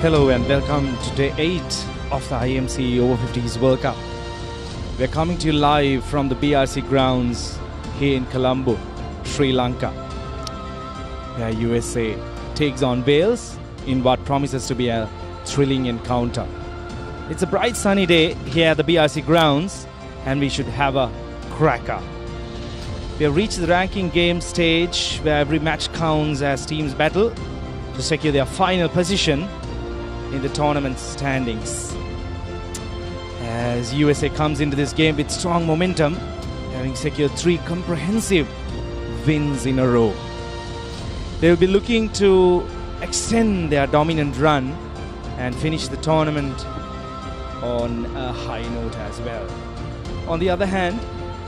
Hello and welcome to day 8 of the IMC Over-50s World Cup. We're coming to you live from the BRC Grounds here in Colombo, Sri Lanka, where USA takes on Wales in what promises to be a thrilling encounter. It's a bright sunny day here at the BRC Grounds and we should have a cracker. We have reached the ranking game stage where every match counts as teams battle to secure their final position in the tournament standings. As USA comes into this game with strong momentum, having secured 3 comprehensive wins in a row. They will be looking to extend their dominant run and finish the tournament on a high note as well. On the other hand,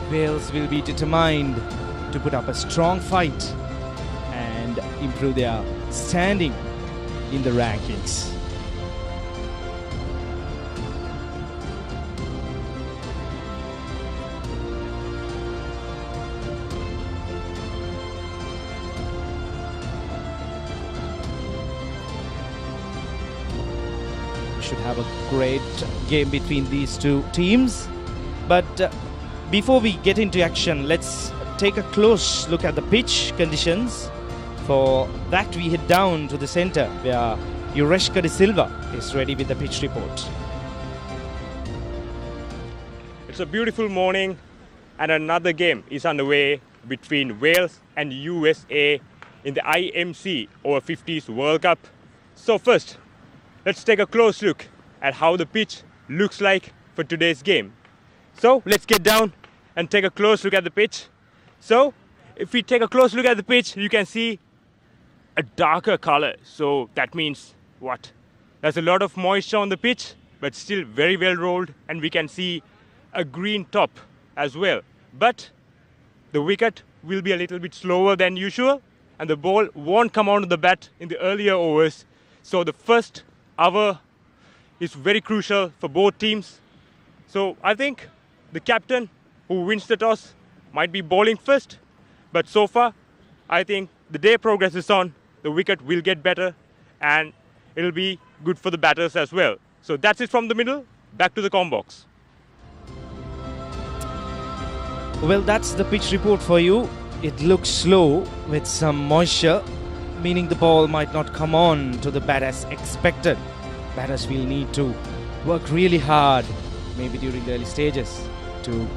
Wales will be determined to put up a strong fight and improve their standing in the rankings. Should have a great game between these two teams, but before we get into action, let's take a close look at the pitch conditions. For that, we head down to the center where Ureshka de Silva is ready with the pitch report. It's a beautiful morning and another game is underway between Wales and USA in the IMC Over-50s World Cup. So first, let's take a close look at how the pitch looks like for today's game. So let's get down and take a close look at the pitch. So if we take a close look at the pitch, you can see a darker color. So that means what? There's a lot of moisture on the pitch, but still very well rolled, and we can see a green top as well. But the wicket will be a little bit slower than usual, and the ball won't come onto the bat in the earlier overs. So the first hour is very crucial for both teams. So I think the captain who wins the toss might be bowling first. But so far, I think the day progresses on, the wicket will get better and it'll be good for the batters as well. So that's it from the middle. Back to the comm box. Well, that's the pitch report for you. It looks slow with some moisture, meaning the ball might not come on to the bat as expected. Batters will need to work really hard, maybe during the early stages, to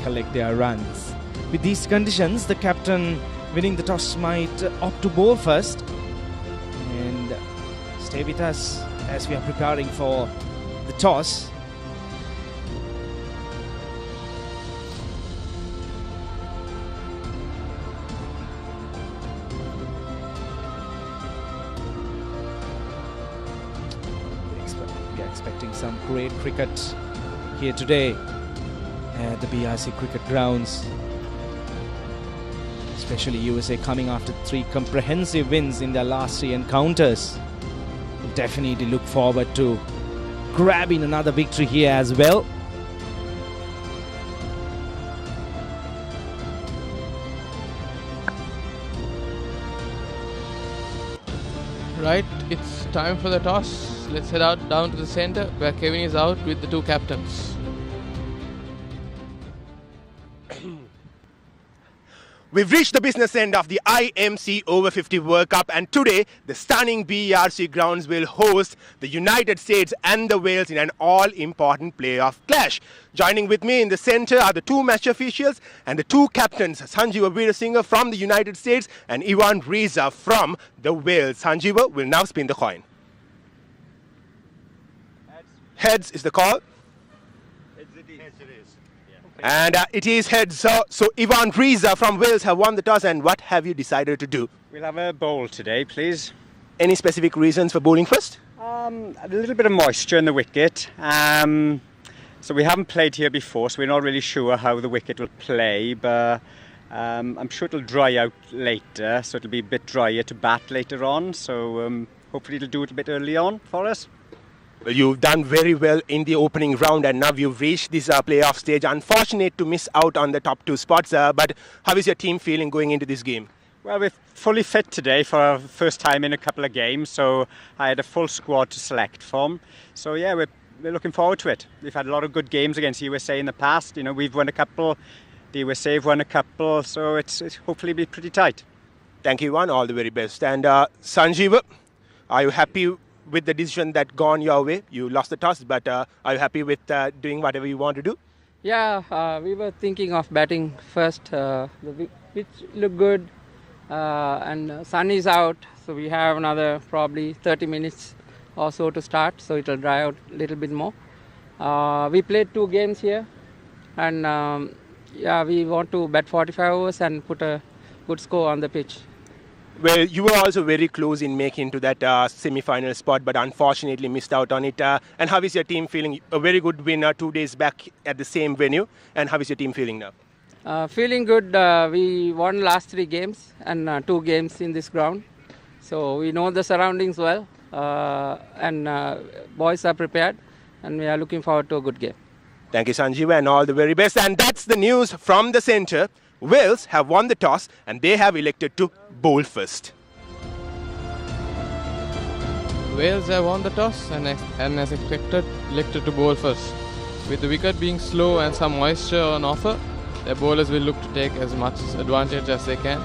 collect their runs. With these conditions, the captain winning the toss might opt to bowl first. And stay with us as we are preparing for the toss. We are expecting some great cricket here today at the BRC Cricket Grounds, especially USA coming after 3 comprehensive wins in their last 3 encounters. We'll definitely look forward to grabbing another victory here as well. Right, it's time for the toss. Let's head out down to the center where Kevin is out with the 2 captains. We've reached the business end of the IMC Over-50 World Cup, and today the stunning BRC Grounds will host the United States and the Wales in an all-important playoff clash. Joining with me in the center are the 2 match officials and the 2 captains, Sanjeeva Veerasinghe from the United States and Ivan Reza from the Wales. Sanjeeva will now spin the coin. Heads is the call. Heads it is. And it is heads. So Ivan Reza from Wales have won the toss, and what have you decided to do? We'll have a bowl today, please. Any specific reasons for bowling first? A little bit of moisture in the wicket. So we haven't played here before, so we're not really sure how the wicket will play, but I'm sure it'll dry out later, so it'll be a bit drier to bat later on. So hopefully it'll do it a bit early on for us. Well, you've done very well in the opening round, and now you've reached this playoff stage. Unfortunate to miss out on the top 2 spots, but how is your team feeling going into this game? Well, we're fully fit today for the first time in a couple of games, so I had a full squad to select from. So yeah, we're looking forward to it. We've had a lot of good games against USA in the past. You know, we've won a couple, the USA have won a couple, so it's hopefully be pretty tight. Thank you, Ivan. All the very best. And Sanjeev, are you happy with the decision that gone your way? You lost the toss, but are you happy with doing whatever you want to do? Yeah, we were thinking of batting first. The pitch looked good, and sun is out, so we have another probably 30 minutes or so to start, so it will dry out a little bit more. We played 2 games here, and yeah, we want to bat 45 overs and put a good score on the pitch. Well, you were also very close in making to that semi-final spot, but unfortunately missed out on it. And how is your team feeling? A very good win 2 days back at the same venue. And how is your team feeling now? Feeling good. We won last 3 games and 2 games in this ground. So we know the surroundings well, and boys are prepared, and we are looking forward to a good game. Thank you, Sanjeev, and all the very best. And that's the news from the centre. Wales have won the toss and they have elected to bowl first. Wales have won the toss and as expected, elected to bowl first. With the wicket being slow and some moisture on offer, their bowlers will look to take as much advantage as they can,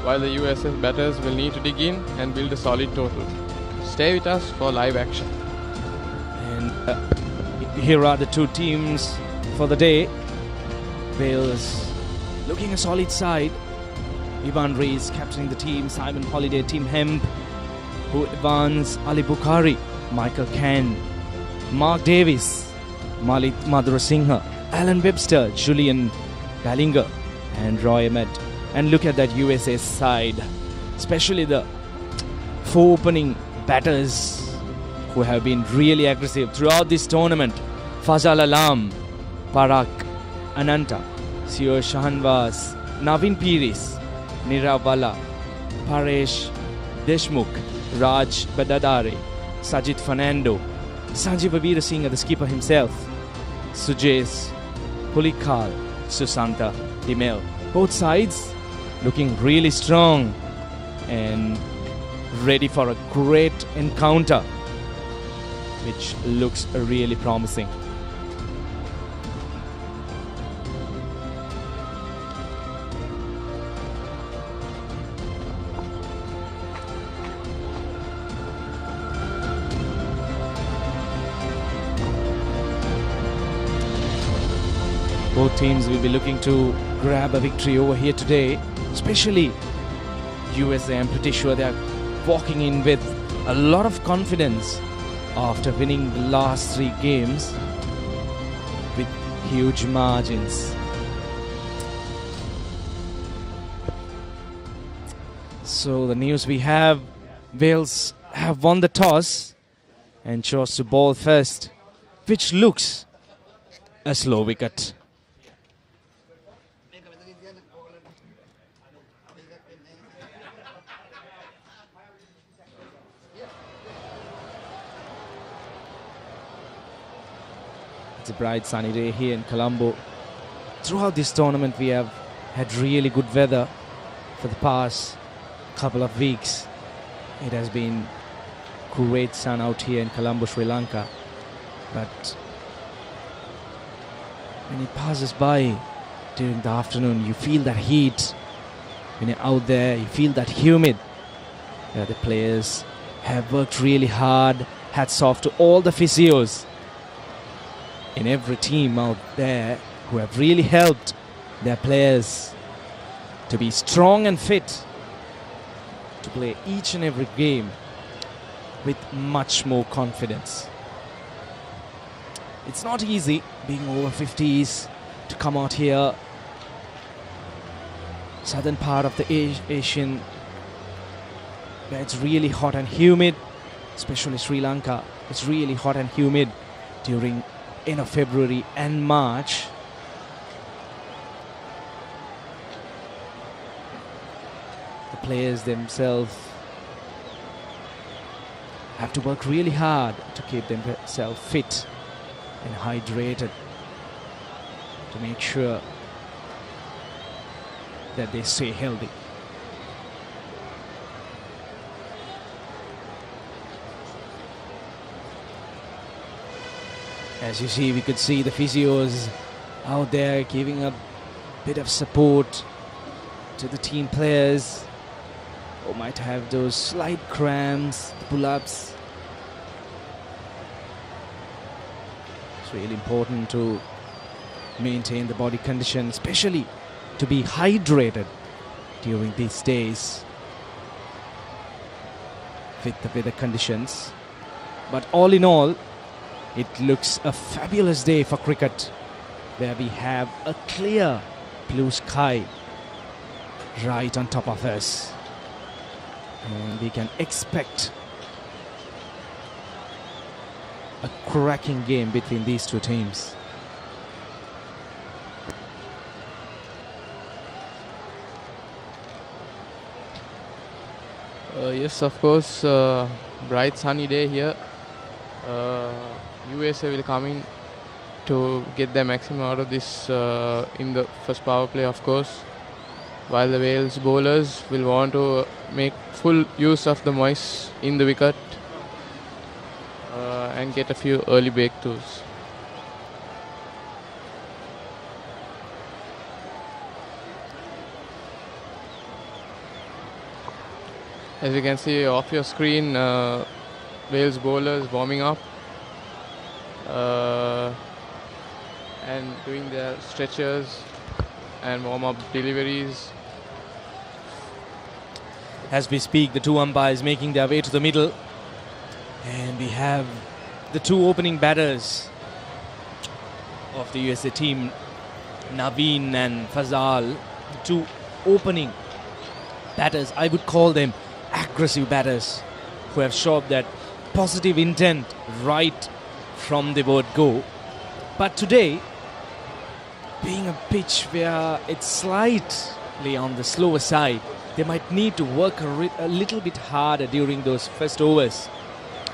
while the USF batters will need to dig in and build a solid total. Stay with us for live action. And here are the 2 teams for the day. Wales looking a solid side. Ivan Reis captaining the team, Simon Holiday, Tim Hemp, Evans, Ali Bukhari, Michael Cann, Mark Davis, Malik Madhurasinghe, Alan Webster, Julian Ballinger and Roy Ahmed. And look at that USA side, especially the 4 opening batters who have been really aggressive throughout this tournament. Fazal Alam, Parak Ananta, Sio Shahanvas, Navin Piris, Nirav Bala, Paresh Deshmukh, Raj Badadare, Sajid Fernando, Sanjeev Veerasinghe, the skipper himself, Sujesh Pulikal, Susanta Dimel. Both sides looking really strong and ready for a great encounter, which looks really promising. Both teams will be looking to grab a victory over here today, especially USA. I'm pretty sure they are walking in with a lot of confidence after winning the last 3 games with huge margins. So the news we have, Wales have won the toss and chose to bowl first, which looks a slow wicket. It's a bright sunny day here in Colombo. Throughout this tournament we have had really good weather for the past couple of weeks. It has been great sun out here in Colombo, Sri Lanka. But when it passes by during the afternoon, you feel that heat. When you're out there, you feel that humid. The players have worked really hard. Hats off to all the physios in every team out there who have really helped their players to be strong and fit to play each and every game with much more confidence. It's not easy being over 50s to come out here, southern part of the Asian, where it's really hot and humid, especially Sri Lanka. It's really hot and humid during end of February and March. The players themselves have to work really hard to keep themselves fit and hydrated, to make sure that they stay healthy. As you see, we could see the physios out there giving a bit of support to the team players who might have those slight cramps, pull-ups. It's really important to maintain the body condition, especially to be hydrated during these days with the weather conditions. But all in all, it looks a fabulous day for cricket, where we have a clear blue sky right on top of us, and we can expect a cracking game between these two teams. Yes, of course, bright sunny day here. USA will come in to get the maximum out of this in the first power play, of course, while the Wales bowlers will want to make full use of the moist in the wicket and get a few early breakthroughs. As you can see off your screen, Wales bowlers warming up and doing their stretches and warm-up deliveries. As we speak, the two umpires making their way to the middle, and we have the two opening batters of the USA team, Naveen and Fazal. The two opening batters, I would call them aggressive batters, who have showed that positive intent right from the word go. But today, being a pitch where it's slightly on the slower side, they might need to work a little bit harder during those first overs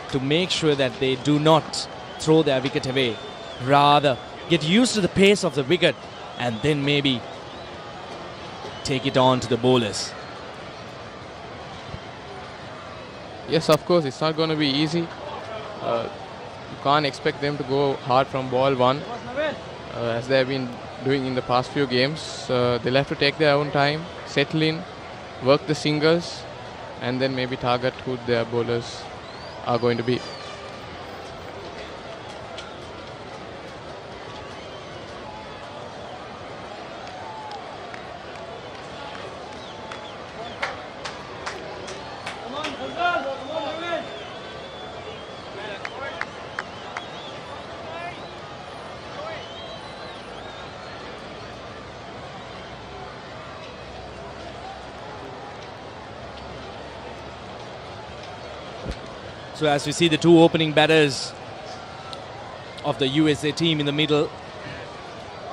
to make sure that they do not throw their wicket away. Rather, get used to the pace of the wicket and then maybe take it on to the bowlers. Yes, of course, it's not going to be easy. You can't expect them to go hard from ball one, as they have been doing in the past few games. They'll have to take their own time, settle in, work the singles, and then maybe target who their bowlers are going to be. So as we see the two opening batters of the USA team in the middle,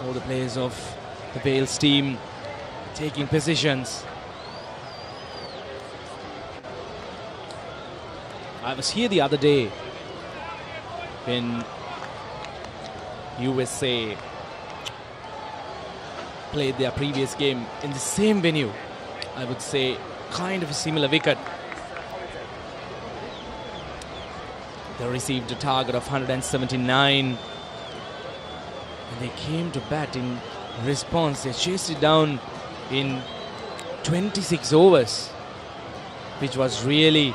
all the players of the Wales team taking positions. I was here the other day when USA played their previous game in the same venue. I would say kind of a similar wicket. They received a target of 179 and they came to bat in response. They chased it down in 26 overs, which was really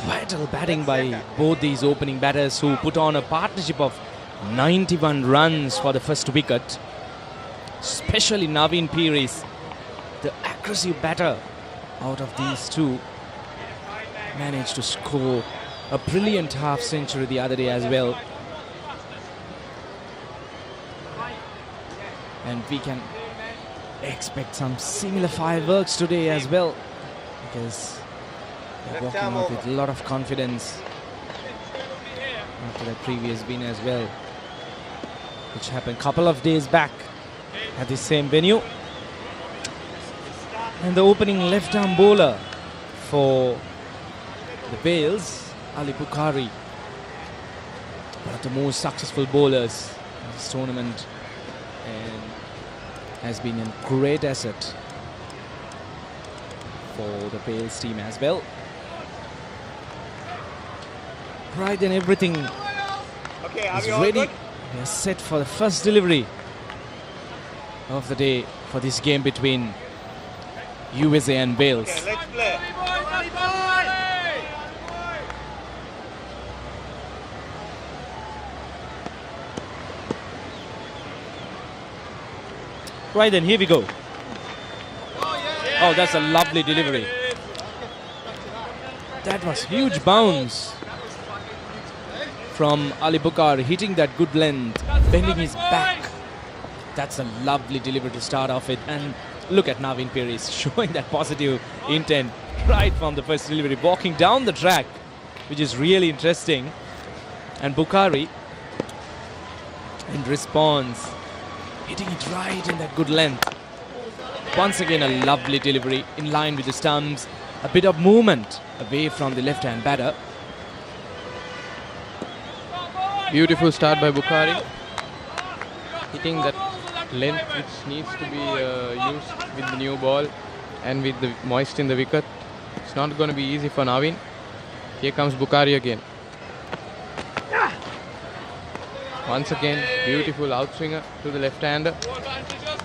vital batting by both these opening batters, who put on a partnership of 91 runs for the first wicket. Especially Naveen Piris, the aggressive batter out of these two, managed to score a brilliant half century the other day as well. And we can expect some similar fireworks today as well, because they're walking out with a lot of confidence after their previous win as well, which happened a couple of days back at the same venue. And the opening left-arm bowler for the Wales, Ali Bukhari, one of the most successful bowlers in this tournament, and has been a great asset for the Wales team as well. Right, then everything is ready. They are set for the first delivery of the day for this game between USA and Wales. Let's play. Right then, here we go. Oh, that's a lovely delivery. That was huge bounce from Ali Bukhari, hitting that good length, bending his back. That's a lovely delivery to start off with. And look at Navin Peris showing that positive intent right from the first delivery, walking down the track, which is really interesting. And Bukhari, in response, hitting it right in that good length. Once again, a lovely delivery in line with the stumps. A bit of movement away from the left-hand batter. Beautiful start by Bukhari. Hitting that length which needs to be used with the new ball and with the moist in the wicket. It's not going to be easy for Navin. Here comes Bukhari again. Once again, beautiful outswinger to the left-hander.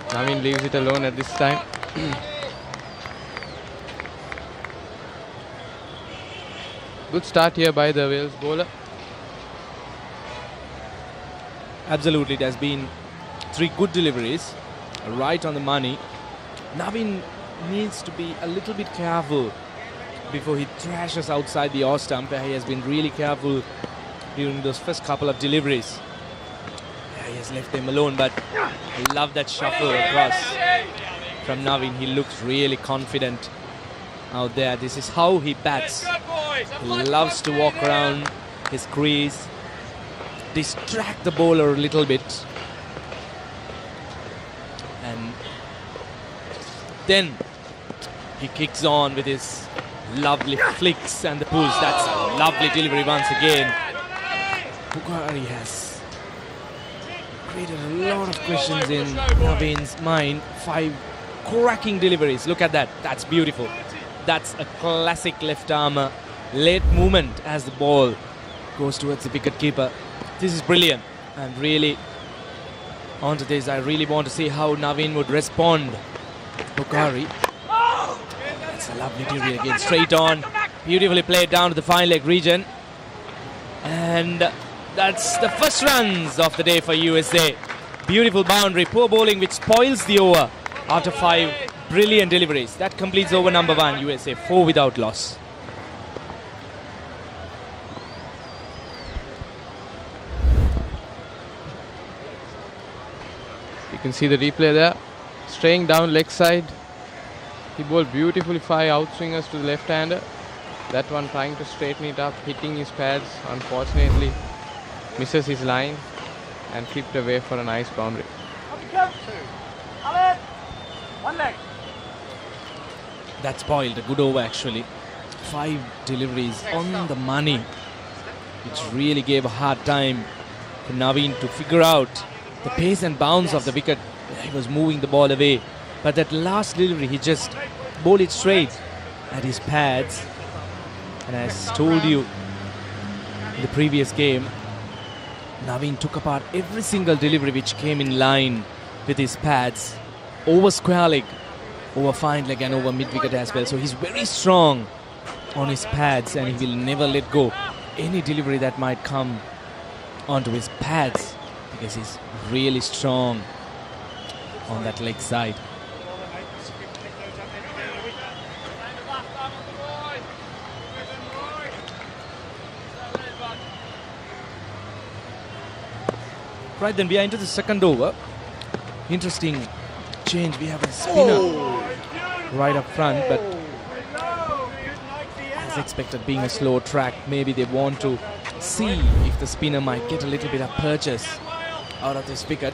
Navin leaves it alone at this time. Good start here by the Wales bowler. Absolutely, it has been 3 good deliveries, right on the money. Navin needs to be a little bit careful before he thrashes outside the off stump. He has been really careful during those first couple of deliveries. He has left them alone, but I love that shuffle across from Navin. He looks really confident out there. This is how he bats. He loves to walk around his crease, distract the bowler a little bit, and then he kicks on with his lovely flicks and the pulls. That's a lovely delivery once again. Bukhari has created a lot of questions in Navin's mind. 5 cracking deliveries. Look at that. That's beautiful. That's a classic left arm late movement as the ball goes towards the wicket keeper. This is brilliant. And really, onto this, I really want to see how Navin would respond. Bukhari. That's a lovely delivery again. Straight on. Beautifully played down to the fine leg region. And that's the first runs of the day for USA. Beautiful boundary, poor bowling which spoils the over after 5 brilliant deliveries. That completes over number 1, USA 4 without loss. You can see the replay there. Straying down leg side. He bowled beautifully 5 outswingers to the left-hander. That one trying to straighten it up, hitting his pads. Unfortunately, misses his line and flipped away for a nice boundary. That spoiled a good over actually. 5 deliveries on the money, which really gave a hard time for Navin to figure out the pace and bounce of the wicket. He was moving the ball away, but that last delivery he just bowled it straight at his pads. And as told you in the previous game, Navin took apart every single delivery which came in line with his pads, over square leg, over fine leg and over mid wicket as well. So he's very strong on his pads and he will never let go any delivery that might come onto his pads, because he's really strong on that leg side. Right then, we are into the second over. Interesting change. We have a spinner right up front, but as expected, being a slow track, maybe they want to see if the spinner might get a little bit of purchase out of this wicket,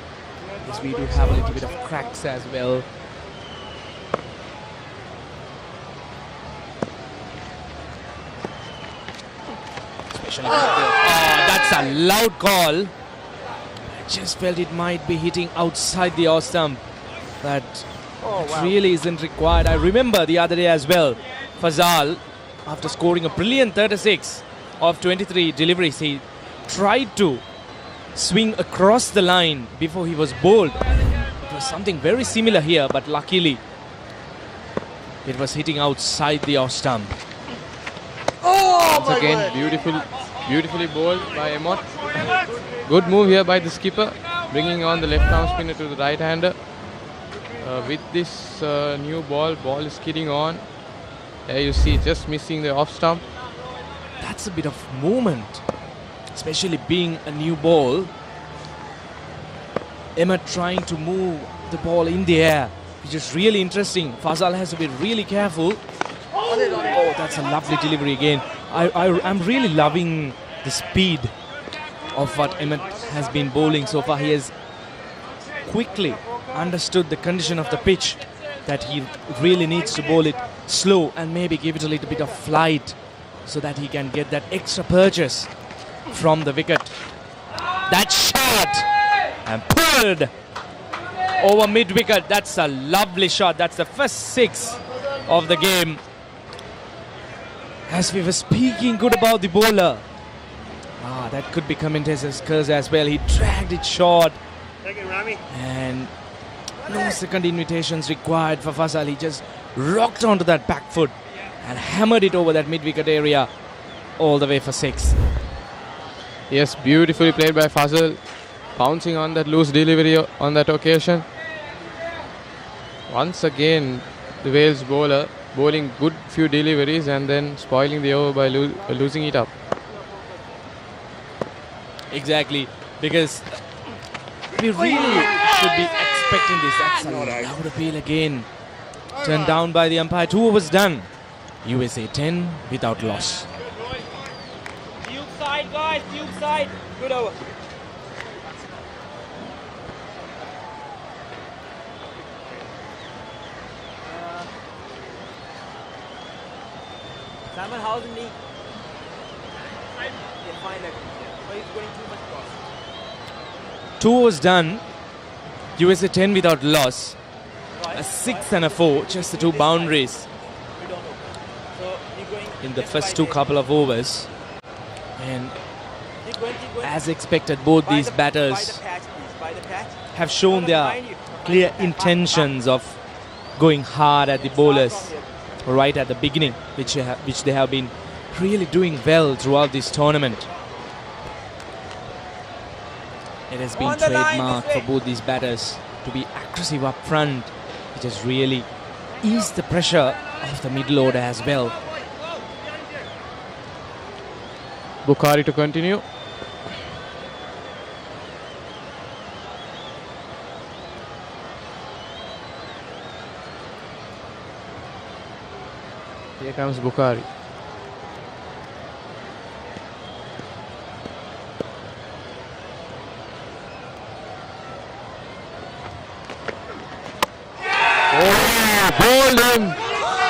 because we do have a little bit of cracks as well. Especially that's a loud call. I just felt it might be hitting outside the off stump, but it really isn't required. I remember the other day as well, Fazal, after scoring a brilliant 36 of 23 deliveries, he tried to swing across the line before he was bowled. It was something very similar here, but luckily it was hitting outside the off stump. Once again, beautifully bowled by Emmott. Good move here by the skipper, bringing on the left arm spinner to the right hander. With this new ball is skidding on. There you see, just missing the off stump. That's a bit of movement, especially being a new ball. Emmett trying to move the ball in the air, which is really interesting. Fazal has to be really careful. Oh, that's a lovely delivery again. I'm really loving the speed of what Emmett has been bowling so far. He has quickly understood the condition of the pitch, that he really needs to bowl it slow and maybe give it a little bit of flight so that he can get that extra purchase from the wicket. That shot and pulled over mid-wicket. That's a lovely shot. That's the first 6 of the game. As we were speaking good about the bowler, that could be commentator's curse as well. He dragged it short and no second invitations required for Fazal. He just rocked onto that back foot and hammered it over that mid-wicket area all the way for 6. Yes, beautifully played by Fazal, pouncing on that loose delivery on that occasion. Once again, the Wales bowler bowling good few deliveries and then spoiling the over by losing it up. Exactly, because we really should be expecting this. That's a loud appeal again. Turned down by the umpire. 2 overs done. USA 10 without loss. Tube side, guys. Tube side. Good over. Simon, how's the knee? Fine. But he's going too much cross. 2 overs done. USA 10 without loss. A 6 and a 4, just the 2 boundaries in the first 2 couple of overs. And as expected, both these batters have shown their clear intentions of going hard at the bowlers right at the beginning, which they have been really doing well throughout this tournament. It has been trademark for both these batters to be aggressive up front, which has really eased the pressure of the middle order as well. Bukhari to continue. Here comes Bukhari. Bowled him.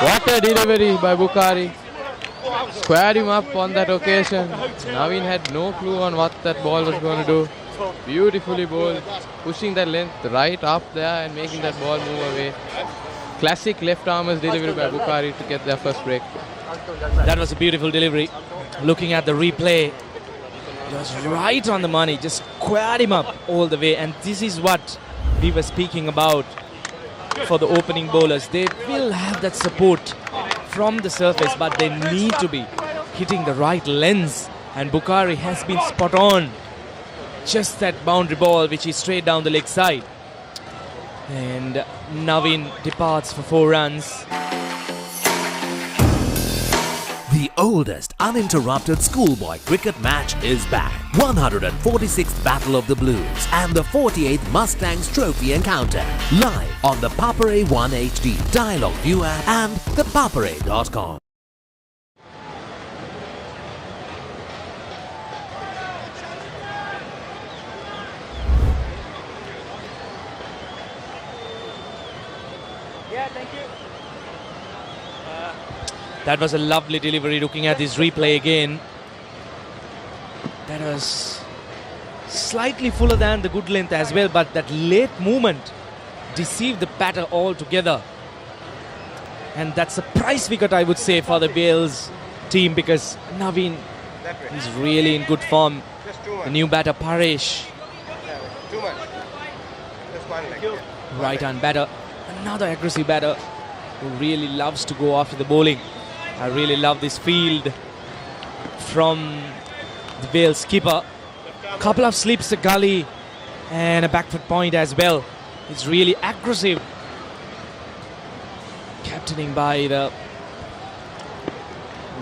What a delivery by Bukhari. Squared him up on that occasion. Naveen had no clue on what that ball was going to do. Beautifully bowled, pushing that length right up there and making that ball move away. Classic left-armer's delivery by Bukhari to get their first break. That was a beautiful delivery. Looking at the replay, it was right on the money. Just squared him up all the way. And this is what we were speaking about for the opening bowlers. They will have that support from the surface, but they need to be hitting the right lens. And Bukhari has been spot on. Just that boundary ball which is straight down the leg side. And Naveen departs for 4 runs. The oldest uninterrupted schoolboy cricket match is back. 146th Battle of the Blues and the 48th Mustangs Trophy Encounter. Live on the Papare 1 HD, Dialog ViU App and ThePapare.com. Yeah, thank you. That was a lovely delivery. Looking at this replay again, that was slightly fuller than the good length as well, but that late movement deceived the batter altogether. And that's a prize wicket, I would say, for the Wales team, because Naveen is really in good form. The new batter Paresh Too much. Just one leg. Yeah. Right hand batter, another aggressive batter who really loves to go after the bowling. I really love this field from the Wales skipper. Couple of slips, a gully and a back foot point as well. It's really aggressive. Captaining by the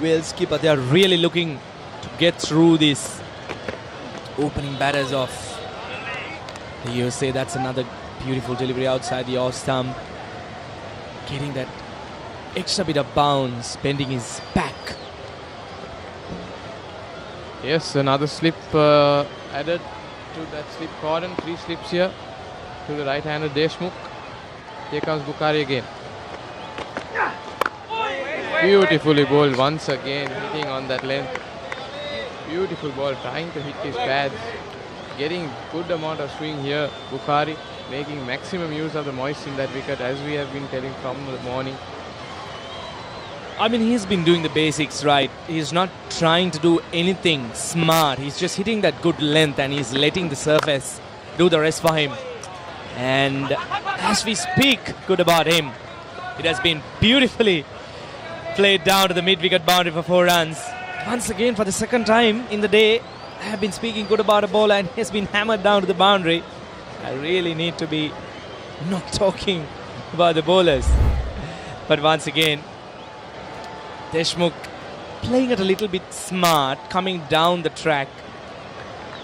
Wales skipper. They are really looking to get through these opening batters of the USA. That's another beautiful delivery outside the off stump. Getting that extra bit of bounce, bending his back. Yes, another slip added to that slip cordon. 3 slips here to the right-hander Deshmukh. Here comes Papare again. Beautifully bowled once again, hitting on that length. Beautiful ball, trying to hit his pads. Getting good amount of swing here. Papare making maximum use of the moist in that wicket, as we have been telling from the morning. I mean, he's been doing the basics right. He's not trying to do anything smart. He's just hitting that good length and he's letting the surface do the rest for him. And as we speak, good about him. It has been beautifully played down to the mid-wicket boundary for 4 runs. Once again, for the second time in the day, I have been speaking good about a bowler and he's been hammered down to the boundary. I really need to be not talking about the bowlers. But once again, Deshmukh playing it a little bit smart, coming down the track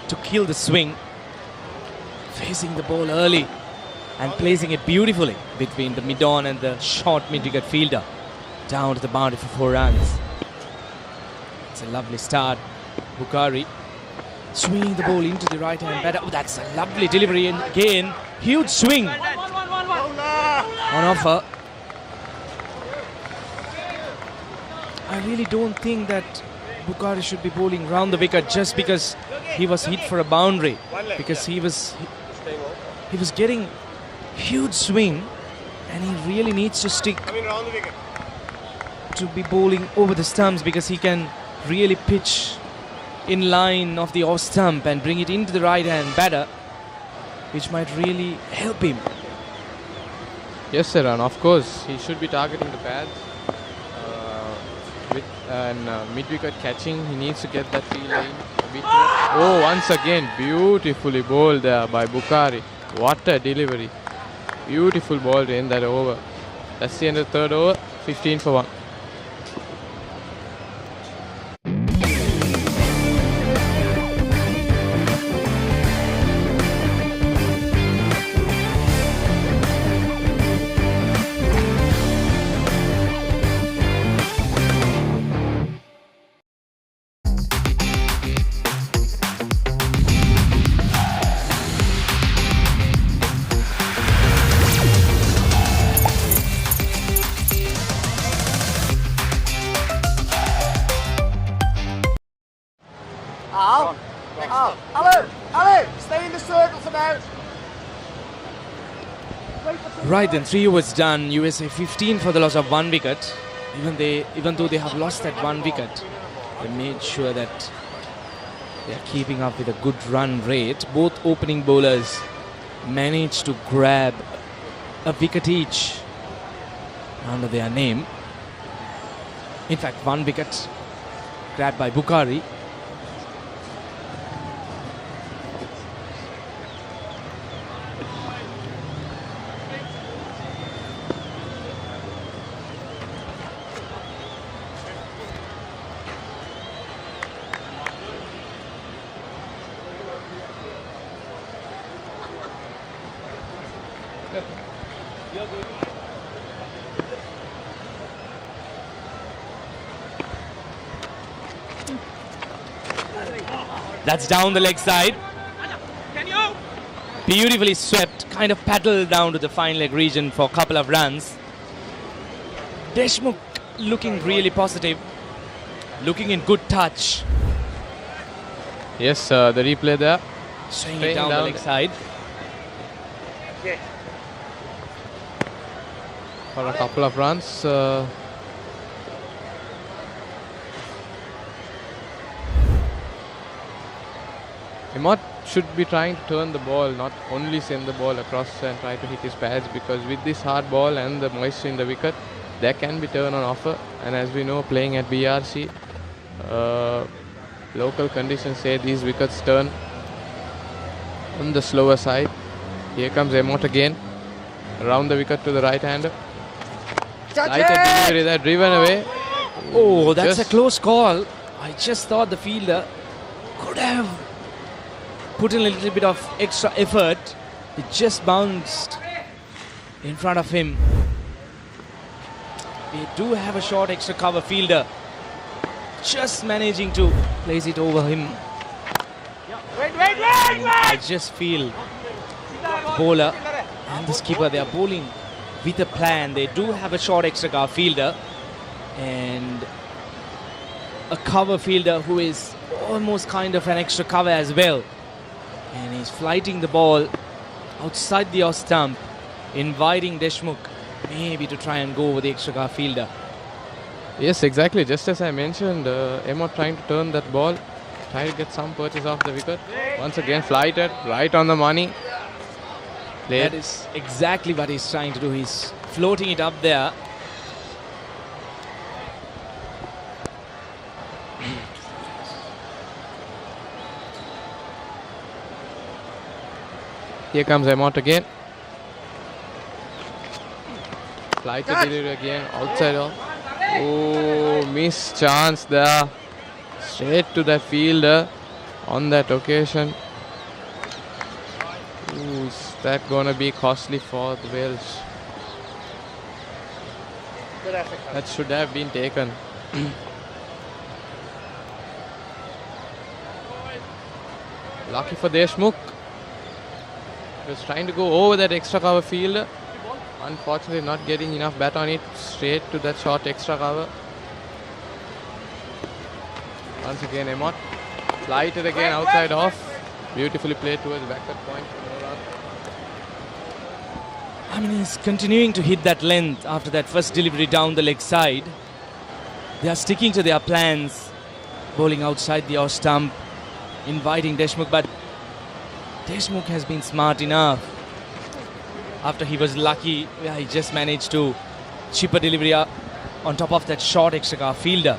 to kill the swing, facing the ball early and placing it beautifully between the mid-on and the short mid-wicket fielder down to the boundary for 4 runs. It's a lovely start. Papare swinging the ball into the right-hand batter. Oh, that's a lovely delivery, and again, huge swing on offer. I really don't think that Papare should be bowling round the wicket just because he was hit for a boundary, because he was getting huge swing and he really needs to stick to be bowling over the stumps, because he can really pitch in line of the off stump and bring it into the right hand batter, which might really help him. Yes, sir, and of course he should be targeting the pads. Mid-wicket catching, he needs to get that field in a bit more. Oh, once again, beautifully bowled there by Papare. What a delivery. Beautiful ball to end that over. That's the end of the 3rd over, 15 for 1. Right then, 3 overs done. USA 15 for the loss of 1 wicket. Even though they have lost that 1 wicket, they made sure that they are keeping up with a good run rate. Both opening bowlers managed to grab a wicket each under their name. In fact, 1 wicket grabbed by Papare. That's down the leg side. Beautifully swept, kind of paddled down to the fine leg region for a couple of runs. Deshmukh looking really positive, looking in good touch. Yes, the replay there. Swinging it down the leg side. For a couple of runs. I'm not should be trying to turn the ball, not only send the ball across and try to hit his pads, because with this hard ball and the moisture in the wicket, there can be turn on offer. And as we know, playing at BRC, local conditions say these wickets turn on the slower side. Here comes Emmott again, around the wicket to the right-hander. Lighted delivery there, driven away. Oh, that's a close call. I just thought the fielder could have put in a little bit of extra effort. It just bounced in front of him. They do have a short extra cover fielder, just managing to place it over him. I just feel the bowler and the skipper, they are bowling with a plan. They do have a short extra cover fielder and a cover fielder who is almost kind of an extra cover as well. And he's flighting the ball outside the off stump, inviting Deshmukh maybe to try and go over the extra cover fielder. Yes, exactly. Just as I mentioned, Emmott trying to turn that ball, try to get some purchase off the wicket. Once again, flighted, right on the money. That is exactly what he's trying to do. He's floating it up there. Here comes Emmott again. Flighted delivery again, outside off. Oh, missed chance there. Straight to the fielder on that occasion. Ooh, is that gonna be costly for the Wales? That should have been taken. Lucky for Deshmukh. He was trying to go over that extra cover fielder. Unfortunately, not getting enough bat on it. Straight to that short extra cover. Once again, Emmott. Flighted again, outside off. Beautifully played towards backward point. I mean, he's continuing to hit that length after that first delivery down the leg side. They are sticking to their plans. Bowling outside the off stump, inviting Deshmukh, but Deshmukh has been smart enough. After he was lucky, he just managed to chip a delivery on top of that short extra cover fielder.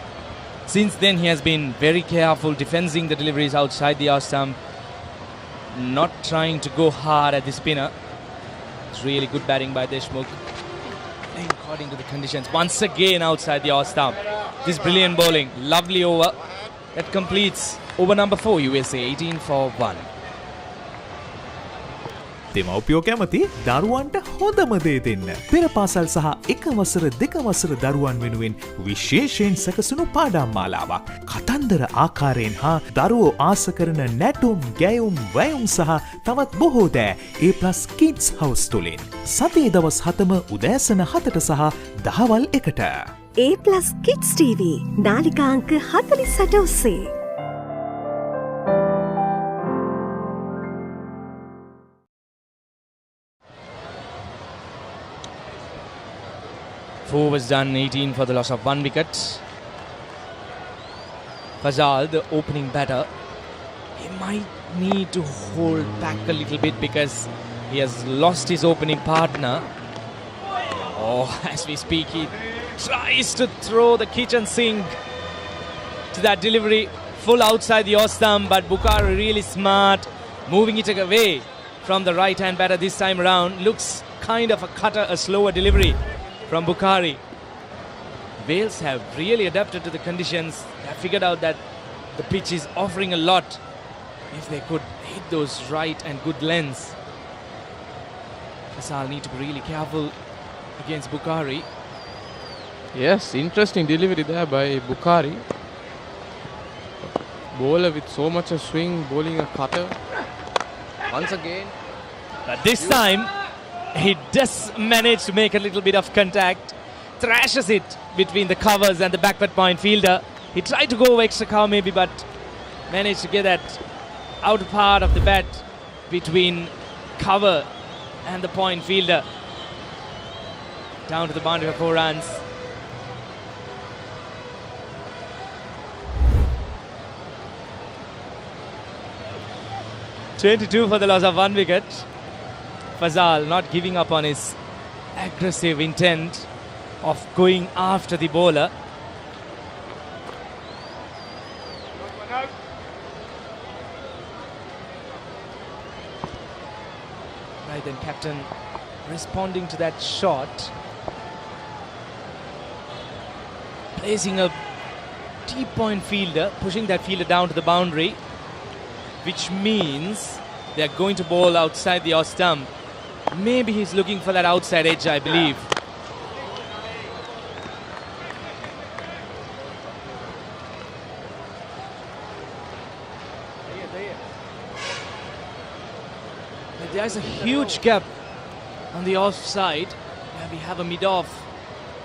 Since then, he has been very careful defending the deliveries outside the off stump, not trying to go hard at the spinner. It's really good batting by Deshmukh, playing according to the conditions. Once again outside the off stump. This brilliant bowling, lovely over. That completes over number 4, USA 18 for 1. දෙමව්පියෝ කැමති දරුවන්ට හොඳම දේ දෙන්න. පෙර පාසල් සහ එක වසර දෙක වසර දරුවන් වෙනුවෙන් විශේෂයෙන් සැකසුණු පාඩම් මාලාවක්. කතන්දර ආකාරයෙන් හා දරුවෝ ආස කරන නැටුම්, ගැයුම්, වැයුම් සහ තවත් බොහෝ දෑ A+ Kids House තුලින්. සතියේ දවස් 7ම උදෑසන 7ට සහ දහවල් 1ට. A+ Kids TV නාලිකා අංක 48 ඔස්සේ. Four was done, 18 for the loss of 1 wicket. Fazal, the opening batter, he might need to hold back a little bit because he has lost his opening partner. Oh, as we speak, he tries to throw the kitchen sink to that delivery, full outside the off stump, but Papare really smart, moving it away from the right-hand batter this time around. Looks kind of a cutter, a slower delivery from Papare. Wales have really adapted to the conditions. They have figured out that the pitch is offering a lot. If they could hit those right and good lengths, Fasal need to be really careful against Papare. Yes, interesting delivery there by Papare. Bowler with so much of swing, bowling a cutter. Once again. But this time, he does manage to make a little bit of contact. Thrashes it between the covers and the backward point fielder. He tried to go over extra cover maybe, but managed to get that outer part of the bat between cover and the point fielder. Down to the boundary for 4 runs. 22 for the loss of 1 wicket. Fazal not giving up on his aggressive intent of going after the bowler. Right then, captain responding to that shot, placing a deep point fielder, pushing that fielder down to the boundary, which means they're going to bowl outside the off stump. Maybe he's looking for that outside edge, I believe. But there's a huge gap on the offside where we have a mid-off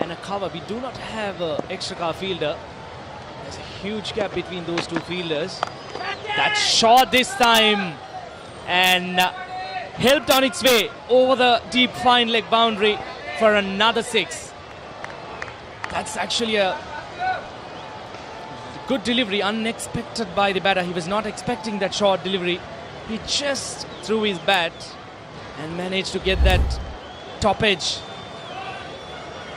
and a cover. We do not have an extra cover fielder. There's a huge gap between those two fielders. That shot this time and helped on its way over the deep fine leg boundary for another 6. That's actually a good delivery, unexpected by the batter. He was not expecting that short delivery. He just threw his bat and managed to get that top edge.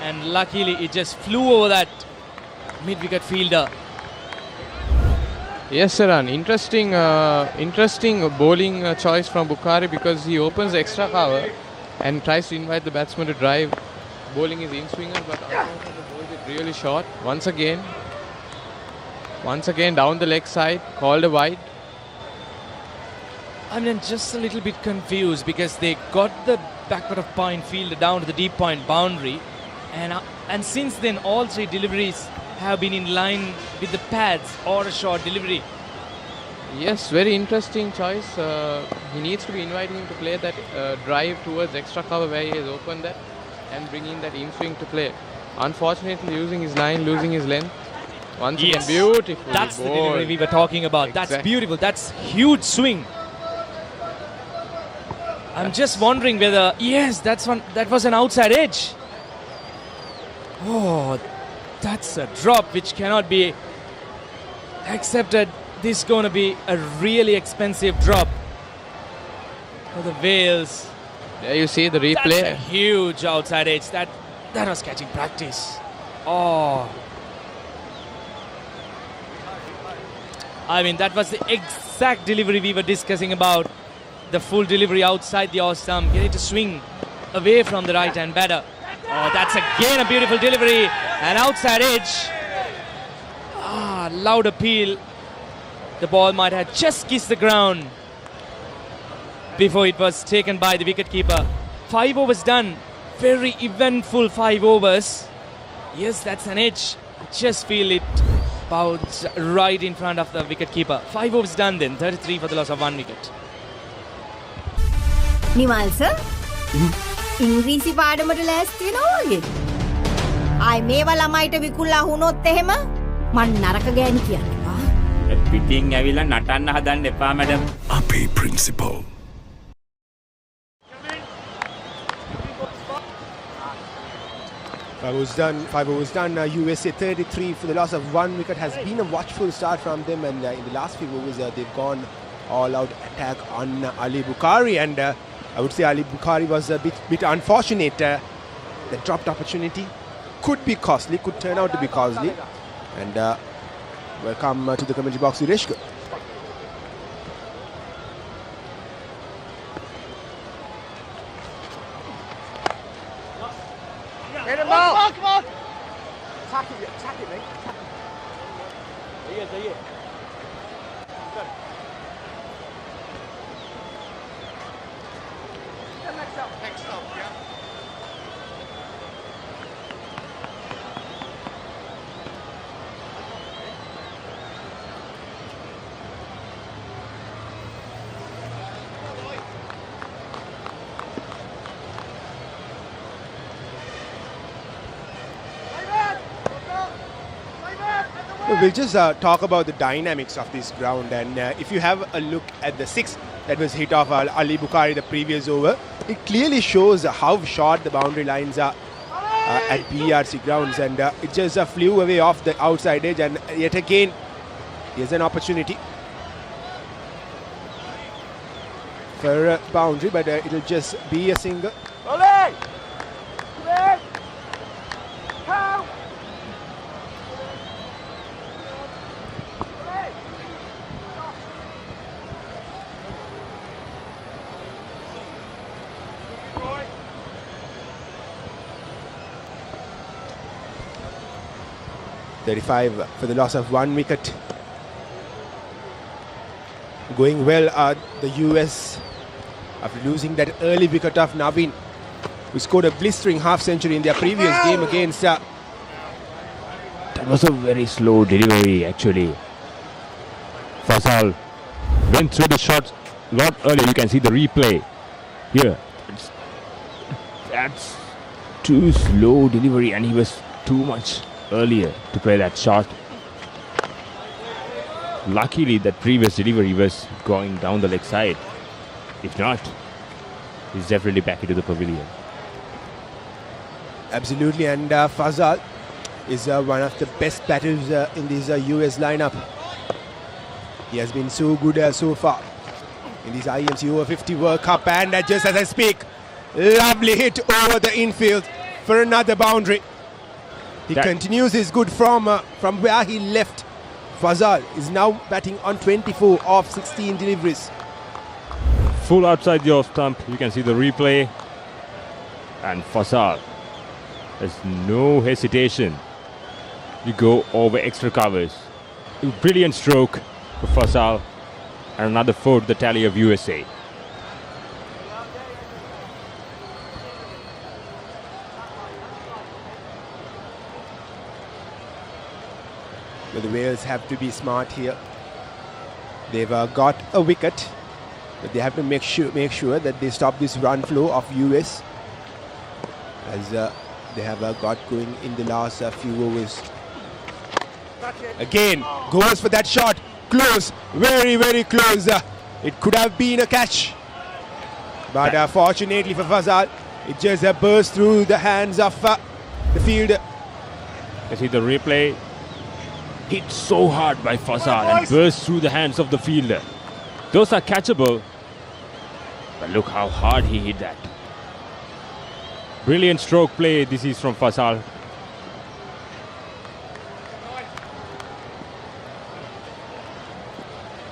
And luckily it just flew over that mid-wicket fielder. Yes, sir, an interesting bowling choice from Bukhari, because he opens the extra cover and tries to invite the batsman to drive. Bowling is in-swinger, but unfortunately bowled it really short. Once again down the leg side, called a wide. I mean, just a little bit confused because they got the backward of point fielder down to the deep point boundary, and since then all 3 deliveries have been in line with the pads or a short delivery. Yes, very interesting choice. He needs to be inviting him to play that drive towards extra cover where he has opened that and bringing that in-swing to play. Unfortunately, using his line, losing his length. Once again, beautiful. That's the delivery we were talking about. Exactly. That's beautiful. That's huge swing. I'm just wondering whether, yes, that was an outside edge. Oh, that's a drop which cannot be accepted. This is going to be a really expensive drop for the Wales. There you see the replay. That's a huge outside edge. That was catching practice. Oh. I mean, that was the exact delivery we were discussing about. The full delivery outside the off stump, getting to swing away from the right-hand batter. Oh, that's again a beautiful delivery. An outside edge. Loud appeal. The ball might have just kissed the ground before it was taken by the wicketkeeper. 5 overs done. Very eventful 5 overs. Yes, that's an edge. Just feel it bounced right in front of the wicketkeeper. 5 overs done then. 33 for the loss of 1 wicket. Nimal sir ඉංග්‍රීසි පාඩමට ලෑස්ති වෙනවා වගේ. ආයි මේවා ළමයිට විකුල්ලා වුණොත් එහෙම මං නරක ගෑණි කියන්නවා. පිටින් ඇවිල්ලා නටන්න හදන්න එපා මැඩම්. අපේ principal. Five overs done. USA 33 for the loss of 1 wicket. Has been a watchful start from them, and in the last few overs they've gone all-out attack on Ali Bukhari, and I would say Ali Bukhari was a bit unfortunate. The dropped opportunity could be costly, could turn out to be costly. And welcome to the commentary box, Sureshka. Get him out! Come on! Attack it, mate. There you go. Next up, yeah. We'll just talk about the dynamics of this ground, and if you have a look at the 6 that was hit off Ali Bukhari the previous over, it clearly shows how short the boundary lines are at BRC Grounds, and it just flew away off the outside edge, and yet again here's an opportunity. for a boundary, but it'll just be a single. .35 for the loss of 1 wicket. Going well are the US after losing that early wicket of Naveen, who scored a blistering half century in their previous game against. That was a very slow delivery actually. Fasal went through the shot a lot earlier. You can see the replay here. That's too slow delivery, and he was too much earlier to play that shot. Luckily that previous delivery was going down the leg side. If not, he's definitely back into the pavilion. Absolutely, and Fazal is one of the best batters in this US lineup. He has been so good so far in this IMC Over-50 World Cup, and just as I speak, lovely hit over the infield for another boundary. He continues his good form from where he left. Fazal is now batting on 24 of 16 deliveries. Full outside the off stump. You can see the replay. And Fazal has no hesitation. You go over extra covers. A brilliant stroke for Fazal. And another 4 to the tally of USA. But the Wales have to be smart here. They've got a wicket, but they have to make sure that they stop this run flow of US, as they have got going in the last few overs. Again, goes for that shot. Close, very, very close. It could have been a catch, but fortunately for Fazal, it just burst through the hands of the fielder. You see the replay. Hit so hard by Fazal and burst through the hands of the fielder. Those are catchable, but look how hard he hit that. Brilliant stroke play. This is from Fazal.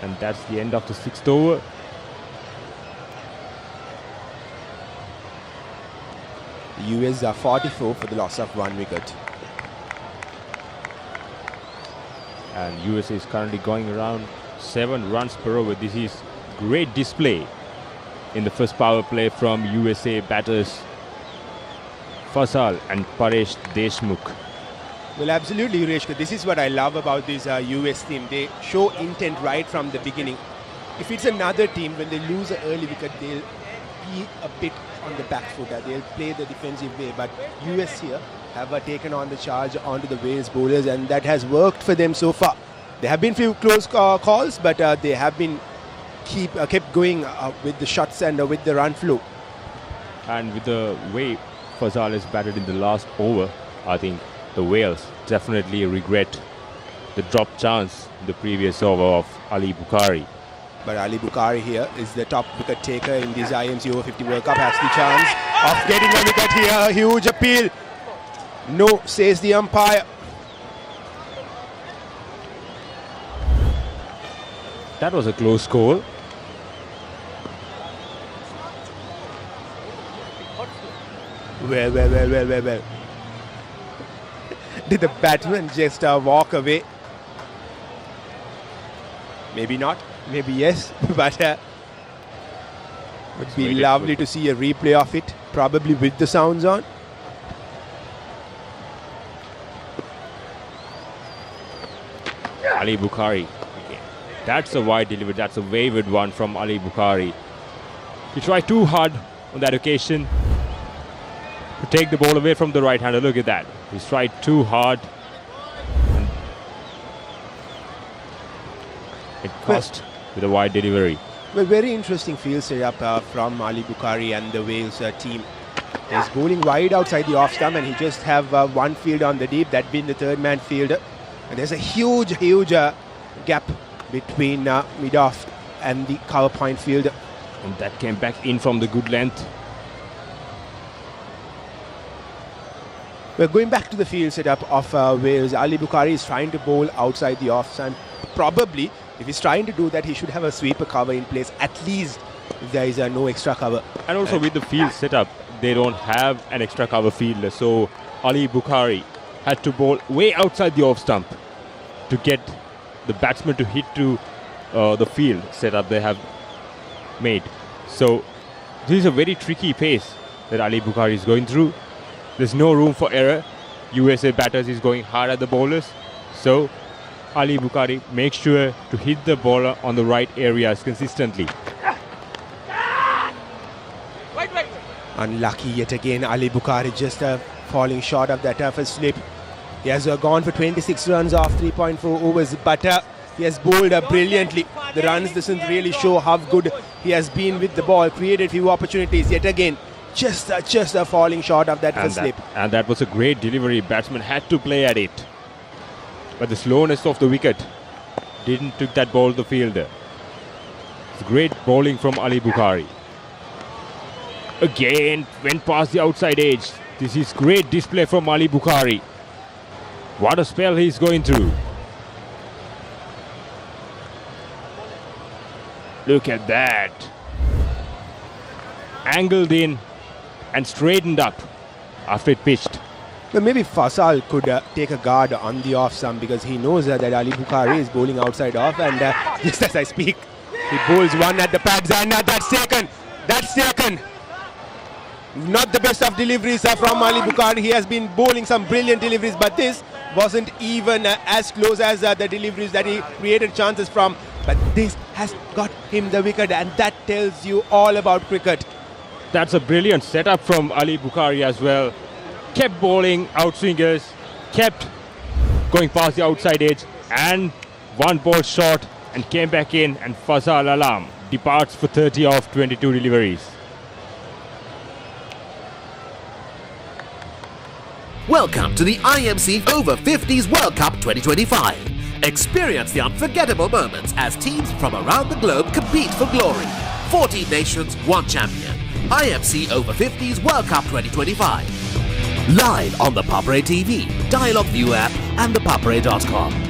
And that's the end of the 6th over. The US are 44 for the loss of 1 wicket. And USA is currently going around 7 runs per over. This is great display in the first power play from USA batters Fazal and Paresh Deshmukh. Well, absolutely, Ureshka. This is what I love about this US team. They show intent right from the beginning. If it's another team, when they lose an early wicket, they'll be a bit on the back foot. They'll play the defensive way. But US here have taken on the charge onto the Wales bowlers, and that has worked for them so far. There have been few close calls, but they have been kept going with the shots and with the run flow. And with the way Fazal is batted in the last over, I think the Wales definitely regret the drop chance in the previous over of Ali Bukhari. But Ali Bukhari here is the top wicket taker in this IMC Over-50 World Cup, has the chance of getting a wicket here. Huge appeal. No, says the umpire. That was a close score. Well. Did the batsman just walk away? Maybe not, maybe yes, but it would be lovely to see a replay of it, probably with the sounds on. Ali Bukhari. That's a wide delivery. That's a wayward one from Ali Bukhari. He tried too hard on that occasion to take the ball away from the right-hander. Look at that. He's tried too hard. It cost with a wide delivery. Well, very interesting field setup from Ali Bukhari and the Wales team. He's bowling wide outside the off stump, and he just have one field on the deep, that being the third man fielder. And there's a huge gap between mid-off and the cover point fielder. And that came back in from the good length. We're going back to the field setup of Wales. Ali Bukhari is trying to bowl outside the off and probably if he's trying to do that, he should have a sweeper cover in place, at least if there is no extra cover. And also with the field setup, they don't have an extra cover fielder. So Ali Bukhari had to bowl way outside the off stump to get the batsman to hit to the field setup they have made. So this is a very tricky pace that Ali Bukhari is going through. There's no room for error. USA batters is going hard at the bowlers. So Ali Bukhari makes sure to hit the bowler on the right areas consistently. Unlucky yet again, Ali Bukhari just falling short of that first slip. He has gone for 26 runs off 3.4 overs, but he has bowled brilliantly. The runs doesn't really show how good he has been with the ball. Created few opportunities yet again. Just falling short of that first slip. And that was a great delivery. Batsman had to play at it. But the slowness of the wicket didn't took that ball to the fielder. It's great bowling from Ali Bukhari. Again, went past the outside edge. This is great display from Ali Bukhari. What a spell he's going through. Look at that. Angled in and straightened up after it pitched. Well, maybe Fasal could take a guard on the off stump because he knows that Ali Bukhari is bowling outside off, and just as I speak, he bowls one at the pads, and that's taken. That's taken. Not the best of deliveries from Ali Bukhari. He has been bowling some brilliant deliveries, but this wasn't even as close as the deliveries that he created chances from. But this has got him the wicket, and that tells you all about cricket. That's a brilliant setup from Ali Bukhari as well. Kept bowling outswingers, kept going past the outside edge, and one ball short and came back in, and Fazal Alam departs for 30 off 22 deliveries. Welcome to the IMC Over-50s World Cup 2025. Experience the unforgettable moments as teams from around the globe compete for glory. 14 nations, one champion. IMC Over-50s World Cup 2025. Live on the Papare TV, Dialog ViU App and ThePapare.com.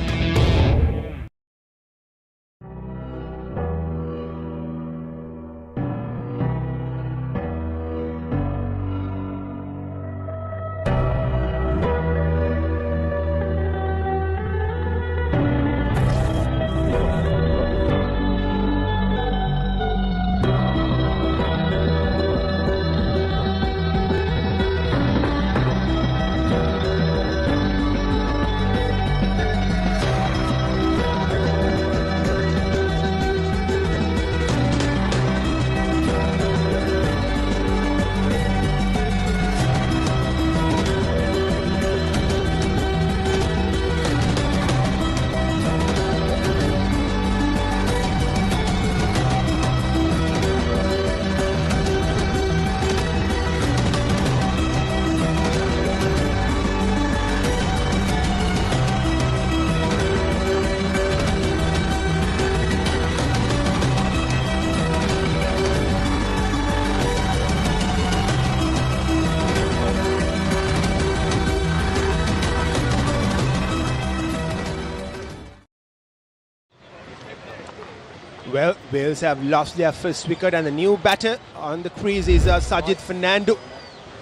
Well, Wales have lost their first wicket, and the new batter on the crease is Sajid Fernando.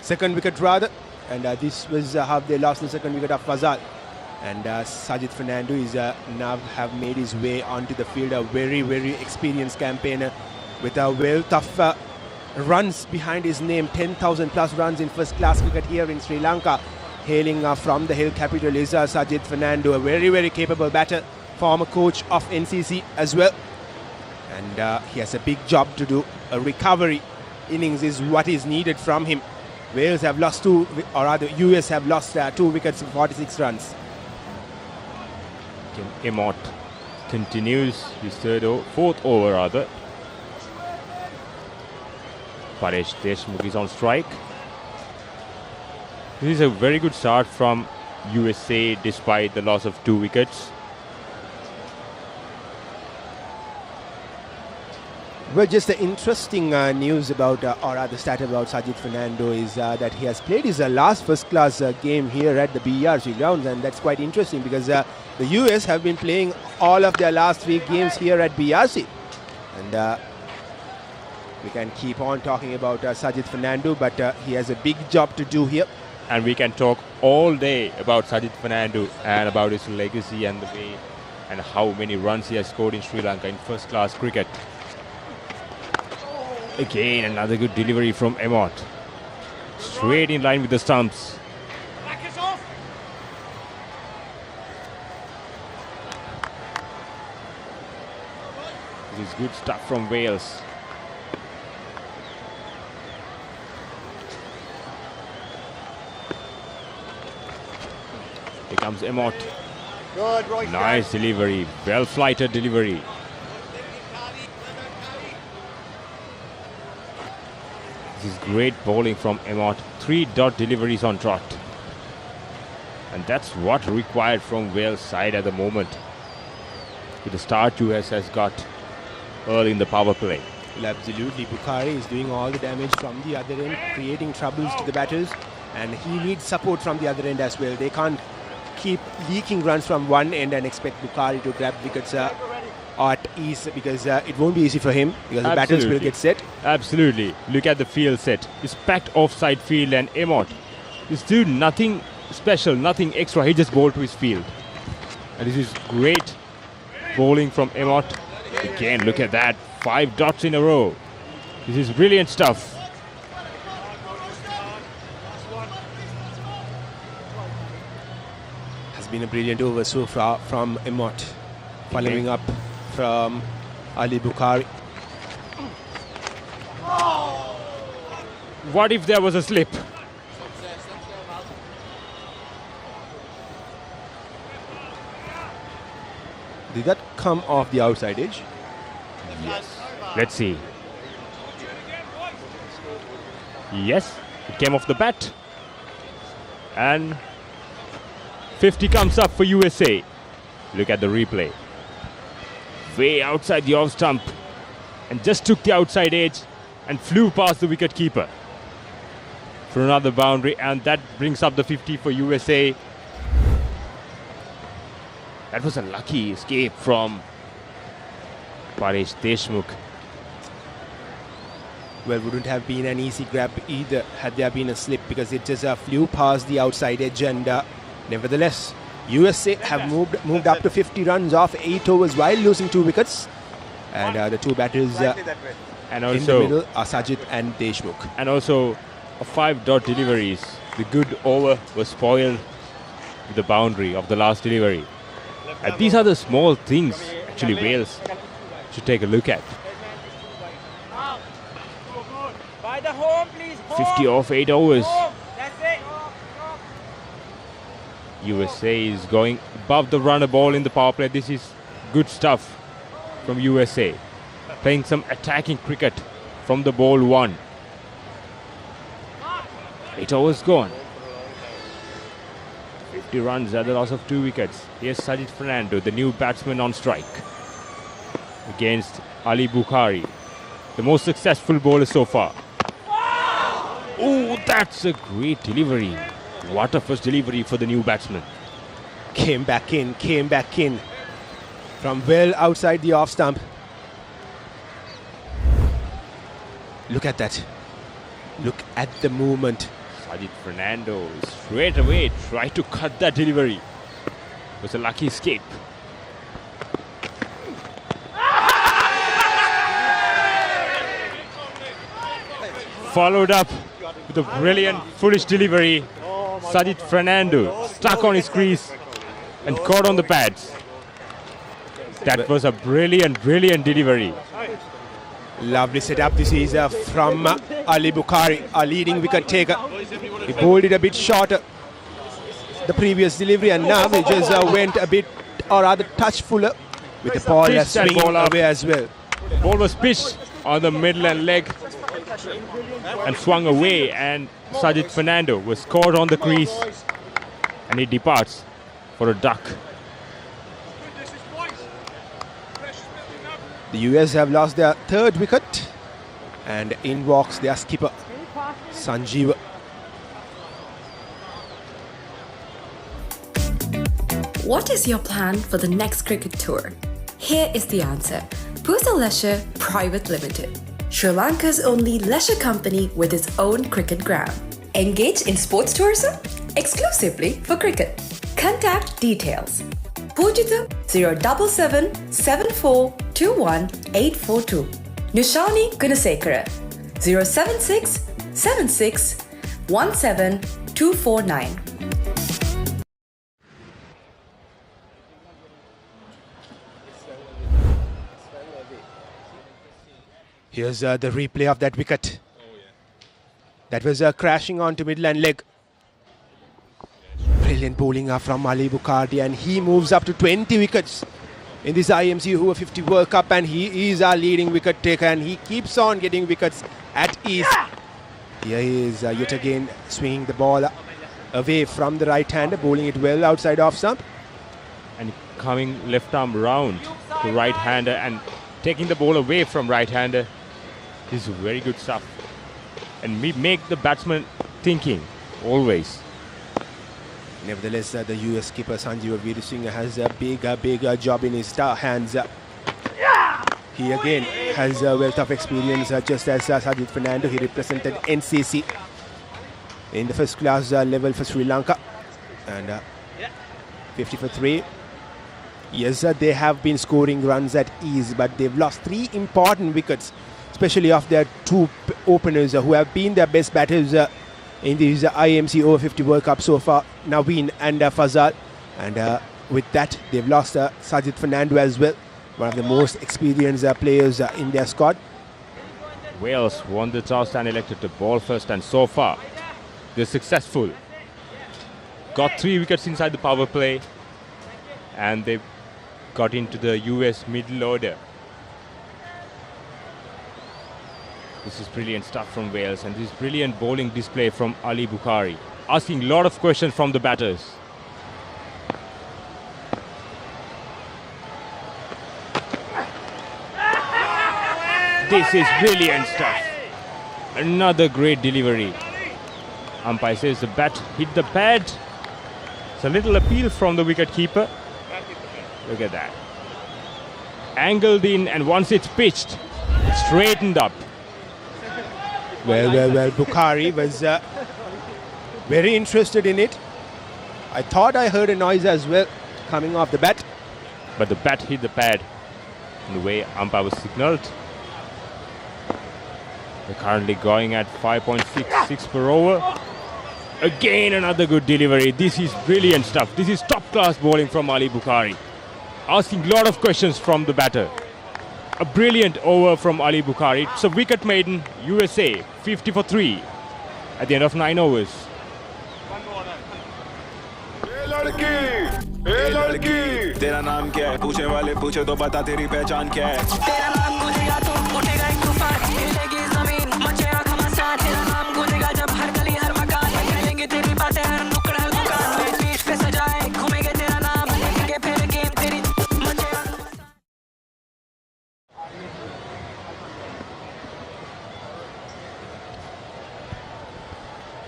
Second wicket rather, and this was how they lost the second wicket of Fazal. And Sajid Fernando is now have made his way onto the field, a very, very experienced campaigner with a wealth of runs behind his name, 10,000 plus runs in first class cricket here in Sri Lanka. Hailing from the hill capital is Sajid Fernando, a very, very capable batter, former coach of NCC as well. And he has a big job to do. A recovery innings is what is needed from him. Wales have lost two, or rather US have lost 2 wickets for 46 runs. Emot continues his fourth over rather. Paresh Deshmukh is on strike. This is a very good start from USA despite the loss of 2 wickets. Well, just the interesting news about, or rather stat about Sajid Fernando is that he has played his last first-class game here at the BRC Grounds, and that's quite interesting because the US have been playing all of their last 3 games here at BRC. And we can keep on talking about Sajid Fernando, but he has a big job to do here. And we can talk all day about Sajid Fernando and about his legacy and the way and how many runs he has scored in Sri Lanka in first-class cricket. Again, another good delivery from Emmott. Straight in line with the stumps. This is good stuff from Wales. Here comes Emmott. Nice delivery, well-flighted delivery. This is great bowling from Emmott. 3 dot deliveries on trot. And that's what required from Wales side at the moment. With the start US has got early in the power play. Well, absolutely. Papare is doing all the damage from the other end, creating troubles to the batters. And he needs support from the other end as well. They can't keep leaking runs from one end and expect Papare to grab wickets at ease, because it won't be easy for him, because the batters will get set. Absolutely. Look at the field set. It's packed offside field, and Emmott is doing nothing special, nothing extra. He just bowled to his field. And this is great bowling from Emmott. Again, look at that. 5 dots in a row. This is brilliant stuff. Has been a brilliant over so far from Emmott, following up from Ali Bukhari. What if there was a slip? Did that come off the outside edge? Yes. Let's see. Yes, it came off the bat. And 50 comes up for USA. Look at the replay. Way outside the off stump, and just took the outside edge and flew past the wicket keeper for another boundary, and that brings up the 50 for USA. That was a lucky escape from Paresh Deshmukh. Well, wouldn't have been an easy grab either had there been a slip, because it just flew past the outside edge, and nevertheless USA have moved up to 50 runs off 8 overs while losing 2 wickets. And the 2 batters and also in the middle are Sajid and Deshmukh. And also a 5 dot deliveries. The good over was spoiled with the boundary of the last delivery. And these are the small things actually Wales should take a look at. By the home, please. 50 off 8 overs. That's it. USA is going above the runner ball in the power play. This is good stuff from USA. Playing some attacking cricket from the ball 1. 8 overs gone. 50 runs at the loss of 2 wickets. Here's Sajid Fernando, the new batsman on strike, against Ali Bukhari, the most successful bowler so far. Oh, that's a great delivery. What a first delivery for the new batsman. Came back in from well outside the off stump. Look at that. Look at the movement. Sajid Fernando straight away tried to cut that delivery. It was a lucky escape. Followed up with a brilliant foolish delivery. Sajid Fernando stuck on his crease and caught on the pads. That was a brilliant delivery. Lovely setup. This is from Ali Bukhari, a leading wicket taker. He bowled it a bit shorter the previous delivery, and now he just went a bit, or rather touch fuller, with the ball swinging away as well. The ball was pitched on the middle and leg and swung away, and Sajid Fernando was caught on the crease, and he departs for a duck. The US have lost their third wicket, and in walks their skipper, Sanjeev. What is your plan for the next cricket tour? Here is the answer. Pusa Leisure Private Limited, Sri Lanka's only leisure company with its own cricket ground. Engage in sports tourism exclusively for cricket. Contact details. Pujita 077 7421 842. Nushani Gunasekara 076 76 17 249. Here's the replay of that wicket. That was crashing onto midland leg. Brilliant bowling from Ali Bukhardi, and he moves up to 20 wickets in this IMC Over-50 World Cup, and he is our leading wicket taker, and he keeps on getting wickets at ease. Here he is yet again swinging the ball away from the right hander, bowling it well outside off stump. And coming left arm round to right hander and taking the ball away from right hander. This is very good stuff. And we make the batsman thinking always. Nevertheless, the US skipper Sanjeev Veerasinghe has a big job in his hands. He again has a wealth of experience, just as Sajid Fernando. He represented NCC in the first class level for Sri Lanka. And 50 for 3. Yes, they have been scoring runs at ease, but they've lost 3 important wickets, especially of their 2 openers who have been their best batters in these IMC Over-50 World Cup so far, Naveen and Fazal. And with that, they've lost Sajid Fernando as well, one of the most experienced players in their squad. Wales won the toss and elected to bowl first, and so far they're successful. Got 3 wickets inside the power play, and they got into the US middle order. This is brilliant stuff from Wales, and this brilliant bowling display from Ali Bukhari, asking a lot of questions from the batters. This is brilliant stuff. Another great delivery. Umpire says the bat hit the pad. It's a little appeal from the wicket keeper. Look at that. Angled in, and once it's pitched, straightened up. Well, Bukhari was very interested in it. I thought I heard a noise as well coming off the bat. But the bat hit the pad in the way umpire was signalled. They're currently going at 5.66 per over. Again, another good delivery. This is brilliant stuff. This is top-class bowling from Ali Bukhari, asking a lot of questions from the batter. A brilliant over from Ali Bukhari. It's a wicket maiden. USA 50 for 3 at the end of 9 overs. तेरा नाम क्या है पूछे वाले पूछे तो बता तेरी पहचान क्या है तेरा नाम गूंजेगा तो उठेगा एक तूफान हिलेगी जमीन मचेगा घमासान तेरा नाम गूंजेगा जब हर गली हर मकान फैलेंगे तेरी बातें हर नुक्कड़ हर दुकान बीच पे सजाए घूमेंगे तेरा नाम लेके फिर गेम तेरी मचेगा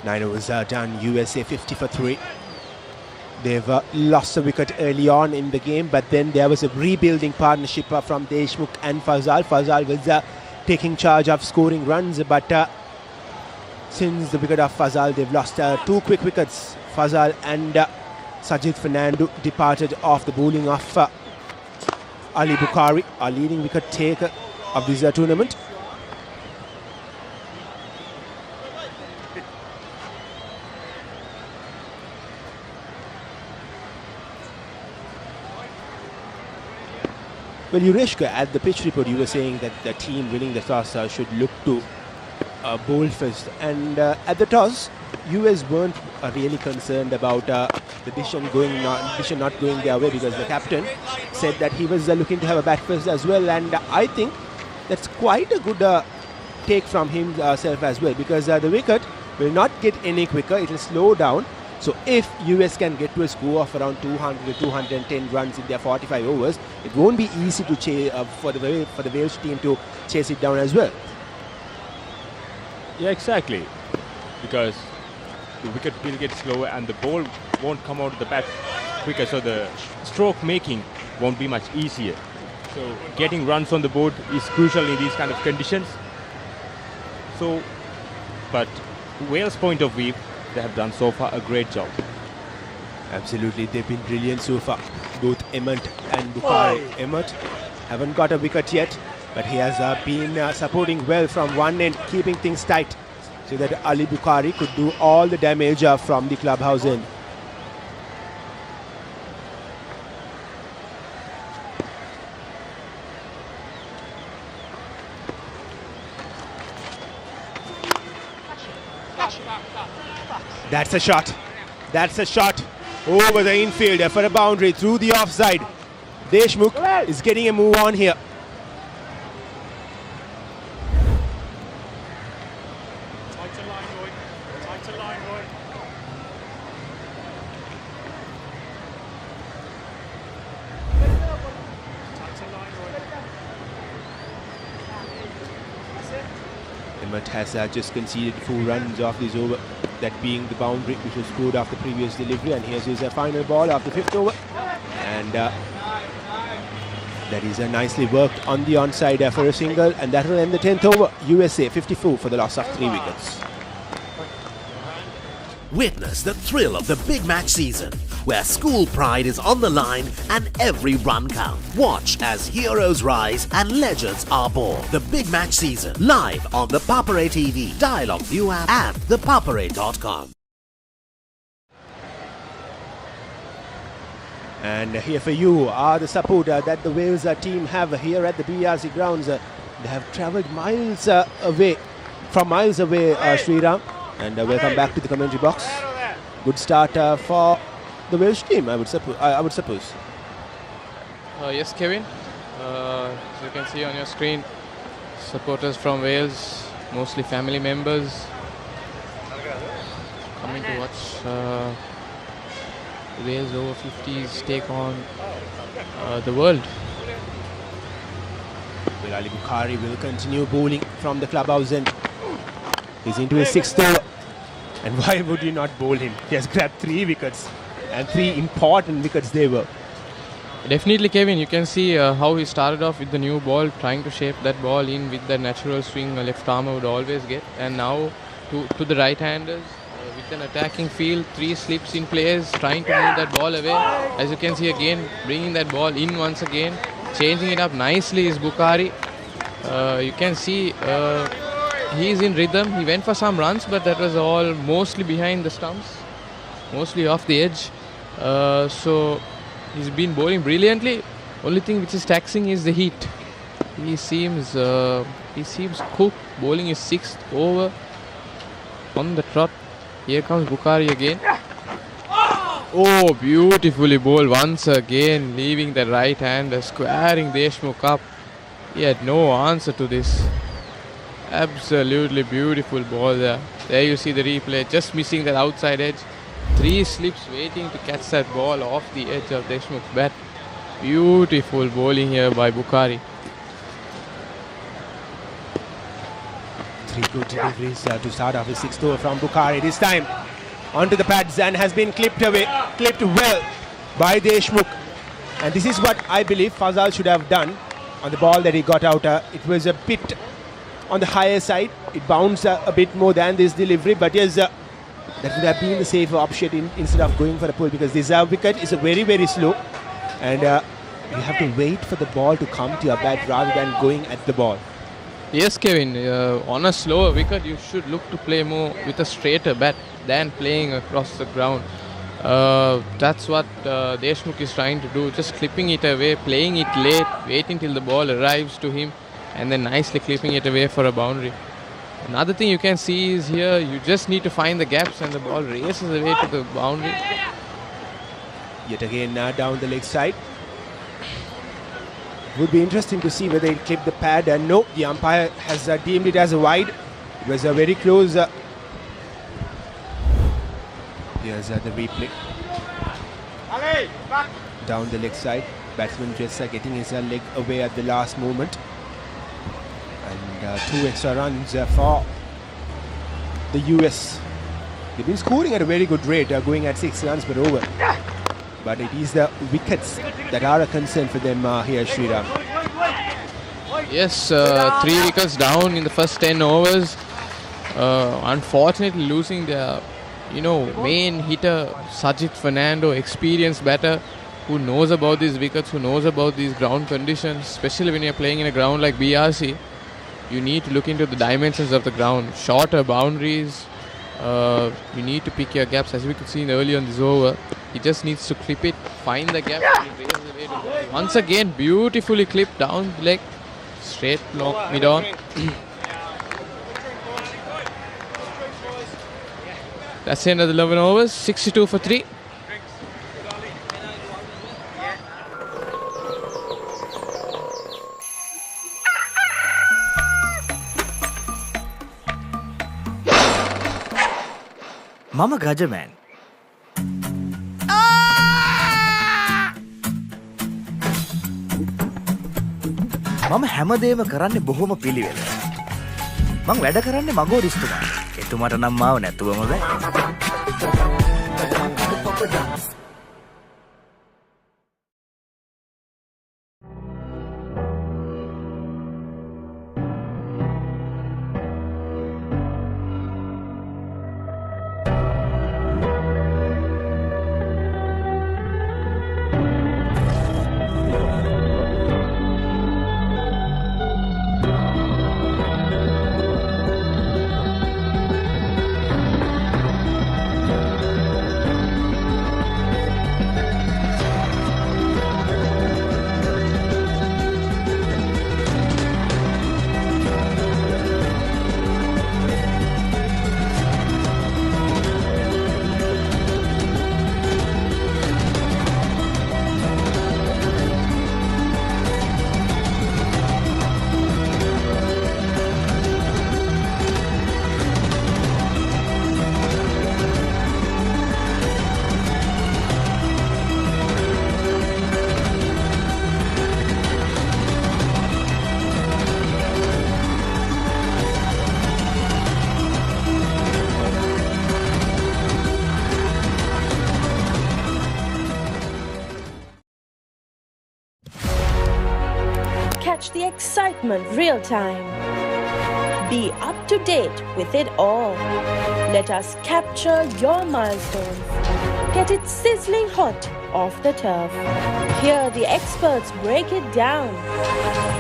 9 overs are done. USA 50 for 3. They've lost a wicket early on in the game, but then there was a rebuilding partnership from Deshmukh and Fazal. Fazal was taking charge of scoring runs, but since the wicket of Fazal, they've lost 2 quick wickets. Fazal and Sajid Fernando departed off the bowling of Ali Bukhari, our leading wicket taker of this tournament. Well, Yureshka, at the pitch report, you were saying that the team winning the toss should look to bowl first. And at the toss, US weren't really concerned about the decision not going their way, because the captain said that he was looking to have a bat first as well. And I think that's quite a good take from himself as well, because the wicket will not get any quicker. It will slow down. So if US can get to a score of around 200 to 210 runs in their 45 overs, it won't be easy to for the Wales team to chase it down as well. Yeah, exactly. Because the wicket will get slower and the ball won't come out of the bat quicker, so the stroke making won't be much easier. So getting runs on the board is crucial in these kind of conditions. So, but Wales' point of view, they have done so far a great job. Absolutely, they've been brilliant so far. Both Emmett and Papare. Emmett haven't got a wicket yet, but he has been supporting well from one end, keeping things tight, so that Ali Bukhari could do all the damage from the clubhouse end. That's a shot. That's a shot over the infield for a boundary through the offside. Deshmukh is getting a move on here. Emmett has just conceded 4 runs off this over, that being the boundary which was scored after the previous delivery, and here's his final ball after the 5th over, and that is nicely worked on the onside for a single, and that will end the 10th over. USA 54 for the loss of 3 wickets. Witness the thrill of the big match season, where school pride is on the line and every run counts. Watch as heroes rise and legends are born. The big match season, live on the Papare TV, Dialog ViU App and ThePapare.com. And here for you are the support that the Wales team have here at the BRC Grounds. They have travelled miles away, Sriram. And welcome back to the commentary box. Good start for the Welsh team, I would suppose. Yes, Kevin. As you can see on your screen, supporters from Wales, mostly family members, coming to watch Wales Over-50s take on the world. Well, Ali Bukhari will continue bowling from the clubhouse end. He's into his 6th over. And why would you not bowl him? He has grabbed 3 wickets, and 3 important wickets they were. Definitely, Kevin. You can see how he started off with the new ball, trying to shape that ball in with the natural swing a left armer would always get. And now to the right-handers with an attacking field, 3 slips in place, trying to move that ball away. As you can see again, bringing that ball in once again, changing it up nicely is Bukhari. You can see he's in rhythm. He went for some runs, but that was all mostly behind the stumps, mostly off the edge. So he's been bowling brilliantly. Only thing which is taxing is the heat. He seems cooked. Bowling his 6th over on the trot. Here comes Bukhari again. Oh, beautifully bowled once again, leaving the right hand, squaring Deshmukh up. He had no answer to this. Absolutely beautiful ball there. There you see the replay, just missing that outside edge. 3 slips waiting to catch that ball off the edge of Deshmukh's bat. Beautiful bowling here by Bukhari. 3 good deliveries to start off his 6th over from Bukhari. This time onto the pads and has been clipped well by Deshmukh. And this is what I believe Fazal should have done on the ball that he got out. It was a bit on the higher side. It bounced a bit more than this delivery, but yes, that would have been the safer option instead of going for a pull, because this wicket is very, very slow, and you have to wait for the ball to come to your bat rather than going at the ball. Yes, Kevin, on a slower wicket you should look to play more with a straighter bat than playing across the ground. That's what Deshmukh is trying to do, just clipping it away, playing it late, waiting till the ball arrives to him, and then nicely clipping it away for a boundary. Another thing you can see is here, you just need to find the gaps and the ball races away to the boundary. Yet again down the leg side. Would be interesting to see whether it clipped the pad, and no, the umpire has deemed it as a wide. It was a very close. Here's the replay. Down the leg side. Batsman just getting his leg away at the last moment. And 2 extra runs for the US. They've been scoring at a very good rate, going at 6 runs per over. But it is the wickets that are a concern for them here, Sriram. Yes, 3 wickets down in the first 10 overs. Unfortunately losing their, main hitter, Sajid Fernando, experienced batter, who knows about these wickets, who knows about these ground conditions, especially when you're playing in a ground like BRC. You need to look into the dimensions of the ground, shorter boundaries. You need to pick your gaps, as we could see earlier on this over. He just needs to clip it, find the gap, and raise the way to once again, beautifully clipped down the leg, straight long mid-on. That's the end of the 11 overs, 62 for 3. Mama Gajaman. මම හැමදේම කරන්නේ බොහොම පිළිවෙල. මං වැඩ කරන්නේ මගෝරිස්තුමා. එතුමාට නම් මාව නැතුවම බෑ. Catch the excitement real time. Be up to date with it all. Let us capture your milestones. Get it sizzling hot off the turf. Hear the experts break it down.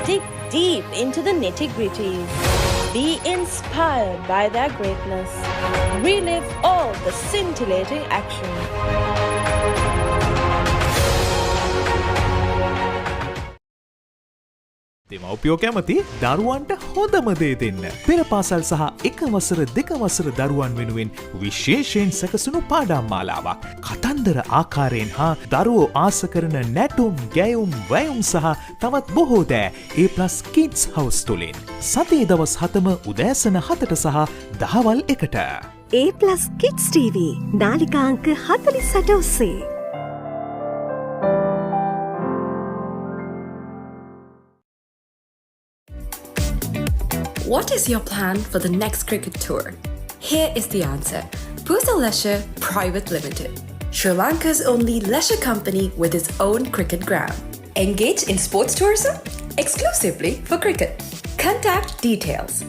Dig deep into the nitty-gritties. Be inspired by their greatness. Relive all the scintillating action. දෙමව්පියෝ කැමති දරුවන්ට හොඳම දේ දෙන්න. පෙර පාසල් සහ එක වසර දෙක වසර දරුවන් වෙනුවෙන් විශේෂයෙන් සැකසුණු පාඩම් මාලාවක්. කතන්දර ආකාරයෙන් හා දරුවෝ ආස කරන නැටුම්, ගැයුම්, වැයුම් සහ තවත් බොහෝ දෑ A+ Kids House තුලින්. සතියේ දවස් 7ම උදෑසන 7ට සහ දහවල් 1ට. A+ Kids TV නාලිකා අංක 48 ඔස්සේ. What is your plan for the next cricket tour? Here is the answer. Wales Leisure Private Limited, Sri Lanka's only leisure company with its own cricket ground. Engage in sports tourism exclusively for cricket. Contact details.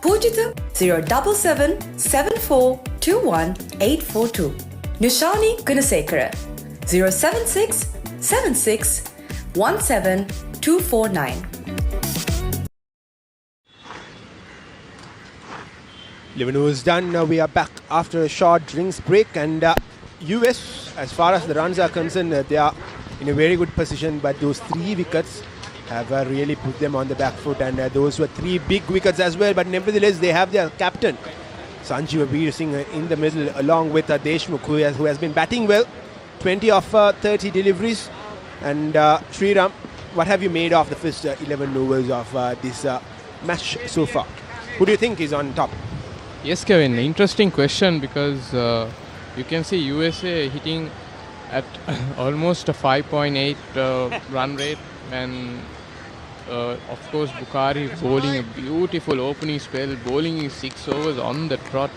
Pujita 077 74 842. Nishani Gunasekara 076 76 17 249. 11 overs done. Now we are back after a short drinks break, and US, as far as the runs are concerned, they are in a very good position, but those 3 wickets have really put them on the back foot, and those were 3 big wickets as well, but nevertheless they have their captain Sanjeev Veer Singh in the middle, along with Deshmukh, who has been batting well, 20 of 30 deliveries. And Sriram, what have you made of the first 11 overs of this match so far? Who do you think is on top? Yes, Kevin, interesting question, because You can see USA hitting at almost a 5.8 run rate, and of course Papare bowling a beautiful opening spell, bowling in 6 overs on the trot,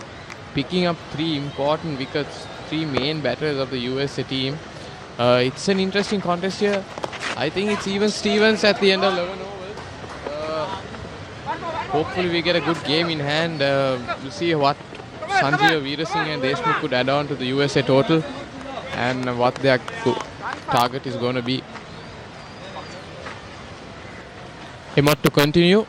picking up 3 important wickets, 3 main batters of the USA team. It's an interesting contest here. I think it's even Stevens at the end of 11 overs. Hopefully we get a good game in hand. We'll see what Sanjeev, Veerasinghe and Deshmukh could add on to the USA total and what their target is going to be. Emot to continue.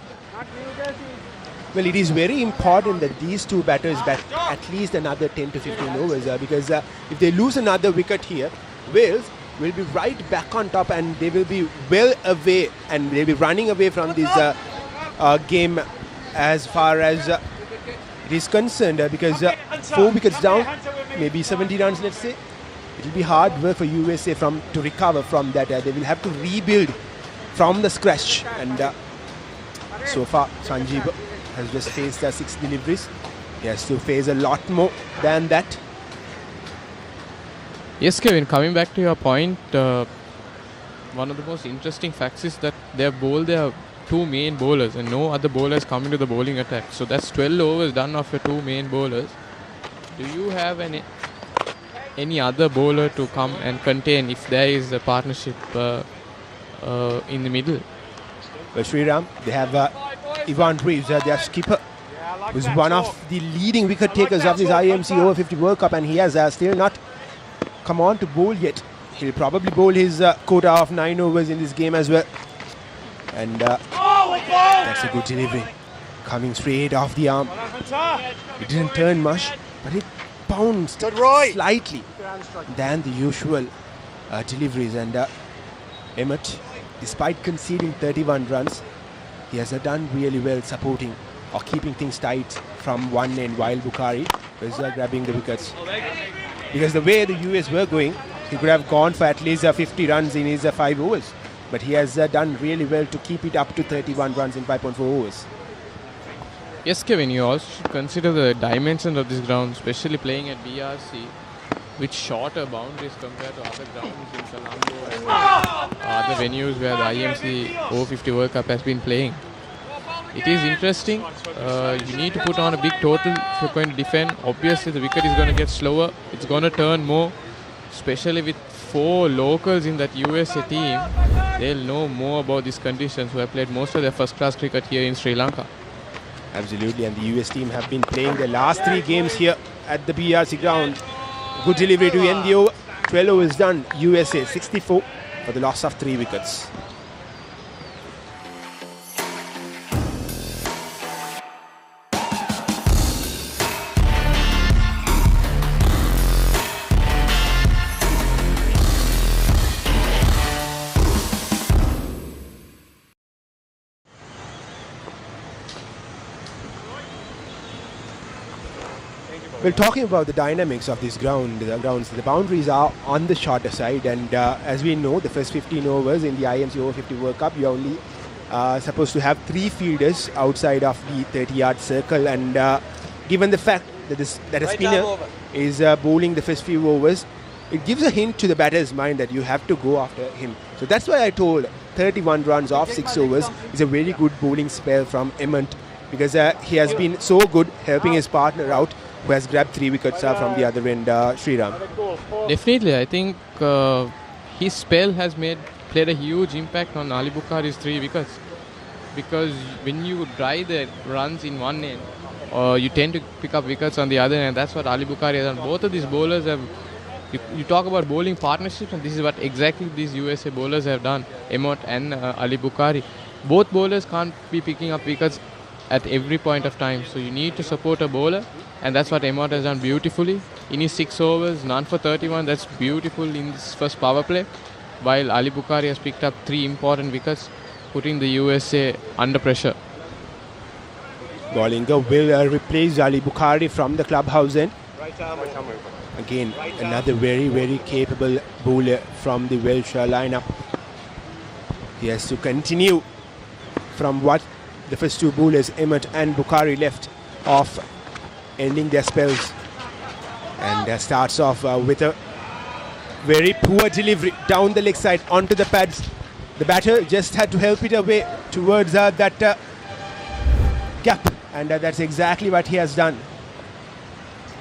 Well, it is very important that these two batters bat at least another 10 to 15 overs because if they lose another wicket here, Wales will be right back on top and they will be well away and they'll be running away from this game as far as it is concerned because 4 wickets down, maybe 70 runs, let's say. It will be hard work for USA to recover from that. They will have to rebuild from the scratch, and so far Sanjeev has just faced 6 deliveries. He has to face a lot more than that. Yes, Kevin, coming back to your point, one of the most interesting facts is that they have bowled their 2 main bowlers and no other bowlers come into the bowling attack. So that's 12 overs done of your 2 main bowlers. Do you have any other bowler to come and contain if there is a partnership in the middle? Well, Sriram, they have Ivan Reeves, their skipper, who's one of the leading wicket takers of this IMC Over-50 World Cup, and he has still not come on to bowl yet. He'll probably bowl his quota of 9 overs in this game as well. And that's a good delivery. Coming straight off the arm. It didn't turn much, but it bounced slightly than the usual deliveries. And Emmett, despite conceding 31 runs, he has done really well supporting or keeping things tight from one end while Papare was grabbing the wickets. Because the way the US were going, he could have gone for at least 50 runs in his 5 overs. But he has done really well to keep it up to 31 runs in 5.4 overs. Yes, Kevin, you also should consider the dimensions of this ground, especially playing at BRC with shorter boundaries compared to other grounds in Colombo and other venues where the IMC Over-50 World Cup has been playing. It is interesting. You need to put on a big total if you're going to defend. Obviously, the wicket is going to get slower. It's going to turn more, especially with 4 locals in that USA team. They'll know more about these conditions who have played most of their first-class cricket here in Sri Lanka. Absolutely, and the US team have been playing their last 3 games here at the BRC ground. Good delivery to end the over. 12 overs done. USA 64 for the loss of 3 wickets. Well, talking about the dynamics of this ground, the boundaries are on the shorter side, and as we know, the first 15 overs in the IMC Over-50 World Cup, you're only supposed to have 3 fielders outside of the 30-yard circle, and given the fact that a spinner is bowling the first few overs, it gives a hint to the batter's mind that you have to go after him. So that's why I told 31 runs off 6 overs is a very good bowling spell from Emmett, because he has been so good helping his partner out, who has grabbed 3 wickets from the other end, Sriram. Definitely, I think his spell has played a huge impact on Ali Bukhari's 3 wickets, because when you drive the runs in one end, you tend to pick up wickets on the other end. That's what Ali Bukhari has done. Both of these bowlers have, you talk about bowling partnerships, and this is what exactly these USA bowlers have done, Emmett and Ali Bukhari. Both bowlers can't be picking up wickets at every point of time, so you need to support a bowler, and that's what Emmett has done beautifully. In his 6 overs, none for 31, that's beautiful in this first power play, while Ali Bukhari has picked up 3 important wickets, putting the USA under pressure. Bollinger will replace Ali Bukhari from the clubhouse end. Again, another very, very capable bowler from the Welsh lineup. He has to continue from what the first 2 bowlers, Emmett and Bukhari, left off, ending their spells. And starts off with a very poor delivery down the leg side onto the pads. The batter just had to help it away towards that gap, and that's exactly what he has done.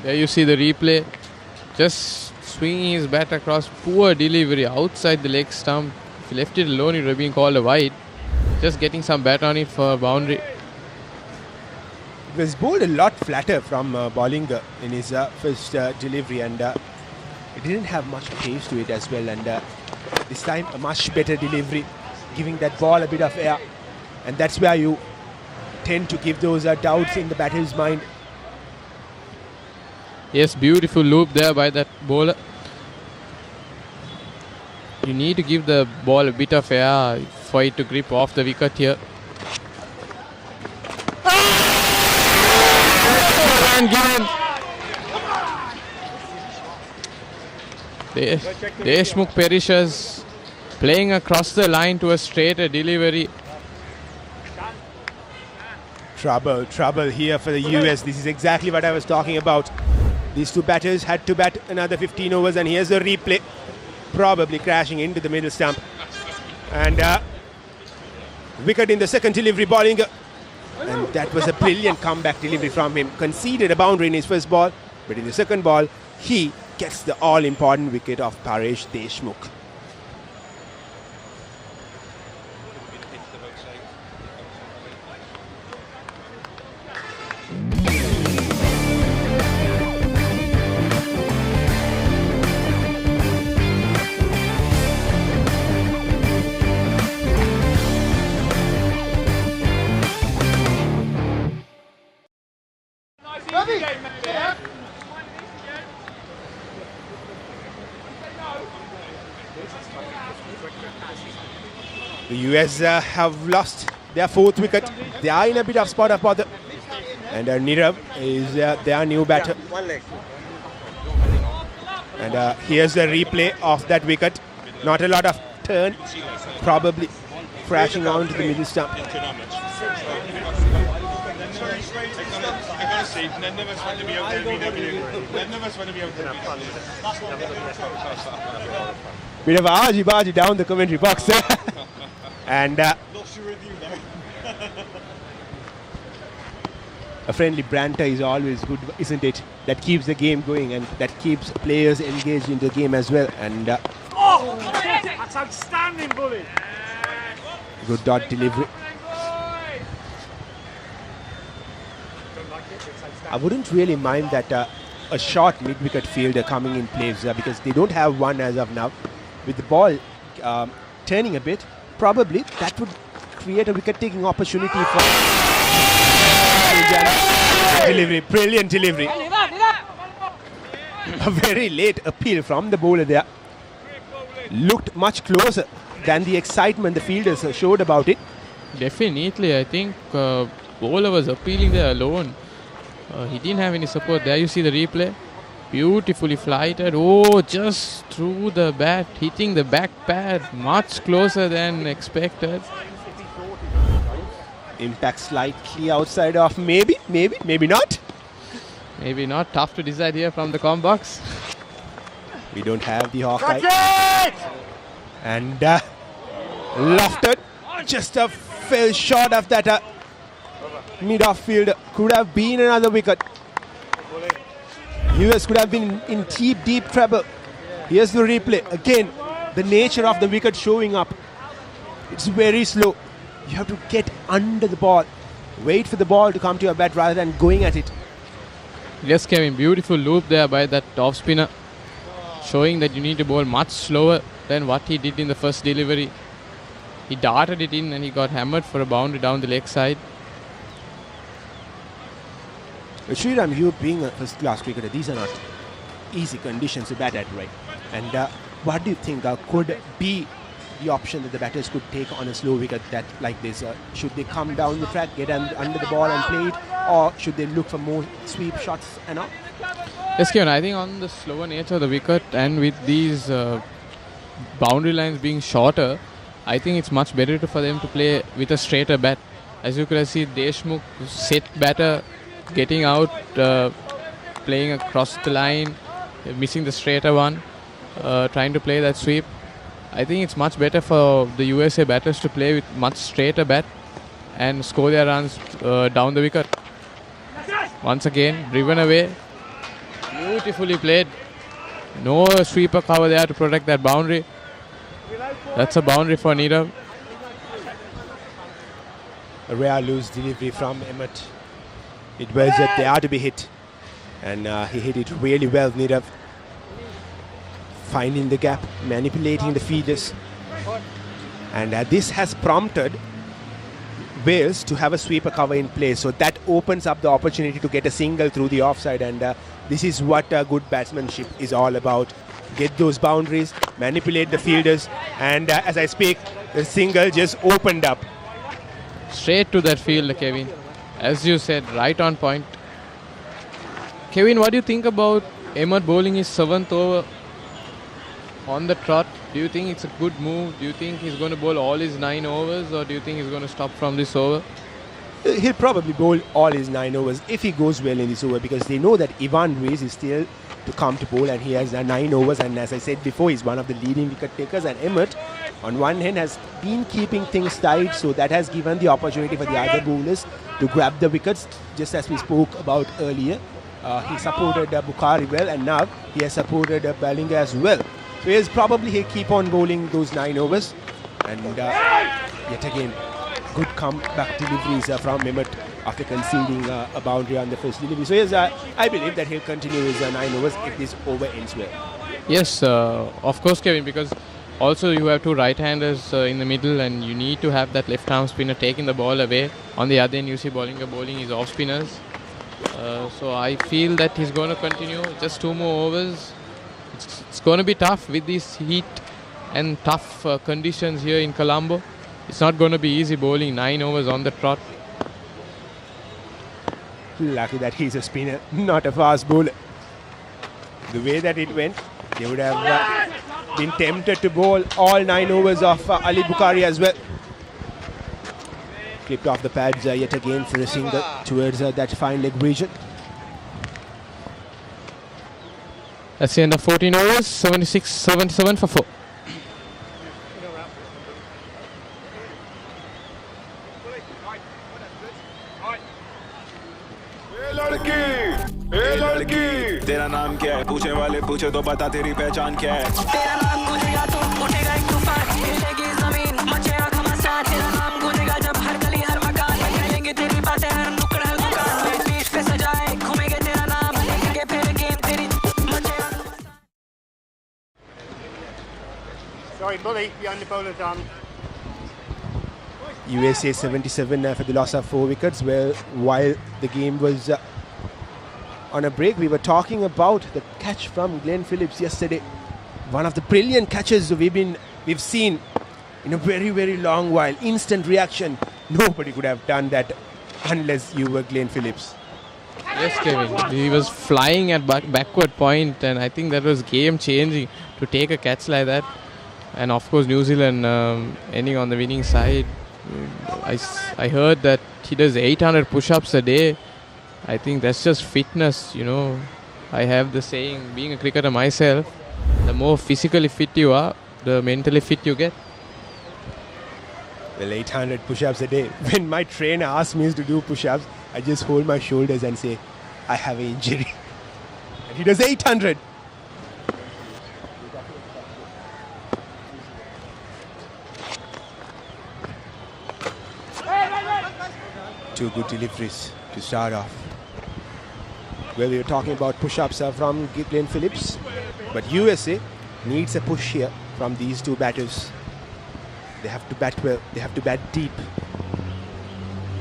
There you see the replay. Just swinging his bat across, poor delivery outside the leg stump. If he left it alone, it would have been called a wide. Just getting some bat on it for a boundary. He was bowled a lot flatter from bowling in his first delivery, and it didn't have much pace to it as well. And this time a much better delivery, giving that ball a bit of air, and that's where you tend to give those doubts in the batter's mind. Yes, beautiful loop there by that bowler. You need to give the ball a bit of air for it to grip off the wicket here. And given. Deshmukh perishes, playing across the line to a straighter delivery. Trouble here for the US. This is exactly what I was talking about. These two batters had to bat another 15 overs, and here's the replay, probably crashing into the middle stump. And wicket in the second delivery, bowling. And that was a brilliant comeback delivery from him. Conceded a boundary in his first ball, but in the second ball, he gets the all-important wicket of Paresh Deshmukh. The US have lost their fourth wicket. They are in a bit of spot of bother. And Nirav is their new batter. And here's the replay of that wicket. Not a lot of turn, probably crashing onto the middle stump. Bit of argy-bargy down the commentary box. And a friendly banter is always good, isn't it? That keeps the game going, and that keeps players engaged in the game as well. And that's outstanding, bully. Good dot delivery. I wouldn't really mind that a short mid-wicket fielder coming in plays because they don't have one as of now. With the ball turning a bit, probably that would create a wicket-taking opportunity for delivery. Brilliant delivery. A very late appeal from the bowler there. Looked much closer than the excitement the fielders showed about it. Definitely, I think bowler was appealing there alone. He didn't have any support. There you see the replay. Beautifully flighted. Oh, just through the bat, hitting the back pad, much closer than expected. Impact slightly outside of maybe not. Maybe not. Tough to decide here from the comm box. We don't have the Hawkeye. And lofted. Just a fell short of that mid-off field. Could have been another wicket. US could have been in deep trouble. Here's the replay. Again, the nature of the wicket showing up. It's very slow. You have to get under the ball. Wait for the ball to come to your bat rather than going at it. Yes, Kevin. Beautiful loop there by that off spinner. Showing that you need to bowl much slower than what he did in the first delivery. He darted it in and he got hammered for a boundary down the leg side. Sriram, you being a first-class cricketer, these are not easy conditions to bat at, right? And what do you think could be the option that the batters could take on a slow wicket that like this? Should they come down the track, get under the ball and play it, or should they look for more sweep shots and all? Yes, Kevin, I think on the slower nature of the wicket and with these boundary lines being shorter, I think it's much better for them to play with a straighter bat. As you could have seen, Deshmukh set batter, getting out, playing across the line, missing the straighter one, trying to play that sweep. I think it's much better for the USA batters to play with much straighter bat and score their runs down the wicket. Once again, driven away. Beautifully played. No sweeper cover there to protect that boundary. That's a boundary for Nirav. A rare loose delivery from Emmett. It was there to be hit. And he hit it really well, Nirav. Finding the gap, manipulating the feeders. And this has prompted Wales to have a sweeper cover in place. So that opens up the opportunity to get a single through the offside. And this is what good batsmanship is all about. Get those boundaries, manipulate the fielders. And as I speak, the single just opened up. Straight to that field, Kevin. As you said, right on point. Kevin, what do you think about Emmett bowling his 7th over on the trot? Do you think it's a good move? Do you think he's going to bowl all his 9 overs, or do you think he's going to stop from this over? He'll probably bowl all his 9 overs if he goes well in this over, because they know that Ivan Reis is still to come to bowl and he has 9 overs, and as I said before, he's one of the leading wicket takers. And Emmett on one hand has been keeping things tight, so that has given the opportunity for the other bowlers to grab the wickets, just as we spoke about earlier. He supported Bukhari well, and now he has supported Ballinger as well. So he'll keep on bowling those 9 overs. And yet again, good comeback deliveries from Emmett after conceding a boundary on the first delivery. So I believe that he'll continue his 9 overs if this over ends well. Yes, of course, Kevin, because also you have 2 right-handers in the middle, and you need to have that left-arm spinner taking the ball away. On the other end, you see Ballinger bowling his off-spinners. So I feel that he's going to continue just 2 more overs. It's going to be tough with this heat and tough conditions here in Colombo. It's not going to be easy bowling 9 overs on the trot. Lucky that he's a spinner, not a fast bowler. The way that it went, they would have been tempted to bowl all 9 overs of Ali Bukhari as well. Clipped off the pads yet again for a single towards that fine leg region. That's the end of 14 overs, 76-77 for 4. तेरा नाम क्या है पूछे वाले पूछे तो बता तेरी पहचान क्या है तेरा नाम गूंजेगा तो उठेगा एक तूफान हिलेगी जमीन मचेगा घमासान तेरा नाम गूंजेगा जब हर गली हर मकान हिलेंगे तेरी बातें हर नुक्कड़ हर दुकान बीच पे सजाए घूमेंगे तेरा नाम लेंगे फिर गेम तेरी मचेगा Sorry, Bully, behind the bowler's arm. USA 77 for the loss of 4 wickets. Well, while the game was on a break, we were talking about the catch from Glenn Phillips yesterday. One of the brilliant catches we've seen in a very, very long while. Instant reaction. Nobody could have done that unless you were Glenn Phillips. Yes, Kevin. He was flying at backward point, and I think that was game changing to take a catch like that. And of course, New Zealand ending on the winning side. I heard that he does 800 push-ups a day. I think that's just fitness, you know. I have the saying, being a cricketer myself, the more physically fit you are, the mentally fit you get. Well, 800 push-ups a day. When my trainer asks me to do push-ups, I just hold my shoulders and say, I have an injury. And he does 800. Two good deliveries to start off. Well, we were talking about push-ups from Glenn Phillips, but USA needs a push here from these 2 batters. They have to bat well, they have to bat deep,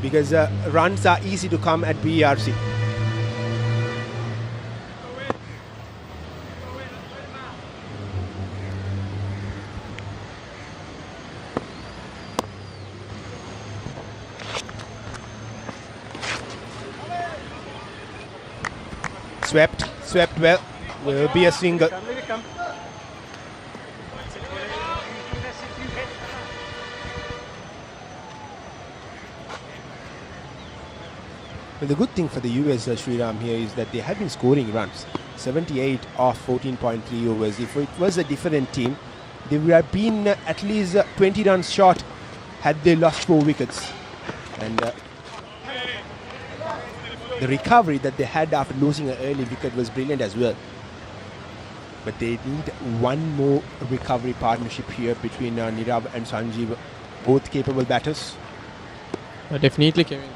because runs are easy to come at BRC. Swept well, will be a single. Well, the good thing for the US, Sriram, here is that they have been scoring runs. 78 off 14.3 overs. If it was a different team, they would have been at least 20 runs short had they lost 4 wickets. And the recovery that they had after losing an early wicket was brilliant as well. But they need one more recovery partnership here between Nirav and Sanjeev, both capable batters. Definitely, Kevin.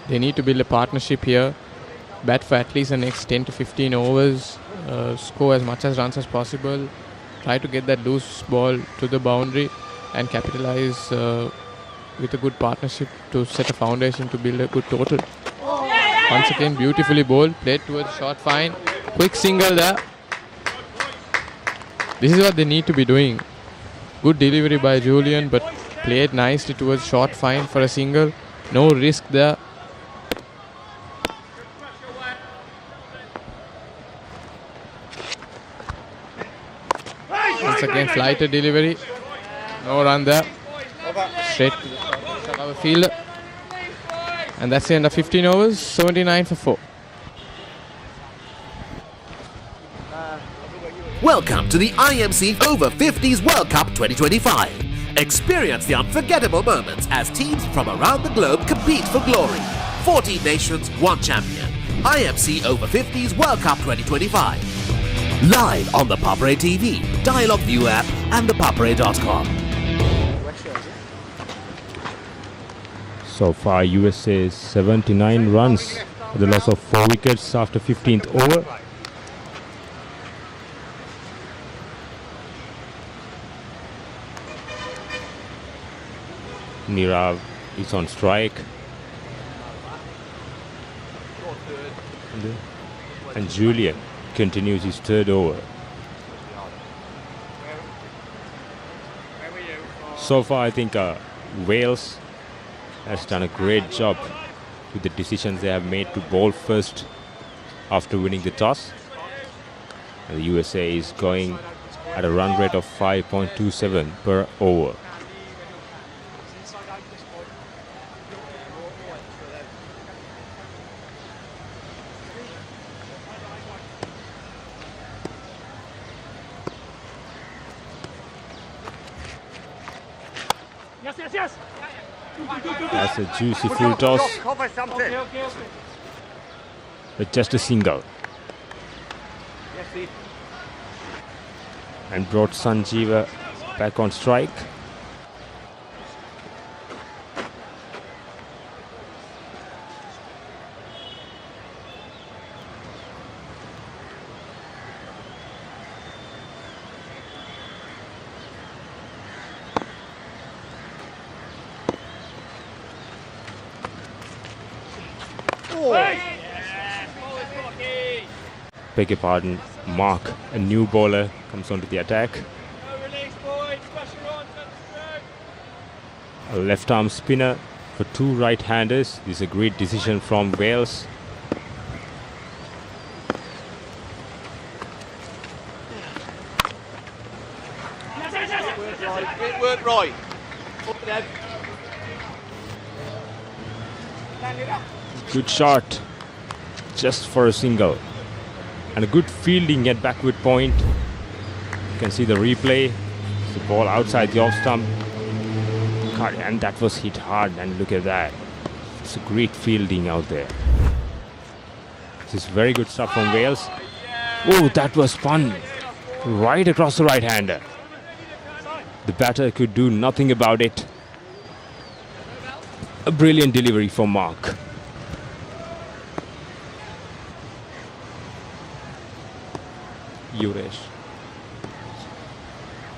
They need to build a partnership here. Bat for at least the next 10 to 15 overs. Score as much as runs as possible. Try to get that loose ball to the boundary and capitalize with a good partnership to set a foundation to build a good total. Once again, beautifully bowled. Played towards short fine. Quick single there. This is what they need to be doing. Good delivery by Julian, but played nicely towards short fine for a single. No risk there. Once again, flighted delivery. No run there. Straight to the shot of a fielder. And that's the end of 15 overs, 79 for 4. Welcome to the IMC Over-50s World Cup 2025. Experience the unforgettable moments as teams from around the globe compete for glory. 14 nations, 1 champion. IMC Over-50s World Cup 2025. Live on the Papare TV, Dialog ViU App and ThePapare.com. So far, USA 79 runs with the loss of 4 wickets after 15th over. Nirav is on strike. And Julian continues his 3rd over. So far, I think Wales has done a great job with the decisions they have made to bowl first after winning the toss. And the USA is going at a run rate of 5.27 per over. That's a juicy full toss. But just a single. And brought Sanjeev back on strike. Beg your pardon, Mark, a new bowler, comes onto the attack. A left arm spinner for 2 right-handers. This is a great decision from Wales. Great work, Roy. Good shot, just for a single. And a good fielding at backward point. You can see the replay. The ball outside the off stump. And that was hit hard, and look at that. It's a great fielding out there. This is very good stuff from Wales. Oh, that was spun right across the right-hander. The batter could do nothing about it. A brilliant delivery from Mark. Yuresh.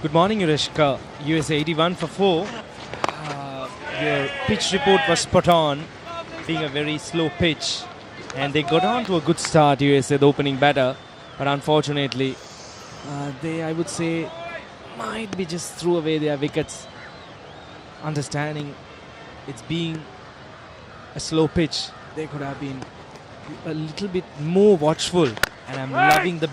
Good morning, Yuresh. USA 81 for 4. Your pitch report was spot on, being a very slow pitch. And they got on to a good start, USA, the opening batter. But unfortunately, they, I would say, might be just threw away their wickets. Understanding it's being a slow pitch, they could have been a little bit more watchful. And I'm loving the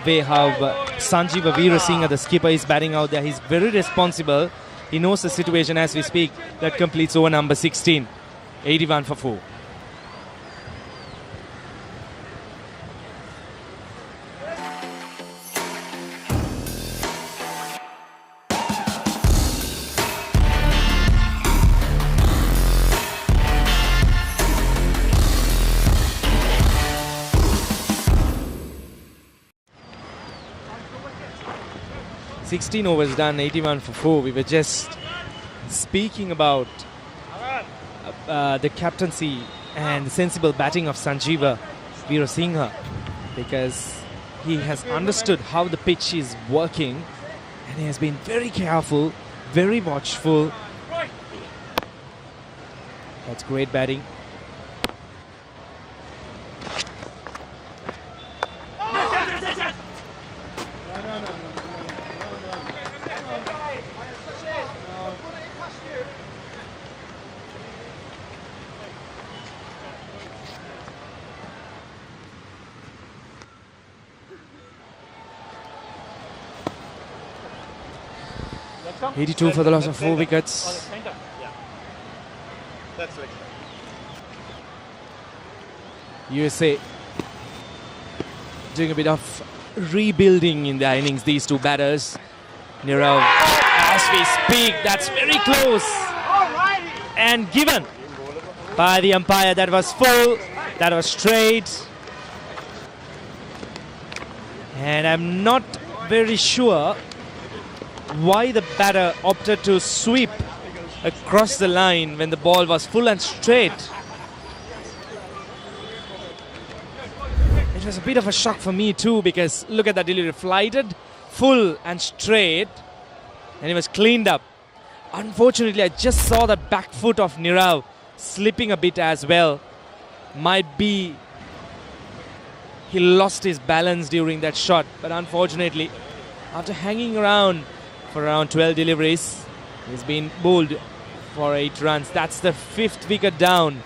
way how Sanjeev Veerasinghe, the skipper, is batting out there. He's very responsible. He knows the situation as we speak. That completes over number 16. 81 for 4. 16 overs done, 81 for 4. We were just speaking about the captaincy and the sensible batting of Sanjeeva Veerasinghe, because he has understood how the pitch is working and he has been very careful, very watchful. That's great batting. .82 for the loss of 4 wickets. USA doing a bit of rebuilding in their innings, these two batters. Nirav, as we speak, that's very close. And given by the umpire. That was full, that was straight. And I'm not very sure why the batter opted to sweep across the line when the ball was full and straight. It was a bit of a shock for me too, because look at that delivery, flighted, full and straight, and it was cleaned up. Unfortunately, I just saw the back foot of Nirav slipping a bit as well. Might be he lost his balance during that shot, but unfortunately, after hanging around for around 12 deliveries, he's been bowled for 8 runs. That's the 5th wicket down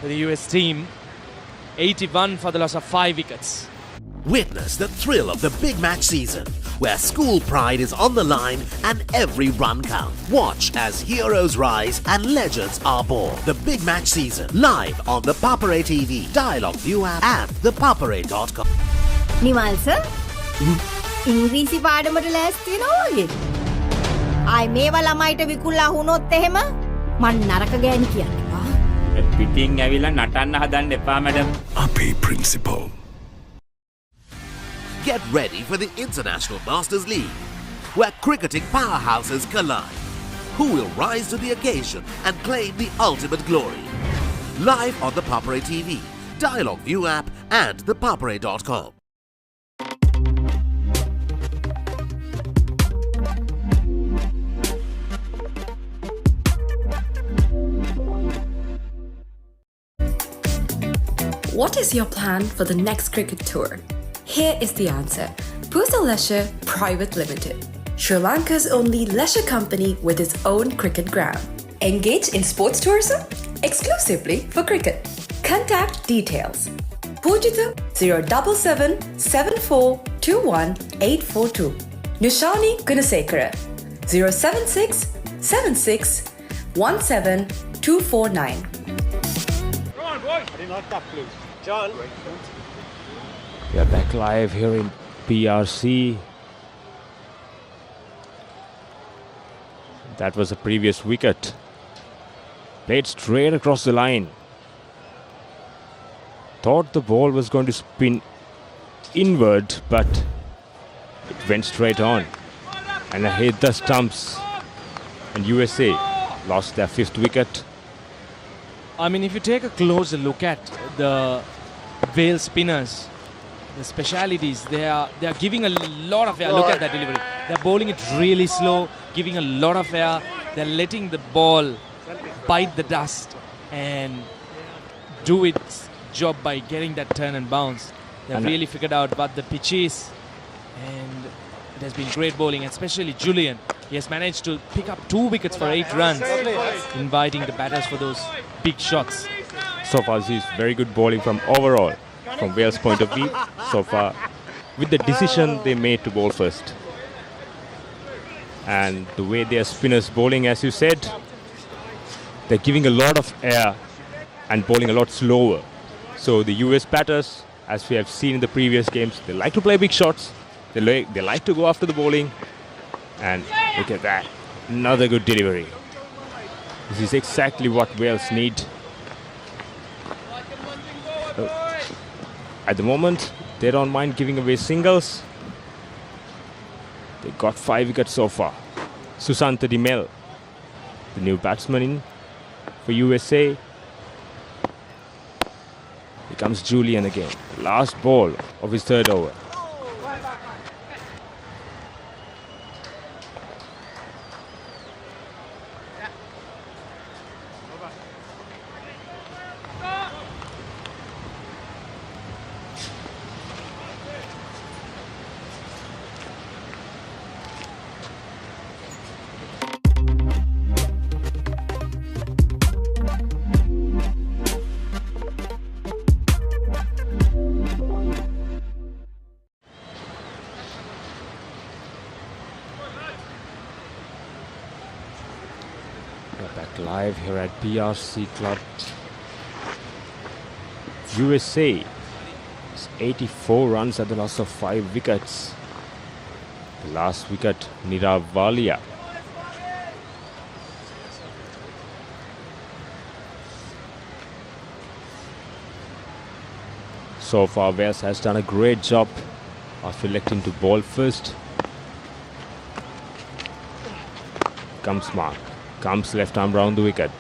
for the US team. 81 for the loss of 5 wickets. Witness the thrill of the big match season, where school pride is on the line and every run counts. Watch as heroes rise and legends are born. The big match season, live on the Papare TV, Dialog ViU App and ThePapare.com. Nimal sir ඉංග්‍රීසි පාඩමට ලෑස්ති වෙනවා වගේ. ආයි මේවා ළමයිට විකුල්ලා වුණොත් එහෙම මං නරක ගෑණි කියන්න එපා. පිටින් ඇවිල්ලා නටන්න හදන්න එපා මැඩම්. අපේ principal. Get ready for the International Masters League, where cricketing powerhouses collide. Who will rise to the occasion and claim the ultimate glory? Live on the Papare TV, Dialog ViU App and ThePapare.com. What is your plan for the next cricket tour? Here is the answer. Pusa Leisure Private Limited, Sri Lanka's only leisure company with its own cricket ground. Engage in sports tourism exclusively for cricket. Contact details. Pujita 077 7421 842. Nishani Gunasekara 076 76 17 249. Come on, boys! I did not tap close. John. We are back live here in BRC. That was the previous wicket. Played straight across the line. Thought the ball was going to spin inward, but it went straight on. And I hit the stumps. And USA lost their 5th wicket. I mean, if you take a closer look at the Wales spinners, the specialities, they are giving a lot of air. Look at that delivery. They're bowling it really slow, giving a lot of air. They're letting the ball bite the dust and do its job by getting that turn and bounce. They've really figured out what the pitch is, and it has been great bowling, especially Julian. He has managed to pick up 2 wickets for 8 runs, inviting the batters for those big shots. So far, this is very good bowling from overall, from Wales' point of view. So far, with the decision they made to bowl first. And the way their spinners bowling, as you said, they're giving a lot of air and bowling a lot slower. So the US batters, as we have seen in the previous games, they like to play big shots. They like to go after the bowling. And look at that, another good delivery. This is exactly what Wales need. At the moment, they don't mind giving away singles. They're got 5 wickets so far. Susanta Dimel, the new batsman in for USA. Here comes Julian again. Last ball of his 3rd over. Back live here at BRC Club. USA is 84 runs at the loss of 5 wickets. The last wicket, Niravalia. So far, Wales has done a great job of electing to bowl first. Comes Mark. Comes left arm round the wicket.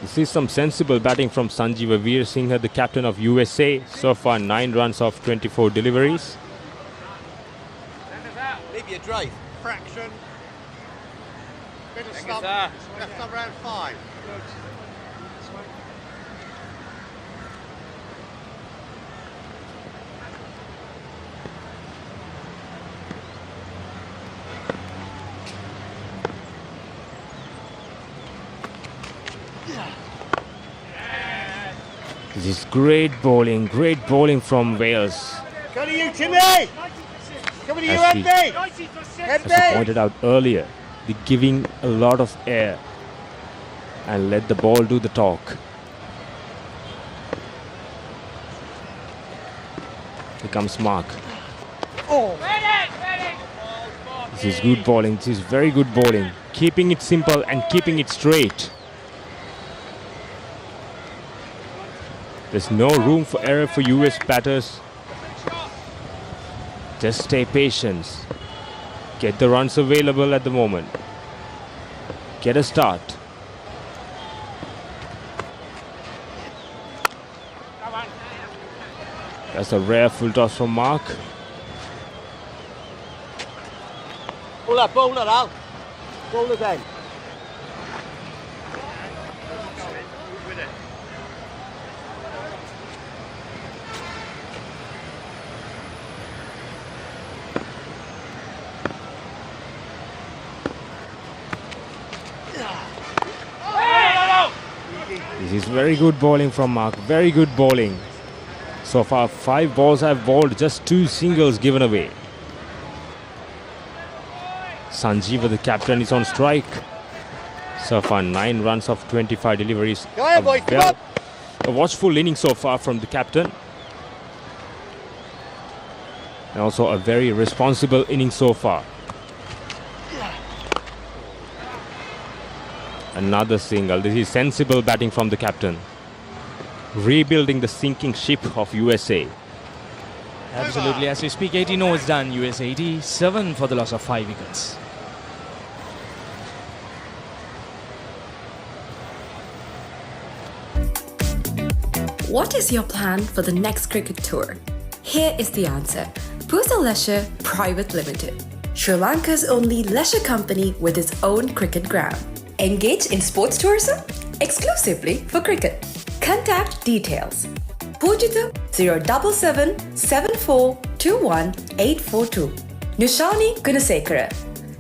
This is some sensible batting from Sanjeeva Veerasinghe, the captain of USA. So far 9 runs off 24 deliveries. Leave your drive. Fraction. Bit of stump. Left stump round 5. This is great bowling from Wales. Go to you, Timmy! Come to you, As we Andy! pointed out earlier, the giving a lot of air and let the ball do the talk. Here comes Mark. Oh. This is good bowling. This is very good bowling. Keeping it simple and keeping it straight. There's no room for error for US batters. Just stay patient. Get the runs available at the moment. Get a start. That's a rare full toss from Mark. Bowler, Al. Bowler then. This is very good bowling from Mark. Very good bowling. So far 5 balls have bowled, just 2 singles given away. Sanjeeva, the captain, is on strike. So far 9 runs of 25 deliveries. Go ahead, boys, come on. A watchful inning so far from the captain. And also a very responsible inning so far. Another single. This is sensible batting from the captain. Rebuilding the sinking ship of USA. Absolutely. As we speak, 18 overs done. US 87 for the loss of 5 wickets. What is your plan for the next cricket tour? Here is the answer. Pusa Leisure Private Limited, Sri Lanka's only leisure company with its own cricket ground. Engage in sports tourism exclusively for cricket. Contact details. Pujita 077 7421 842. Nushani Gunasekara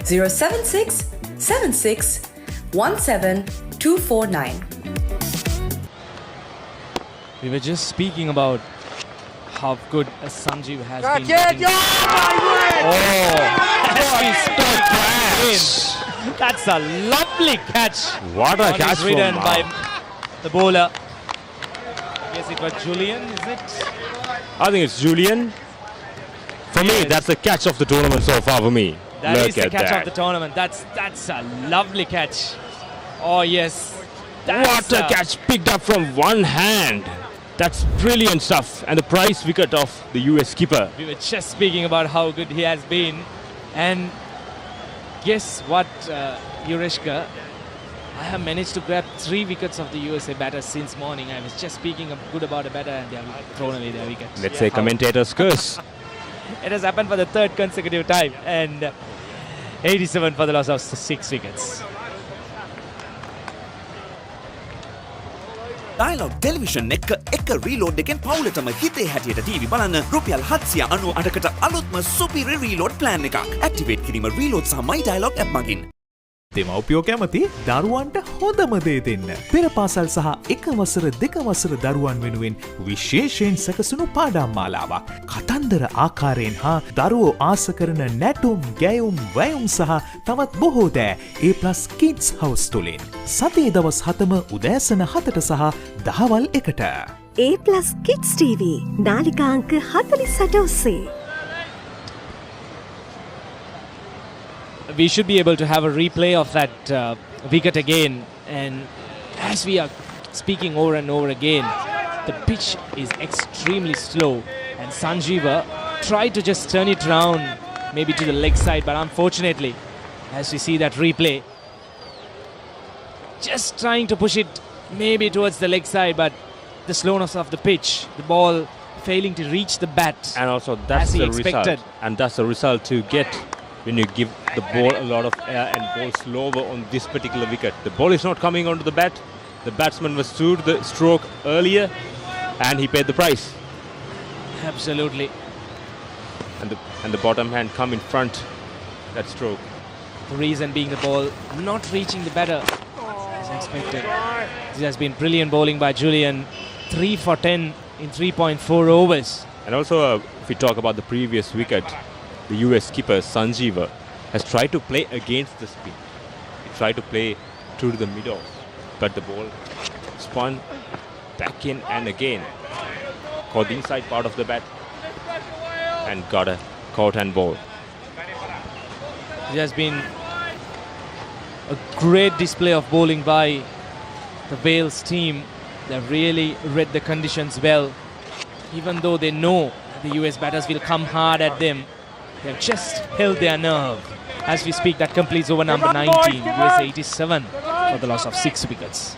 076 76 17 249. We were just speaking about how good Sanjeev has been. That's a lovely catch. What a catch from ridden by Mark. the bowler. I guess it was Julian, is it? I think it's Julian. For me, that's the catch of the tournament so far for me. That Look is the at catch that. of the tournament. That's a lovely catch. Oh yes. What a catch picked up from one hand. That's brilliant stuff. And the prize wicket of the US skipper. We were just speaking about how good he has been. And guess what, Yureshka? I have managed to grab 3 wickets of the USA batters since morning. I was just speaking good about a batter and they have thrown away their wicket. Let's say commentator's curse. It has happened for the 3rd consecutive time. And 87 for the loss of 6 wickets. Dialog television එක reload එකෙන් පවුලටම හිතේ හැටියට TV බලන්න රුපියල් 798කට අලුත්ම superior reload plan එකක්. Activate කිරීම reload සහ my Dialog app මගින්. දෙමව්පියෝ කැමති දරුවන්ට හොඳම දේ දෙන්න. පෙර පාසල් සහ එක වසර දෙක වසර දරුවන් වෙනුවෙන් විශේෂයෙන් සැකසුණු පාඩම් මාලාවක්. කතන්දර ආකාරයෙන් හා දරුවෝ ආස කරන නැටුම්, ගැයුම්, වැයුම් සහ තවත් බොහෝ දෑ A+ Kids House තුලින්. සතියේ දවස් 7ම උදෑසන 7ට සහ දහවල් 1ට. A+ Kids TV නාලිකා අංක 48 ඔස්සේ. We should be able to have a replay of that wicket again, and as we are speaking over and over again, the pitch is extremely slow and Sanjeeva tried to just turn it around maybe to the leg side, but unfortunately, as we see that replay, just trying to push it maybe towards the leg side, but the slowness of the pitch, the ball failing to reach the bat, and also that's the result. And that's the result to get when you give the ball a lot of air and ball slower on this particular wicket. The ball is not coming onto the bat. The batsman was through the stroke earlier and he paid the price. Absolutely. And the bottom hand come in front that stroke. The reason being the ball not reaching the batter as expected. This has been brilliant bowling by Julian. 3 for 10 in 3.4 overs. And also if we talk about the previous wicket, the US skipper Sanjeeva has tried to play against the spin. He tried to play through the middle, but the ball spun back in and again. Caught the inside part of the bat and got a caught and ball. It has been a great display of bowling by the Wales team. They've really read the conditions well. Even though they know the US batters will come hard at them, they've just held their nerve. As we speak, that completes over number 19. USA 87 for the loss of 6 wickets.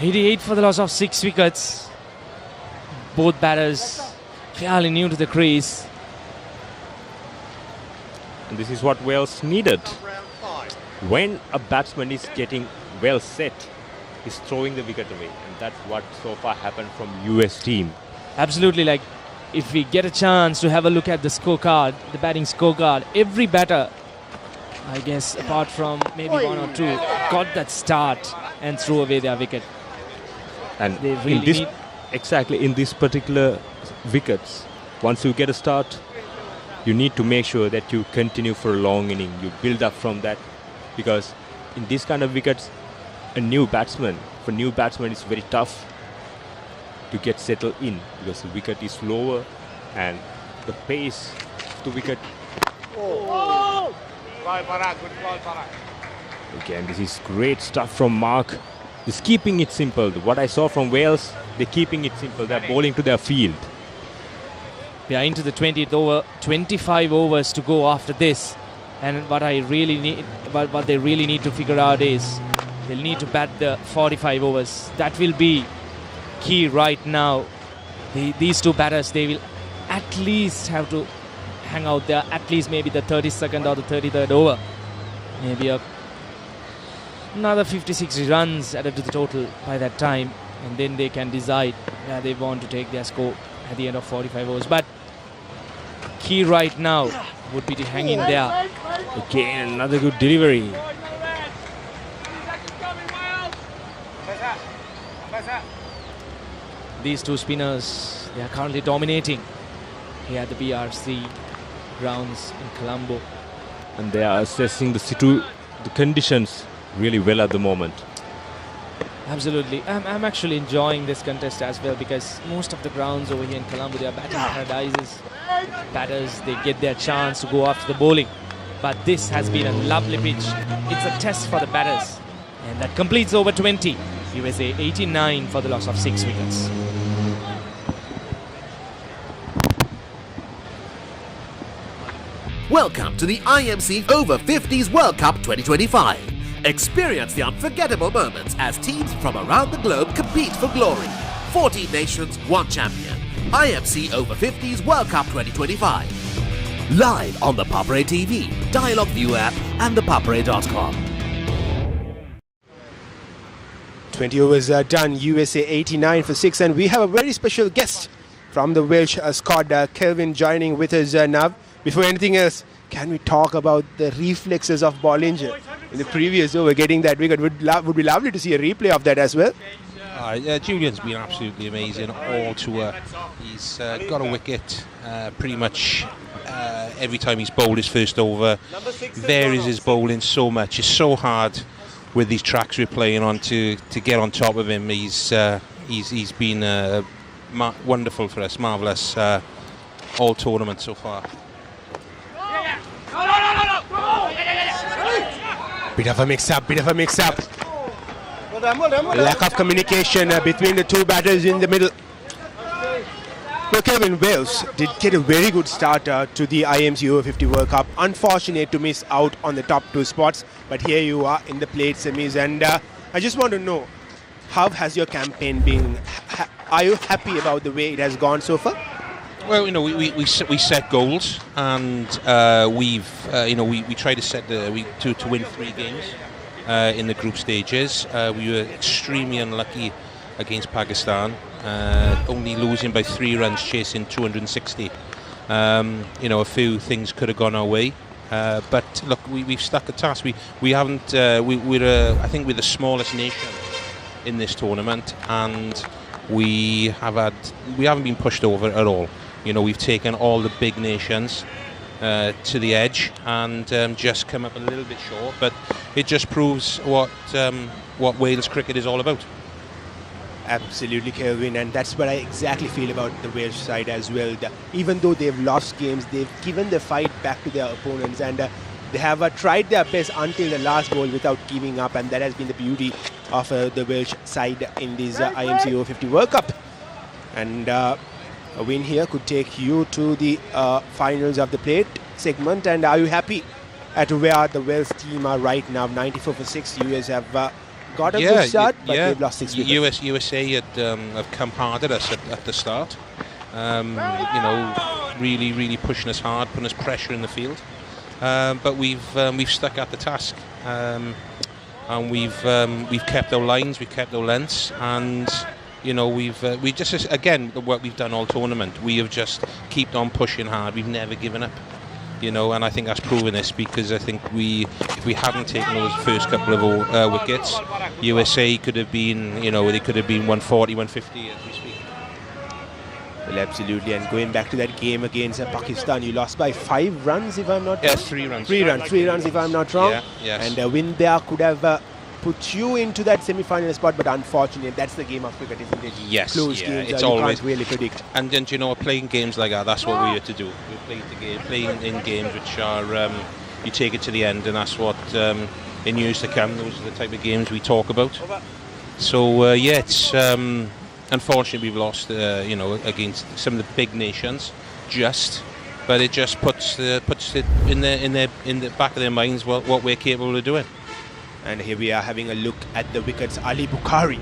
.88 for the loss of 6 wickets. Both batters fairly new to the crease. And this is what Wales needed. When a batsman is getting well set, he's throwing the wicket away. And that's what so far happened from US team. Absolutely. Like, if we get a chance to have a look at the scorecard, the batting scorecard, every batter, I guess, apart from maybe 1 or 2, got that start and threw away their wicket. And they really in this particular wickets, once you get a start, you need to make sure that you continue for a long inning. You build up from that, because in this kind of wickets, for new batsmen, it's very tough to get settled in, because the wicket is lower and the pace of the wicket. Oh. Good ball, Parag. Again, this is great stuff from Mark. He's keeping it simple. What I saw from Wales, they're keeping it simple. They're bowling to their field. We are into the 20th over, 25 overs to go after this. And what they really need to figure out is they'll need to bat the 45 overs. That will be key right now. These two batters, they will at least have to hang out there, at least maybe the 32nd or the 33rd over. Maybe a another 56 runs added to the total by that time, and then they can decide where they want to take their score at the end of 45 overs. But key right now would be to hang in there. Again, another good delivery. These two spinners, they are currently dominating here at the BRC Grounds in Colombo. And they are assessing the conditions really well at the moment. Absolutely. I'm actually enjoying this contest as well, because most of the grounds over here in Colombo, they are batting paradises. Batters, they get their chance to go after the bowling. But this has been a lovely pitch. It's a test for the batters. And that completes over 20. USA 89 for the loss of 6 wickets. Welcome to the IMC Over-50s World Cup 2025. Experience the unforgettable moments as teams from around the globe compete for glory. 14 nations, 1 champion. IMC Over-50s World Cup 2025. Live on the Papare TV, Dialog ViU App and ThePapare.com. 20 overs are done. USA 89 for 6, and we have a very special guest from the Welsh squad, Kelvin, joining with us now. Before anything else, can we talk about the reflexes of Bollinger in the previous over, getting that wicket? Would be lovely to see a replay of that as well. Julian's been absolutely amazing all tour. He's got a wicket pretty much every time he's bowled his first over. Varies his bowling so much. It's so hard with these tracks we're playing on to get on top of him. He's been wonderful for us, marvellous all tournament so far. Bit of a mix-up. Lack of communication between the two batters in the middle. Well, Kelvin, Wales did get a very good start to the IMC Over-50 World Cup. Unfortunate to miss out on the top 2 spots, but here you are in the plate semis, and I just want to know, how has your campaign been? Are you happy about the way it has gone so far? Well, we set goals, and we tried to set to win 3 games in the group stages. We were extremely unlucky against Pakistan, only losing by 3 runs, chasing 260. A few things could have gone our way, but look, we've stuck the task. We haven't. I think we're the smallest nation in this tournament, and we haven't been pushed over at all. We've taken all the big nations to the edge and just come up a little bit short, but it just proves what Wales cricket is all about. Absolutely, Kelvin, and that's what I exactly feel about the Welsh side as well. Even though they've lost games, they've given the fight back to their opponents, and they have tried their best until the last ball without giving up, and that has been the beauty of the Welsh side in this IMC Over-50 World Cup. And a win here could take you to the finals of the plate segment. And are you happy at where the Wales team are right now? 94 for 6. US have got a good start, but they've lost 6 wickets. USA have come hard at us at the start. Really pushing us hard, putting us pressure in the field. But we've stuck at the task, and we've kept our lines, we've kept our lengths, and we just, again, what we've done all tournament, we have just kept on pushing hard. We've never given up, and I think that's proven this, because I think if we hadn't taken those first couple of wickets, USA could have been, they could have been 140, 150 as we speak. Well, absolutely. And going back to that game against Pakistan, you lost by 5 runs, if I'm not wrong. Yes, 3 runs. 3 runs, if I'm not wrong. Yeah, yes. And a win there could have put you into that semi-final spot, but unfortunately, that's the game of cricket, isn't it? Yes, close games, it's you always can't really predict. And then, playing games like that, that's what we're here to do. We're playing in games which are, you take it to the end, and that's what, in years to come, those are the type of games we talk about. So, it's, unfortunately, we've lost, against some of the big nations, but it just puts it in the back of their minds what we're capable of doing. And here we are having a look at the wickets. Ali Bukhari,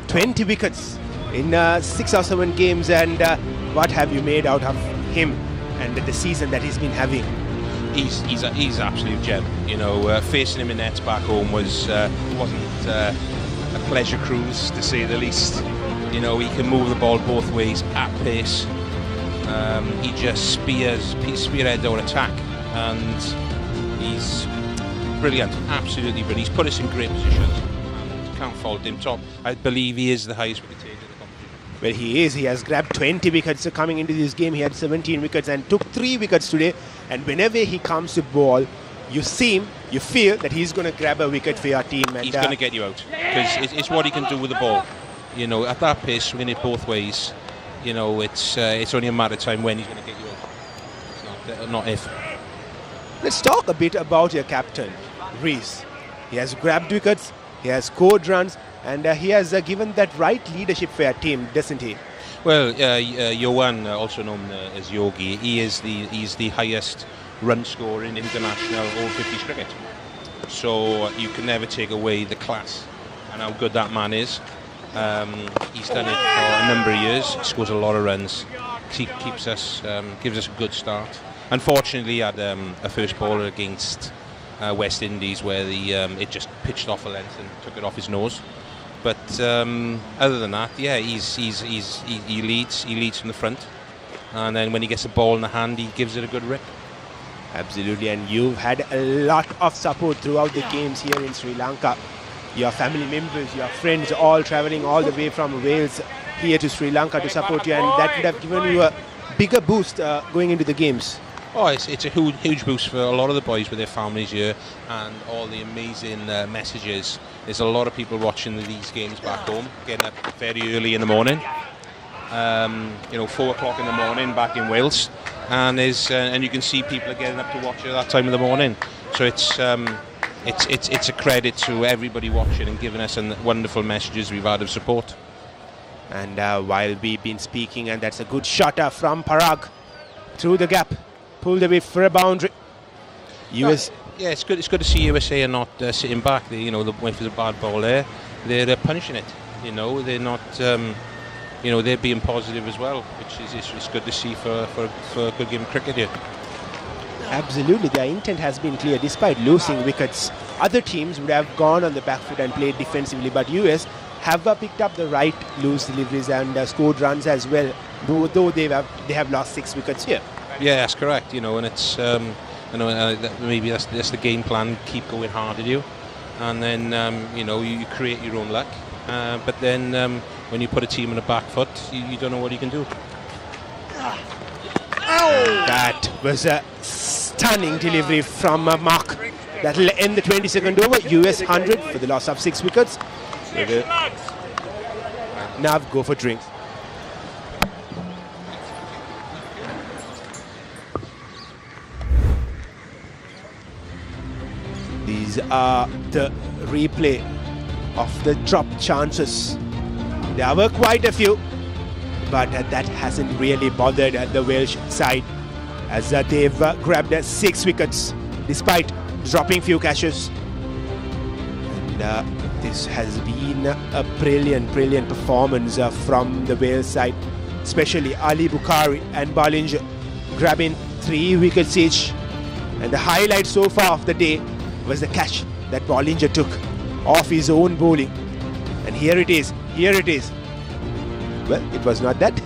20 wickets in 6 or 7 games, and what have you made out of him and the season that he's been having? he's absolute gem. You know, facing him in nets back home wasn't a pleasure cruise, to say the least. You know, he can move the ball both ways at pace. He just spearheads our attack, and he's brilliant, absolutely brilliant. He's put us in great positions, and can't fault him. Top, I believe he is the highest wicket taker in the competition. Well, he is. He has grabbed 20 wickets coming into this game. He had 17 wickets and took 3 wickets today. And whenever he comes to ball, you see him, you feel that he's going to grab a wicket for your team. And he's going to get you out, because it's what he can do with the ball. You know, at that pace, swinging it both ways, you know, it's only a matter of time when he's going to get you out. It's not if. Let's talk a bit about your captain, Rees. He has grabbed wickets, he has scored runs, and he has given that right leadership for your team, doesn't he? Well, Yohan, also known as Yogi, he's the highest run scorer in international over-50s cricket. So you can never take away the class and how good that man is. He's done it for a number of years. He scores a lot of runs. Keeps us, gives us a good start. Unfortunately, he had a first bowler against West Indies where it just pitched off a length and took it off his nose. But other than that, yeah, he leads from the front, and then when he gets the ball in the hand, he gives it a good rip. Absolutely, and you've had a lot of support throughout the games here in Sri Lanka. Your family members, your friends, all travelling all the way from Wales here to Sri Lanka to support you, and that would have given you a bigger boost going into the games. Oh, it's a huge boost for a lot of the boys with their families here, and all the amazing messages. There's a lot of people watching these games back home, getting up very early in the morning. 4 o'clock in the morning back in Wales, and you can see people are getting up to watch at that time of the morning. So it's a credit to everybody watching and giving us wonderful messages we've had of support. And while we've been speaking, and that's a good shot from Parag through the gap, pulled away for a boundary. US. Yeah, it's good to see USA are not sitting back. They went for the bad ball there. They're punishing it. They're not. They're being positive as well, which is good to see for a good game of cricket here. Absolutely, their intent has been clear. Despite losing wickets, other teams would have gone on the back foot and played defensively, but US have picked up the right loose deliveries and scored runs as well, though they have lost 6 wickets here. Yeah, that's correct. And it's maybe that's the game plan. Keep going hard at you, and then you create your own luck. But then when you put a team on the back foot, you don't know what you can do. That was a stunning delivery from Mark. That will end the 22nd over. US 100 for the loss of 6 wickets. Now go for drinks. These are the replay of the drop chances. There were quite a few, but that hasn't really bothered the Welsh side, as they've grabbed 6 wickets despite dropping few catches. And this has been a brilliant performance from the Wales side, especially Ali Bukhari and Ballinger grabbing 3 wickets each. And the highlight so far of the day was the catch that Ballinger took off his own bowling. And here it is. Well, it was not that.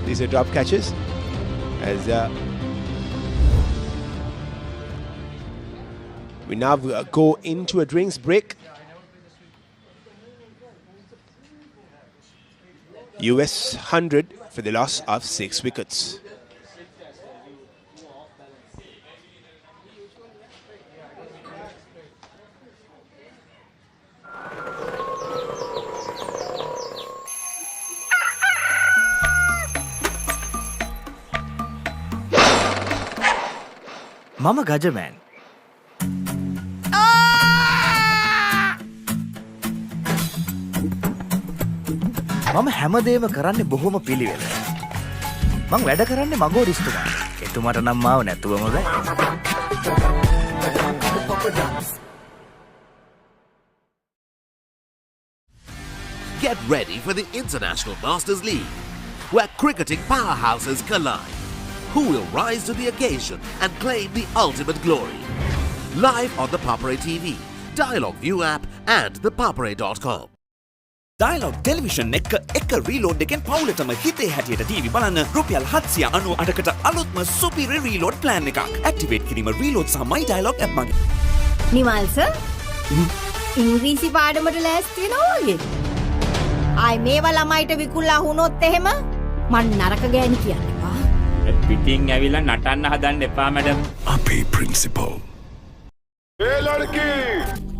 These are drop catches. As we now go into a drinks break. US 100 for the loss of 6 wickets. Mama Gajaman. මම හැමදේම කරන්නේ බොහොම පිළිවෙල. මං වැඩ කරන්නේ මගෝරිස්තුමා. එතුමාට නම් මාව නැතුවම බෑ. Get ready for the International Masters League, where cricketing powerhouses collide. who will rise to the occasion and claim the ultimate glory. Live on the Papare TV, Dialog ViU App and ThePapare.com. Dialog Television එක reload එකෙන් පවුලටම හිතේ හැටියට TV බලන්න රුපියල් 798කට අලුත්ම සුපිරි reload plan එකක්. Activate කිරීම reload සහ My Dialog app මගින්. නිමල් සර් ඉංග්‍රීසි පාඩමට ලෑස්ති වෙනවා වගේ. ආයි මේවා ළමයිට විකුණලා වුණොත් එහෙම මං නරක ගෑණි කියන්නේ පා. පිටින් ඇවිල්ලා නටන්න හදන්න එපා මැඩම්. අපේ प्रिंसिपल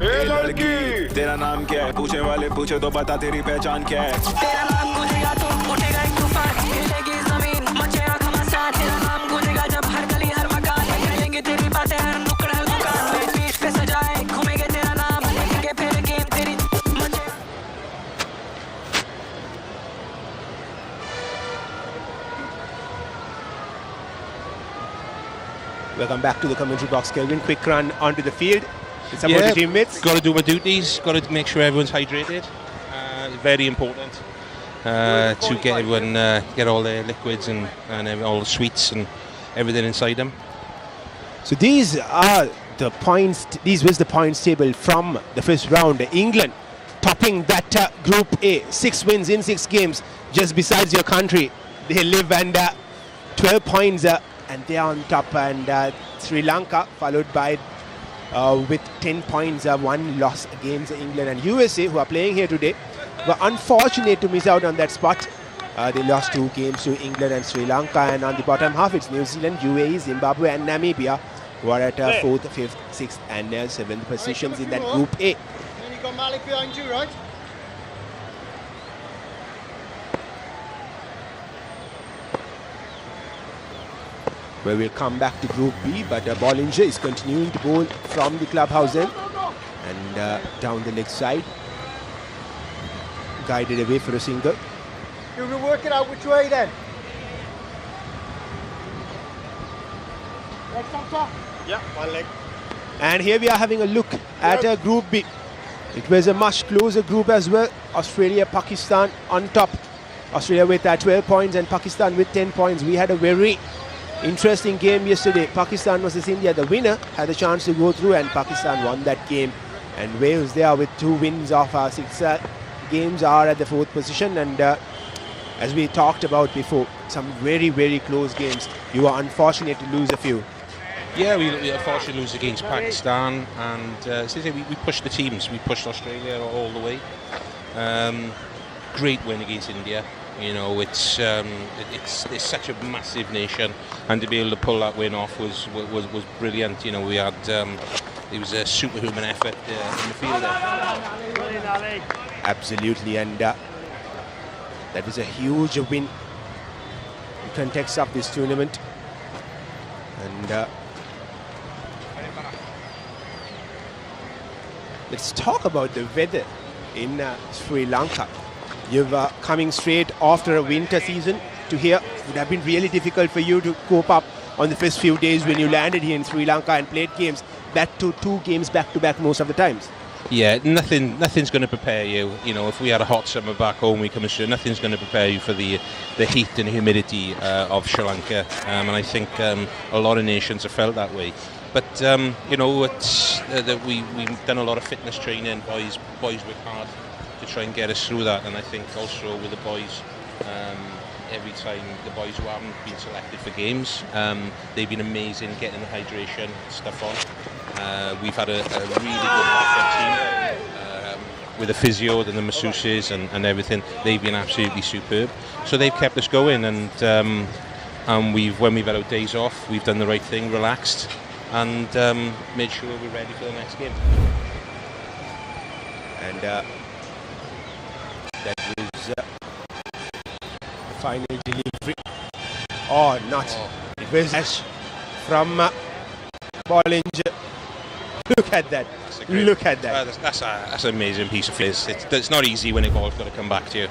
ए लड़की तेरा नाम क्या है पूछने वाले पूछे तो बता तेरी पहचान क्या है तेरा नाम गूंजेगा तो उठेगा एक तूफान हिलेगी जमीन मचेगा घमासान तेरा नाम गूंजेगा जब हर गली हर मकान हिलेंगे तेरी बातें हर नुक्कड़ हर दुकान बीच पे सजाए घूमेंगे तेरा नाम लेके फिर गेम तेरी Welcome back to the commentary box, Kelvin. Quick run onto the field. Support your teammates. Got to do my duties. Got to make sure everyone's hydrated. Very important to get everyone get all their liquids and all the sweets and everything inside them. So these are the points. These was the points table from the first round. England topping that Group A, 6 wins in 6 games. Just besides your country, they live and 12 points, and they are on top. And Sri Lanka followed by. With 10 points, 1 loss against England, and USA, who are playing here today, were unfortunate to miss out on that spot. They lost 2 games to England and Sri Lanka, and on the bottom half it's New Zealand, UAE, Zimbabwe and Namibia, who are at 4th, 5th, 6th and 7th positions in that Group A. And you've got Malik behind you, right? Where we'll come back to Group B, but Bollinger is continuing to bowl from the clubhouse end and down the leg side, guided away for a single. You can work it out which way then. Legs on top. Yeah, one leg. And here we are having a look at Group B. It was a much closer group as well. Australia, Pakistan on top. Australia with 12 points and Pakistan with 10 points. We had a very interesting game yesterday. Pakistan versus India. The winner had a chance to go through, and Pakistan won that game. And Wales there with 2 wins of 6 games are at the 4th position. And as we talked about before, some very, very close games. You were unfortunate to lose a few. Yeah, we unfortunately lose against Pakistan, and we pushed the teams. We pushed Australia all the way. Great win against India. You know, it's such a massive nation, and to be able to pull that win off was brilliant. You know, we had it was a superhuman effort in the field there. Absolutely, and that was a huge win in context of this tournament. And let's talk about the weather in Sri Lanka. You're coming straight after a winter season to here. It would have been really difficult for you to cope up on the first few days when you landed here in Sri Lanka and played games, back to 2 games back to back most of the times. Yeah, nothing's going to prepare you. You know, if we had a hot summer back home, we come straight. Nothing's going to prepare you for the heat and humidity of Sri Lanka, and I think a lot of nations have felt that way. But you know, it's we've done a lot of fitness training. Boys work hard to try and get us through that, and I think also with the boys, every time the boys who haven't been selected for games, they've been amazing getting the hydration stuff on. We've had a really good backup team with the physio and the masseuses and everything. They've been absolutely superb, so they've kept us going, and when we've had our days off, we've done the right thing, relaxed, and made sure we're ready for the next game. And that was the final delivery. Oh, not. It was from Bollinger. Look at that. Look at that. That's an amazing piece of fitness. It's not easy when a ball's got to come back to you.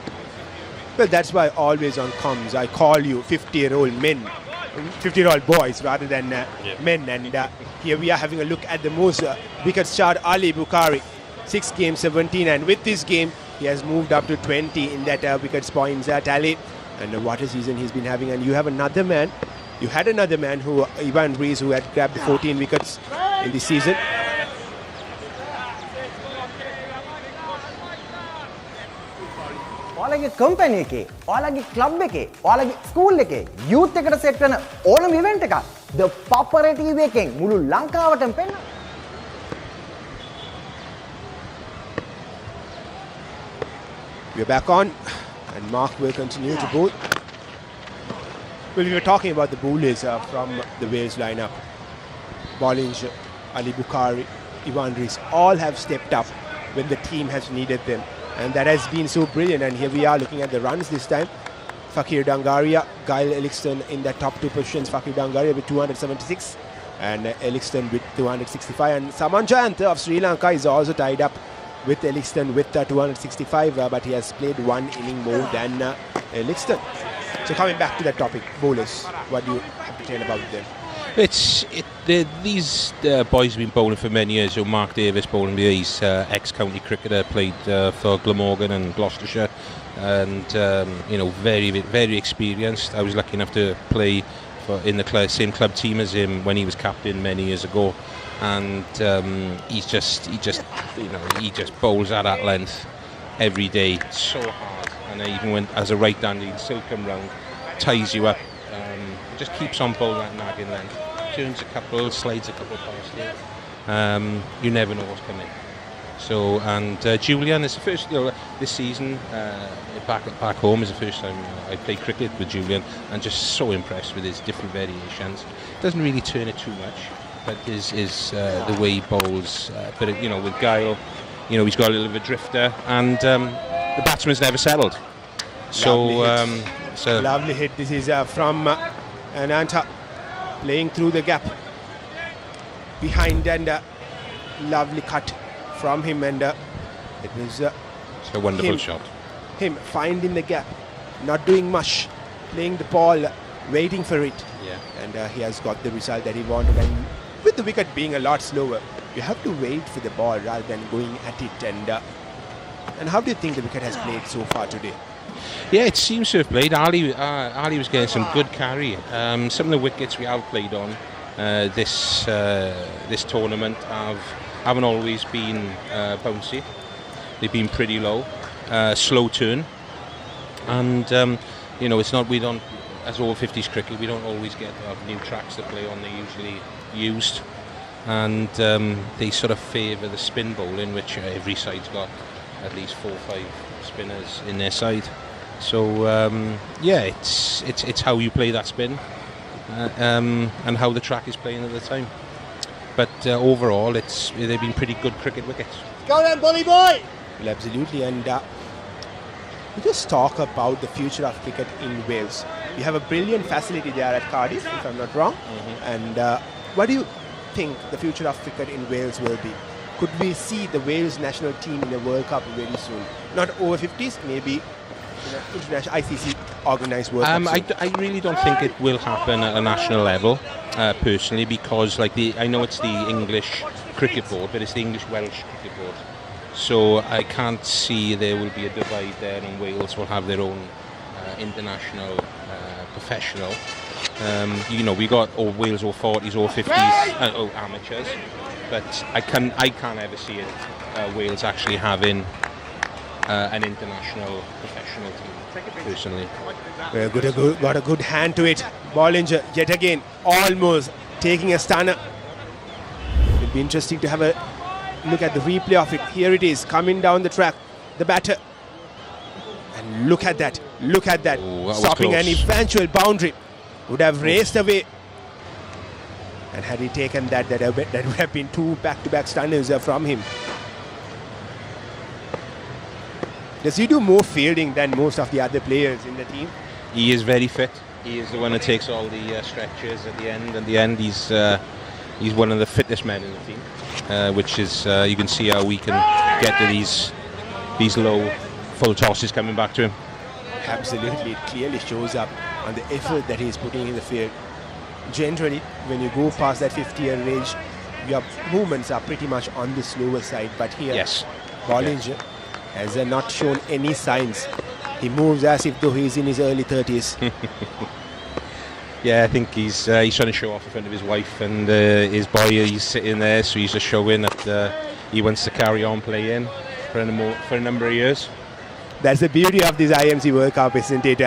Well, that's why always on comms I call you 50-year-old men, 50-year-old boys rather than men. And here we are having a look at the most wicket start, Ali Bukhari. 6 games, 17, and with this game he has moved up to 20 in that wickets points tally. And what a season he's been having. And you have another man You had another man, Ivan Rees, who had grabbed 14 wickets in this season. ඔයාලගේ company එකේ, ඔයාලගේ club එකේ, ඔයාලගේ school එකේ youth එකට set කරන ඕනම event එකක් The Papare TV එකෙන් මුළු ලංකාවටම පෙන්නන්න. We're back on, and Mark will continue to bowl. Well, we were talking about the bowlers from the Wales lineup. Bollinger, Ali Bukhari, Ivan Rees, all have stepped up when the team has needed them. And that has been so brilliant. And here we are looking at the runs this time. Fakir Dangaria, Kyle Elixton in the top two positions. Fakir Dangaria with 276 and Elixton with 265. And Saman Jayantha of Sri Lanka is also tied up with Elixton with 265, but he has played one inning more than Elixton. So coming back to that topic, bowlers, what do you have to tell about them? These boys have been bowling for many years. So Mark Davis bowling here, he's ex-county cricketer, played for Glamorgan and Gloucestershire, and very, very experienced. I was lucky enough to play in the same club team as him when he was captain many years ago, and he just bowls at that length every day, so hard. And even when as a right-hander, he'll still come round, ties you up. Just keeps on bowling that nagging length. Turns a couple, slides a couple past you. You never know what's coming. So, and Julian is the first, this season, back home is the first time I played cricket with Julian, and just so impressed with his different variations. Doesn't really turn it too much, but is the way he bowls. But with Guile, he's got a little bit of a drifter, and the batsman's never settled. So, lovely hit. This is from Ananta, playing through the gap behind, and lovely cut from him, and it was it's a wonderful shot. Him finding the gap, not doing much, playing the ball, waiting for it, and he has got the result that he wanted. And with the wicket being a lot slower, you have to wait for the ball rather than going at it. And how do you think the wicket has played so far today? Yeah, it seems to have played. Ali was getting some good carry. Some of the wickets we have played on this tournament haven't always been bouncy. They've been pretty low, slow turn, and it's not, we don't, as over-50s cricket, we don't always get new tracks to play on. They're usually used, and they sort of favour the spin bowling, which every side's got at least 4 or 5 spinners in their side. So it's how you play that spin, and how the track is playing at the time. But overall, they've been pretty good cricket wickets. Go then, bully boy! Well, absolutely, and we just talk about the future of cricket in Wales. You have a brilliant facility there at Cardiff, if I'm not wrong. And what do you think the future of cricket in Wales will be? Could we see the Wales national team in the World Cup very soon? Not over-50s, maybe international ICC organised World Cup. I really don't think it will happen at a national level, personally, because I know it's the English Cricket Board, but it's the English-Welsh Cricket Board. So I can't see there will be a divide there, and Wales will have their own international professional. We got Wales Over-40s, Over-50s, amateurs, but I can't ever see it. Wales actually having an international professional team, personally. Well, got a good hand to it. Bollinger yet again almost taking a stunner. It'll be interesting to have a look at the replay of it. Here it is, coming down the track, the batter. And look at that, Ooh, stopping an eventual boundary. Would have raced away. And had he taken that would have been 2 back-to-back stunners from him. Does he do more fielding than most of the other players in the team? He is very fit. He is the one that takes all the stretches at the end. At the end, he's one of the fittest men in the team, which is you can see how we can get to these low full tosses coming back to him. Absolutely, it clearly shows up on the effort that he's putting in the field. Generally, when you go past that 50-year range, your movements are pretty much on the slower side. But here, Bollinger has not shown any signs. He moves as if though he's in his early 30s. Yeah, I think he's trying to show off in front of his wife and his boy. He's sitting there, so he's just showing that he wants to carry on playing for a number of years. That's the beauty of this IMC World Cup, isn't it?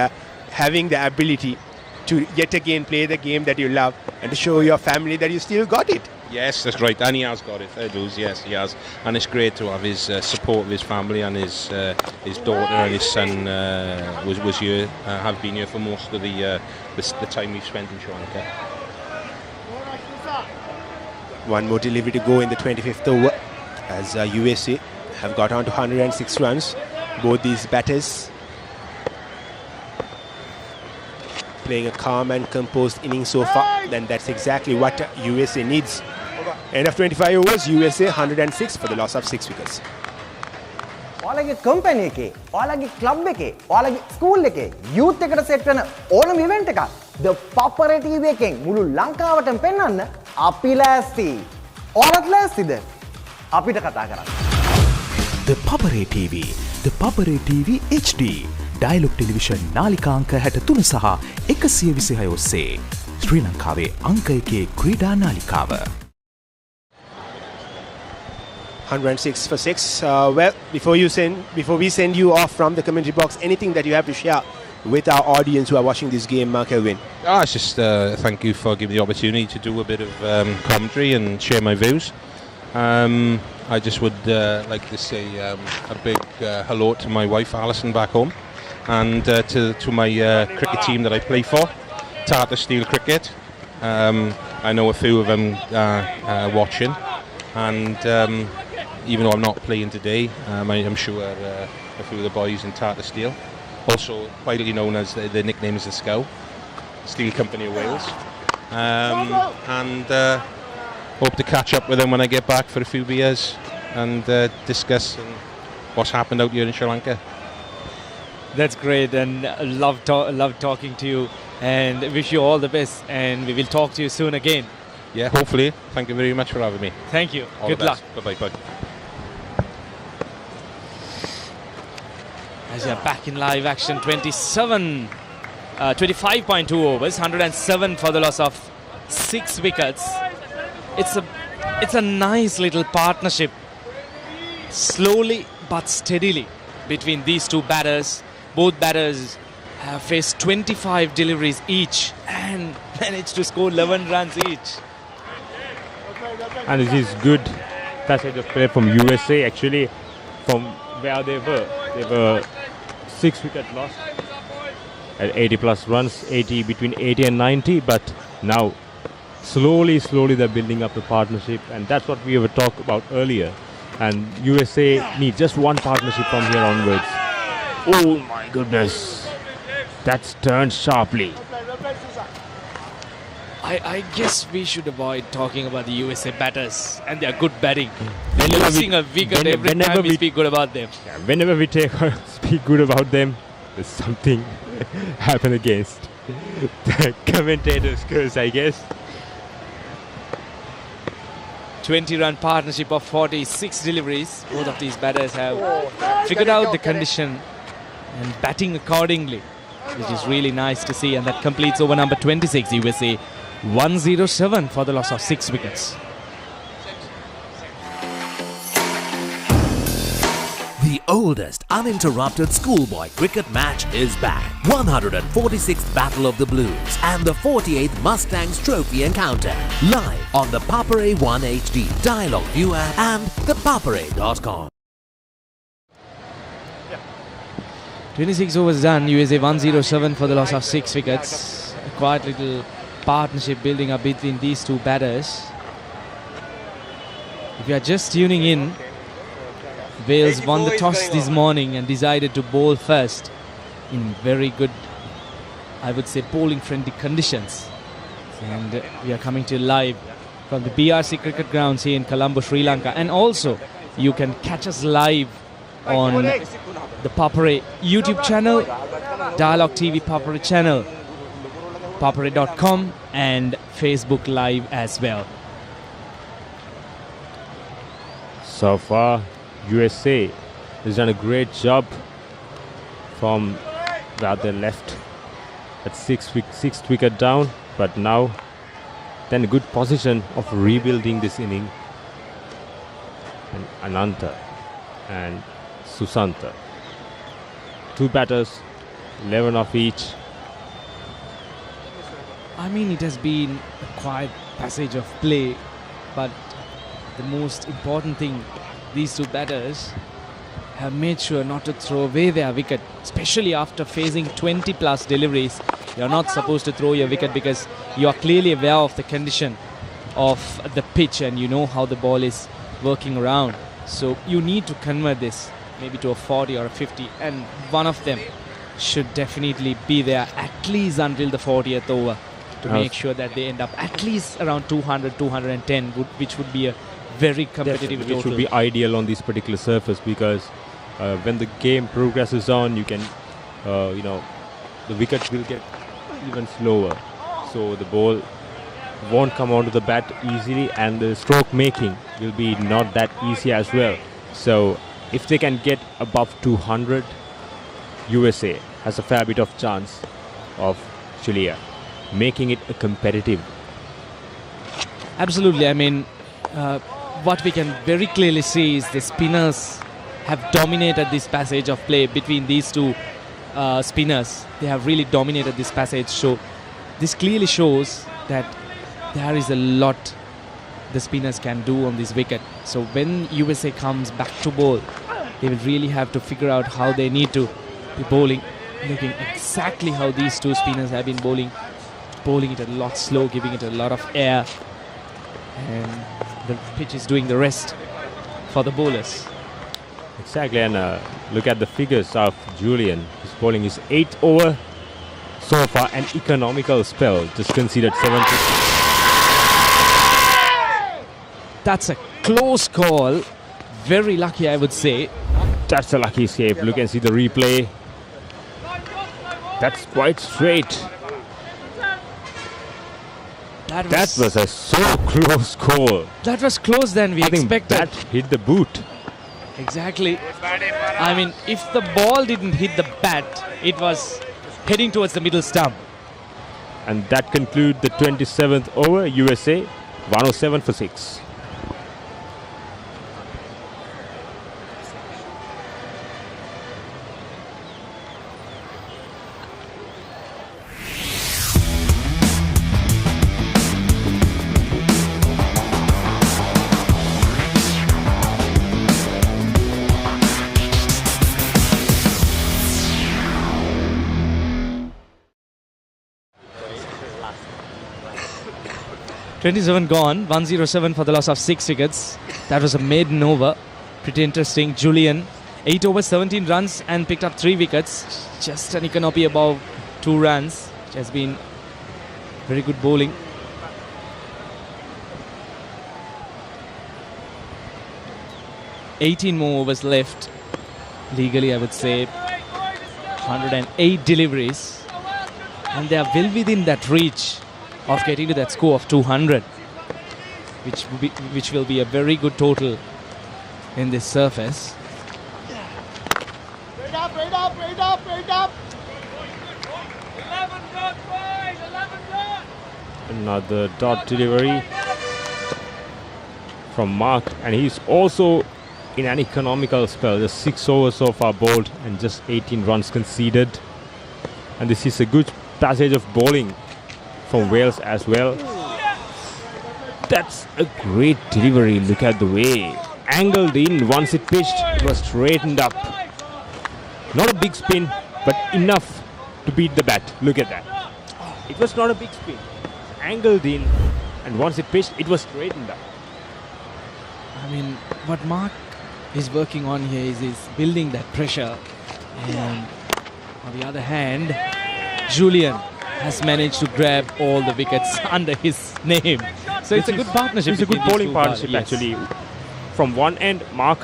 Having the ability to yet again play the game that you love and to show your family that you still got it. Yes, that's right, and he has got it. Yes, he has, and it's great to have his support of his family, and his daughter and his son was here, have been here for most of the time we've spent in Sri Lanka. One more delivery to go in the 25th over, as USA have got on to 106 runs. Both these batters playing a calm and composed inning so far. Then that's exactly what USA needs. End of 25 overs, USA 106 for the loss of 6 wickets. ඔයාලගේ company එකේ, ඔයාලගේ club එකේ, ඔයාලගේ school එකේ youth එකට set වෙන ඕනම event එකක් The Papare TV එකෙන් මුළු ලංකාවටම පෙන්වන්න අපි ලෑස්ති. ඔයාලත් ලෑස්තිද? අපිට කතා කරන්න. The Papare TV, The Papare TV HD, Dialog Television නාලිකාංක 63 සහ 126 ඔස්සේ ශ්‍රී ලංකාවේ අංක 1 ක්‍රීඩා නාලිකාව. 106 for 6. Well, before we send you off from the commentary box, anything that you have to share with our audience who are watching this game, Kelvin? It's just thank you for giving me the opportunity to do a bit of commentary and share my views. I just would like to say a big hello to my wife Alison back home, and to my cricket team that I play for, Tata Steel Cricket. I know a few of them watching, and even though I'm not playing today, I'm sure a few of the boys in Tata Steel, also widely known as the nickname is the SCO, Steel Company of Wales, and hope to catch up with them when I get back for a few beers and discuss what's happened out here in Sri Lanka. That's great, and love talking to you, and wish you all the best, and we will talk to you soon again. Yeah, hopefully. Thank you very much for having me. Thank you. All Good luck. Bye bye. As you're back in live action, 25.2 overs, 107 for the loss of 6 wickets. It's a nice little partnership, slowly but steadily, between these two batters. Both batters have faced 25 deliveries each and managed to score 11 runs each. And it is good passage of play from USA, actually, from where they were 6 wicket loss at 80 plus runs, between 80 and 90, but now slowly they're building up the partnership, and that's what we were talking about earlier, and USA needs just one partnership from here onwards. Oh my goodness, that's turned sharply. I guess we should avoid talking about the USA batters and their good batting. They're losing a wicket every time we speak good about them. Yeah, whenever we speak good about them, there's something happen against the commentators' curse, I guess. 20-run partnership of 46 deliveries. Both of these batters have figured out the condition and batting accordingly, which is really nice to see. And that completes over number 26. USA 107 for the loss of 6 wickets. The oldest uninterrupted schoolboy cricket match is back. 146th Battle of the Blues and the 48th Mustangs Trophy Encounter. Live on the Papare 1 HD, Dialog ViU App and ThePapare.com. 26 overs done. USA 107 for the loss of 6 wickets. A quiet little partnership building up between these two batters. If you are just tuning in, Wales won the toss this morning and decided to bowl first in very good, I would say, bowling-friendly conditions. And we are coming to you live from the BRC Cricket Grounds here in Colombo, Sri Lanka. And also, you can catch us live on the Papare YouTube channel, Dialog TV Papare channel, Papare.com, and Facebook Live as well. So far, USA has done a great job from where they left At sixth wicket down, but now then a good position of rebuilding this inning. And Ananta and Susanta. Two batters, 11 of each. I mean, it has been a quiet passage of play, but the most important thing, these two batters have made sure not to throw away their wicket, especially after facing 20 plus deliveries. You're not supposed to throw your wicket because you are clearly aware of the condition of the pitch and you know how the ball is working around. So you need to convert this maybe to a 40 or a 50, and one of them should definitely be there at least until the 40th over to make sure that they end up at least around 200, 210, which would be a very competitive total. Which would be ideal on this particular surface, because when the game progresses on, you can, the wickets will get even slower. So the ball won't come onto the bat easily, and the stroke making will be not that easy as well. So if they can get above 200, USA has a fair bit of chance of Chile making it a competitive. Absolutely. I mean, what we can very clearly see is the spinners have dominated this passage of play between these two spinners. They have really dominated this passage. So this clearly shows that there is a lot the spinners can do on this wicket. So when USA comes back to bowl, they will really have to figure out how they need to be bowling, looking exactly how these two spinners have been bowling it a lot slow, giving it a lot of air, and the pitch is doing the rest for the bowlers. Exactly, and look at the figures of Julian. He's bowling his 8th over so far, an economical spell, just conceded 70. That's a close call, very lucky I would say. That's a lucky escape. Look and see the replay. That's quite straight. That was a so close call. That was close than we expected. That hit the boot. Exactly. I mean, if the ball didn't hit the bat, it was heading towards the middle stump. And that concludes the 27th over. USA 107 for 6. .27 gone, 107 for the loss of 6 wickets. That was a maiden over. Pretty interesting. Julian, 8 overs, 17 runs and picked up 3 wickets. Just an economy above 2 runs, which has been very good bowling. $18 more overs left. Legally, I would say 108 deliveries. And they are well within that reach of getting to that score of 200, which will be a very good total in this surface. Break up. 11 dot, boys, 11 dot. Another dot delivery from Mark, and he's also in an economical spell. Just 6 overs so far bowled and just 18 runs conceded. And this is a good passage of bowling from Wales as well. That's a great delivery. Look at the way. Angled in. Once it pitched, it was straightened up. Not a big spin, but enough to beat the bat. Look at that. It was not a big spin. Angled in, and once it pitched, it was straightened up. I mean, what Mark is working on here is building that pressure. And on the other hand, Julian has managed to grab all the wickets under his name. So it's a good partnership. It's a good bowling partnership actually. From one end, Mark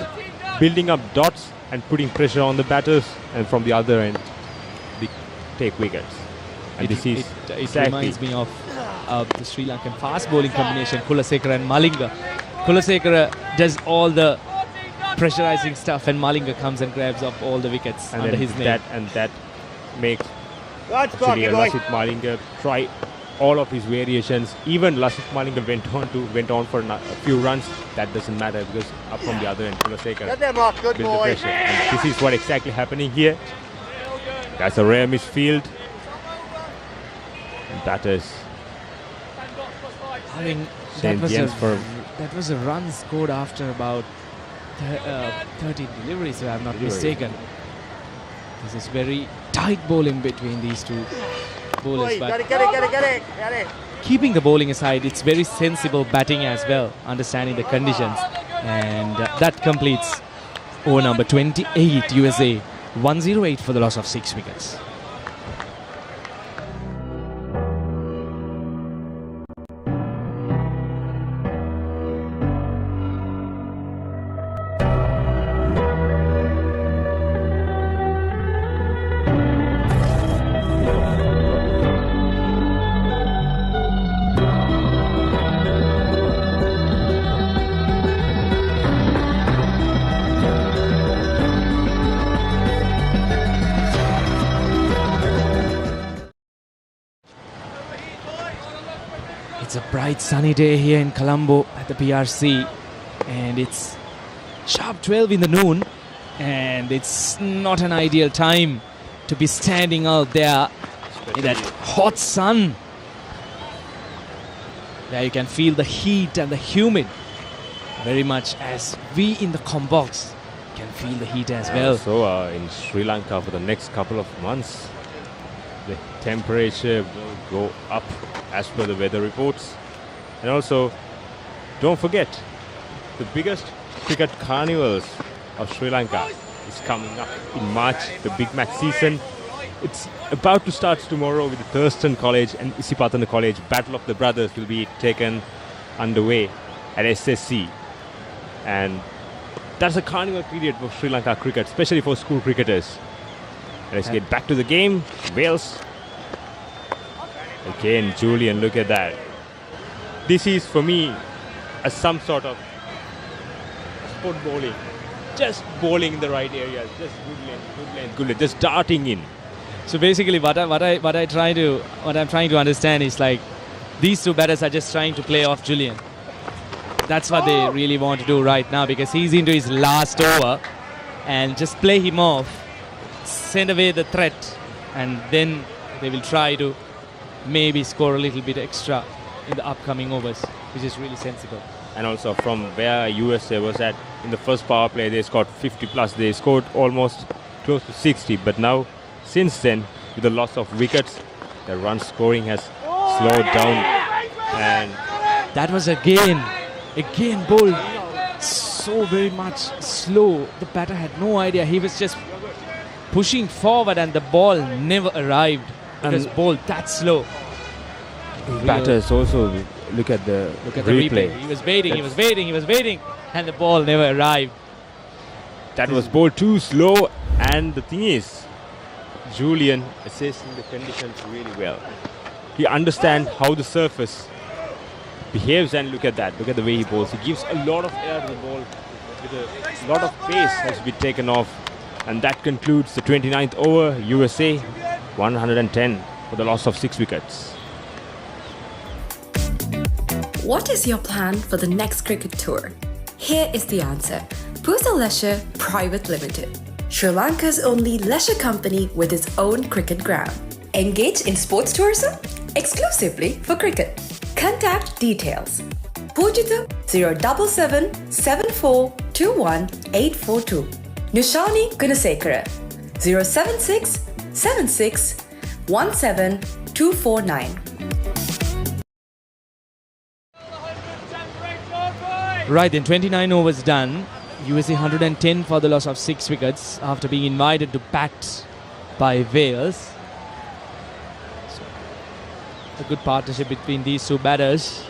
building up dots and putting pressure on the batters, and from the other end, they take wickets. And it reminds me of the Sri Lankan fast bowling combination, Kulasekara and Malinga. Kulasekara does all the pressurizing stuff, and Malinga comes and grabs up all the wickets under his name. That makes Actually, Lasith Malinga tried all of his variations. Even Lasith Malinga went on for a few runs. That doesn't matter because up from the other end, Kulasekar Get there, Mark. Good built the boy. pressure. And this is what exactly happening here. That's a rare misfield. And batters. I think St. James for that was a run scored after about 13 deliveries, if I'm not mistaken. This is very tight bowling between these two bowlers. But Get it. keeping the bowling aside, it's very sensible batting as well, understanding the conditions. And that completes over number 28, USA. 108 for the loss of 6 wickets. It's a bright sunny day here in Colombo at the BRC, and it's sharp 12 in the noon, and it's not an ideal time to be standing out there in that hot sun. There you can feel the heat and the humid very much, as we in the combox can feel the heat as well. So in Sri Lanka for the next couple of months, the temperature will go up as per the weather reports. And also, don't forget, the biggest cricket carnivals of Sri Lanka is coming up in March, the Big Match season. It's about to start tomorrow with the Thurston College and Isipatana College. Battle of the Brothers will be taken underway at SSC. And that's a carnival period for Sri Lanka cricket, especially for school cricketers. Let's get back to the game. Wales. Again, Julian, look at that. This is, for me, some sort of sport bowling. Just bowling in the right areas. Just good length, just darting in. So basically, what I'm trying to understand is, like, these two batters are just trying to play off Julian. That's what they really want to do right now, because he's into his last over, and just play him off, send away the threat, and then they will try to maybe score a little bit extra in the upcoming overs, which is really sensible. And also from where USA was at in the first power play, they scored 50 plus. They scored almost close to 60. But now, since then, with the loss of wickets, the run scoring has slowed down. And that was again bowled so very much slow. The batter had no idea. He was just pushing forward, and the ball never arrived. It was bowled that slow. Batters also look at the replay. He was waiting, and the ball never arrived. That was bowled too slow, and the thing is, Julian assessing the conditions really well. He understands how the surface behaves, and look at that. Look at the way he bowls. He gives a lot of air to the ball. With a lot of pace has been taken off, and that concludes the 29th over. USA 110 for the loss of 6 wickets. What is your plan for the next cricket tour? Here is the answer. Pusa Leisure Private Limited, Sri Lanka's only leisure company with its own cricket ground. Engage in sports tourism exclusively for cricket. Contact details. Pujita 077 7421 842. Nishani Gunasekara 076 76 17 249. Right then, 29 overs done. USA 110 for the loss of 6 wickets after being invited to bat by Wales. So, a good partnership between these two batters.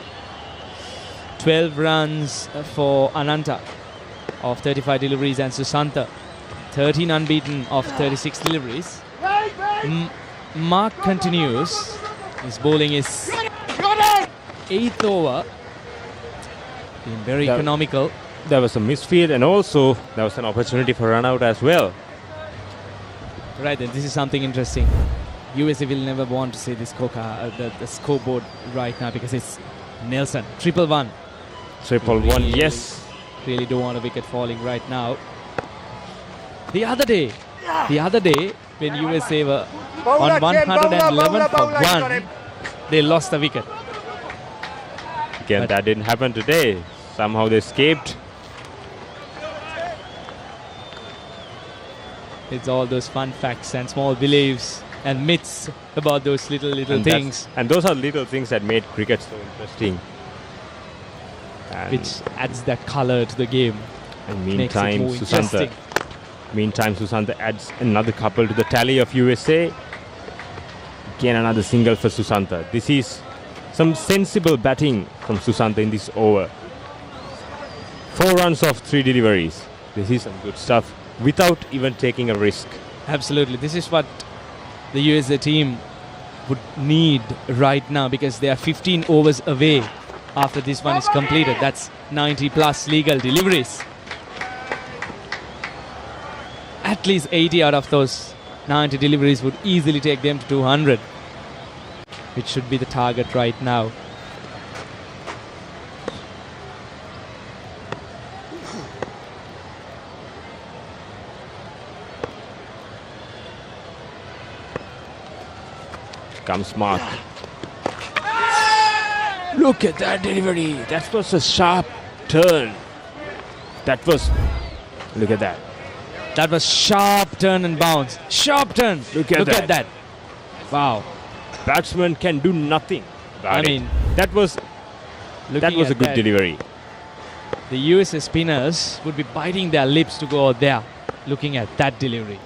12 runs for Ananta of 35 deliveries, and Susanta 13 unbeaten of 36 deliveries. Mark continues. His bowling is 8th over. Being very economical. There was a misfield, and also there was an opportunity for run out as well. Right then, this is something interesting. USA will never want to see the scoreboard right now because it's Nelson. 1-1. 1-1, yes. Really don't want a wicket falling right now. The other day when USA were on 111 for 1, they lost the wicket. Again, that didn't happen today. Somehow they escaped. It's all those fun facts and small beliefs and myths about those little things. And those are little things that made cricket so interesting. And which adds that colour to the game. And meantime, Susantha adds another couple to the tally of USA. Again, another single for Susantha. This is some sensible batting from Susantha in this over. 4 runs off 3 deliveries. This is some good stuff without even taking a risk. Absolutely. This is what the USA team would need right now because they are 15 overs away after this one is completed. That's 90 plus legal deliveries. At least 80 out of those 90 deliveries would easily take them to 200, which should be the target right now. Comes Mark. Look at that delivery. That was a sharp turn. Look at that. That was sharp turn and bounce. Sharp turn. Look at that. Wow. Batsman can do nothing about it. That was a good delivery. The USA spinners would be biting their lips to go out there looking at that delivery.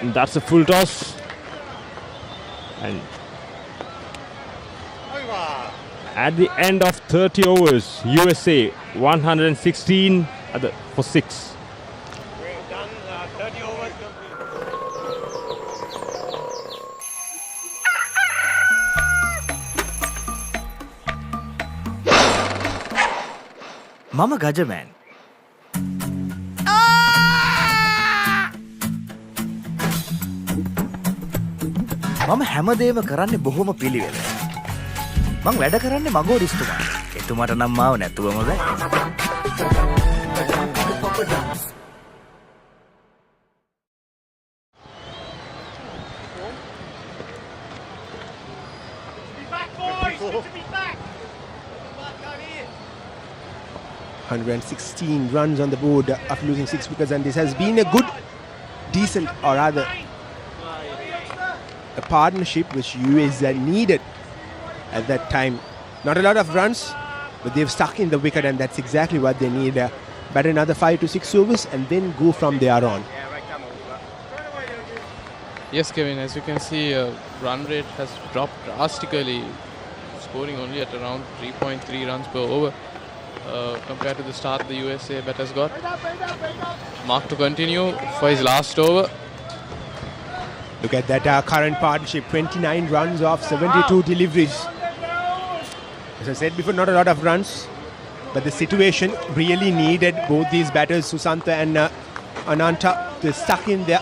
And that's a full toss. And at the end of 30 overs, USA 116 for 6. Mama Gajaman. මම හැමදේම කරන්නේ බොහොම පිළිවෙල. මං වැඩ කරන්නේ මගෝරිස්තුමා. එතුමාට නම් මාව නැතුවම බෑ. ...116 runs on the board after losing 6 wickets, and this has been a good, decent, or rather a partnership which USA needed at that time. Not a lot of runs, but they've stuck in the wicket, and that's exactly what they need. Bat another 5 to 6 overs and then go from there on. Yes, Kevin, as you can see, run rate has dropped drastically, scoring only at around 3.3 runs per over compared to the start the USA batters got. Mark to continue for his last over. Look at that current partnership, 29 runs off 72 deliveries. As I said before, not a lot of runs, but the situation really needed both these batters, Susantha and Ananta, to stuck in there.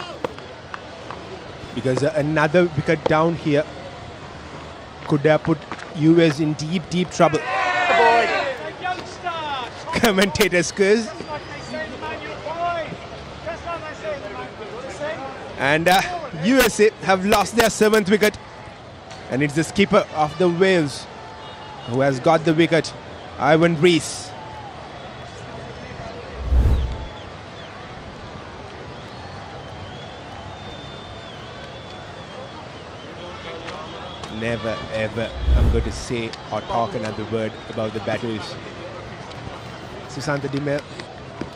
Because another wicket down here could have put US in deep, deep trouble. Commentators curse. And USA have lost their 7th wicket, and it's the skipper of the Wales who has got the wicket, Ivan Rees. Never ever I'm going to say or talk another word about the batters. Susantha Dimel,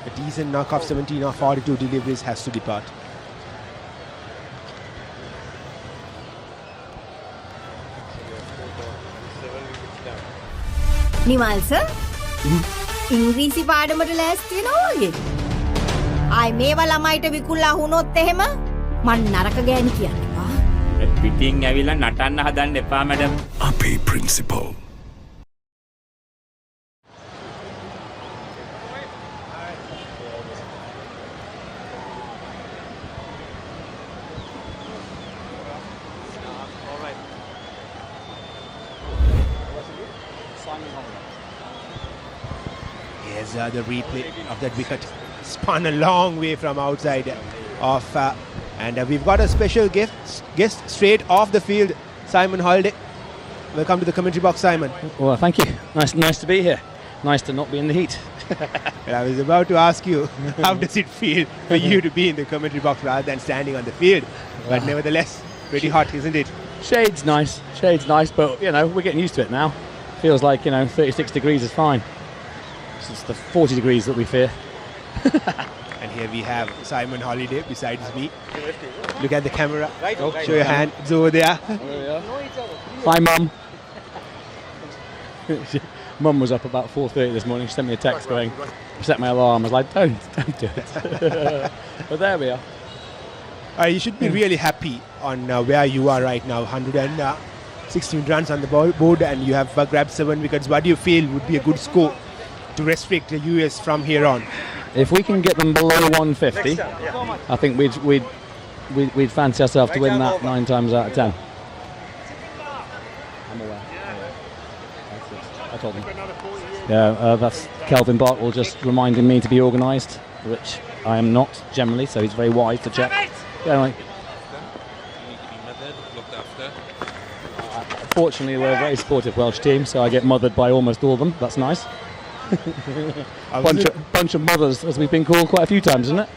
a decent knock off 17 or 42 deliveries, has to depart. Nimal sir ඉංග්‍රීසි පාඩමට ලෑස්ති වෙනවා වගේ. ආයි මේවා ළමයිට විකුල්ලා වුණොත් එහෙම මං නරක ගෑණි කියන්නවා. පිටින් ඇවිල්ලා නටන්න හදන්න එපා මැඩම්. අපේ principal. the replay of that wicket. Spun a long way from outside off. And we've got a special guest straight off the field, Simon Holiday. Welcome to the commentary box, Simon. Well, thank you. Nice to be here. Nice to not be in the heat. Well, I was about to ask you, how does it feel for you to be in the commentary box rather than standing on the field? But nevertheless, pretty hot, isn't it? Shade's nice, but we're getting used to it now. Feels like 36 degrees is fine. It's the 40 degrees that we fear. And here we have Simon Holiday besides me. Look at the camera. Show your hand. It's over there. Hi, Mum. Mum was up about 4:30 this morning. She sent me a text going, set my alarm. I was like, don't do it. But there we are. You should be really happy on where you are right now. 116 runs on the board, and you have grabbed 7 wickets. What do you feel would be a good score to restrict the US from here on? If we can get them below 150, I think we'd fancy ourselves to win that 9 times out of 10. I'm aware. I told him. Yeah, that's Kelvin Barkwell just reminding me to be organised, which I am not generally, so he's very wise to check. Yeah, like, You need to be mothered, looked after. fortunately, we're a very supportive Welsh team, so I get mothered by almost all of them. That's nice. bunch of mothers, as we've been called quite a few times, isn't it?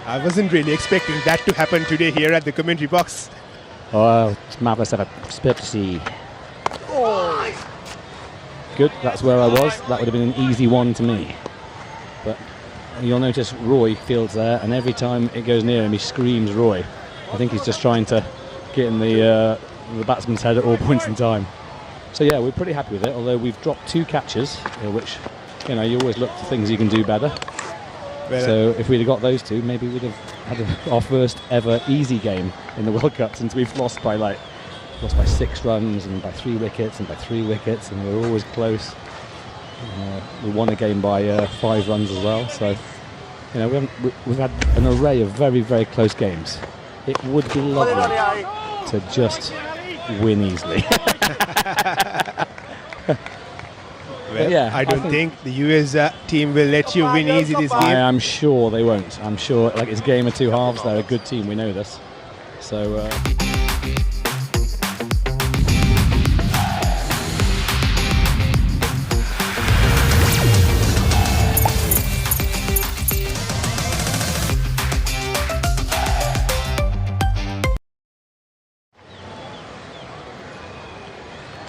I wasn't really expecting that to happen today here at the commentary box. Oh, it's marvellous effort. Spirity. Good, that's where I was. That would have been an easy one to me. But you'll notice Roy fields there, and every time it goes near him, he screams Roy. I think he's just trying to get in the batsman's head at all points in time. So yeah, we're pretty happy with it, although we've dropped 2 catches, which, you always look for things you can do better. So if we'd have got those 2, maybe we'd have had our first ever easy game in the World Cup, since we've lost by 6 runs and by 3 wickets and by 3 wickets, and we're always close. We won a game by 5 runs as well. So we've had an array of very, very close games. It would be lovely to just win easily. Well, yeah, I don't think the US team will let you win easy this game. I am sure they won't. I'm sure, it's a game of 2 halves. They're a good team, we know this. So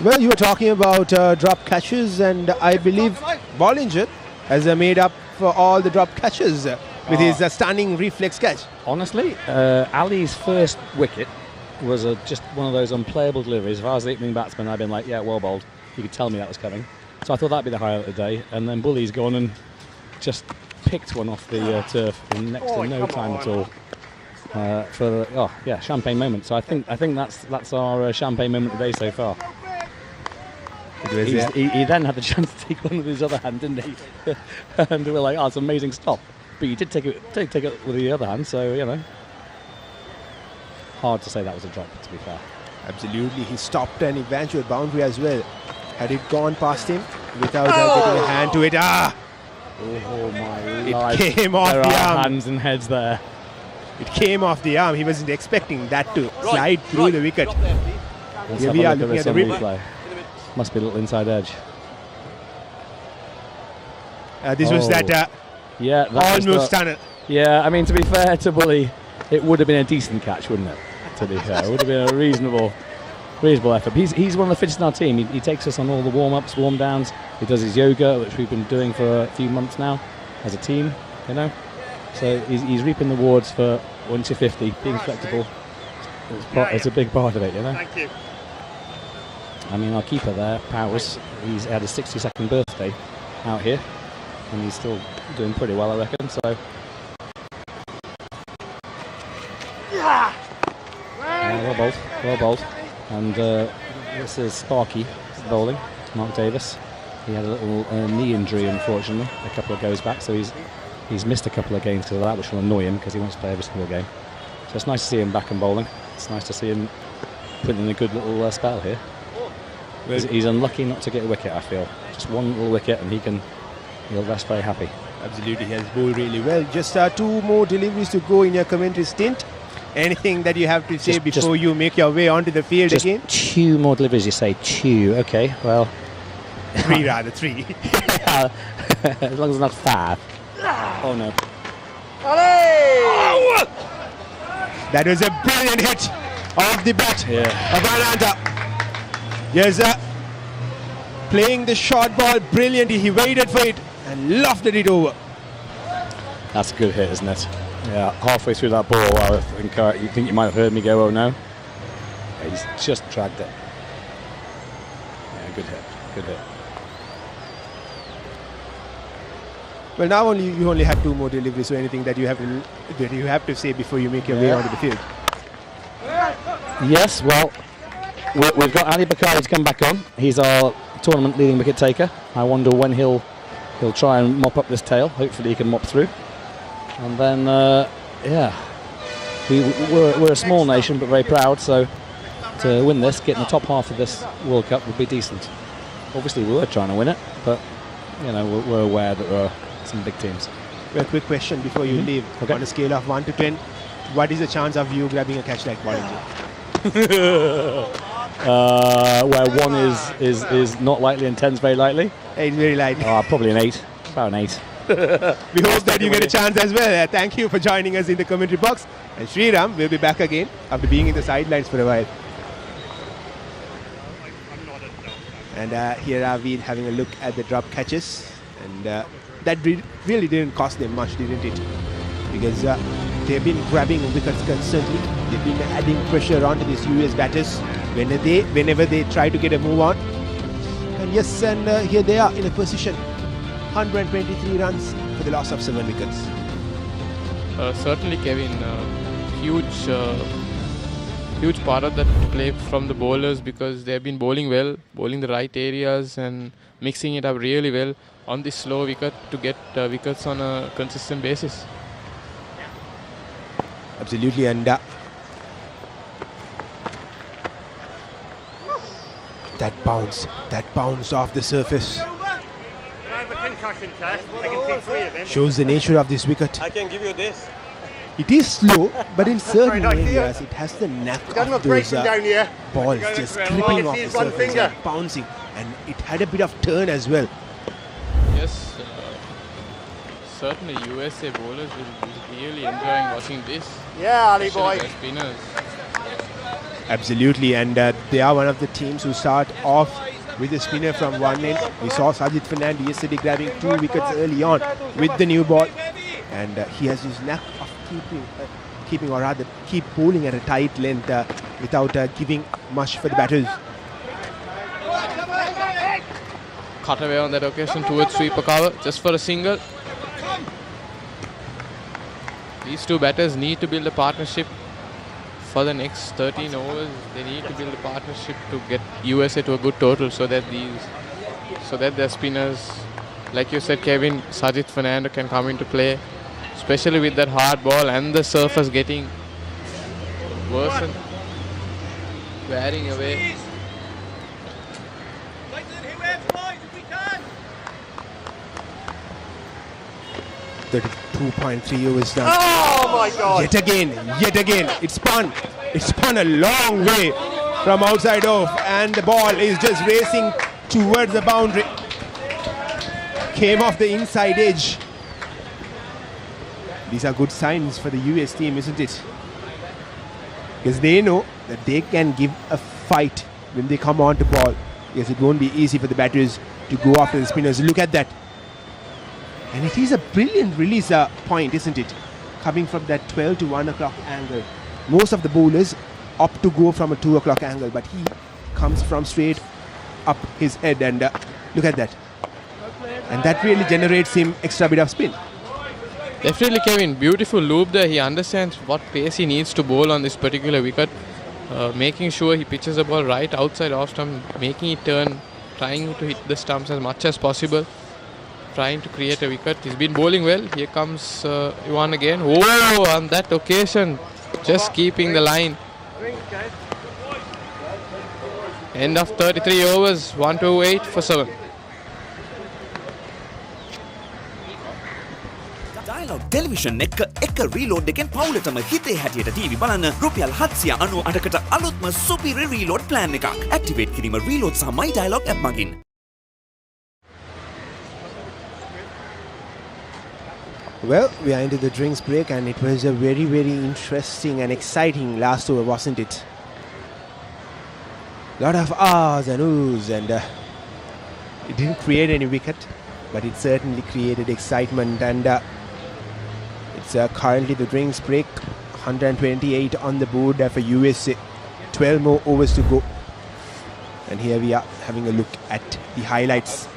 well, you were talking about drop catches, and I believe Bollinger has made up for all the drop catches with his stunning reflex catch. Honestly, Ali's first wicket was just one of those unplayable deliveries. If I was the opening batsman, I'd been like, yeah, well bowled. You could tell me that was coming. So I thought that'd be the highlight of the day. And then Bully's gone and just picked one off the turf in next to no time at all. Champagne moment. So I think that's our champagne moment today so far. He then had the chance to take one with his other hand, didn't he? And we were like, it's an amazing stop. But he did take it with the other hand, so, hard to say that was a drop, to be fair. Absolutely. He stopped an eventual boundary as well. Had it gone past him without getting a hand to it. Oh, my life. It came off the arm. There are hands and heads there. It came off the arm. He wasn't expecting that to slide through the wicket. Here we are looking at the replay. Must be a little inside edge. This was that almost tunnel. Yeah, I mean, to be fair to Bully, it would have been a decent catch, wouldn't it? To be fair, it would have been a reasonable effort. He's one of the fittest in our team. He takes us on all the warm-ups, warm-downs. He does his yoga, which we've been doing for a few months now as a team, So he's reaping the rewards for once you're 50, being flexible. It's a big part of it, Thank you. I mean, our keeper there, Powers, he's had his 62nd birthday out here, and he's still doing pretty well, I reckon. So, well bowled. And this is Sparky bowling, Mark Davis. He had a little knee injury, unfortunately, a couple of goes back, so he's missed a couple of games because of that, which will annoy him because he wants to play every single game. So it's nice to see him back and bowling. It's nice to see him putting in a good little spell here. He's unlucky not to get a wicket, I feel. Just one little wicket and he'll rest very happy. Absolutely, he has bowled really well. Just 2 more deliveries to go in your commentary stint. Anything that you have to say before you make your way onto the field again? 2 more deliveries, you say? 2, okay, well... 3 rather, 3. As long as it's not 5. Oh no. That was a brilliant hit off the bat of Ananta. Yes, playing the short ball brilliantly. He waited for it and lofted it over. That's a good hit, isn't it? Yeah, halfway through that ball, I think you might have heard me go, oh no. Yeah, he's just dragged it. Yeah, good hit, good hit. Well, now you only had 2 more deliveries, so anything that you have to say before you make your way onto the field? Yes, well, we've got Ali Bakari to come back on. He's our tournament leading wicket taker. I wonder when he'll try and mop up this tail. Hopefully he can mop through. And then, we're a small nation but very proud, so to win this, get in the top half of this World Cup would be decent. Obviously we were trying to win it, but you know, we're aware that there are some big teams. Well, quick question before you leave. Okay. On a scale of 1 to 10, what is the chance of you grabbing a catch like Bollinger? Where 1 is not likely and 10's very likely. 8 very likely. Probably an 8. About an 8. We hope that you get a chance as well. Thank you for joining us in the commentary box. And Sriram will be back again after being in the sidelines for a while. And here are we having a look at the drop catches. And that really didn't cost them much, didn't it? Because they've been grabbing wickets constantly. They've been adding pressure onto these US batters whenever they try to get a move on. And yes, and here they are in a position. 123 runs for the loss of 7 wickets. Certainly, Kevin, huge part of that play from the bowlers, because they've been bowling well, bowling the right areas and mixing it up really well on this slow wicket to get wickets on a consistent basis. Absolutely, and that bounce off the surface shows the nature of this wicket. I can give you this. It is slow, but in certain areas it has the knack of those balls just clipping off the surface and bouncing, and it had a bit of turn as well. Yes, certainly USA bowlers will be really enjoying watching this. Yeah, Ali boy. Spinners. Absolutely, and they are one of the teams who start off with the spinner from one end. We saw Sajid Fernando yesterday grabbing 2 wickets early on with the new ball, and he has his knack of keep bowling at a tight length without giving much for the batters. Cut away on that occasion towards sweeper cover just for a single. These 2 batters need to build a partnership for the next 13 overs. They need to build a partnership to get USA to a good total, so that their spinners, like you said, Kevin, Sajid Fernando can come into play, especially with that hard ball and the surface getting worse and wearing away. 32.3 overs done. Oh my God! Yet again, it spun a long way from outside off, and the ball is just racing towards the boundary. Came off the inside edge. These are good signs for the US team, isn't it? Because they know that they can give a fight when they come on to ball. Yes, it won't be easy for the batters to go after the spinners. Look at that. And it is a brilliant release point, isn't it? Coming from that 12 to 1 o'clock angle. Most of the bowlers opt to go from a 2 o'clock angle, but he comes from straight up his head, and look at that. And that really generates him extra bit of spin. Definitely, Kevin. Beautiful loop there. He understands what pace he needs to bowl on this particular wicket. Making sure he pitches the ball right outside off stump, making it turn, trying to hit the stumps as much as possible, trying to create a wicket. He's been bowling well. Here comes Ivan again. Oh, on that occasion, just keeping the line. End of 33 overs, 128 for 7. Dialog television එක reload එකෙන් පවුලටම හිතේ හැටියට TV බලන්න රුපියල් 798කට අලුත්ම සුපිරි reload plan එකක්. Activate කිරීම reload සහ My Dialog app මගින්. Well, we are into the drinks break and it was a very, very interesting and exciting last over, wasn't it? Lot of ahs and oohs, and it didn't create any wicket, but it certainly created excitement, and it's currently the drinks break, 128 on the board for USA, 12 more overs to go, and here we are having a look at the highlights,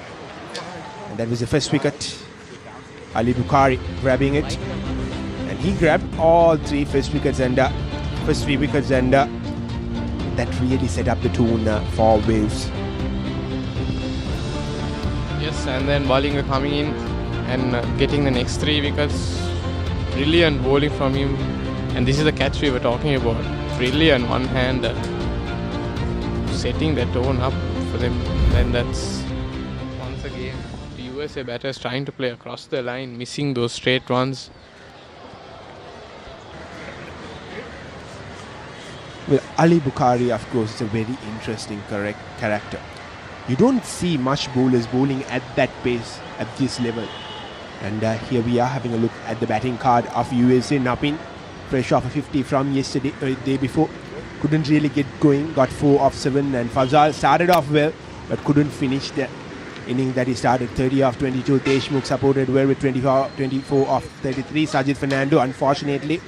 and that was the first wicket. Ali Bukhari grabbing it, and he grabbed all first three wickets, and that really set up the tone for Wales. Yes, and then bowling coming in and getting the next 3 wickets. Brilliant bowling from him, and this is the catch we were talking about. Brilliant one-hander, setting the tone up for them. Then that's once again the USA batters trying to play across the line, missing those straight runs. Well, Ali Bukhari, of course, is a very interesting character. You don't see much bowlers bowling at that pace, at this level. And here we are having a look at the batting card of USA. Napin, fresh off a 50 from yesterday, day before. Couldn't really get going, got 4 off 7, and Fazal started off well, but couldn't finish the inning that he started. 30 off 22, Deshmukh supported well with 24 off 33. Sajid Fernando, unfortunately,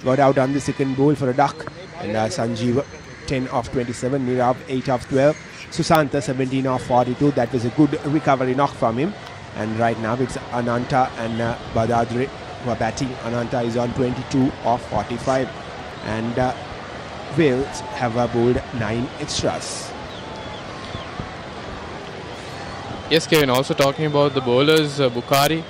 got out on the second bowl for a duck. And Sanjeev 10 off 27, Nirav 8 off 12, Susanta 17 off 42. That was a good recovery knock from him. And right now it's Ananta and Badadre who are batting. Ananta is on 22 off 45, and Wales have bowled 9 extras. Yes, Kevin, also talking about the bowlers, Bukhari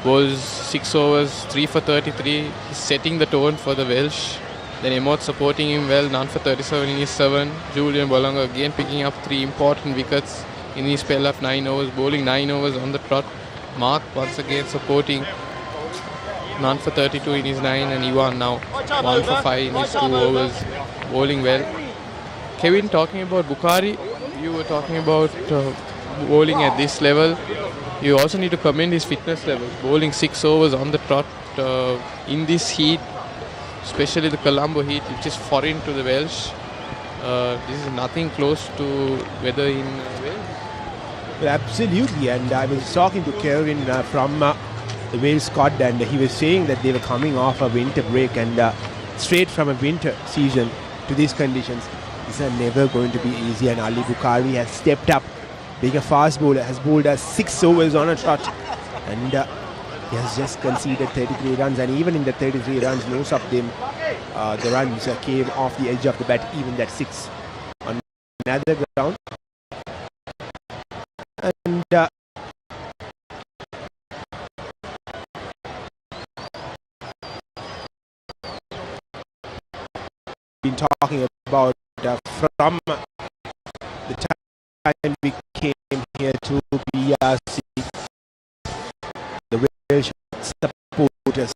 bowls 6 overs, 3 for 33. He's setting the tone for the Welsh. Then Emot supporting him well, none for 37 in his 7. Julian Bolanga again picking up 3 important wickets in his spell of 9 overs, bowling 9 overs on the trot. Mark once again supporting, none for 32 in his 9, and Ivan now 1 for 5 in his 2 overs, bowling well. Kevin, talking about Bukhari, you were talking about bowling at this level. You also need to commend his fitness level, bowling 6 overs on the trot in this heat, especially the Colombo heat, which is foreign to the Welsh. This is nothing close to weather in Wales. Well, absolutely, and I was talking to Kelvin from the Wales squad, and he was saying that they were coming off a winter break, and straight from a winter season to these conditions, these are never going to be easy. And Ali Bukhari has stepped up, being a fast bowler, has bowled 6 overs on a trot, and he has just conceded 33 runs, and even in the 33 runs, most of them, the runs came off the edge of the bat, even that 6 on another ground. And been talking about from the time we came here to BRC, the Welsh supporters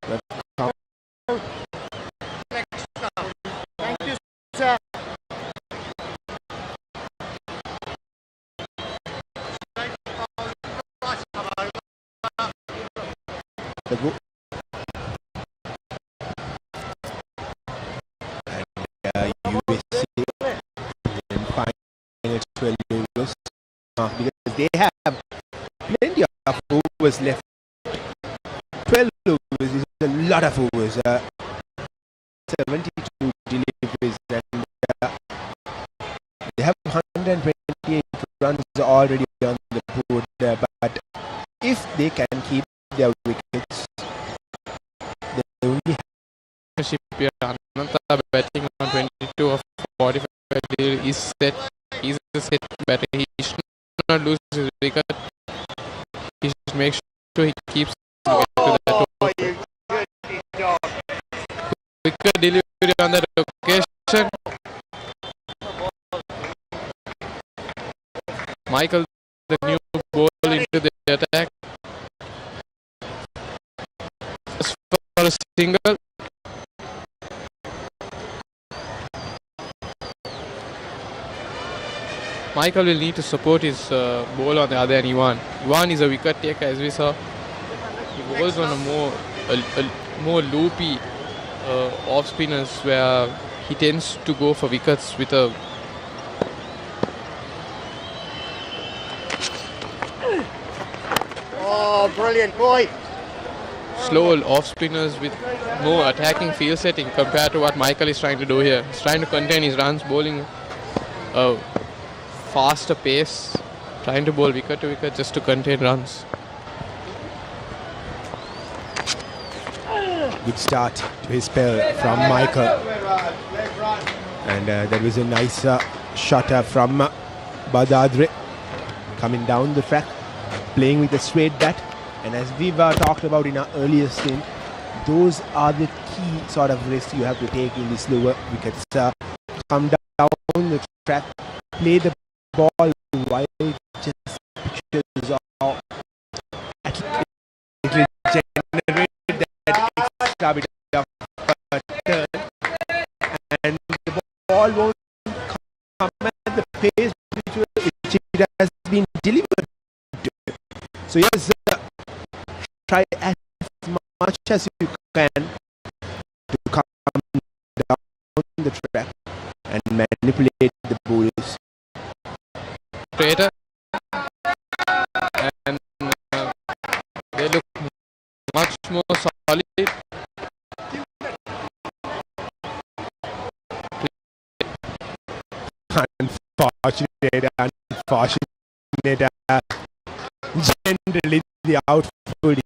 have come. Thank you, sir. And USA in final 12 overs because they have plenty of overs left. 12 overs is a lot of overs. 72 deliveries, and they have 128 runs already on the board. But if they can keep their wickets, they only have Ananta batting on 22 of 45 is set. He's a set batter. He should not lose his wicket. He should make sure he keeps the wicket to that. Wicket delivery on that occasion. Michael, the new ball into the attack. Just for a single. Michael will need to support his ball on the other end, Ivan. Ivan is a wicket taker, as we saw. He bowls on a more loopy off spinners where he tends to go for wickets with a brilliant boy. Slow off spinners with more attacking field setting compared to what Michael is trying to do here. He's trying to contain his runs, bowling a faster pace, trying to bowl wicket to wicket just to contain runs. Good start to his spell from Michael. And that was a nice shot from Badadre coming down the track, playing with a straight bat. And as we've talked about in our earlier stint, those are the key sort of risks you have to take in the slower wickets. Come down the track, play the ball while just pitches off. It will generate that extra bit of turn, and the ball won't come at the pace which it has been delivered to. So yes, try as much as you can to come down the track and manipulate the bowlers. Straighter, and they look much more solid. Unfortunate. Generally, the outfield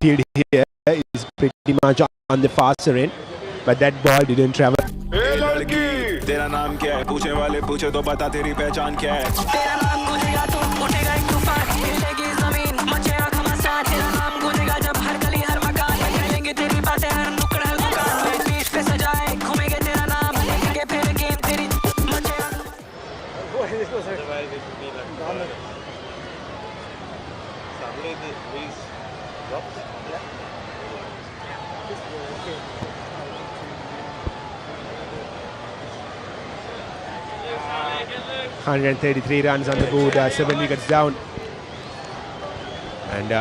here is pretty much on the faster end, but that ball didn't travel. तेरा नाम क्या है पूछने वाले पूछे तो बता तेरी पहचान क्या है तेरा नाम गूंजेगा तो उठेगा एक तूफान हिलेगी जमीन मचेगा घमासान तेरा नाम गूंजेगा जब हर गली हर मकान करेंगे तेरी बातें हर नुक्कड़ हर दुकान बीच पे सजाए घूमेंगे तेरा नाम लेंगे फिर गेम तेरी मचेगा $133 runs on the board, 7 wickets down. And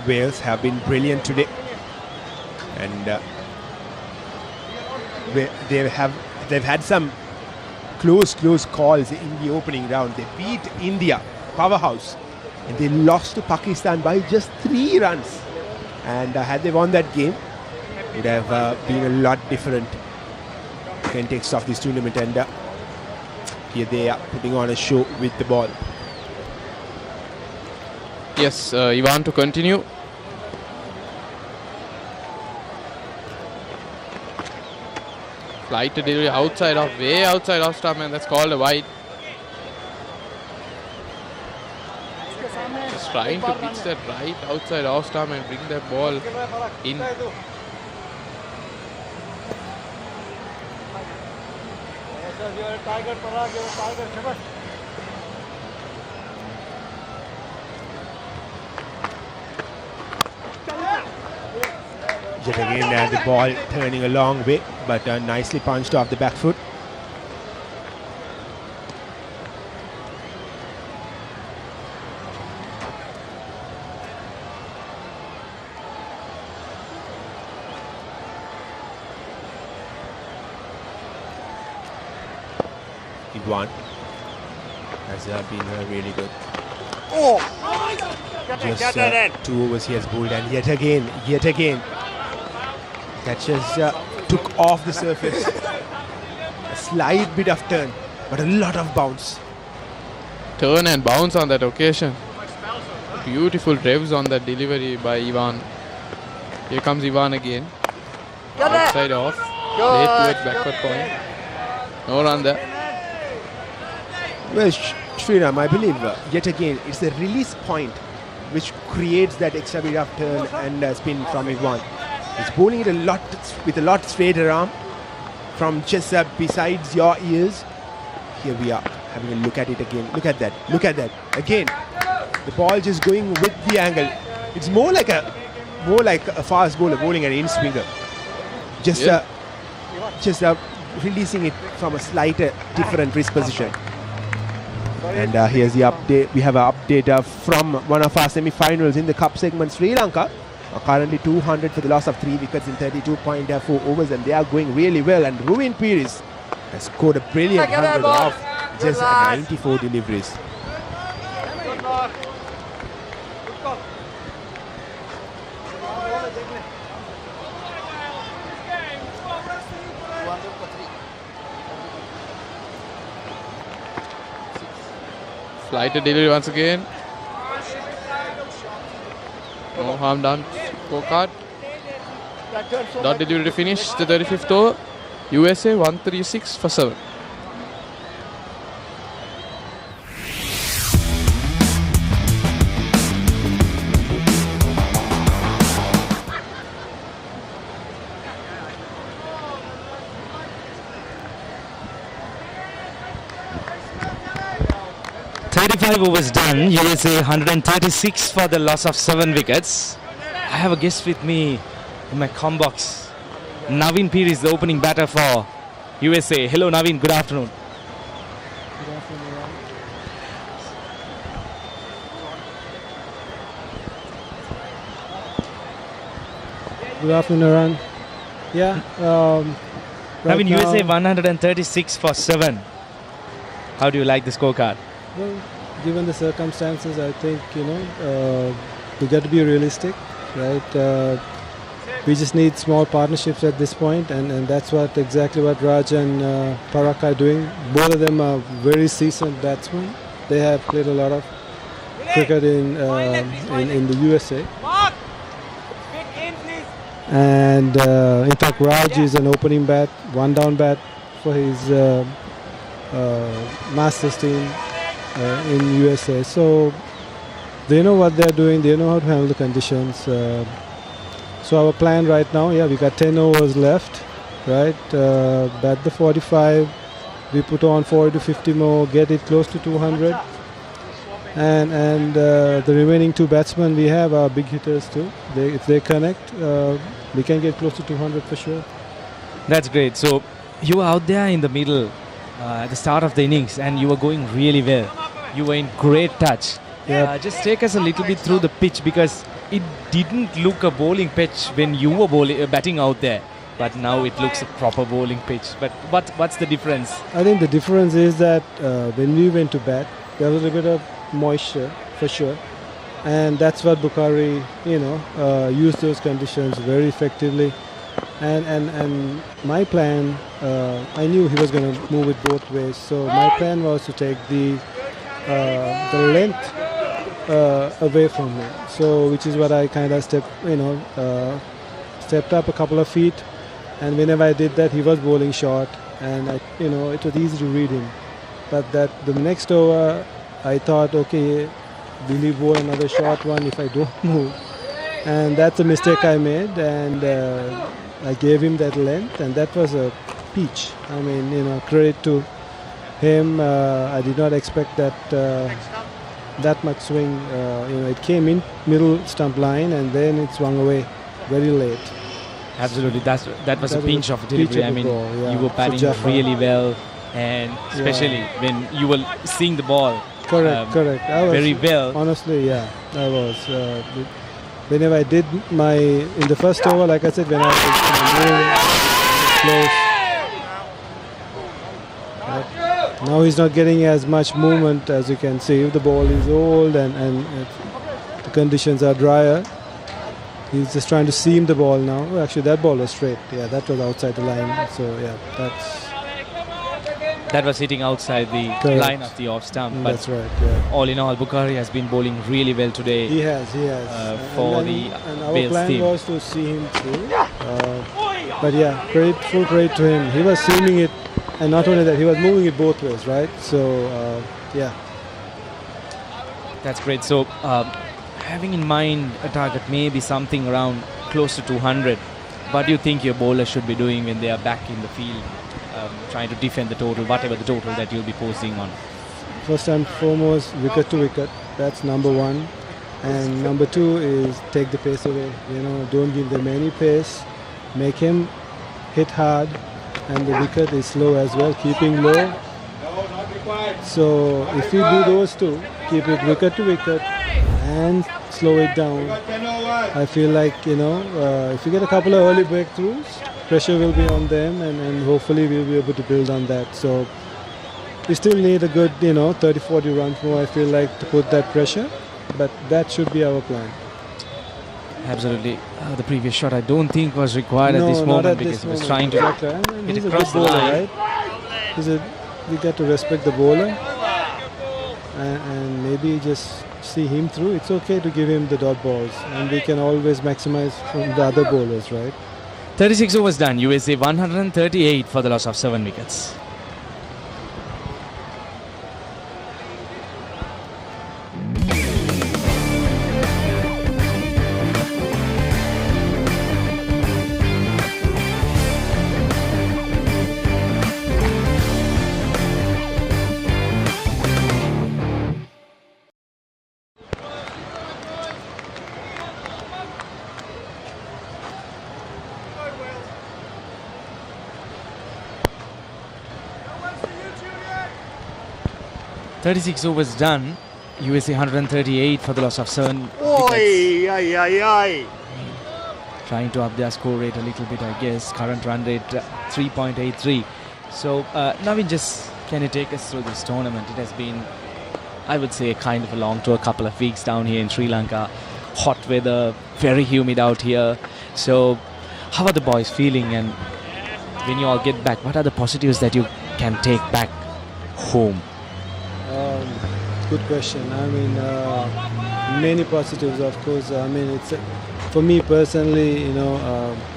Wales have been brilliant today. And they've had some close calls in the opening round. They beat India, powerhouse, and they lost to Pakistan by just 3 runs. And had they won that game, it would have been a lot different context of this tournament. And here they are putting on a show with the ball. Yes, Ivan to continue. Flight to delivery outside off, way outside off stump, and that's called a wide. Just trying to pitch that right outside off stump and bring that ball in. Yet again the ball turning a long way, but nicely punched off the back foot. One has been really good. Just 2 overs he has bowled, and yet again that just took off the surface. A slight bit of turn, but a lot of bounce. Turn and bounce on that occasion. Beautiful revs on that delivery by Ivan. Here comes Ivan again. Outside off. Late towards backward point. No run there. Well, Sriram, I believe yet again it's the release point which creates that extra bit of turn and spin from Ivan. He's bowling it with a lot straighter arm from just besides your ears. Here we are having a look at it again. Look at that. Look at that. Again, the ball just going with the angle. It's more like a fast bowler bowling an in-swinger. Just releasing it from a slight different wrist position. And here's the update. We have an update from one of our semi-finals in the cup segment. Sri Lanka are currently 200 for the loss of 3 wickets in 32.4 overs, and they are going really well. And Ruin Pires has scored a brilliant 100 off just 94 deliveries. Flighted delivery once again. No harm done. Scorecard. Dot delivery to finish the 35th over. USA 136 for 7. Overs done. USA 136 for the loss of 7 wickets. I have a guest with me in my comm box. Naveen Pir is the opening batter for USA. Hello Naveen, good afternoon. Good afternoon. Good afternoon, Aaron. Yeah. Naveen, USA 136 for 7. How do you like the scorecard? Well, given the circumstances, I think, we got to be realistic, right? We just need small partnerships at this point, and that's exactly what Raj and Parak are doing. Both of them are very seasoned batsmen. They have played a lot of cricket in the USA. And in fact, Raj is an opening bat, one down bat for his Masters team in USA. So they know what they're doing, they know how to handle the conditions. So our plan right now, we got 10 overs left, right? Bat the 45, we put on 40 to 50 more, get it close to 200. And the remaining 2 batsmen we have are big hitters too. If they connect, we can get close to 200 for sure. That's great. So you were out there in the middle at the start of the innings and you were going really well. You were in great touch. Just take us a little bit through the pitch, because it didn't look a bowling pitch when you were batting out there, but now it looks a proper bowling pitch. But what's the difference? I think the difference is that when we went to bat, there was a bit of moisture for sure, and that's what Bukhari, used those conditions very effectively. And my plan, I knew he was going to move it both ways, so my plan was to take the length away from him. So which is what I kind of stepped up a couple of feet, and whenever I did that, he was bowling short, and it was easy to read him. But the next over, I thought, okay, will he bowl another short one if I don't move? And that's a mistake I made, and I gave him that length, and that was a peach. I mean, credit to him. I did not expect that much swing. It came in middle stump line, and then it swung away very late. Absolutely, that was a pinch of delivery. I mean, you were batting really well, and especially when you were seeing the ball. Correct. I was, very well. Honestly, I was. Whenever I did in the first over, like I said, when I was close. Now he's not getting as much movement, as you can see. If the ball is old and the conditions are drier, he's just trying to seam the ball now. Oh, actually, that ball was straight. Yeah, that was outside the line. So that was hitting outside the line of the off stump. But that's right. Yeah. All in all, Bukhari has been bowling really well today. He has. For and our Wales plan team. was to see him through. But full credit to him. He was seaming it, and not only that, he was moving it both ways, right? So That's great. So having in mind a target maybe something around close to 200, what do you think your bowler should be doing when they are back in the field, trying to defend the total, whatever the total that you'll be posting on? first and foremost, wicket to wicket. That's number one. And number two is take the pace away. Don't give them any pace. Make him hit hard. And the wicket is slow as well, keeping low. So if you do those two, keep it wicket to wicket and slow it down, I feel like, if you get a couple of early breakthroughs, pressure will be on them and hopefully we'll be able to build on that. So we still need a good, 30-40 runs more, I feel like, to put that pressure. But that should be our plan. Absolutely. The previous shot I don't think was required at this moment because he was trying to get across the line. Right? We got to respect the bowler and maybe just see him through. It's okay to give him the dot balls and we can always maximize from the other bowlers, right? 36 overs done. USA 138 for the loss of 7 wickets. .36 overs done. USA 138 for the loss of 7 wickets. Trying to up their score rate a little bit, I guess. Current run rate 3.83. So Navin, just can you take us through this tournament? It has been, I would say, kind of a long tour, a couple of weeks down here in Sri Lanka. Hot weather, very humid out here. So how are the boys feeling? And when you all get back, what are the positives that you can take back home? Good question. I mean, many positives, of course. I mean, it's for me personally,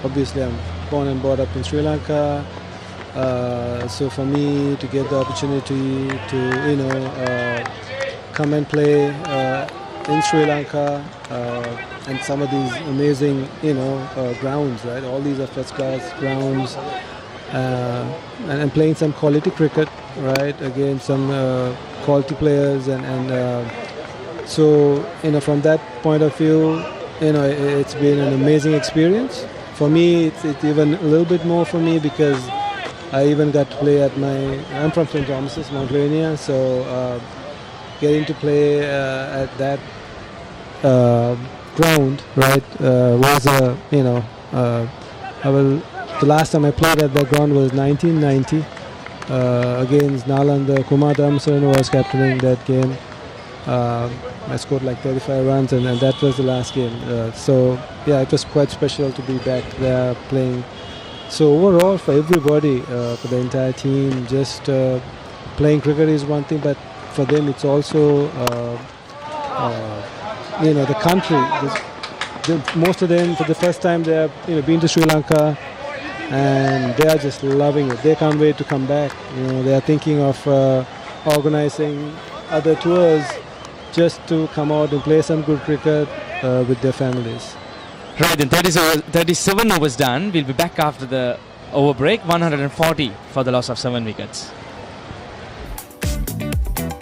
obviously I'm born and brought up in Sri Lanka. So for me to get the opportunity to, come and play in Sri Lanka and some of these amazing, grounds, right? All these are first class grounds and playing some quality cricket, right? Against some quality players and so from that point of view, it's been an amazing experience. For me, it's even a little bit more for me because I even got to play I'm from St. Thomas's, Mount Rainier, so getting to play at that ground, right, was the last time I played at that ground was 1990 against Nalanda. Kumar Dhammasaran was captaining that game. I scored like 35 runs and that was the last game. So yeah, it was quite special to be back there playing. So overall for everybody, for the entire team, just playing cricket is one thing, but for them it's also the country. Most of them for the first time they have been to Sri Lanka and they are just loving it. They can't wait to come back. They are thinking of organizing other tours just to come out and play some good cricket with their families. Right, then 37 overs done. We'll be back after the over break. 140 for the loss of 7 wickets.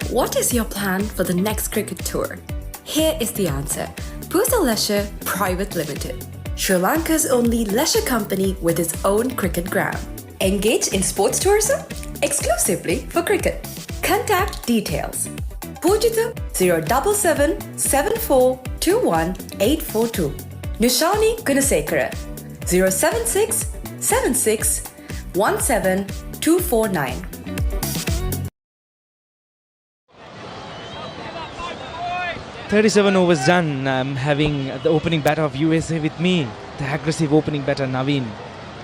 What is your plan for the next cricket tour? Here is the answer. Pusa Leisure Private Limited, Sri Lanka's only leisure company with its own cricket ground. Engage in sports tourism exclusively for cricket. Contact details. Pujita 077 7421 842. Nishani Gunasekara 076 76 17 249. .37 overs done. I'm having the opening batter of USA with me, the aggressive opening batter Navin,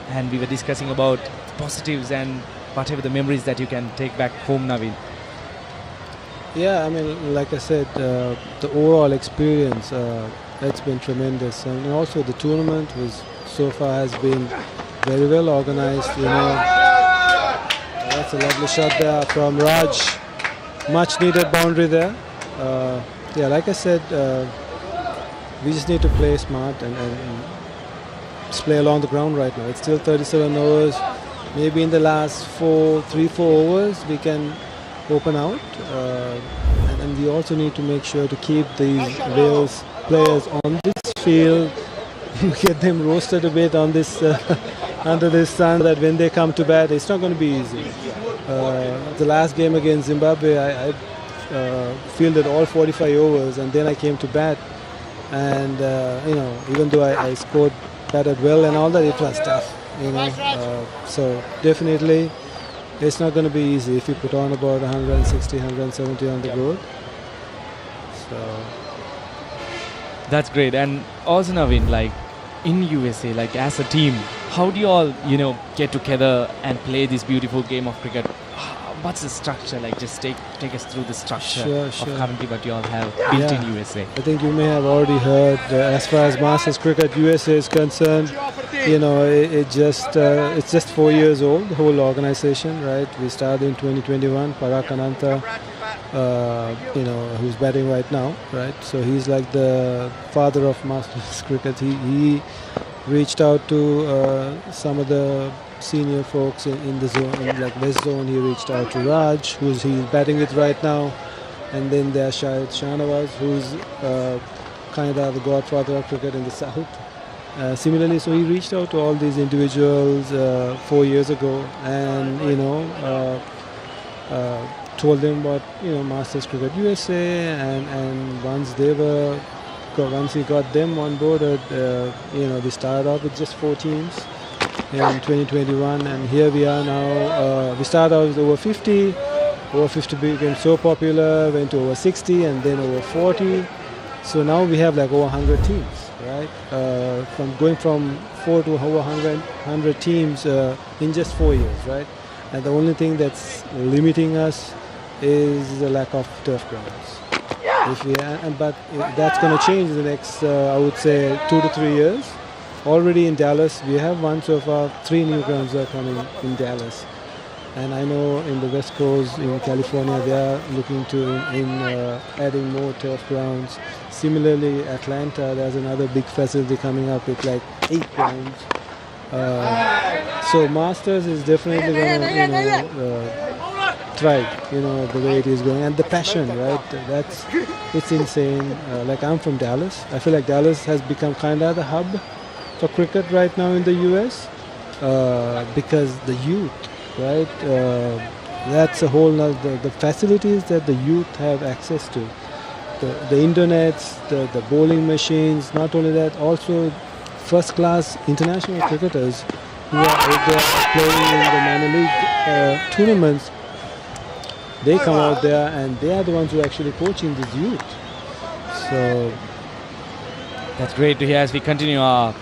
and we were discussing about positives and whatever the memories that you can take back home, Navin. Yeah, I mean, like I said, the overall experience, it's been tremendous, and also the tournament so far has been very well organized. That's a lovely shot there from Raj. Much needed boundary there. Yeah, like I said, we just need to play smart and just play along the ground right now. It's still 37 overs. Maybe in the last 3-4 overs we can open out. And we also need to make sure to keep these Wales players on this field, get them roasted a bit on this under this sun, that when they come to bat, it's not going to be easy. The last game against Zimbabwe, I fielded all 45 overs, and then I came to bat, and even though I batted well and all that, it was tough. So definitely it's not going to be easy if you put on about 160, 170 on the road. So that's great. And also, Naveen, like in USA, like as a team, how do you all, get together and play this beautiful game of cricket? What's the structure like? Just take us through the structure of currently what you all have built in USA. I think you may have already heard, as far as Masters Cricket USA is concerned, it's just 4 years old, the whole organization, right? We started in 2021. Parag Ananta, who's batting right now, right? So he's like the father of Masters Cricket. He reached out to some of the senior folks in the zone, like West Zone. He reached out to Raj, who's he's batting with right now, and then there's Shahid Shahnawaz, who's kind of the godfather of cricket in the south. Similarly, so he reached out to all these individuals 4 years ago, and told them about Masters Cricket USA, and once he got them on board, we started off with just 4 teams in 2021, and here we are now. We started out with over 50. Over 50 became so popular, went to over 60, and then over 40. So now we have like over 100 teams, right? Going from 4 to over 100 teams in just 4 years, right? And the only thing that's limiting us is the lack of turf grounds. But that's going to change in the next, I would say, 2 to 3 years. Already in Dallas, we have one so far. 3 new grounds are coming in Dallas. And I know in the West Coast, in California, they are looking to adding more turf grounds. Similarly, Atlanta, there's another big facility coming up with like 8 grounds. So Masters is definitely going to thrive, the way it is going. And the passion, right? It's insane. Like I'm from Dallas. I feel like Dallas has become kind of the hub for cricket right now in the US because the youth, right? That's a whole nother, the facilities that the youth have access to. The internets, the bowling machines, not only that, also first-class international cricketers who are out there playing in the minor league tournaments. They come out there and they are the ones who are actually coaching this youth. So that's great to hear as we continue our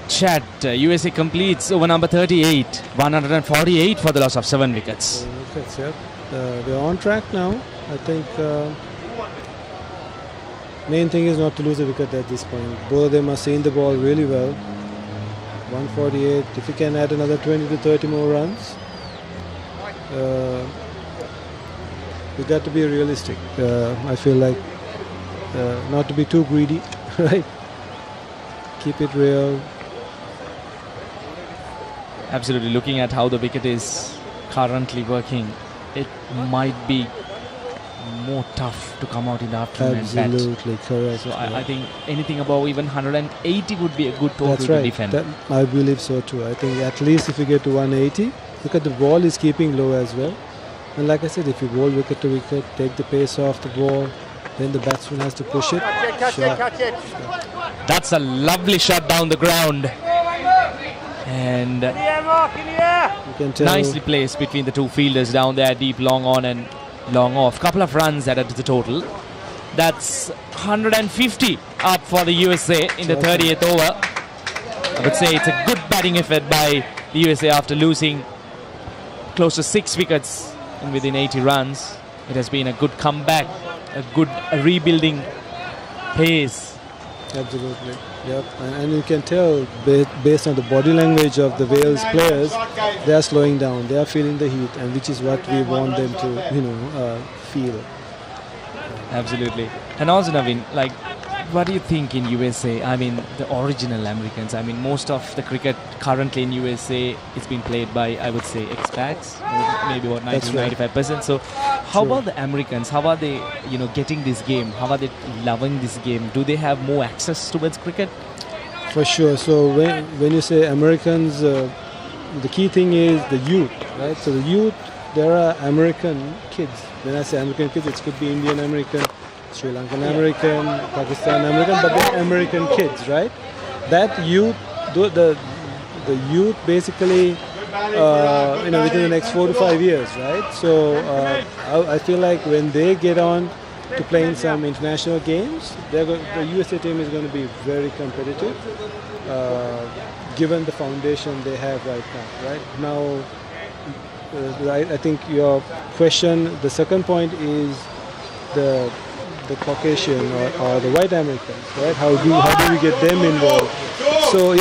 chat. USA completes over number 38, 148 for the loss of 7 wickets. They're on track now. I think main thing is not to lose a wicket at this point. Both of them are seeing the ball really well. 148. If you can add another 20 to 30 more runs, you got to be realistic. I feel like not to be too greedy, right? Keep it real. Absolutely. Looking at how the wicket is currently working, it might be more tough to come out in the afternoon and bat. Absolutely correct. So I think anything above even 180 would be a good total to defend. I believe so too. I think at least if you get to 180, look at the ball is keeping low as well. And like I said, if you bowl wicket to wicket, take the pace off the ball, then the batsman has to push it. That's a lovely shot down the ground. And you can tell nicely placed between the two fielders down there, deep, long on and long off. Couple of runs added to the total. That's 150 up for the USA in the 30th over. I would say it's a good batting effort by the USA after losing close to 6 wickets and within 80 runs. It has been a good comeback, a good rebuilding pace. Absolutely. Yep. And you can tell based on the body language of the Wales players, they are slowing down. They are feeling the heat, and which is what we want them to, feel. Absolutely. And also, Naveen, like what do you think in USA? I mean, the original Americans. I mean, most of the cricket currently in USA is being played by, I would say, expats, maybe about 90-95%. So, how about the Americans? How are they, getting this game? How are they loving this game? Do they have more access towards cricket? For sure. So when you say Americans, the key thing is the youth, right? So the youth, there are American kids. When I say American kids, it could be Indian American, Sri Lankan American, Pakistan American, but they're American kids, right? That youth, the youth basically, within the next 4 to 5 years, right? So I feel like when they get on to playing some international games, the USA team is going to be very competitive, given the foundation they have right now. Right now, I think your question, the second point is the Caucasian or the white Americans, right? How do we get them involved? So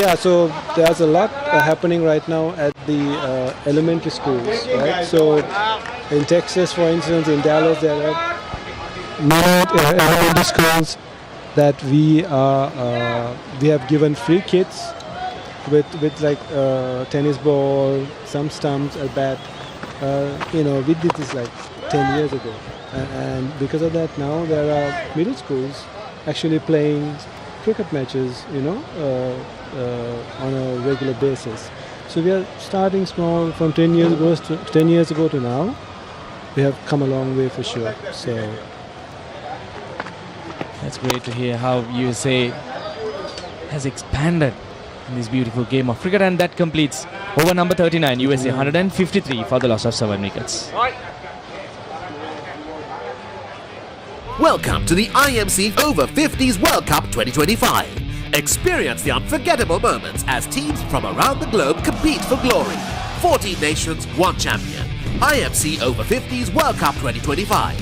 there's a lot happening right now at the elementary schools, right? So in Texas, for instance, in Dallas, there are many elementary schools that we have given free kits with like tennis ball, some stumps, a bat. We did this like 10 years ago, and because of that, now there are middle schools actually playing cricket matches, on a regular basis. So we are starting small from 10 years ago to now. We have come a long way for sure. So that's great to hear how USA has expanded in this beautiful game of cricket, and that completes over number 39, USA 153 for the loss of 7 wickets. Welcome to the IMC Over-50s World Cup 2025. Experience the unforgettable moments as teams from around the globe compete for glory. 14 nations, 1 champion. IMC Over-50s World Cup 2025.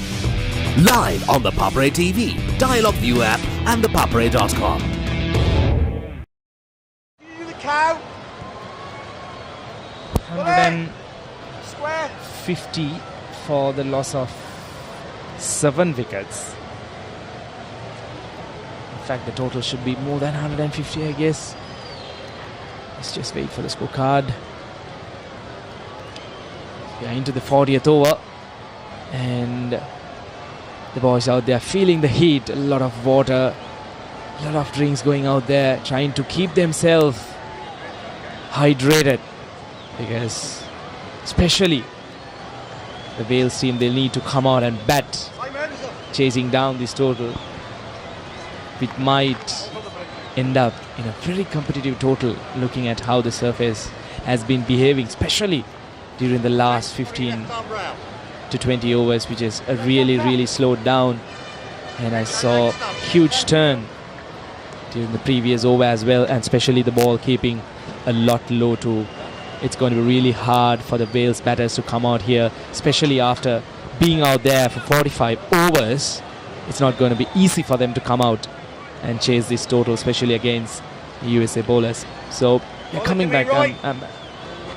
Live on the Papare TV, Dialog ViU App and ThePapare.com. The cow. 150 for the loss of 7 wickets. In fact, the total should be more than 150, I guess. Let's just wait for the scorecard. We are into the 40th over, and the boys out there feeling the heat. A lot of water, a lot of drinks going out there, trying to keep themselves hydrated, because especially the Wales team, they'll need to come out and bat, chasing down this total. It might end up in a very competitive total, looking at how the surface has been behaving, especially during the last 15 to 20 overs, which is really slowed down. And I saw a huge turn during the previous over as well, and especially the ball keeping a lot low too. It's going to be really hard for the Wales batters to come out here, especially after being out there for 45 overs. It's not going to be easy for them to come out and chase this total, especially against the USA bowlers. So they're coming back. I'm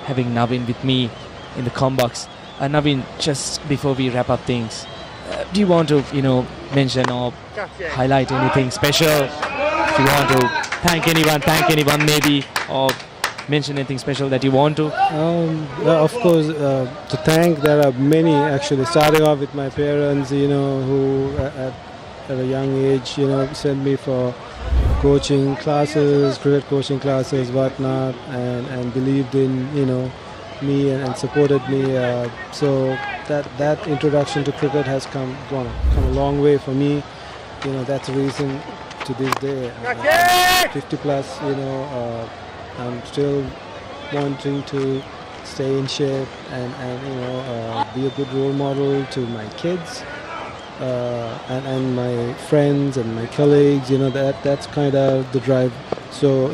having Navin with me in the comm box. Navin, just before we wrap up things, do you want to, mention or highlight anything special? If you want to thank anyone maybe, or mention anything special that you want to? Of course, to thank, there are many actually, starting off with my parents, who at a young age, sent me for coaching classes, cricket coaching classes, whatnot, and believed in, me and supported me. So that introduction to cricket has come a long way for me. That's the reason to this day, 50 plus, I'm still wanting to stay in shape and be a good role model to my kids and my friends and my colleagues. That's kind of the drive. So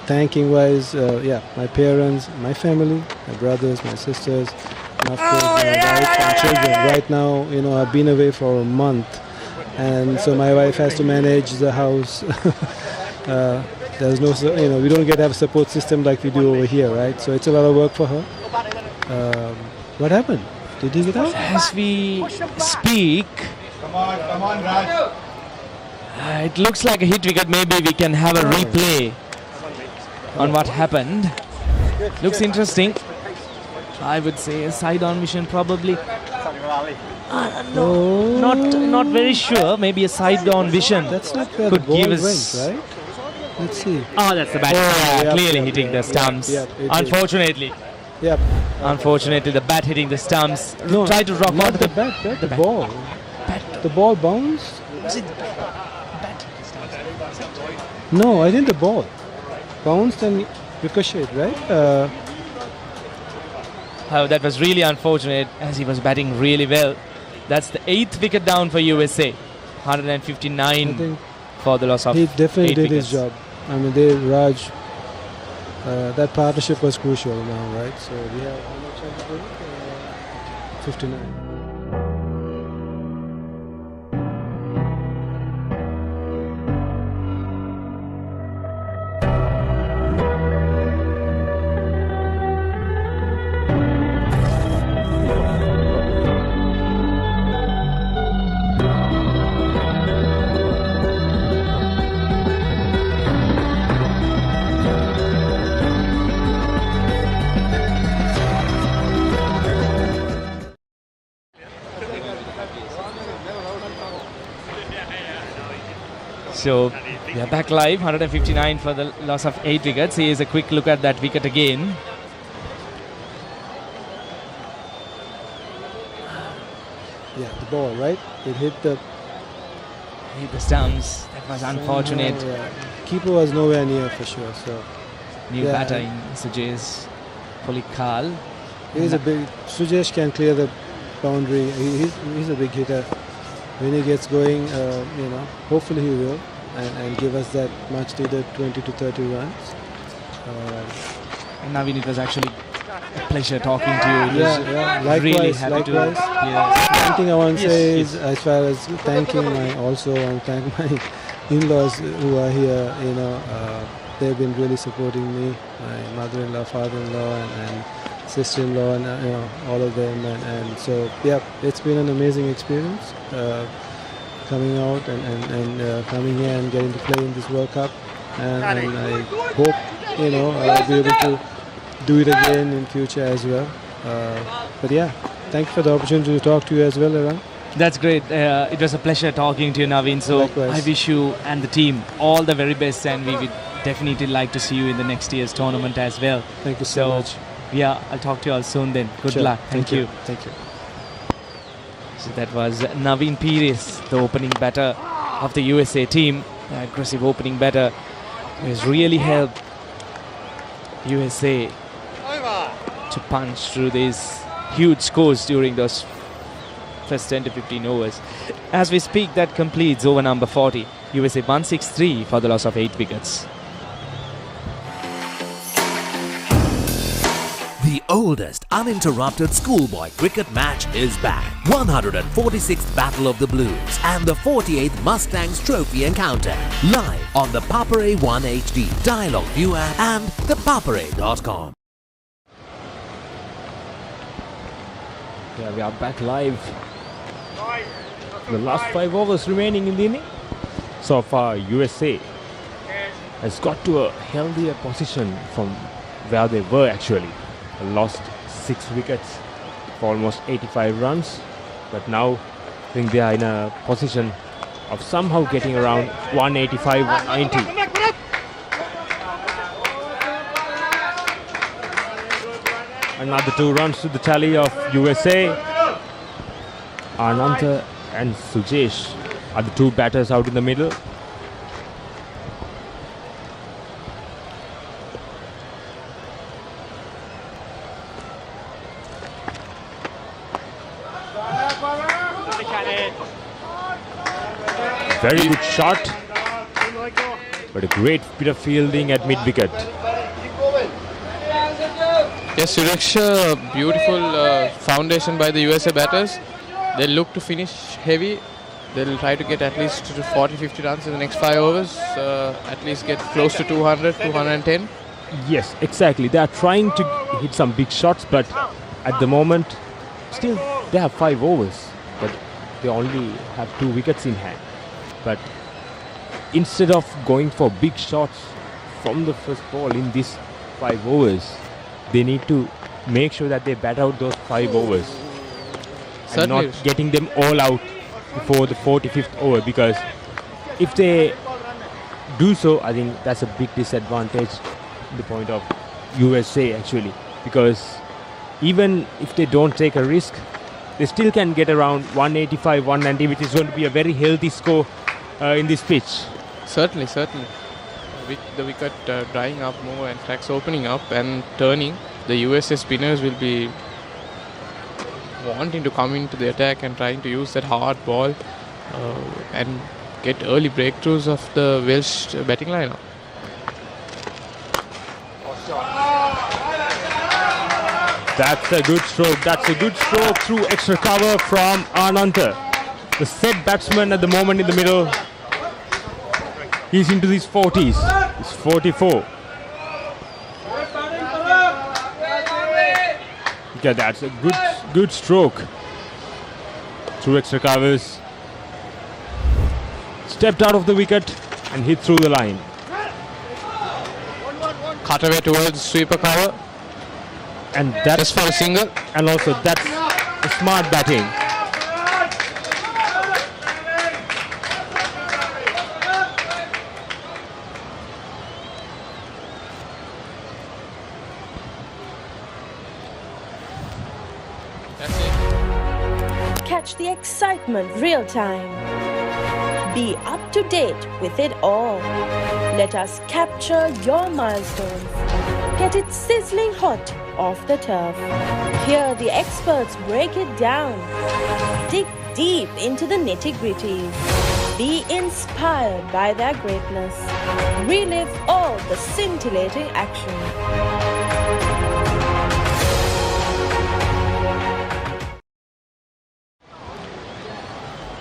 thanking wise, my parents, my family, my brothers, my sisters, and of course my wife and children. Right now, I've been away for a month, and so my wife has to manage the house. There's no, we don't get to have a support system like we do over here, right? So it's a lot of work for her. What happened? Did he get out? As we speak, Come on, Raj. It looks like a hit wicket. Maybe we can have a replay on what happened. Looks interesting. I would say a side-on vision probably. No, not very sure. Maybe a side-on vision. That's not where could the ball give us. went, right? Let's see. Oh, that's the bat. Clearly hitting the stumps. Unfortunately. Yep. Unfortunately, the bat hitting the stumps. No, Try to rock not out the bat, the ball. The ball bounced. Was it No, I think the ball bounced and ricocheted, right? Oh, that was really unfortunate as he was batting really well. That's the 8th wicket down for USA. 159 for the loss of He definitely 8 did wickets. his job. I mean, Raj, that partnership was crucial now, right? So we have how much on the board? 59. So we are back live, 159 for the loss of 8 wickets. Here's a quick look at that wicket again. Yeah, the ball, right? It hit the stumps. That was unfortunate. Keeper was nowhere near for sure. So New batter in Sujesh Polikal. He's a big. Sujesh can clear the boundary. He's a big hitter. When he gets going, hopefully he will, and give us that much needed 20 to 30 runs. And Naveen, it was actually a pleasure talking to you. It was Likewise, really happy likewise. Yes. One thing I want to Yes, say yes. is, as far as thanking I want to thank my in-laws who are here. They've been really supporting me. My mother-in-law, father-in-law, and sister-in-law, and all of them. And so, yeah, it's been an amazing experience coming out and coming here and getting to play in this World Cup. And I hope I'll be able to do it again in future as well. But yeah, thank you for the opportunity to talk to you as well, Eran. That's great. It was a pleasure talking to you, Naveen. So Likewise. I wish you and the team all the very best, and we would definitely like to see you in the next year's tournament as well. Thank you so much. Yeah, I'll talk to you all soon then. Good Sure. luck. Thank you. Thank you. So that was Naveen Pires, the opening batter of the USA team. The aggressive opening batter has really helped USA to punch through these huge scores during those first 10 to 15 overs. As we speak, that completes over number 40. USA 163 for the loss of 8 wickets. The oldest uninterrupted schoolboy cricket match is back. 146th Battle of the Blues and the 48th Mustangs Trophy Encounter. Live on the Papare 1 HD, Dialog ViU App and ThePapare.com. Yeah, we are back live. The last 5 overs remaining in the inning. So far, USA has got to a healthier position from where they were actually. Lost 6 wickets for almost 85 runs. But now I think they are in a position of somehow getting around 185, 190. Another 2 runs to the tally of USA. Ananta and Sujesh are the 2 batters out in the middle. Very good shot, but a great bit of fielding at mid-wicket. Yes, Sureksha, beautiful foundation by the USA batters. They look to finish heavy. They'll try to get at least to 40-50 runs in the next 5 overs. At least get close to 200, 210. Yes, exactly. They are trying to hit some big shots, but at the moment, still they have 5 overs, but they only have 2 wickets in hand. But instead of going for big shots from the first ball in these 5 overs, they need to make sure that they bat out those 5 overs and not getting them all out before the 45th over, because if they do so, I think that's a big disadvantage in the point of USA actually, because even if they don't take a risk, they still can get around 185, 190, which is going to be a very healthy score in this pitch. Certainly. With the wicket drying up more and tracks opening up and turning, the USA spinners will be wanting to come into the attack and trying to use that hard ball and get early breakthroughs of the Welsh batting lineup. That's a good stroke. That's a good stroke through extra cover from Ananta. The set batsman at the moment in the middle. He's into his 40s. He's 44. Okay, that's a good stroke through extra covers. Stepped out of the wicket and hit through the line. Cut away towards sweeper cover. And that's just for a single. And also that's a smart batting. Catch the excitement real time. Be up to date with it all. Let us capture your milestones. Get it sizzling hot off the turf. Hear the experts break it down. Dig deep into the nitty-gritties. Be inspired by their greatness. Relive all the scintillating action.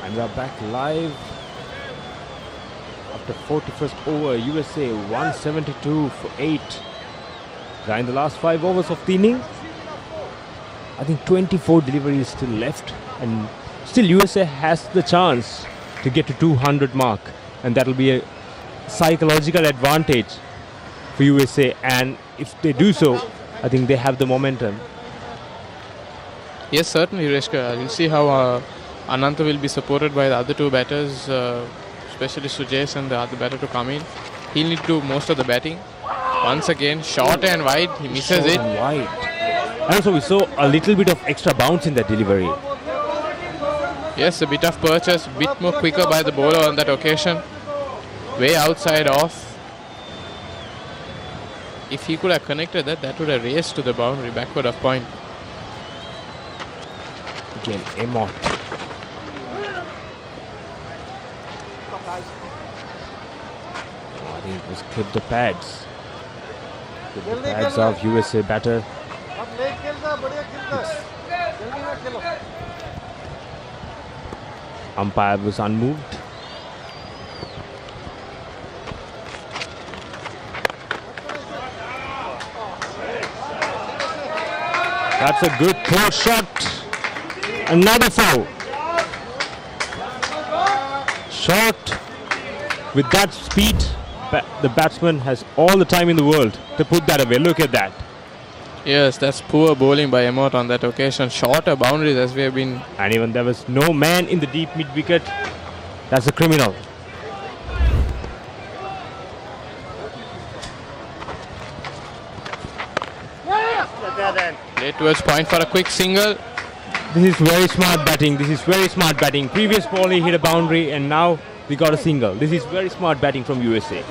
And we are back live after 41st over. USA 172 for 8. In the last 5 overs of the inning, I think 24 deliveries still left, and still USA has the chance to get to 200 mark, and that will be a psychological advantage for USA. And if they do so, I think they have the momentum. Yes, certainly, Reshka. We'll see how Ananta will be supported by the other 2 batters, especially Sujesh and the other batter to come in. He'll need to do most of the batting. Once again, short and wide, he misses it. And wide. And also we saw a little bit of extra bounce in that delivery. Yes, a bit of purchase, a bit more quicker by the bowler on that occasion. Way outside off. If he could have connected that would have raced to the boundary, backward of point. Again, Amott. I think it was clip the pads. The pads of USA batter. Umpire was unmoved. That's a good throw shot. Another foul. Shot with that speed. The batsman has all the time in the world to put that away. Look at that. Yes, that's poor bowling by Amott on that occasion. Shorter boundaries as we have been. And even there was no man in the deep mid wicket. That's a criminal. Play towards point for a quick single. This is very smart batting. This is very smart batting. Previous ball he hit a boundary and now we got a single. This is very smart batting from USA.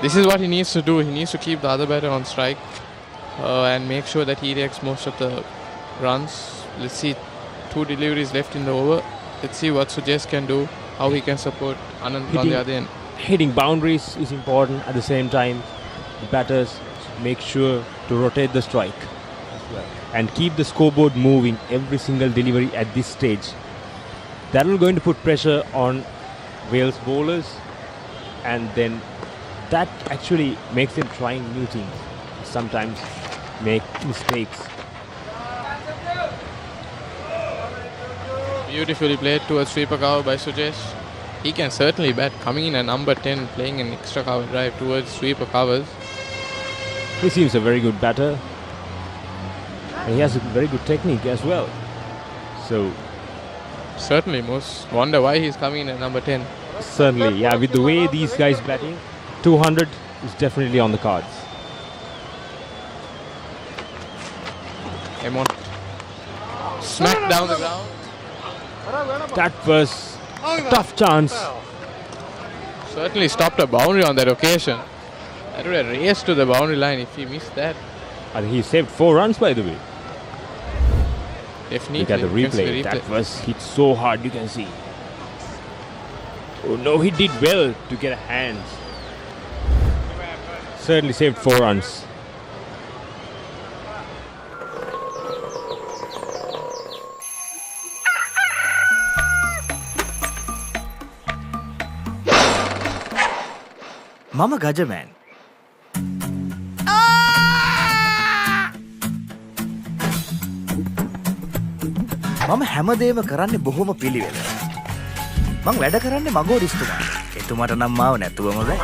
This is what he needs to do. He needs to keep the other batter on strike and make sure that he takes most of the runs. Let's see, 2 deliveries left in the over. Let's see what Sujesh can do, how he can support Anand on the other end. Hitting boundaries is important. At the same time, the batters make sure to rotate the strike as well and keep the scoreboard moving every single delivery at this stage. That will going to put pressure on Wales bowlers, and then that actually makes them trying new things. Sometimes make mistakes. Beautifully played towards sweeper cover by Sujesh. He can certainly bat. Coming in at number 10, playing an extra cover drive towards sweeper covers. He seems a very good batter. And he has a very good technique as well. So certainly most wonder why he's coming in at number 10. Certainly, yeah, with the way these guys batting, 200 is definitely on the cards. Emon smacked down the ground. That was a tough chance. Certainly stopped a boundary on that occasion. That would have raced to the boundary line if he missed that. And he saved 4 runs, by the way. Definitely. Look at the replay. That was hit so hard, you can see. Oh no, he did well to get a hands. Certainly saved 4 runs. Mama Gajaman. මම හැමදේම කරන්නේ බොහොම පිළිවෙල. මං වැඩ කරන්නේ මගෝරිස්තුමා. එතුමාට නම් මාව නැතුවම බෑ.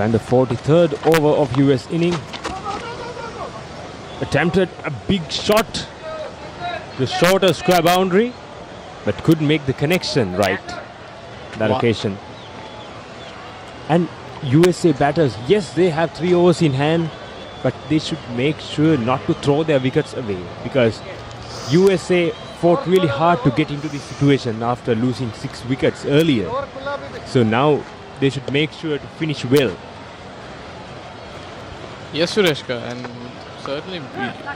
And the 43rd over of US inning. Attempted a big shot. The shorter square boundary, but couldn't make the connection right. That occasion. And USA batters, yes, they have 3 overs in hand, but they should make sure not to throw their wickets away, because USA fought really hard to get into this situation after losing 6 wickets earlier. So now they should make sure to finish well. Yes, Sureshka, and certainly,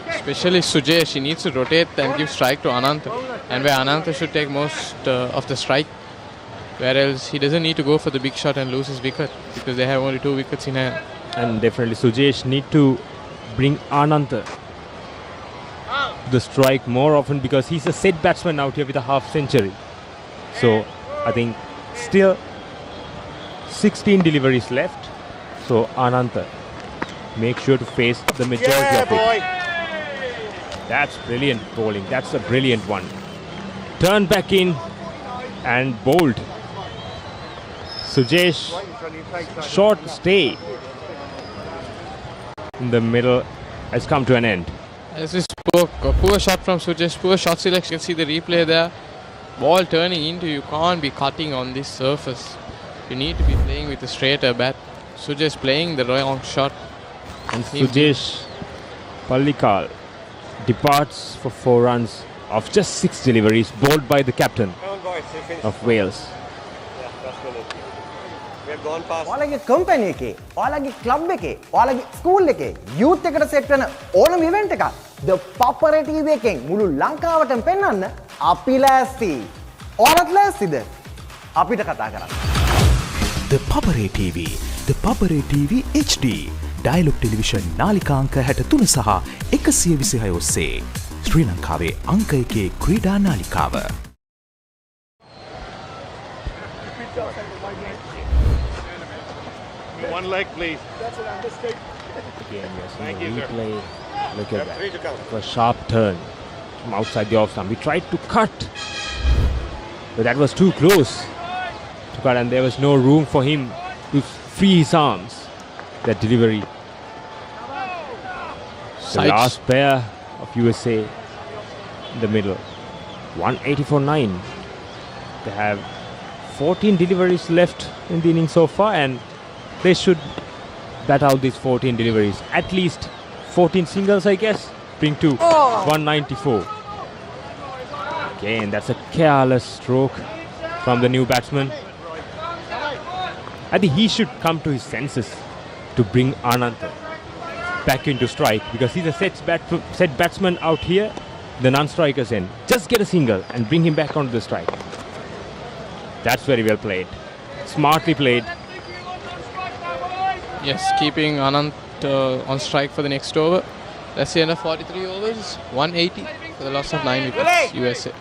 especially Sujesh, he needs to rotate and give strike to Ananta, and where Ananta should take most of the strike. Whereas he doesn't need to go for the big shot and lose his wicket, because they have only 2 wickets in hand. And definitely Sujesh need to bring Ananta the strike more often, because he's a set batsman out here with a half century. So I think still 16 deliveries left. So Ananta, make sure to face the majority of it. That's brilliant bowling. That's a brilliant one. Turn back in and bowled. Sujesh, short stay in the middle has come to an end. As we spoke, a poor shot from Sujesh, poor shot selection. You can see the replay there. Ball turning into, you can't be cutting on this surface. You need to be playing with a straighter bat. Sujesh playing the wrong shot. And Sujesh Pallikal departs for 4 runs of just 6 deliveries, bowled by the captain of Wales. ඔයාලගේ company එකේ, ඔයාලගේ club එකේ, ඔයාලගේ school එකේ youth එකට set වෙන ඕනම event එකක් The Papare TV එකෙන් මුළු ලංකාවටම පෙන්වන්න අපි ලෑස්ති. ඔයාලත් ලෑස්තිද? අපිට කතා කරන්න. The Papare TV, The Papare TV HD. Dialog television නාලිකා අංක 63 සහ 126 ඔස්සේ ශ්‍රී ලංකාවේ අංක 1 ක්‍රීඩා නාලිකාව. One leg, please. Again, yes, thank you, replay. Look at that. For a sharp turn from outside the off stump. We tried to cut, but that was too close to cut, and there was no room for him to free his arms. That delivery. The last pair of USA in the middle. 184.9. They have 14 deliveries left in the inning so far, and they should bat out these 14 deliveries. At least 14 singles, I guess. Bring to 194. Again, that's a careless stroke from the new batsman. I think he should come to his senses to bring Ananta back into strike, because he's a set batsman out here, the non-strikers end. Just get a single and bring him back onto the strike. That's very well played. Smartly played. Yes, keeping Anant on strike for the next over. That's the end of 43 overs, 180 for the loss of 9 wickets, USA.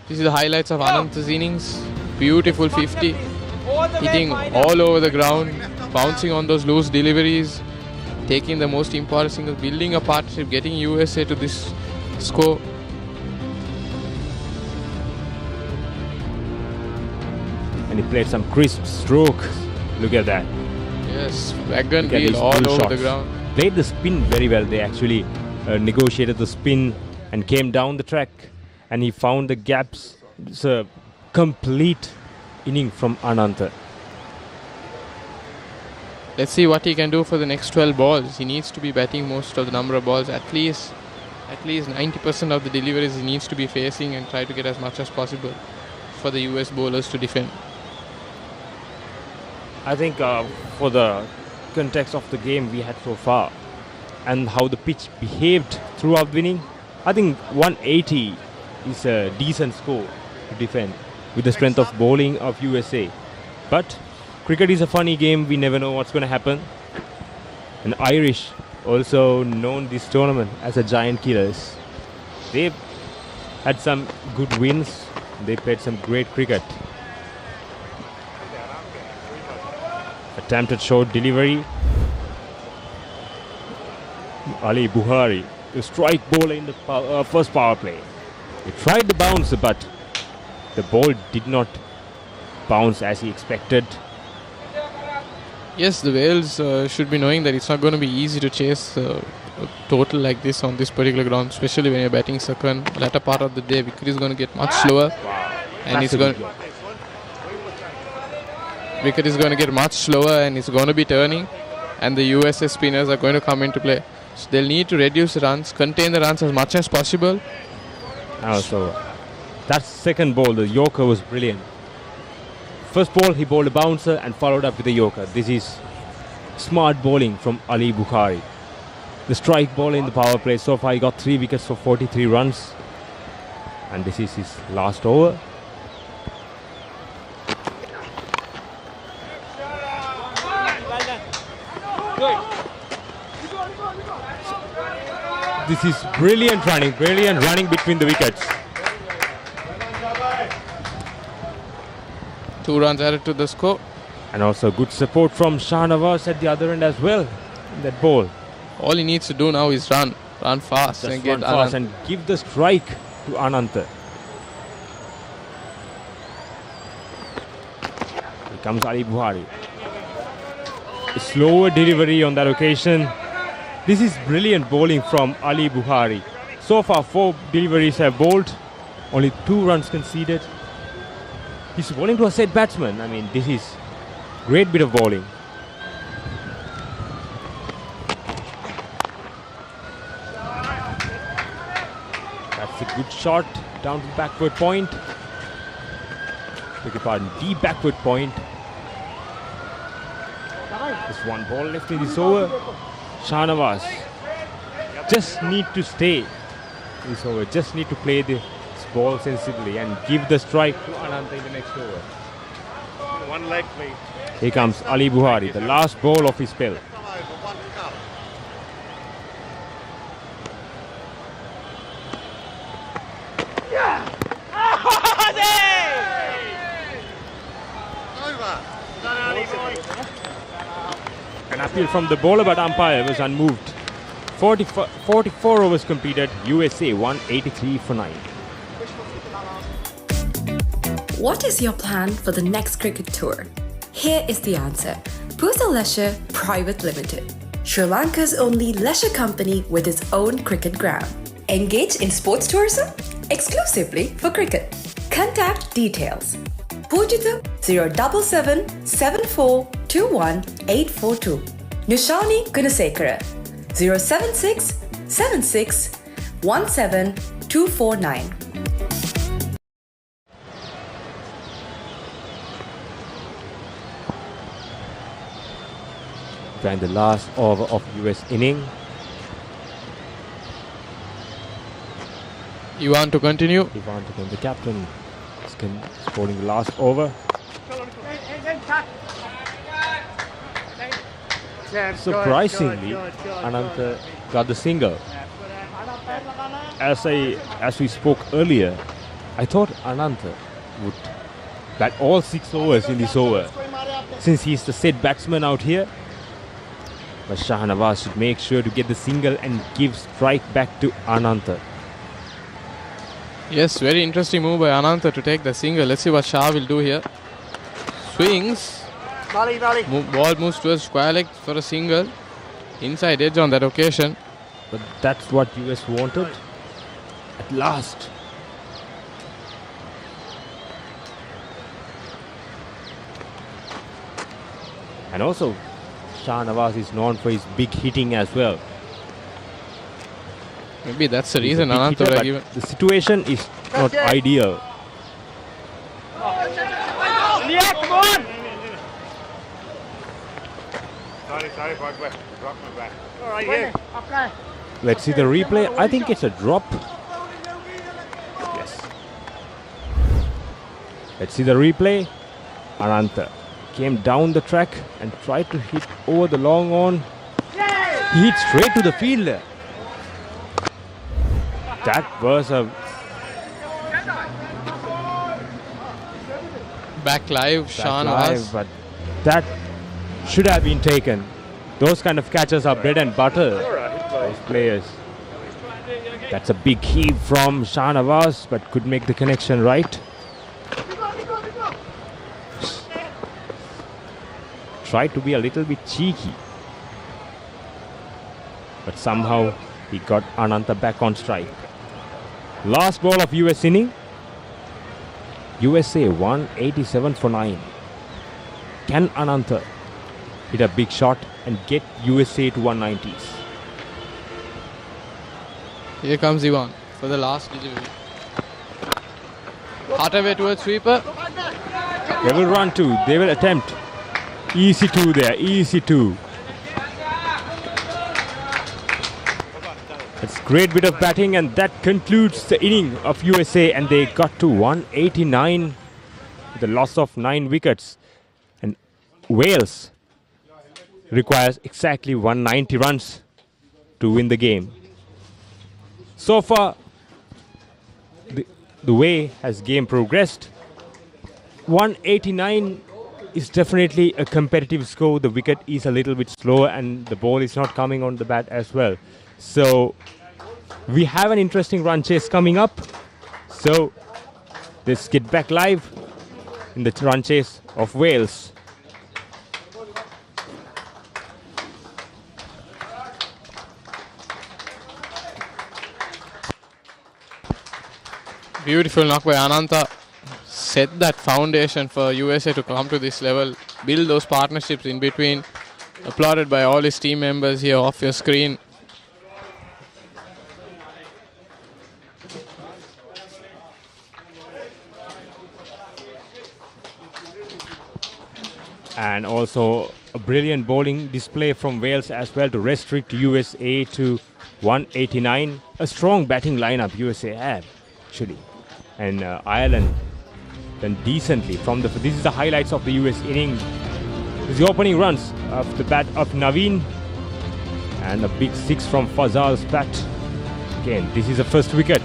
This is the highlights of Anant's innings. Beautiful 50. Hitting all over the ground, bouncing on those loose deliveries, taking the most important single, building a partnership, getting USA to this score. And he played some crisp stroke. Look at that. Yes, wagon wheel all over the ground. Played the spin very well. They actually negotiated the spin and came down the track. And he found the gaps. It's a complete inning from Ananta. Let's see what he can do for the next 12 balls. He needs to be batting most of the number of balls. At least 90% of the deliveries he needs to be facing and try to get as much as possible for the US bowlers to defend. I think for the context of the game we had so far and how the pitch behaved throughout winning, I think 180 is a decent score to defend with the strength of bowling of USA. But cricket is a funny game. We never know what's going to happen. And Irish, also known this tournament as a giant killers. They've had some good wins. They played some great cricket. Attempted short delivery. Ali Buhari, the strike bowler in the first power play. He tried the bouncer, but the ball did not bounce as he expected. Yes, the Wales should be knowing that it's not going to be easy to chase a total like this on this particular ground, especially when you're batting second. Latter part of the day, wicket is going to get much slower, and wicket is going to get much slower, and it's going to be turning, and the USA spinners are going to come into play. So they'll need to reduce the runs, contain the runs as much as possible. Also, that second ball, the Yorker, was brilliant. First ball, he bowled a bouncer and followed up with a Yorker. This is smart bowling from Ali Bukhari. The strike ball in the power play. So far, he got 3 wickets for 43 runs. And this is his last over. This is brilliant running between the wickets. 2 runs added to the score. And also good support from Shahnawaz at the other end as well in that ball. All he needs to do now is run fast, just and get fast and give the strike to Ananta. Here comes Ali Buhari. A slower delivery on that occasion. This is brilliant bowling from Ali Buhari. So far 4 deliveries have bowled, only 2 runs conceded. He's bowling to a set batsman. I mean, this is great bit of bowling. That's a good shot down to the backward point. Beg your pardon, deep backward point. There's 1 ball left in this over. Shahnawaz just need to stay this over. Just need to play this ball sensibly and give the strike to Ananta in the next over. 1 leg, please. Here comes Ali Buhari, the last ball of his spell. An appeal from the bowler, but umpire was unmoved. 44 overs completed. USA 183 for 9. What is your plan for the next cricket tour? Here is the answer. Pusa Leisure Private Limited, Sri Lanka's only leisure company with its own cricket ground. Engage in sports tourism exclusively for cricket. Contact details. Pujitha 077 7421 842. Nushani Gunasekara 076 76 17 249. And the last over of US inning. You want to continue? The captain is scoring the last over. Surprisingly, Ananta got the single. As we spoke earlier, I thought Ananta would bat all 6 overs in this over, since he's the set batsman out here. But Shah Nawaz should make sure to get the single and give strike back to Ananta. Yes, very interesting move by Ananta to take the single. Let's see what Shah will do here. Swings. Ball moves towards square leg for a single. Inside edge on that occasion. But that's what US wanted at last. And also, Shah Nawaz is known for his big hitting as well. Maybe that's the reason Ananta would have given. The situation is not ideal. Come on! Sorry, drop my back. All right, here. Okay. Let's see the replay. I think it's a drop. Yes. Let's see the replay. Ananta came down the track and tried to hit over the long on. He hit straight to the fielder. That was a back live, Shah Nawaz. But that should have been taken. Those kind of catches are bread and butter. Those players. That's a big heave from Shah Nawaz, but could make the connection right. Tried to be a little bit cheeky, but somehow he got Ananta back on strike. Last ball of US inning. USA 187 for 9. Can Ananta hit a big shot and get USA to 190s? Here comes Ivan for the last delivery. Heart away towards sweeper. They will run two. They will attempt. Easy two there. Easy two. It's great bit of batting, and that concludes the inning of USA, and they got to 189 with a loss of 9 wickets. And Wales requires exactly 190 runs to win the game. So far, the way has game progressed, 189 is definitely a competitive score. The wicket is a little bit slow and the ball is not coming on the bat as well. So we have an interesting run chase coming up. So let's get back live in the run chase of Wales. Beautiful knock by Ananta. Set that foundation for USA to come to this level. Build those partnerships in between. Applauded by all his team members here off your screen. And also a brilliant bowling display from Wales as well to restrict USA to 189. A strong batting lineup USA have actually. And Ireland done decently from the. This is the highlights of the US inning. This is the opening runs of the bat of Naveen, and a big 6 from Fazal's bat. Again, this is the first wicket.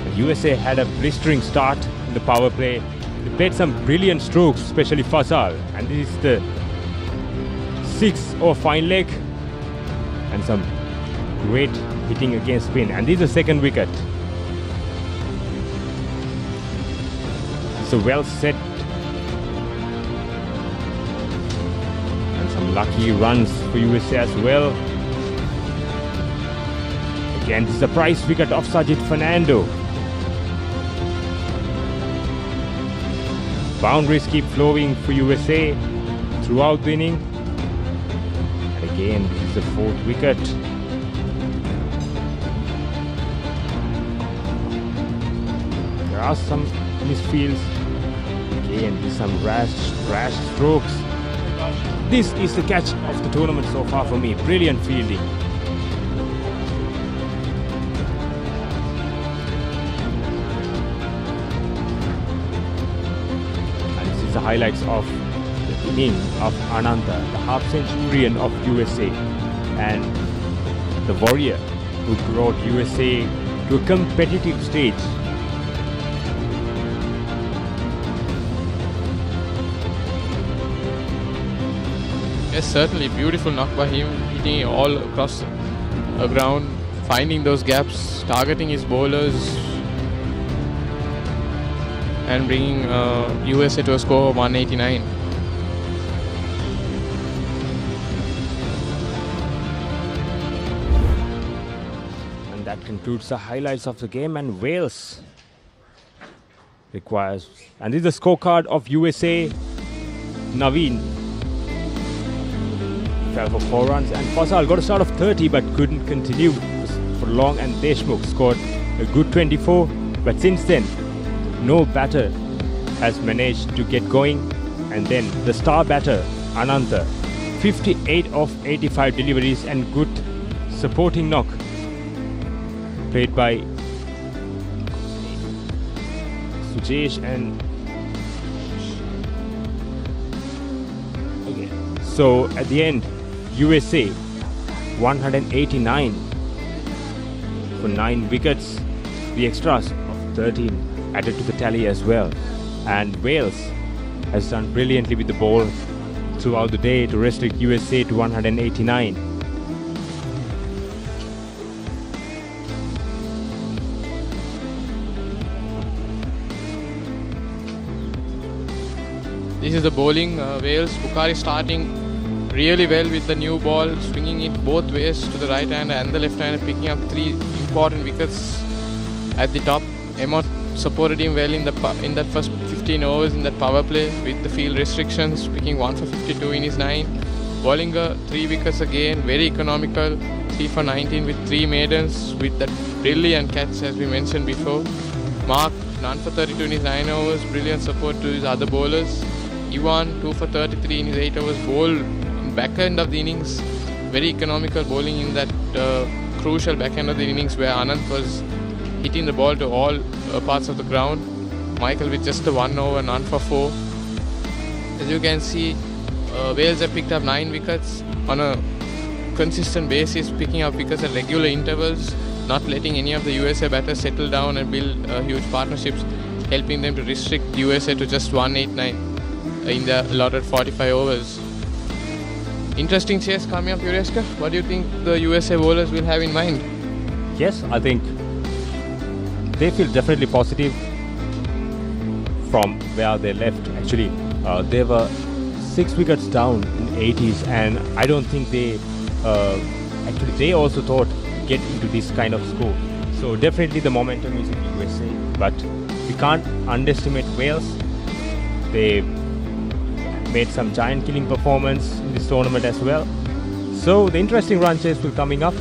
The USA had a blistering start in the power play. They played some brilliant strokes, especially Fazal, and this is the 6 over fine leg, and some great hitting against spin, and this is the second wicket. It's a well set and some lucky runs for USA as well. Again, this is a prize wicket of Sajid Fernando. Boundaries keep flowing for USA throughout the inning. And again, this is the 4th wicket. There are some misfields. Again, there's some rash strokes. This is the catch of the tournament so far for me. Brilliant fielding. And this is the highlights of the inning of Ananta, the half-centurion of USA, and the warrior who brought USA to a competitive stage. Yes, certainly beautiful knock by him, hitting it all across the ground, finding those gaps, targeting his bowlers, and bringing USA to a score of 189. And that concludes the highlights of the game, and Wales requires, and this is the scorecard of USA. Naveen fell for 4 runs, and Fasal got a start of 30 but couldn't continue for long, and Deshmukh scored a good 24, but since then no batter has managed to get going. And then the star batter Ananta, 58 of 85 deliveries and good supporting knock played by Sujesh. And okay, so at the end USA 189 for 9 wickets, the extras of 13 added to the tally as well. And Wales has done brilliantly with the ball throughout the day to restrict USA to 189. This is the bowling. Wales, Papare starting really well with the new ball, swinging it both ways to the right hand and the left hand, picking up 3 important wickets at the top. Emmott supported him well in that first 15 overs in that power play with the field restrictions, picking 1 for 52 in his 9. Bollinger 3 wickets again, very economical, 3 for 19 with 3 maidens with that brilliant catch as we mentioned before. Mark none for 32 in his 9 overs, brilliant support to his other bowlers. Ivan 2 for 33 in his 8 overs, bowled in back end of the innings, very economical bowling in that crucial back end of the innings where Anand was hitting the ball to all parts of the ground. Michael with just the 1 over, none for 4. As you can see, Wales have picked up 9 wickets on a consistent basis, picking up wickets at regular intervals, not letting any of the USA batters settle down and build huge partnerships, helping them to restrict USA to just 189 in the allotted 45 overs. Interesting chase coming up, Yureska. What do you think the USA bowlers will have in mind? Yes, I think they feel definitely positive from where they left. Actually, they were 6 wickets down in 80s, and I don't think they they also thought get into this kind of score. So definitely the momentum is in USA, but we can't underestimate Wales. They made some giant killing performance in this tournament as well. So the interesting run chase will coming up,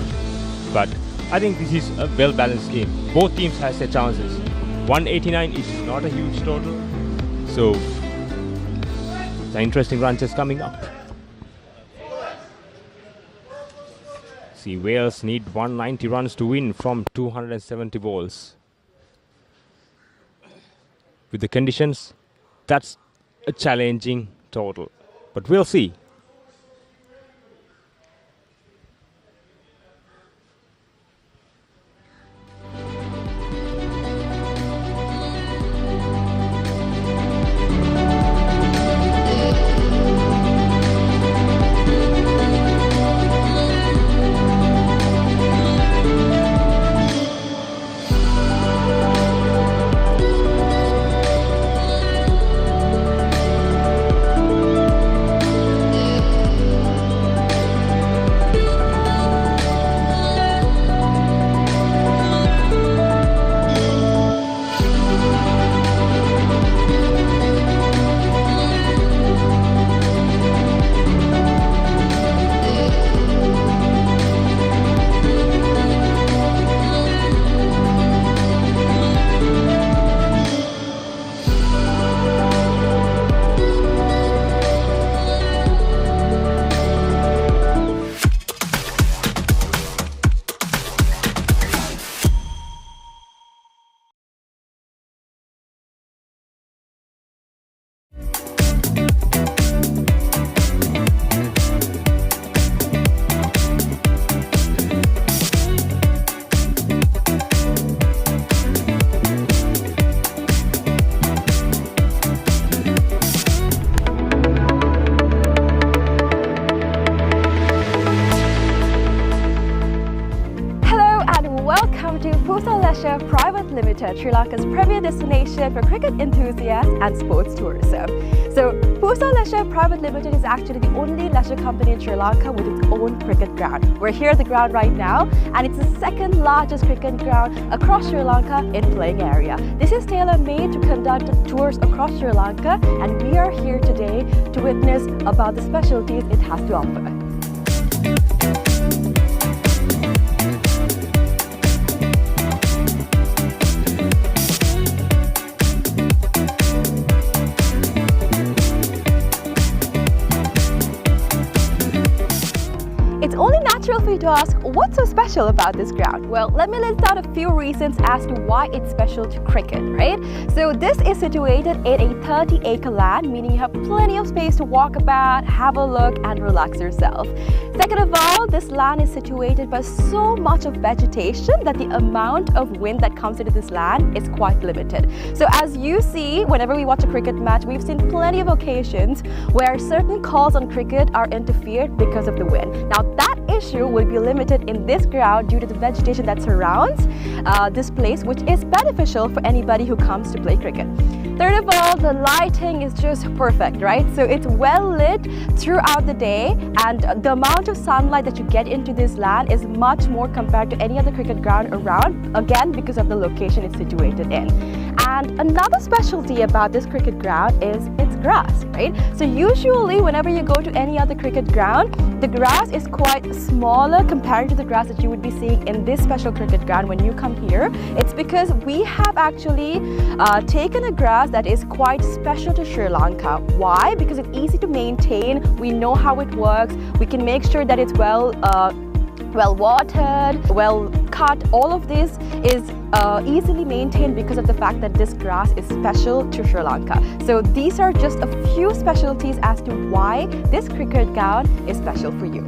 but I think this is a well-balanced game. Both teams has their chances. 189 is not a huge total, so the interesting run chase coming up. See, Wales need 190 runs to win from 270 balls. With the conditions, that's a challenging total, but we'll see. Leisure Private Limited, Sri Lanka's premier destination for cricket enthusiasts and sports tourism. So Pusa Leisure Private Limited is actually the only leisure company in Sri Lanka with its own cricket ground. We're here at the ground right now, and it's the second largest cricket ground across Sri Lanka in playing area. This is tailor-made to conduct tours across Sri Lanka, and we are here today to witness about the specialties it has to offer. It's only natural for you to ask, what's so special about this ground? Well, let me list out a few reasons as to why it's special to cricket, right? So this is situated in a 30-acre land, meaning you have plenty of space to walk about, have a look, and relax yourself. Second of all, this land is situated by so much of vegetation that the amount of wind that comes into this land is quite limited. So as you see, whenever we watch a cricket match, we've seen plenty of occasions where certain calls on cricket are interfered because of the wind. Now that issue will be limited in this ground due to the vegetation that surrounds this place, which is beneficial for anybody who comes to play cricket. Third of all, the lighting is just perfect, right? So it's well lit throughout the day, and the amount of sunlight that you get into this land is much more compared to any other cricket ground around, again because of the location it's situated in. And another specialty about this cricket ground is its grass, right? So usually whenever you go to any other cricket ground, the grass is quite smaller compared to the grass that you would be seeing in this special cricket ground when you come here. It's because we have actually taken a grass that is quite special to Sri Lanka. Why? Because it's easy to maintain, we know how it works, we can make sure that it's well watered, well cut. All of this is easily maintained because of the fact that this grass is special to Sri Lanka. So these are just a few specialties as to why this cricket ground is special for you.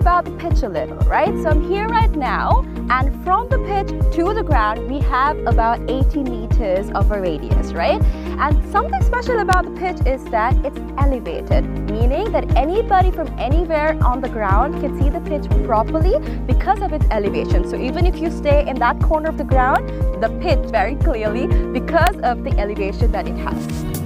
About the pitch a little, right? So I'm here right now, and from the pitch to the ground we have about 80 meters of a radius, right? And something special about the pitch is that it's elevated, meaning that anybody from anywhere on the ground can see the pitch properly because of its elevation. So even if you stay in that corner of the ground, the pitch very clearly because of the elevation that it has.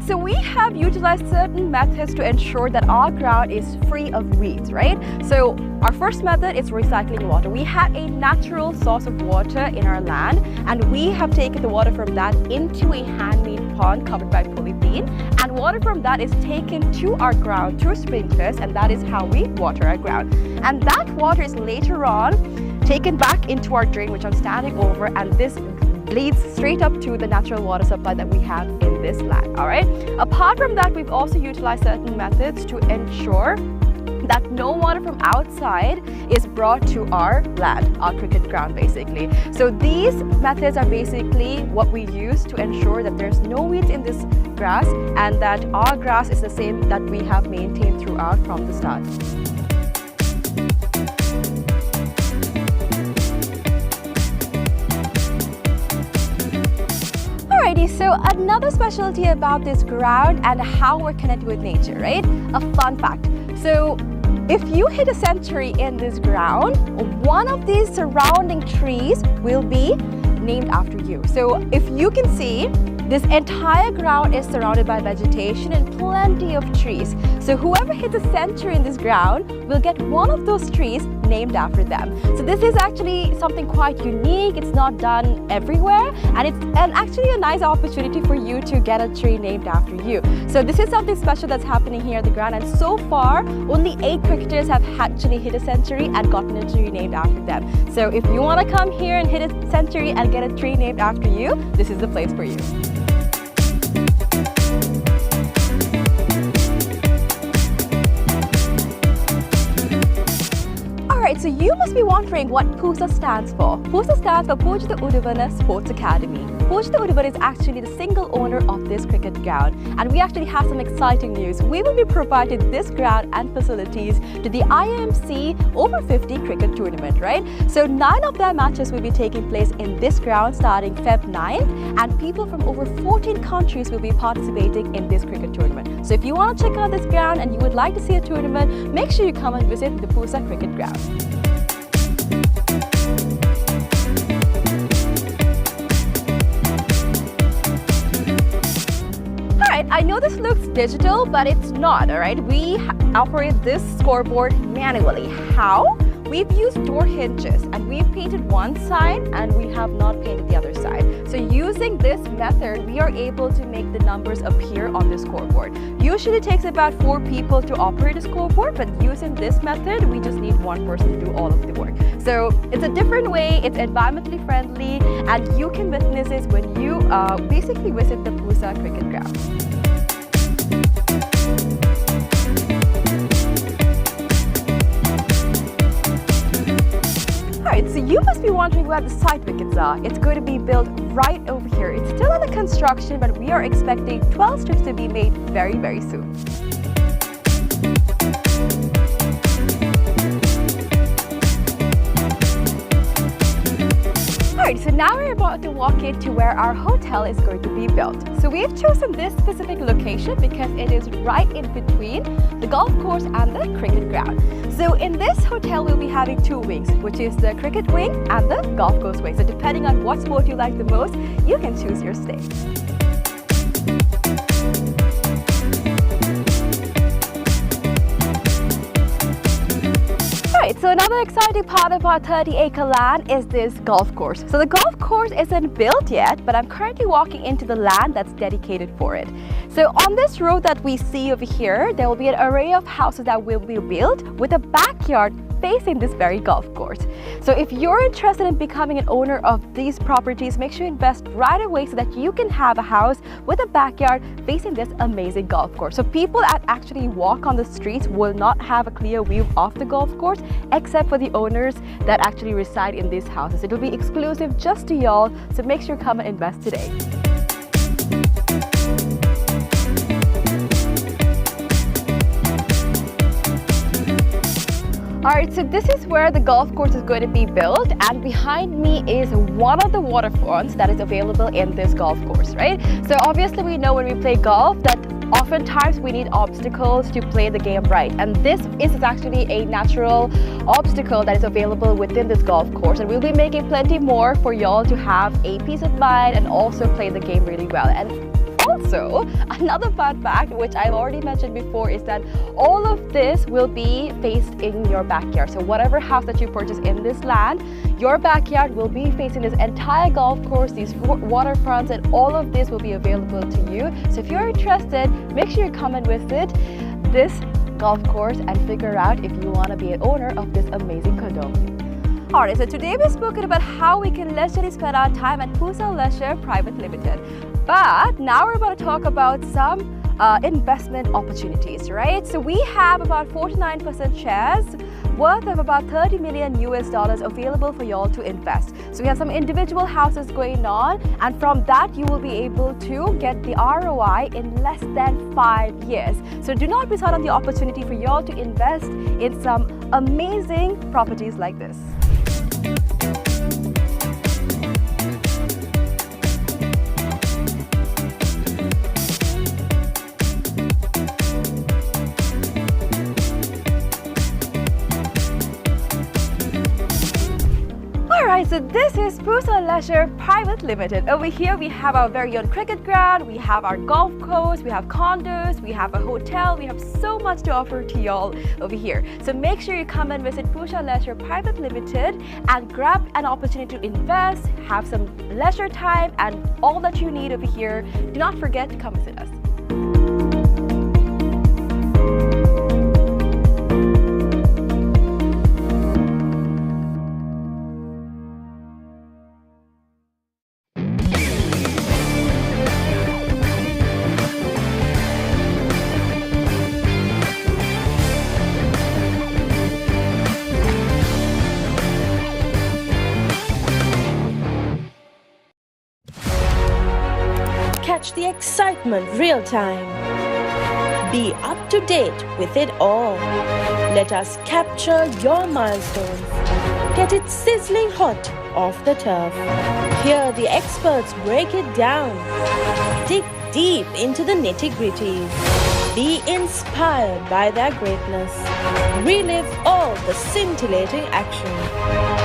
So we have utilized certain methods to ensure that our ground is free of weeds, right? So our first method is recycling water. We have a natural source of water in our land, and we have taken the water from that into a handmade pond covered by polythene, and water from that is taken to our ground through sprinklers, and that is how we water our ground. And that water is later on taken back into our drain, which I'm standing over, and this leads straight up to the natural water supply that we have in this land, all right? Apart from that, we've also utilized certain methods to ensure that no water from outside is brought to our land, our cricket ground basically. So these methods are basically what we use to ensure that there's no weeds in this grass and that our grass is the same that we have maintained throughout from the start. Alrighty, so another specialty about this ground and how we're connected with nature, right? A fun fact. So if you hit a century in this ground, one of these surrounding trees will be named after you. So if you can see, this entire ground is surrounded by vegetation and plenty of trees. So whoever hits a century in this ground will get one of those trees named after them. So this is actually something quite unique. It's not done everywhere, and it's actually a nice opportunity for you to get a tree named after you. So this is something special that's happening here at the ground, and so far only 8 cricketers have actually hit a century and gotten a tree named after them. So if you want to come here and hit a century and get a tree named after you, this is the place for you. Alright, so you must be wondering what PUSA stands for. PUSA stands for Pujita Udavana Sports Academy. Pooja Udvar is actually the single owner of this cricket ground, and we actually have some exciting news. We will be providing this ground and facilities to the IMC Over-50 cricket tournament, right? So 9 of their matches will be taking place in this ground starting Feb 9, and people from over 14 countries will be participating in this cricket tournament. So if you want to check out this ground and you would like to see a tournament, make sure you come and visit the Pooja cricket ground. I know this looks digital, but it's not, all right? We operate this scoreboard manually. How? We've used door hinges and we've painted one side and we have not painted the other side. So using this method, we are able to make the numbers appear on the scoreboard. Usually it takes about 4 people to operate a scoreboard, but using this method, we just need 1 person to do all of the work. So it's a different way, it's environmentally friendly, and you can witness this when you basically visit the Pooja cricket ground. Alright, so you must be wondering where the side wickets are. It's going to be built right over here. It's still under construction, but we are expecting 12 strips to be made very, very soon. Alright, so now we're about to walk into where our hotel is going to be built. So we've chosen this specific location because it is right in between the golf course and the cricket ground. So in this hotel, we'll be having 2 wings, which is the cricket wing and the golf course wing. So depending on what sport you like the most, you can choose your stay. So another exciting part of our 30-acre land is this golf course. So the golf course isn't built yet, but I'm currently walking into the land that's dedicated for it. So on this road that we see over here, there will be an array of houses that will be built with a backyard facing this very golf course. So if you're interested in becoming an owner of these properties, make sure you invest right away so that you can have a house with a backyard facing this amazing golf course. So people that actually walk on the streets will not have a clear view of the golf course, except for the owners that actually reside in these houses. It will be exclusive just to y'all, so make sure you come and invest today. Alright, so this is where the golf course is going to be built, and behind me is one of the waterfronts that is available in this golf course, right? So obviously we know when we play golf that oftentimes we need obstacles to play the game right, and this is actually a natural obstacle that is available within this golf course, and we'll be making plenty more for y'all to have a peace of mind and also play the game really well. And also, another fun fact, which I've already mentioned before, is that all of this will be faced in your backyard. So whatever house that you purchase in this land, your backyard will be facing this entire golf course, these waterfronts, and all of this will be available to you. So if you're interested, make sure you come and visit this golf course and figure out if you want to be an owner of this amazing condo. Alright, so today we've spoken about how we can leisurely spend our time at Pooja Leisure Private Limited. But now we're about to talk about some investment opportunities, right? So we have about 49% shares worth of about $30 million available for y'all to invest. So we have some individual houses going on, and from that you will be able to get the ROI in less than 5 years. So do not miss out on the opportunity for y'all to invest in some amazing properties like this. Alright, so this is Pooja Leisure Private Limited. Over here we have our very own cricket ground, we have our golf course, we have condos, we have a hotel, we have so much to offer to y'all over here. So make sure you come and visit Pooja Leisure Private Limited and grab an opportunity to invest, have some leisure time, and all that you need over here. Do not forget to come visit us. catch the excitement real time. Be up to date with it all. Let us capture your milestones. Get it sizzling hot off the turf. Hear the experts break it down. Dig deep into the nitty-gritties. Be inspired by their greatness. Relive all the scintillating action.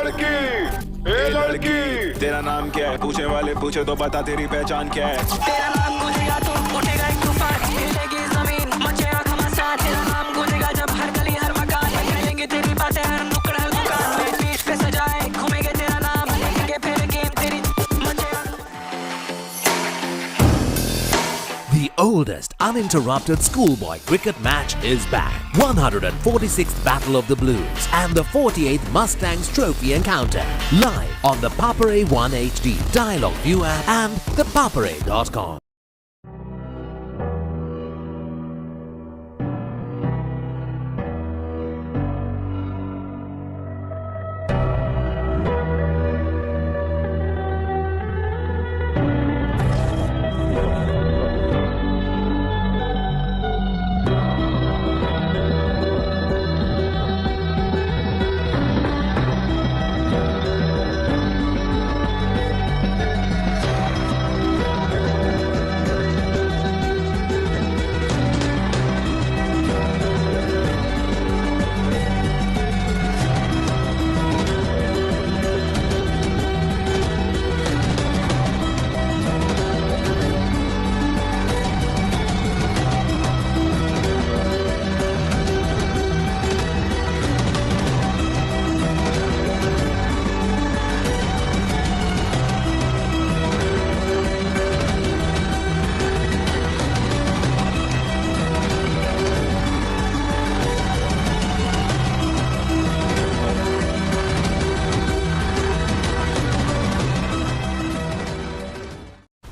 लड़की तेरा नाम क्या है पूछने वाले पूछे तो बता तेरी पहचान क्या है तेरा नाम गूंजेगा तो उठेगा एक तूफान हिलेगी जमीन मचेगा घमासान तेरा नाम गूंजेगा जब हर गली हर मकान करेंगे तेरी बातें हर नुक्कड़ हर दुकान में पीठ पे सजाए घूमेंगे तेरा नाम लेंगे फिर गेम तेरी मचेगा The oldest uninterrupted schoolboy cricket match is back. 146th Battle of the Blues and the 48th Mustangs Trophy Encounter. Live on the Papare 1 HD, Dialog ViU App and ThePapare.com.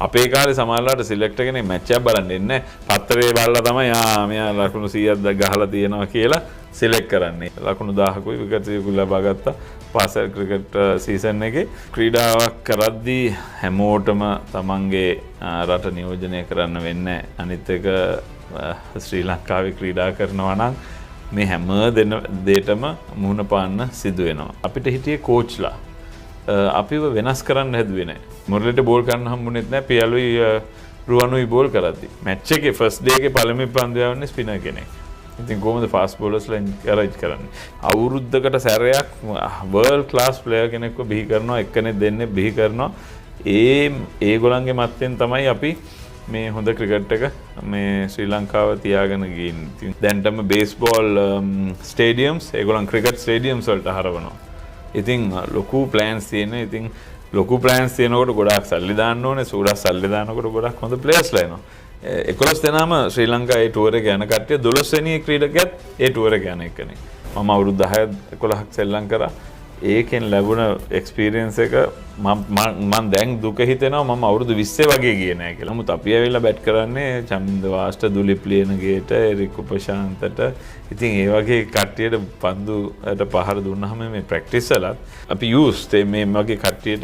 අපේ කාලේ සමහරලාට සිලෙක්ටර් කෙනෙක් මැච් එකක් බලන්න එන්නේ පත්තරේ බලලා තමයි මෙයා ලකුණු 100ක් ගහලා තියෙනවා කියලා සිලෙක්ට් කරන්නේ. ලකුණු 1000කුයි විකටයකුයි ලබා ගත්තා පාසල් ක්‍රිකට් සීසන් එකේ. ක්‍රීඩාවක් කරද්දී හැමෝටම තමන්ගේ රට නියෝජනය කරන්න වෙන්නේ. අනිත් එක ශ්‍රී ලංකාවේ ක්‍රීඩා කරනවා නම් මේ හැම දෙයකටම මුහුණ පාන්න සිදු වෙනවා. අපිට හිටියේ කෝච්ලා අපිව වෙනස් කරන්න හැදුවේ නැහැ. මුරලිට බෝල් කරන්න හම්බුනේත් නැහැ. පියලුයි රුවනුයි බෝල් කරද්දී. මැච් එකේ ෆස්ට් ඩේ එකේ පළවෙනි පන්දු යවන්නේ ස්පිනර් කෙනෙක්. ඉතින් කොහොමද ෆාස්ට් බෝලර්ස්ලා එන්කරේජ් කරන්නේ? අවුරුද්දකට සැරයක් වර්ල්ඩ් ක්ලාස් ප්ලේයර් කෙනෙක්ව බිහි කරනවා, එක්කෙනෙක් දෙන්නේ බිහි කරනවා. ඒගොල්ලන්ගේ මත්තෙන් තමයි අපි මේ හොඳ ක්‍රිකට් එක මේ ශ්‍රී ලංකාව තියාගෙන ගිහින්. ඉතින් දැන්ටම බේස්බෝල් ස්ටේඩියම්ස් ඒගොල්ලන් ක්‍රිකට් ස්ටේඩියම්ස් වලට හරවනවා. ඉතින් ලොකු ප්ලෑන්ස් තියෙන. ඉතින් ලොකු ප්ලෑන්ස් තියෙනකොට ගොඩාක් සල්ලි දාන්න ඕනේ. සූරා සල්ලි දානකොට ගොඩක් හොඳ ප්ලේයර්ස්ලා එනවා. 11 දෙනාම ශ්‍රී ලංකාවේ ටුවර් එක යන කට්ටිය 12 වෙනි ක්‍රීඩකයාත් ඒ ටුවර් එක යන එකනේ. මම අවුරුදු 10 11ක් සෙල්ලම් කරා. ඒකෙන් ලැබුණ එක්ස්පීරියන්ස් එක මම දැන් දුක හිතෙනවා මම අවුරුදු 20 වගේ ගියේ නැහැ කියලා. නමුත් අපි ඇවිල්ලා බැට් කරන්නේ චමින්ද වාස්ට, දුලිප් ලියනගේට, එරික් උපශාන්තට. ඉතින් ඒ වගේ කට්ටියට පන්දුට පහර දුන්නාම මේ ප්‍රැක්ටිස් වලත් අපි යූස් මේ වගේ කට්ටියට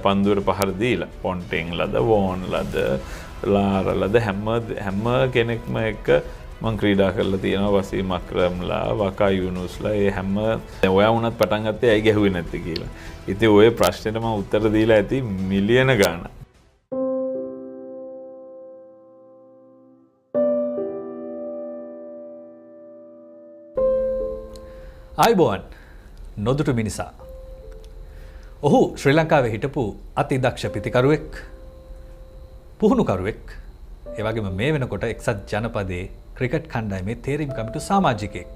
පන්දුවට පහර දීලා පොන්ටින් ලද, වෝන් ලද, ලාර ලද හැම කෙනෙක්ම එක්ක මං ක්‍රීඩා කරලා තියෙනවා. වසීම් අක්‍රම්ලා, වකා යුනුස්ලා, ඒ හැම ඔයා වුණත් පටන් ගත්තේ ඇයි ගැහුවේ නැත්තේ කියලා. ඉතින් ওই ප්‍රශ්නෙට මම උත්තර දීලා ඇති මිලියන ගාණක්. ආයිබෝන් නොදුටු මිනිසා. ඔහු ශ්‍රී ලංකාවේ හිටපු අති දක්ෂ පිතිකරුවෙක්, පුහුණුකරුවෙක්, ඒ වගේම මේ වෙනකොට එක්සත් ජනපදයේ ක්‍රිකට් කණ්ඩායමේ තේරීම් කමිටු සමාජිකයෙක්.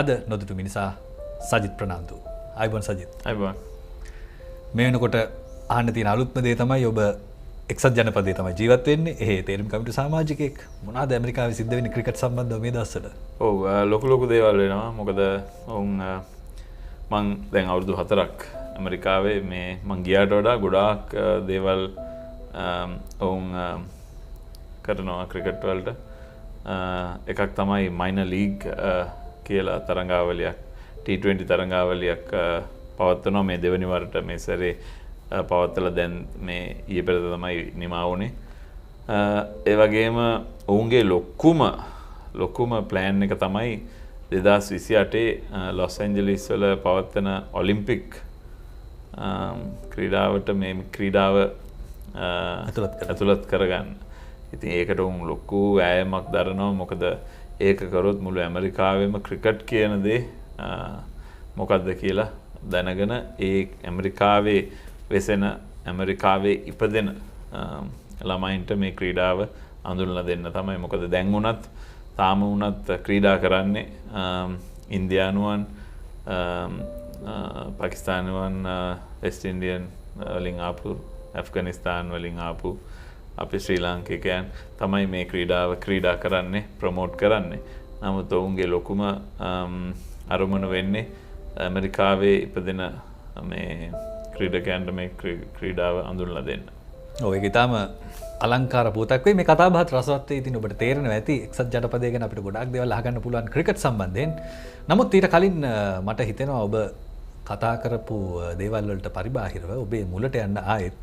අද නොදුටු මිනිසා සජිත් ප්‍රනාන්දු. ආයිබෝන් සජිත්. ආයිබෝන්. මේ වෙනකොට අහන්න තියෙන අලුත්ම දේ තමයි ඔබ එක්සත් ජනපදයේ තමයි ජීවත් වෙන්නේ. ඒ තේරීම් කමිටු සමාජිකයෙක්. මොනවාද ඇමරිකාවේ සිද්ධ වෙන්නේ ක්‍රිකට් සම්බන්ධව මේ දවස්වල? ඔව් ලොකු දේවල් වෙනවා. මොකද මං දැන් අවුරුදු 4ක් ඇමරිකාවේ මේ මං ගියාට වඩා ගොඩාක් දේවල් කරනවා ක්‍රිකට් වලට. එකක් තමයි මයිනර් ලීග් කියලා තරඟාවලියක්, T20 තරඟාවලියක් පවත්වනවා මේ දෙවනි වරට මේ සැරේ පවත්වලා දැන් මේ ඊයේ පෙරේද තමයි නිමා වුණේ. ඒ වගේම ඔවුන්ගේ ලොකුම ප්ලෑන් එක තමයි 2028 ලොස් ඇන්ජලිස් වල පවත්වන ඔලිම්පික් ක්‍රීඩාවට මේ ක්‍රීඩාව ඇතුළත් කරගන්න. ඉතින් ඒකට උන් ලොකු වෑයමක් දරනවා. මොකද ඒක කරොත් මුළු ඇමරිකාවෙම ක්‍රිකට් කියන දේ මොකක්ද කියලා දැනගෙන ඒ ඇමරිකාවේ වෙසෙන ඇමරිකාවේ ඉපදෙන ළමයින්ට මේ ක්‍රීඩාව අඳුන්ලා දෙන්න තමයි. මොකද දැන් වුණත් තාම වුණත් ක්‍රීඩා කරන්නේ ඉන්දියානුවන් පාකිස්තානුවන් වෙස්ට් ඉන්ඩියන් වලින් ආපු ඇෆ්ගනිස්තාන් වලින් ආපු අපි ශ්‍රී ලාංකිකයන් තමයි මේ ක්‍රීඩාව ක්‍රීඩා කරන්නේ ප්‍රමෝට් කරන්නේ. නමුත් ඔවුන්ගේ ලොකුම අරමුණ වෙන්නේ ඇමරිකාවේ ඉපදෙන මේ ක්‍රීඩකයන්ට මේ ක්‍රීඩාව අඳුන්ලා දෙන්න. ඔව් ඒක ඊටාම අලංකාර පුවතක් වෙයි. මේ කතා බහත් රසවත් වෙයි. ඉතින් ඔබට තේරෙනවා ඇති එක්සත් ජනපදය ගැන අපිට ගොඩාක් දේවල් අහගන්න පුළුවන් ක්‍රිකට් සම්බන්ධයෙන්. නමුත් ඊට කලින් මට හිතෙනවා ඔබ කතා කරපු දේවල් වලට පරිබාහිරව ඔබේ මුලට යන්න ආයෙත්.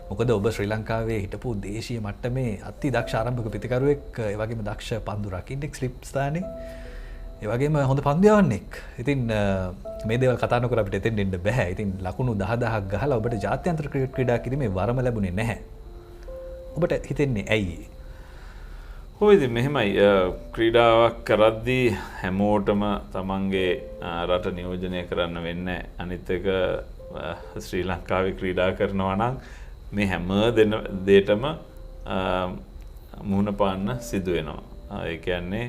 මොකද ඔබ ශ්‍රී ලංකාවේ හිටපු දේශීය මට්ටමේ අති දක්ෂ ආරම්භක පිතිකරුවෙක්, ඒ වගේම දක්ෂ පන්දු රකින්නෙක් ස්ලිප් ස්ථානේ, ඒ වගේම හොඳ පන්දු යවන්නෙක්. ඉතින් මේ දේවල් කතා නොකර අපිට එතෙන් එන්න බෑ. ඉතින් ලකුණු 10000ක් ගහලා ඔබට ජාත්‍යන්තර ක්‍රිකට් ක්‍රීඩා කිරීමේ වරම ලැබුණේ නැහැ. ඔබට හිතෙන්නේ ඇයි? ඔය ඉතින් මෙහෙමයි, ක්‍රීඩාවක් කරද්දී හැමෝටම තමන්ගේ රට නියෝජනය කරන්න වෙන්නේ. අනිත් එක ශ්‍රී ලංකාවේ ක්‍රීඩා කරනවා නම් මේ හැම දෙයකටම මුහුණ පාන්න සිදු වෙනවා. ඒ කියන්නේ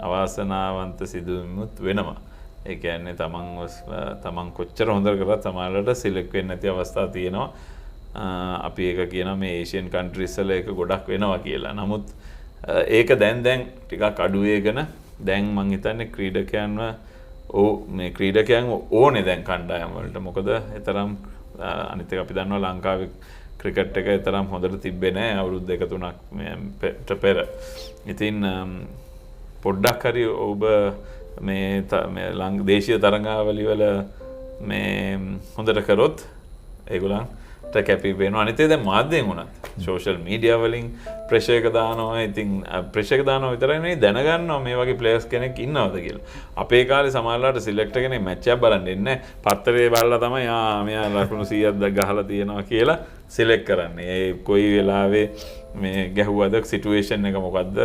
අවාසනාවන්ත සිදුවීමුත් වෙනවා. ඒ කියන්නේ තමන් කොච්චර හොඳ කරත් සමහරවිට සිලෙක්ට් වෙන්නේ නැති අවස්ථා තියෙනවා. අපි ඒක කියනවා මේ ඒෂියන් කන්ට්‍රීස් වල ඒක ගොඩක් වෙනවා කියලා. නමුත් ඒක දැන් ටිකක් අඩු වෙගෙන දැන් මං හිතන්නේ ක්‍රීඩකයන්ව මේ ක්‍රීඩකයන් ඕනේ දැන් කණ්ඩායම් වලට. මොකද ඒතරම් අනිත් එක අපි දන්නවා ලංකාවේ ක්‍රිකට් එක ඒතරම් හොඳට තිබ්බේ නැහැ අවුරුදු 2-3ක් පෙර. ඉතින් පොඩ්ඩක් හරි ඔබ මේ දේශීය තරඟාවලි වල මේ හොඳට කරොත් ඒගොල්ලන්ට කැපී පෙනෙනවා. අනිත් එක දැන් මාධ්‍යයෙන් උනත් සෝෂල් මීඩියා වලින් ප්‍රෙෂර් එක දානවා. ඉතින් ප්‍රෙෂර් එක දානවා විතරයි නෙවෙයි දැනගන්නවා මේ වගේ ප්ලේයර්ස් කෙනෙක් ඉන්නවද කියලා. අපේ කාලේ සමහරවිට සිලෙක්ට් කෙනෙක් මැච් එකක් බලන්න එන්නේ නැහැ. පත්තරේ බලලා තමයි මෙයා ලකුණු 100ක් ගහලා තියෙනවා කියලා සිලෙක්ට් කරන්නේ. ඒ කොයි වෙලාවේ මේ ගැහුවද සිටුේෂන් එක මොකද්ද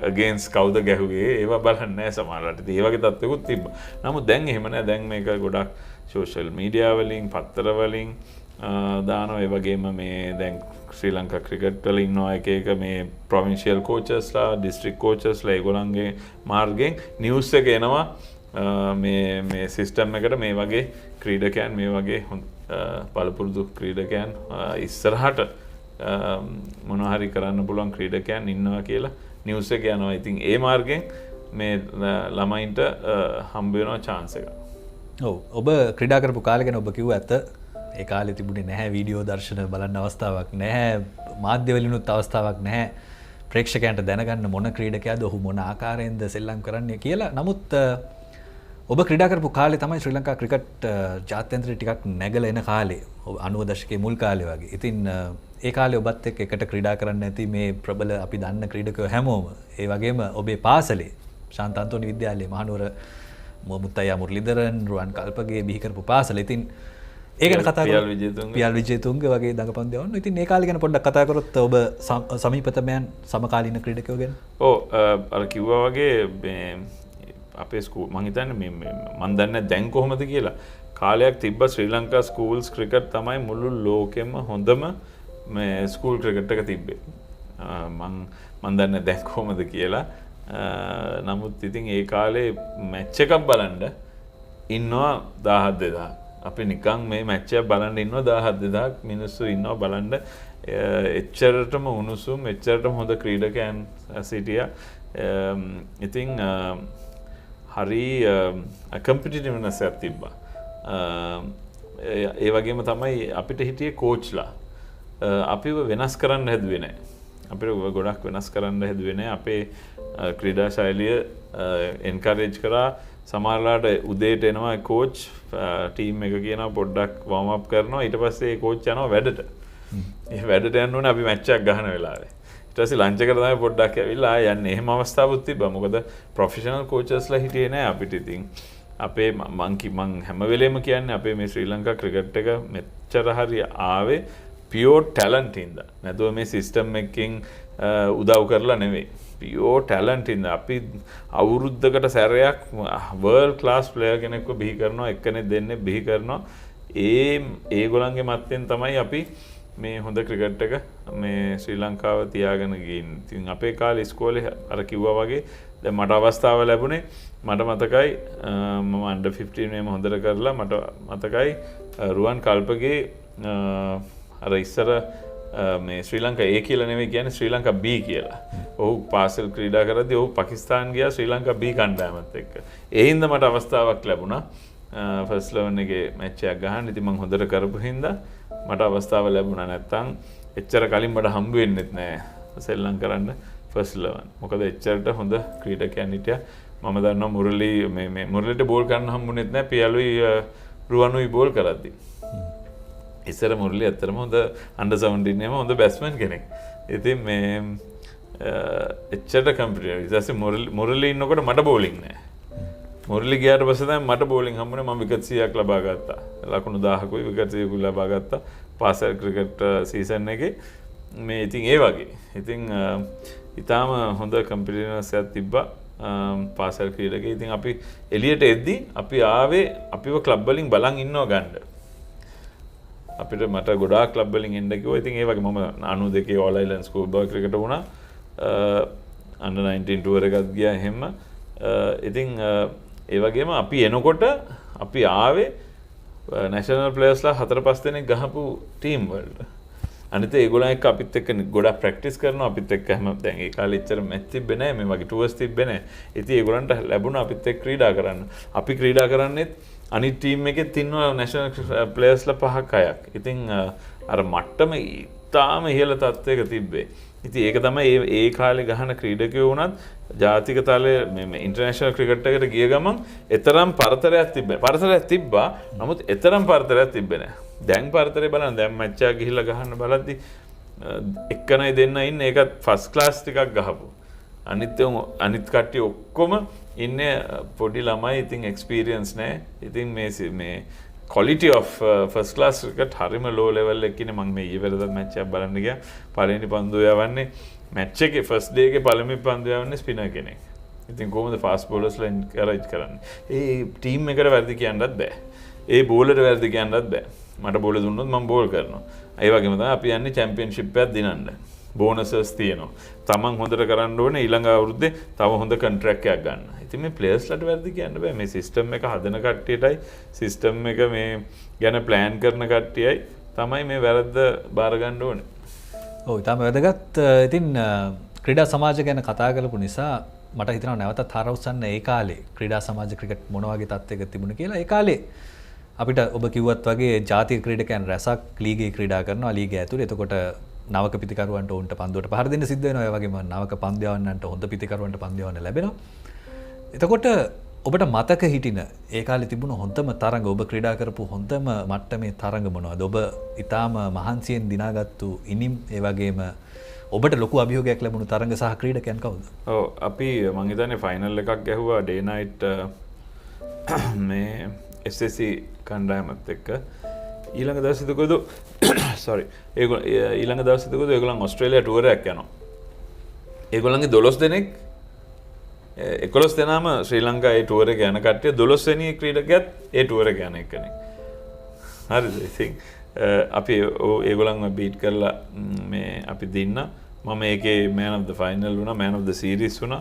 අගේන්ස් කවුද ගැහුවේ ඒවා බලන්නේ නැහැ සමහරවිට. ඒ වගේ තත්ත්වකුත් තිබ්බා. නමුත් දැන් එහෙම නැහැ. දැන් මේක ගොඩක් සෝෂල් මීඩියා වලින් පත්තර වලින් දානවා. ඒ වගේම මේ දැන් ශ්‍රී ලංකා ක්‍රිකට් වල ඉන්නවා එක මේ ප්‍රොවින්ෂියල් කෝචස්ලා ඩිස්ට්‍රික්ට් කෝචස්ලා ඒගොල්ලන්ගේ මාර්ගයෙන් නිවුස් එක එනවා මේ සිස්ටම් එකට මේ වගේ ක්‍රීඩකයන් මේ වගේ පළපුරුදු ක්‍රීඩකයන් ඉස්සරහට මොනවා හරි කරන්න පුළුවන් ක්‍රීඩකයන් ඉන්නවා කියලා නිවුස් එක යනවා. ඉතින් ඒ මාර්ගයෙන් මේ ළමයින්ට හම්බ වෙනවා chance එක. ඔව් ඔබ ක්‍රීඩා කරපු කාලේ ගැන ඔබ කිව්ව ඇත්ත. ඒ කාලේ තිබුණේ නැහැ වීඩියෝ දර්ශන බලන්න අවස්ථාවක් නැහැ. මාධ්‍ය වලිනුත් අවස්ථාවක් නැහැ. ප්‍රේක්ෂකයන්ට දැනගන්න මොන ක්‍රීඩකයාද ඔහු මොන ආකාරයෙන්ද සෙල්ලම් කරන්නේ කියලා. නමුත් ඔබ ක්‍රීඩා කරපු කාලේ තමයි ශ්‍රී ලංකා ක්‍රිකට් ජාත්‍යන්තරේ ටිකක් නැගලා එන කාලේ. 90 දශකයේ මුල් කාලේ වගේ. ඉතින් ඒ කාලේ ඔබත් එක්ක එකට ක්‍රීඩා කරන්න ඇති මේ ප්‍රබල අපි දන්න ක්‍රීඩකයෝ හැමෝම. ඒ වගේම ඔබේ පාසලේ ශාන්ත අන්තෝනි විද්‍යාලයේ මහනුවර මුත්තයා මුරලිදරන් රුවන් කල්පගේ බිහි කරපු පාසල. ඉතින් ඒ ගැන කතා කරලා පියල් විජේතුංග වගේ දඟපන්දු යවන්න. ඉතින් මේ කාලේ ගැන පොඩ්ඩක් කතා කරොත් ඔබ සමීපතමයන් සමකාලීන ක්‍රීඩකයෝ ගැන. ඔව් අර කිව්වා වගේ මේ අපේ ස්කූල් මං හිතන්නේ මේ මන් දන්නේ දැන් කොහොමද කියලා. කාලයක් තිබ්බ ශ්‍රී ලංකා ස්කූල්ස් ක්‍රිකට් තමයි මුළු ලෝකෙම හොඳම මේ ස්කූල් ක්‍රිකට් එක තිබ්බේ. මන් දන්නේ දැන් කොහොමද කියලා. නමුත් ඉතින් ඒ කාලේ මැච් එකක් බලන්න ඉන්නවා 17000. අපි නිකන් මේ මැච් එක බලන්න ඉන්නවා 17000 මිනිස්සු ඉන්නවා බලන්න. එච්චරටම උණුසුම් එච්චරටම හොඳ ක්‍රීඩකයන් සිටියා. ඉතින් හරි කම්පිටිටිව්නස් එකක් තිබ්බා. ඒ වගේම තමයි අපිට හිටියේ කෝච්ලා. අපිව වෙනස් කරන්න හැදුවේ නැහැ. අපිට ගොඩක් වෙනස් කරන්න හැදුවේ නැහැ. අපේ ක්‍රීඩා ශෛලිය එන්කරේජ් කරා. සමහරලාට උදේට එනවා කෝච් ටීම් එක කියනවා පොඩ්ඩක් වෝම් අප් කරනවා. ඊට පස්සේ ඒ කෝච් යනවා වැඩට. ඒ වැඩට යන්න ඕනේ අපි මැච් එකක් ගහන වෙලාවේ. ඊට පස්සේ ලන්ච් එකට තමයි පොඩ්ඩක් ඇවිල්ලා යන්නේ. එහෙම අවස්ථාවක් තිබ්බා. මොකද ප්‍රොෆෙෂනල් කෝචස්ලා හිටියේ නැහැ අපිට. ඉතින් අපේ මං හැම වෙලේම කියන්නේ අපේ මේ ශ්‍රී ලංකා ක්‍රිකට් එක මෙච්චර හරි ආවේ පියෝර් ටැලන්ට් හින්දා. නැතුව මේ සිස්ටම් එකකින් උදව් කරලා නෙවෙයි. pure talent in අපි අවුරුද්දකට සැරයක් world class player කෙනෙක්ව බිහි කරනවා එක්කනේ දෙන්නේ බිහි කරනවා ඒගොල්ලන්ගේ මත්තෙන් තමයි අපි මේ හොඳ ක්‍රිකට් එක මේ ශ්‍රී ලංකාව තියාගෙන ගින්. ඉතින් අපේ කාලේ ඉස්කෝලේ අර කිව්වා වගේ දැන් මට අවස්ථාව ලැබුණේ මට මතකයි මම under 15 මේම හොඳට කරලා මට මතකයි රුවන් කල්පගේ අර ඉස්සර මේ ශ්‍රී ලංකා A කියලා නෙමෙයි කියන්නේ ශ්‍රී ලංකා B කියලා. ඔහු පාසල් ක්‍රීඩා කරද්දී ඔහු පාකිස්තාන් ගියා ශ්‍රී ලංකා B කණ්ඩායමත් එක්ක. ඒ හින්දා මට අවස්ථාවක් ලැබුණා ෆස්ට් 11 එකේ මැච් එකක් ගහන්න. ඉතින් මම හොඳට කරපු හින්දා මට අවස්ථාව ලැබුණා. නැත්තම් එච්චර කලින් මට හම්බ වෙන්නෙත් නෑ සෙල්ලම් කරන්න ෆස්ට් 11. මොකද එච්චරට හොඳ ක්‍රීඩකයන් හිටියා. මම දන්නවා මුරලි මේ මුරලිට බෝල් කරන්න හම්බුනේත් නෑ. පියලුයි රුවනුයි බෝල් කරද්දී. ඉස්සර මුරලි ඇත්තටම හොඳ අන්ඩර් 17 එකේම හොඳ බැට්ස්මන් කෙනෙක්. ඉතින් මේ එච්චරට කම්පිටිටිව්. ඊට පස්සේ මුරලි ඉන්නකොට මට බෝලින් නෑ. මුරලි ගියාට පස්සේ තමයි මට බෝලින් හම්බුනේ. මම විකට් 100ක් ලබා ගත්තා. ලකුණු 1000කුයි විකට් 100කුයි ලබා ගත්තා. පාසල් ක්‍රිකට් සීසන් එකේ. මේ ඉතින් ඒ වගේ. ඉතින් ඊටාම හොඳ කම්පිටිටිව්නස් එකක් තිබ්බා. පාසල් ක්‍රීඩකේ. ඉතින් අපි එළියට එද්දි අපි ආවේ අපිව ක්ලබ් වලින් බලන් ඉන්නව ගන්න. අපිට මට ගොඩාක් ක්ලබ් වලින් එන්න කිව්වා. ඉතින් ඒ වගේ මම 92 all island school boy cricket වුණා. under 19 ටුවර් එකක් ගියා එහෙම. ඉතින් ඒ වගේම අපි එනකොට අපි ආවේ නැෂනල් ප්ලේයර්ස්ලා 4-5 දෙනෙක් ගහපු ටීම් වලට. අනිත් ඒගොල්ලන් එක්ක අපිත් එක්ක ගොඩක් ප්‍රැක්ටිස් කරනවා. අපිත් එක්ක හැම දැන් ඒ කාලේ ඉච්චර මැච් තිබ්බේ නැහැ. මේ වගේ ටුවර්ස් තිබ්බේ නැහැ. ඉතින් ඒගොල්ලන්ට ලැබුණා අපිත් එක්ක ක්‍රීඩා කරන්න. අපි ක්‍රීඩා කරන්නේත් අනිත් ටීම් එකෙත් ඉන්නවා නැෂනල් ප්ලේයර්ස්ලා 5-6ක්. ඉතින් අර මට්ටම ඉතාම ඉහළ තත්ත්වයක තිබ්බේ. ඉතින් ඒක තමයි ඒ කාලේ ගහන ක්‍රීඩකයෝ වුණත් ජාතික තලයේ මේ ඉන්ටර්නැෂනල් ක්‍රිකට් එකට ගිය ගමන් එතරම් පරතරයක් තිබ්බේ. පරතරයක් තිබ්බා. නමුත් එතරම් පරතරයක් තිබ්බේ නැහැ. දැන් පරතරේ බලන්න දැන් මැච් එකක් ගිහිල්ලා ගහන්න බලද්දි එක්කනයි දෙන්න ඉන්නේ ඒකත් ෆස්ට් ක්ලාස් ටිකක් ගහපු. අනිත් කට්ටිය ඔක්කොම ඉන්නේ පොඩි ළමයි. ඉතින් එක්ස්පීරියන්ස් නැහැ. ඉතින් මේ quality of first class cricket හරිම low level එකක ඉන්නේ. මම මේ ඊවෙලද මැච් එකක් බලන්න ගියා. පළවෙනි පන්දුව යවන්නේ මැච් එකේ ෆස්ට් ඩේ එකේ පළවෙනි පන්දුව යවන්නේ ස්පිනර් කෙනෙක්. ඉතින් කොහොමද ෆාස්ට් බෝලර්ස්ලා එන්කරේජ් කරන්නේ? ඒ ටීම් එකට වැරදි කියන්නත් බෑ. ඒ බෝලර් වැරදි කියන්නත් බෑ. මට බෝල දුන්නොත් මම බෝල් කරනවා. ඒ වගේම තමයි අපි යන්නේ චැම්පියන්ෂිප් එකක් දිනන්න. බෝනසස් තියෙනවා. තමන් හොඳට කරන්න ඕනේ ඊළඟ අවුරුද්දේ තව හොඳ කොන්ට්‍රැක්ට් එකක් ගන්න. ඉතින් මේ ප්ලේයර්ස්ලාට වැරදි කියන්න බෑ. මේ සිස්ටම් එක හදන කට්ටියටයි සිස්ටම් එක මේ ගැන ප්ලෑන් කරන කට්ටියයි තමයි මේ වැරද්ද බාර ගන්න ඕනේ. ඔව් ඊටම වැදගත්. ඉතින් ක්‍රීඩා සමාජය ගැන කතා කරපු නිසා මට හිතෙනවා නැවතත් හරවුස්සන්න ඒ කාලේ ක්‍රීඩා සමාජ ක්‍රිකට් මොන වගේ තත්ත්වයක තිබුණ කියලා. ඒ කාලේ අපිට ඔබ කිව්වත් වගේ ජාතික ක්‍රීඩකයන් රැසක් ලීගේ ක්‍රීඩා කරනවා ලීගය ඇතුළේ. එතකොට නවක පිතිකරුවන්ට ඔවුන්ට පන්දුවට පහර දෙන්න සිද්ධ වෙනවා. ඒ වගේම නවක පන්දු යවන්නන්ට හොඳ පිතිකරුවන්ට පන්දු යවන්න ලැබෙනවා. එතකොට ඔබට මතක හිටින ඒ කාලේ තිබුණ හොඳම තරඟ ඔබ ක්‍රීඩා කරපු හොඳම මට්ටමේ තරඟ මොනවද? ඔබ ඊටාම මහන්සියෙන් දිනාගත්තු ඉනිම් ඒ වගේම ඔබට ලොකු අභියෝගයක් ලැබුණු තරඟ සහ ක්‍රීඩකයන් කවුද? ඔව් අපි මං හිතන්නේ ෆයිනල් එකක් ගැහුවා ඩේ නයිට් මේ SSC කණ්ඩායමත් එක්ක. ඊළඟ දවසේ දුකද ඊළඟ දවසේ දුකද ඒගොල්ලන් ඕස්ට්‍රේලියා ටුවර් එකක් යනවා. ඒගොල්ලන්ගේ 12 දෙනෙක් 11 දෙනාම ශ්‍රී ලංකා ඒ ටුවර් එක යන කට්ටිය 12 වෙනි ක්‍රීඩකයාත් ඒ ටුවර් එක යන එකනේ. හරිද? ඉතින් අපි ඒගොල්ලන්ව බීට් කරලා මේ අපි දින්න. මම ඒකේ man of the final වුණා, man of the series වුණා.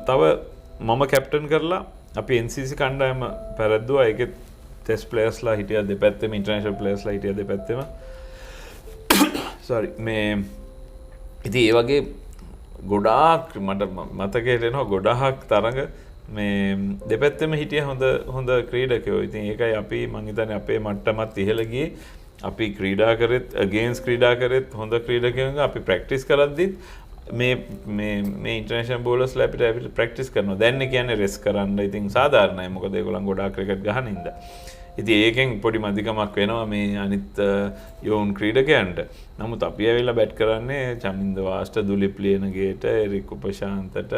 තව මම කැප්ටන් කරලා අපි NCC කණ්ඩායම පැරද්දුවා. ඒකේ ටෙස්ට් ප්ලේයර්ස්ලා හිටියා දෙපැත්තෙම, ඉන්ටර්නැෂනල් ප්ලේයර්ස්ලා හිටියා දෙපැත්තෙම. මේ ඉතින් ඒ වගේ ගොඩාක් මට මතකයට එනවා ගොඩාක් තරඟ මේ දෙපැත්තෙම හිටිය හොඳ ක්‍රීඩකයෝ. ඉතින් ඒකයි අපි මං හිතන්නේ අපේ මට්ටමත් ඉහළ ගියේ. අපි ක්‍රීඩා කරෙත් අගේන්ස් ක්‍රීඩා කරෙත් හොඳ ක්‍රීඩකයන්ව අපි ප්‍රැක්ටිස් කරද්දිත් මේ ඉන්ටර්නැෂනල් බෝලර්ස්ලා අපිට ප්‍රැක්ටිස් කරනවා. දැන් කියන්නේ රෙස් කරන්න. ඉතින් සාධාරණයි. මොකද ඒගොල්ලන් ගොඩාක් ක්‍රිකට් ගහන ඉඳලා. ඉතින් ඒකෙන් පොඩි මදිකමක් වෙනවා මේ අනිත් යෝන් ක්‍රීඩකයන්ට. නමුත් අපි ඇවිල්ලා බැට් කරන්නේ චමින්ද වාස්ට, දුලිප් ලියනගේට, එරික් උපශාන්තට.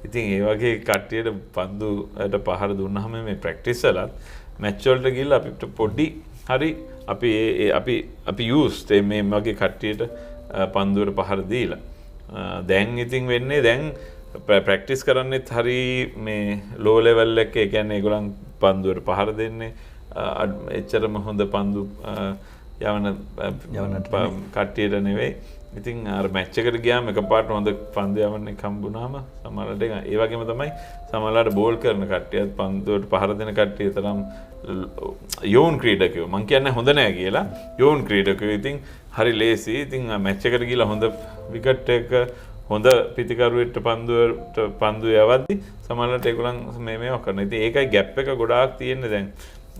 ඉතින් ඒ වගේ කට්ටියට පන්දුට පහර දුන්නාම මේ ප්‍රැක්ටිස් වලත් මැච් වලට ගිහලා අපිට පොඩි හරි අපි යූස් මේ වගේ කට්ටියට පන්දුවට පහර දීලා. දැන් ඉතින් වෙන්නේ දැන් ප්‍රැක්ටිස් කරන්නෙත් හරි මේ ලෝ ලෙවල් එකේ ඒ කියන්නේ ඒගොල්ලන් පන්දුවට පහර දෙන්නේ එච්චරම හොඳ පන්දු යවන කට්ටියට නෙවෙයි. ඉතින් අර මැච් එකට ගියාම එකපාරට හොඳ පන්දු යවන්නේ හම්බුනාම සමහරවිට ඒ වගේම තමයි සමහරවිට බෝල් කරන කට්ටියත් පන්දුවට පහර දෙන කට්ටිය තරම් යෝන් ක්‍රීඩකයෝ මං කියන්නේ හොඳ නෑ කියලා යෝන් ක්‍රීඩකයෝ ඉතින් හරි ලේසි. ඉතින් මැච් එකට ගිහලා හොඳ විකට් එක හොඳ පිතිකරුවෙට පන්දු යවද්දි සමහරවිට ඒගොල්ලන් මේවා කරනවා. ඉතින් ඒකයි ගැප් එක ගොඩාක් තියෙන්නේ දැන්.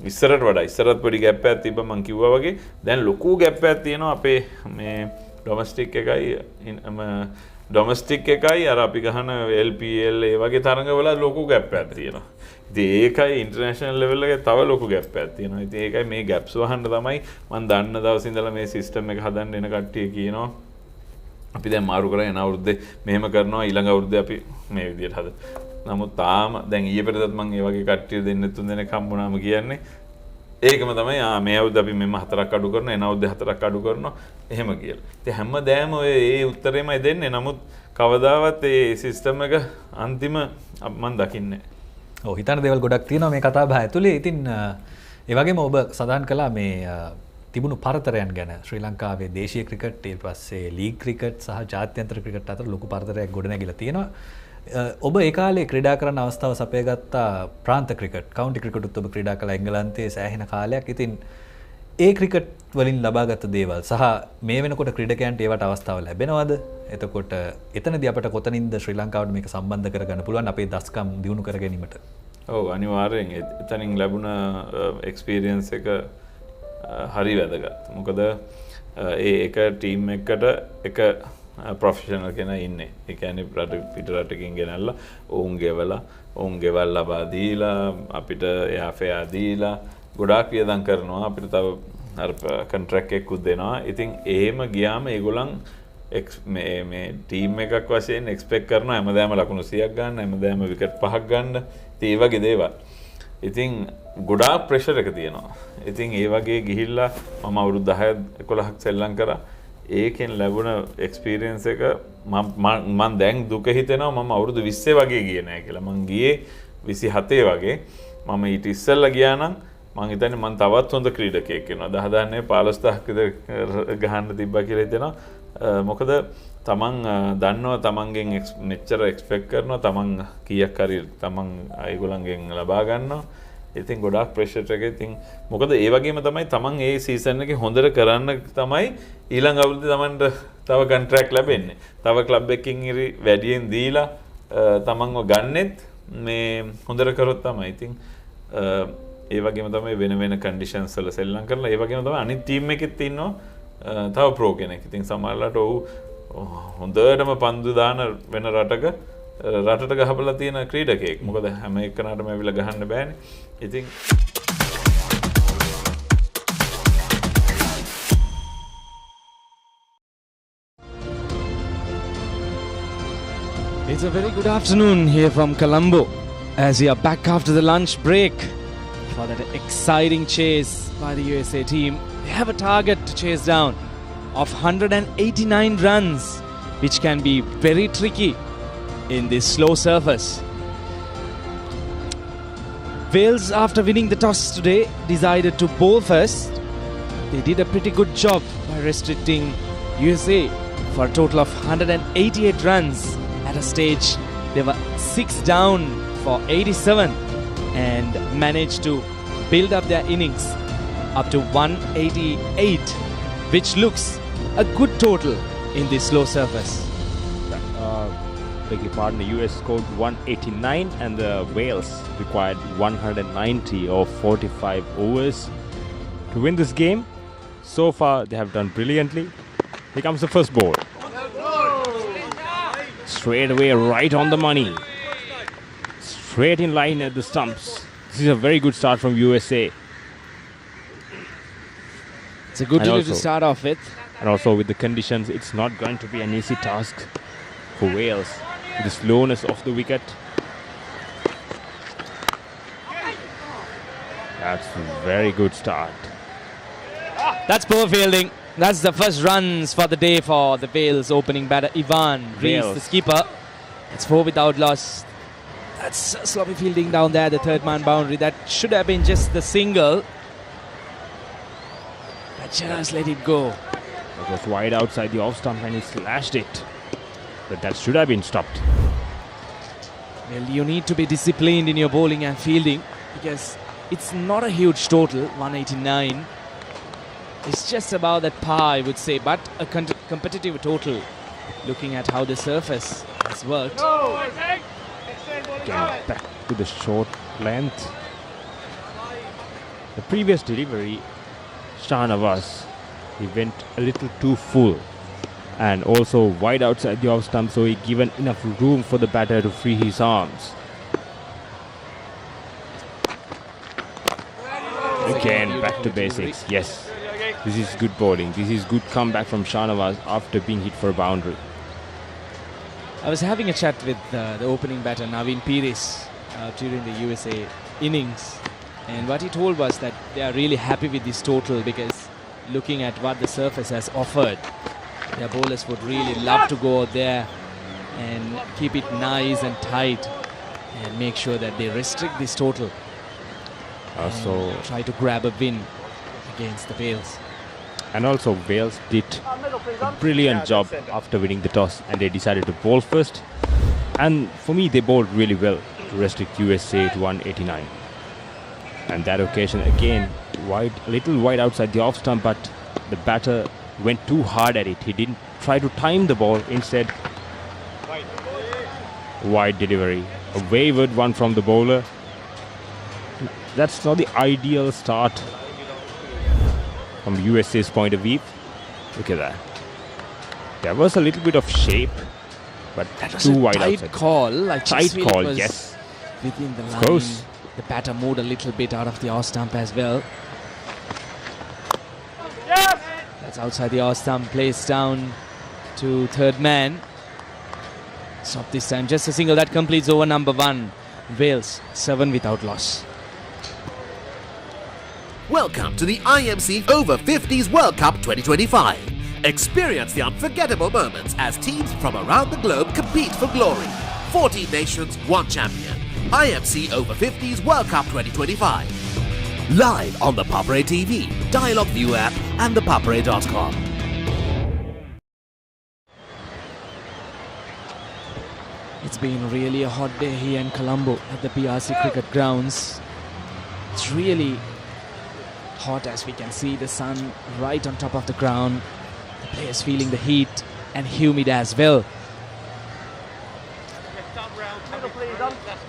ඉස්සරට වඩා ඉස්සරත් පොඩි ගැප් එකක් තිබ්බ මං කිව්වා වගේ දැන් ලොකු ගැප් එකක් තියෙනවා අපේ මේ ඩොමස්ටික් එකයි අර අපි ගහන LPL ඒ වගේ තරඟවල ලොකු ගැප් එකක් තියෙනවා. ඉතින් ඒකයි ඉන්ටර්නැෂනල් ලෙවල් එකේ තව ලොකු ගැප් එකක් තියෙනවා. ඉතින් ඒකයි මේ ගැප්ස් වහන්න තමයි මම දන්න දවසේ ඉඳලා මේ සිස්ටම් එක හදන්න එන කට්ටිය කියනවා අපි දැන් මාරු කරලා එන අවුරුද්දේ මෙහෙම කරනවා ඊළඟ අවුරුද්දේ අපි මේ විදියට හදමු. නමුත් තාම දැන් ඊයේ පෙරේදත් මම ඒ වගේ කට්ටිය දෙන්න තුන් දෙනෙක් හම්බුනාම කියන්නේ ඒකම තමයි මේ අවුරුද්ද අපි මෙන්න 4ක් අඩු කරනවා එන අවුරුද්දේ 4ක් අඩු කරනවා එහෙම කියලා. ඉතින් හැමදාම ඔය ඒ උත්තරේමයි දෙන්නේ. නමුත් කවදාවත් ඒ සිස්ටම් එක අන්තිම මම දකින්නේ නැහැ. ඔව් හිතන දේවල් ගොඩක් තියෙනවා මේ කතා බහ ඇතුලේ. ඉතින් ඒ වගේම ඔබ සඳහන් කළා මේ තිබුණු පරතරයන් ගැන ශ්‍රී ලංකාවේ දේශීය ක්‍රිකට් ඊට පස්සේ ලීග් ක්‍රිකට් සහ ජාත්‍යන්තර ක්‍රිකට් අතර ලොකු පරතරයක් ගොඩනැගිලා තියෙනවා. ඔබ ඒ කාලේ ක්‍රීඩා කරන්න අවස්ථාව සපයගත්තා ප්‍රාන්ත ක්‍රිකට් කවුන්ටි ක්‍රිකට් ඔබ ක්‍රීඩා කළා එංගලන්තයේ සෑහෙන කාලයක්. ඉතින් ඒ ක්‍රිකට් වලින් ලබාගත් දේවල් සහ මේ වෙනකොට ක්‍රීඩකයන්ට ඒවට අවස්ථාව ලැබෙනවද? එතකොට එතනදී අපට කොතනින්ද ශ්‍රී ලංකාවට මේක සම්බන්ධ කරගන්න පුළුවන් අපේ දස්කම් දියුණු කර ගැනීමට? ඔව් අනිවාර්යෙන් එතනින් ලැබුණ එක්ස්පීරියන්ස් එක හරි වැදගත්. මොකද ඒක ටීම් එකකට එක ප්‍රොෆෙෂනල් කෙනා ඉන්නේ. ඒ කියන්නේ පිට රටකින් ගෙනල්ලා ඔවුන් ගෙවල් ලබා දීලා අපිට යාෆයා දීලා ගොඩාක් වියදම් කරනවා. අපිට තව අර කොන්ට්‍රැක්ට් එකකුත් දෙනවා. ඉතින් එහෙම ගියාම ඒගොල්ලන් මේ ටීම් එකක් වශයෙන් එක්ස්පෙක්ට් කරනවා හැමදාම ලකුණු 100ක් ගන්න, හැමදාම විකට් 5ක් ගන්න. ඉතින් ඒ වගේ දේවල්. ඉතින් ගොඩාක් ප්‍රෙෂර් එක තියෙනවා. ඉතින් ඒ වගේ ගිහිල්ලා මම අවුරුදු 10 11ක් සෙල්ලම් කරා. ඒකෙන් ලැබුණ එක්ස්පීරියන්ස් එක මම දැන් දුක හිතෙනවා මම අවුරුදු 20 වගේ ගියේ නෑ කියලා. මං ගියේ 27 වගේ. මම ඊට ඉස්සෙල්ලා ගියා නම් මං හිතන්නේ මං තවත් හොඳ ක්‍රීඩකයෙක් වෙනවා. 10 නෙවෙයි 15000ක් විතර ගහන්න තිබ්බා කියලා හිතෙනවා. මොකද තමන් දන්නවා තමන්ගෙන් මෙච්චර එක්ස්පෙක්ට් කරනවා තමන් කීයක් හරි තමන් ඒගොල්ලන්ගෙන් ලබා ගන්නවා. ඉතින් ගොඩාක් ප්‍රෙෂර් එක. ඉතින් මොකද ඒ වගේම තමයි තමන් ඒ සීසන් එකේ හොඳට කරන්න තමයි ඊළඟ අවුරුද්දේ තමන්ට තව කොන්ට්‍රැක්ට් ලැබෙන්නේ. තව ක්ලබ් එකකින් ඉරි වැඩියෙන් දීලා තමන්ව ගන්නෙත් මේ හොඳට කරොත් තමයි. ඉතින් ඒ වගේම තමයි වෙන කන්ඩිෂන්ස් වල සෙල්ලම් කරලා ඒ වගේම තමයි අනිත් ටීම් එකෙත් ඉන්නවා තව ප්‍රෝ කෙනෙක්. ඉතින් සමහරවිට ඔව් හොඳටම පන්දු දාන වෙන රටට ගහපලා තියෙන ක්‍රීඩකයෙක්. මොකද හැම එකනටම ඇවිල්ලා ගහන්න බෑනේ. ඉතින් It's a very good afternoon here from Colombo as we are back after the lunch break for that exciting chase by the USA team. They have a target to chase down of 189 runs, which can be very tricky in this slow surface. Wales, after winning the toss today, decided to bowl first. They did a pretty good job by restricting USA for a total of 188 runs. At a stage, they were 6 down for 87 and managed to build up their innings up to 188, which looks a good total in this slow surface. Beg your pardon, the US scored 189 and the Wales required 190 or 45 overs to win this game. So far, they have done brilliantly. Here comes the first ball. Straight away, right on the money. Straight in line at the stumps. This is a very good start from USA. It's a good deal to start off with. And also with the conditions, it's not going to be an easy task for Wales. The slowness of the wicket. That's a very good start. That's poor fielding. That's the first runs for the day for the Wales opening batter Ivan Rees, the skipper. It's 4 without loss. That's sloppy fielding down there, the third man boundary. That should have been just the single. But just let it go. It was wide outside the off stump and he slashed it. But that should have been stopped. Well, you need to be disciplined in your bowling and fielding because it's not a huge total, 189. It's just about that par, I would say, but a competitive total. Looking at how the surface has worked. Again, back to the short length. The previous delivery, Shahnawaz, he went a little too full and also wide outside the off stump, so he given enough room for the batter to free his arms. Again, back to basics. Yes, this is good bowling. This is good comeback from Shahnawaz after being hit for a boundary. I was having a chat with the opening batter Naveen Pires during the USA innings, and what he told was that they are really happy with this total because looking at what the surface has offered, their bowlers would really love to go out there and keep it nice and tight and make sure that they restrict this total. Also, try to grab a win against the Wales. And also Wales did a brilliant job after winning the toss and they decided to bowl first. And for me, they bowled really well to restrict USA to 189. And that occasion again, a little wide outside the off stump, but the batter went too hard at it. He didn't try to time the ball, instead wide delivery. A wayward one from the bowler. That's not the ideal start from USA's point of view. Look at that. There was a little bit of shape, but that was too a wide tight outside. call. I Tight feel call, it was yes. within the Of line. course. The batter moved a little bit out of the off stump as well. That's outside the off stump, placed down to third man. Stop this time, just a single. That completes over number 1. Wales 7 without loss. Welcome to the IMC Over-50s World Cup 2025. Experience the unforgettable moments as teams from around the globe compete for glory. 14 nations, 1 champion. IMC Over-50s World Cup 2025. Live on the Papare TV, Dialog ViU App and ThePapare.com. It's been really a hot day here in Colombo at the BRC Cricket Grounds. It's really hot, as we can see the sun right on top of the ground. The players feeling the heat and humid as well.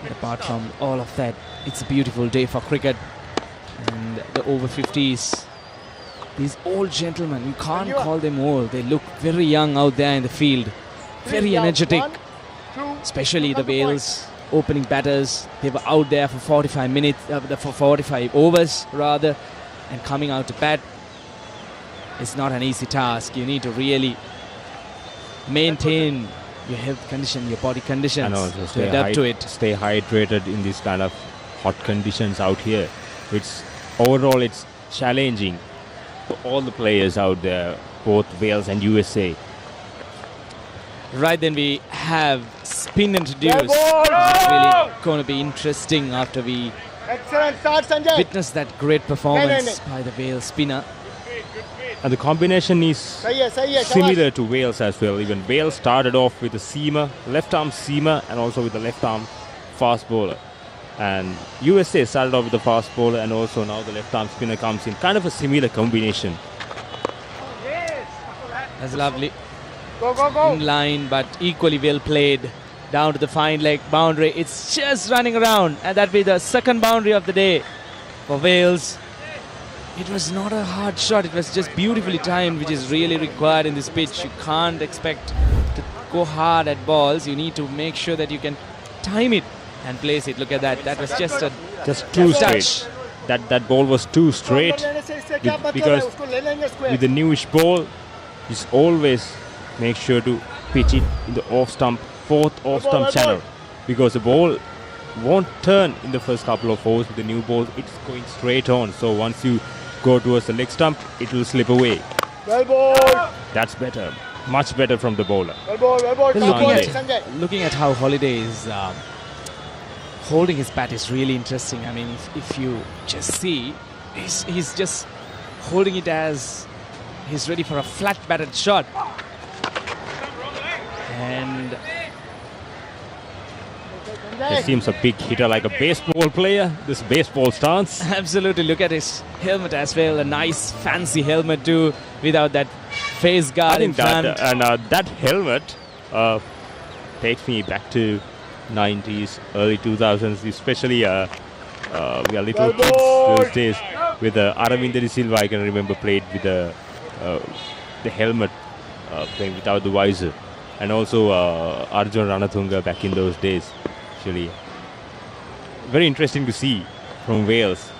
But apart from all of that, it's a beautiful day for cricket. And the over-50s, these old gentlemen, you can't call them old. They look very young out there in the field. Very energetic. Especially the Wales opening batters. They were out there for 45 minutes, for 45 overs rather, and coming out to bat. It's not an easy task. You need to really maintain your health condition, your body conditions, and also to adapt to it. Stay hydrated in these kind of hot conditions out here. Overall it's challenging for all the players out there, both Wales and USA. Right, then we have spin introduced. It's really going to be interesting after we witness that great performance by the Wales spinner. And the combination is similar to Wales as well. Even Wales started off with a seamer, left arm seamer, and also with the left arm fast bowler. And USA started off with the fast bowler, and also now the left arm spinner comes in. Kind of a similar combination. That's lovely. In line, but equally well played. Down to the fine leg boundary. It's just running around, and that'll be the second boundary of the day for Wales. It was not a hard shot. It was just beautifully timed, which is really required in this pitch. You can't expect to go hard at balls. You need to make sure that you can time it and place it. Look at that. That was just too straight. That ball was too straight because with the newish ball, just always make sure to pitch it in the off stump, fourth off stump channel, because the ball won't turn in the first couple of overs. With the new ball, it's going straight on. So once you go towards the leg stump, it will slip away. Well ball. That's better. Much better from the bowler. Well ball. Well ball. Looking at how Holiday is holding his bat is really interesting. I mean, if you just see, he's just holding it as he's ready for a flat batted shot. And he seems a big hitter, like a baseball player, this baseball stance. Absolutely. Look at his helmet as well. A nice fancy helmet too, without that face guard in front. That helmet takes me back to 90s, early 2000s, especially we are little kids those days. With Aravinda De Silva, I can remember played with the helmet, playing without the visor. And also Arjun Ranatunga back in those days. Actually, very interesting to see from Wales.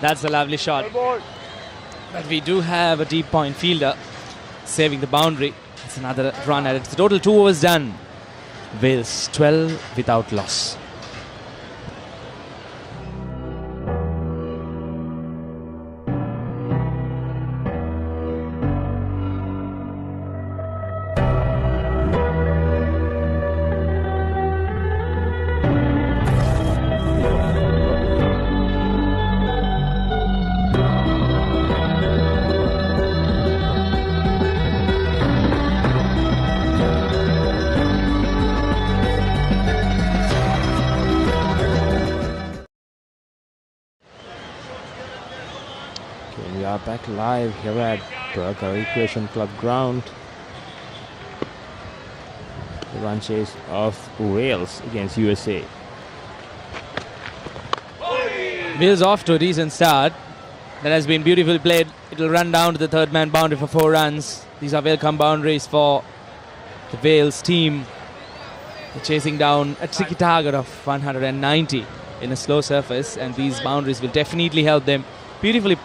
That's a lovely shot. But we do have a deep point fielder saving the boundary. It's another run at it. It's total 2 overs done. Wales 12 without loss. We are back live here at Burger Recreation Club ground. The run chase of Wales against USA. Wales off to a decent start. That has been beautifully played. It will run down to the third man boundary for 4 runs. These are welcome boundaries for the Wales team. They're chasing down a tricky target of 190 in a slow surface, and these boundaries will definitely help them. Beautifully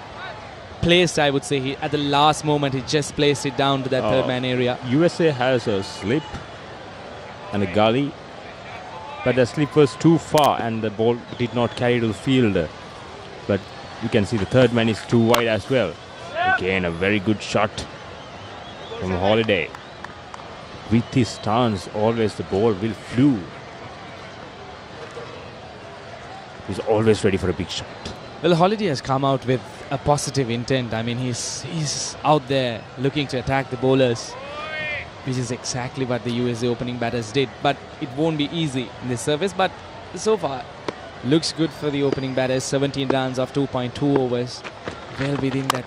placed, I would say. At the last moment, he just placed it down to that third man area. USA has a slip and a gully, but the slip was too far and the ball did not carry to the field. But you can see the third man is too wide as well. Again, a very good shot from Holiday. With his stance, always the ball will flew. He's always ready for a big shot. Well, Holiday has come out with a positive intent. I mean, he's out there looking to attack the bowlers, which is exactly what the USA opening batters did. But it won't be easy in this service. But so far, looks good for the opening batters. 17 runs off 2.2 overs. Well within that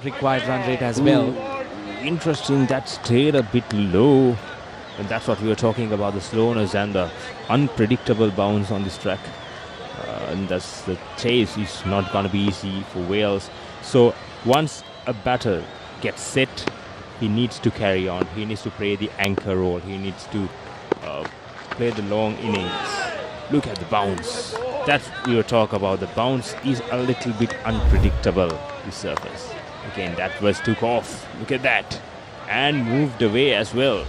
required run rate as well. Interesting, that stayed a bit low. And that's what we were talking about, the slowness and the unpredictable bounce on this track. And thus the chase is not going to be easy for Wales. So once a batter gets set, he needs to carry on. He needs to play the anchor role. He needs to play the long innings. Look at the bounce. That's what we were talking about. The bounce is a little bit unpredictable, the surface. Again, that was took off. Look at that. And moved away as well.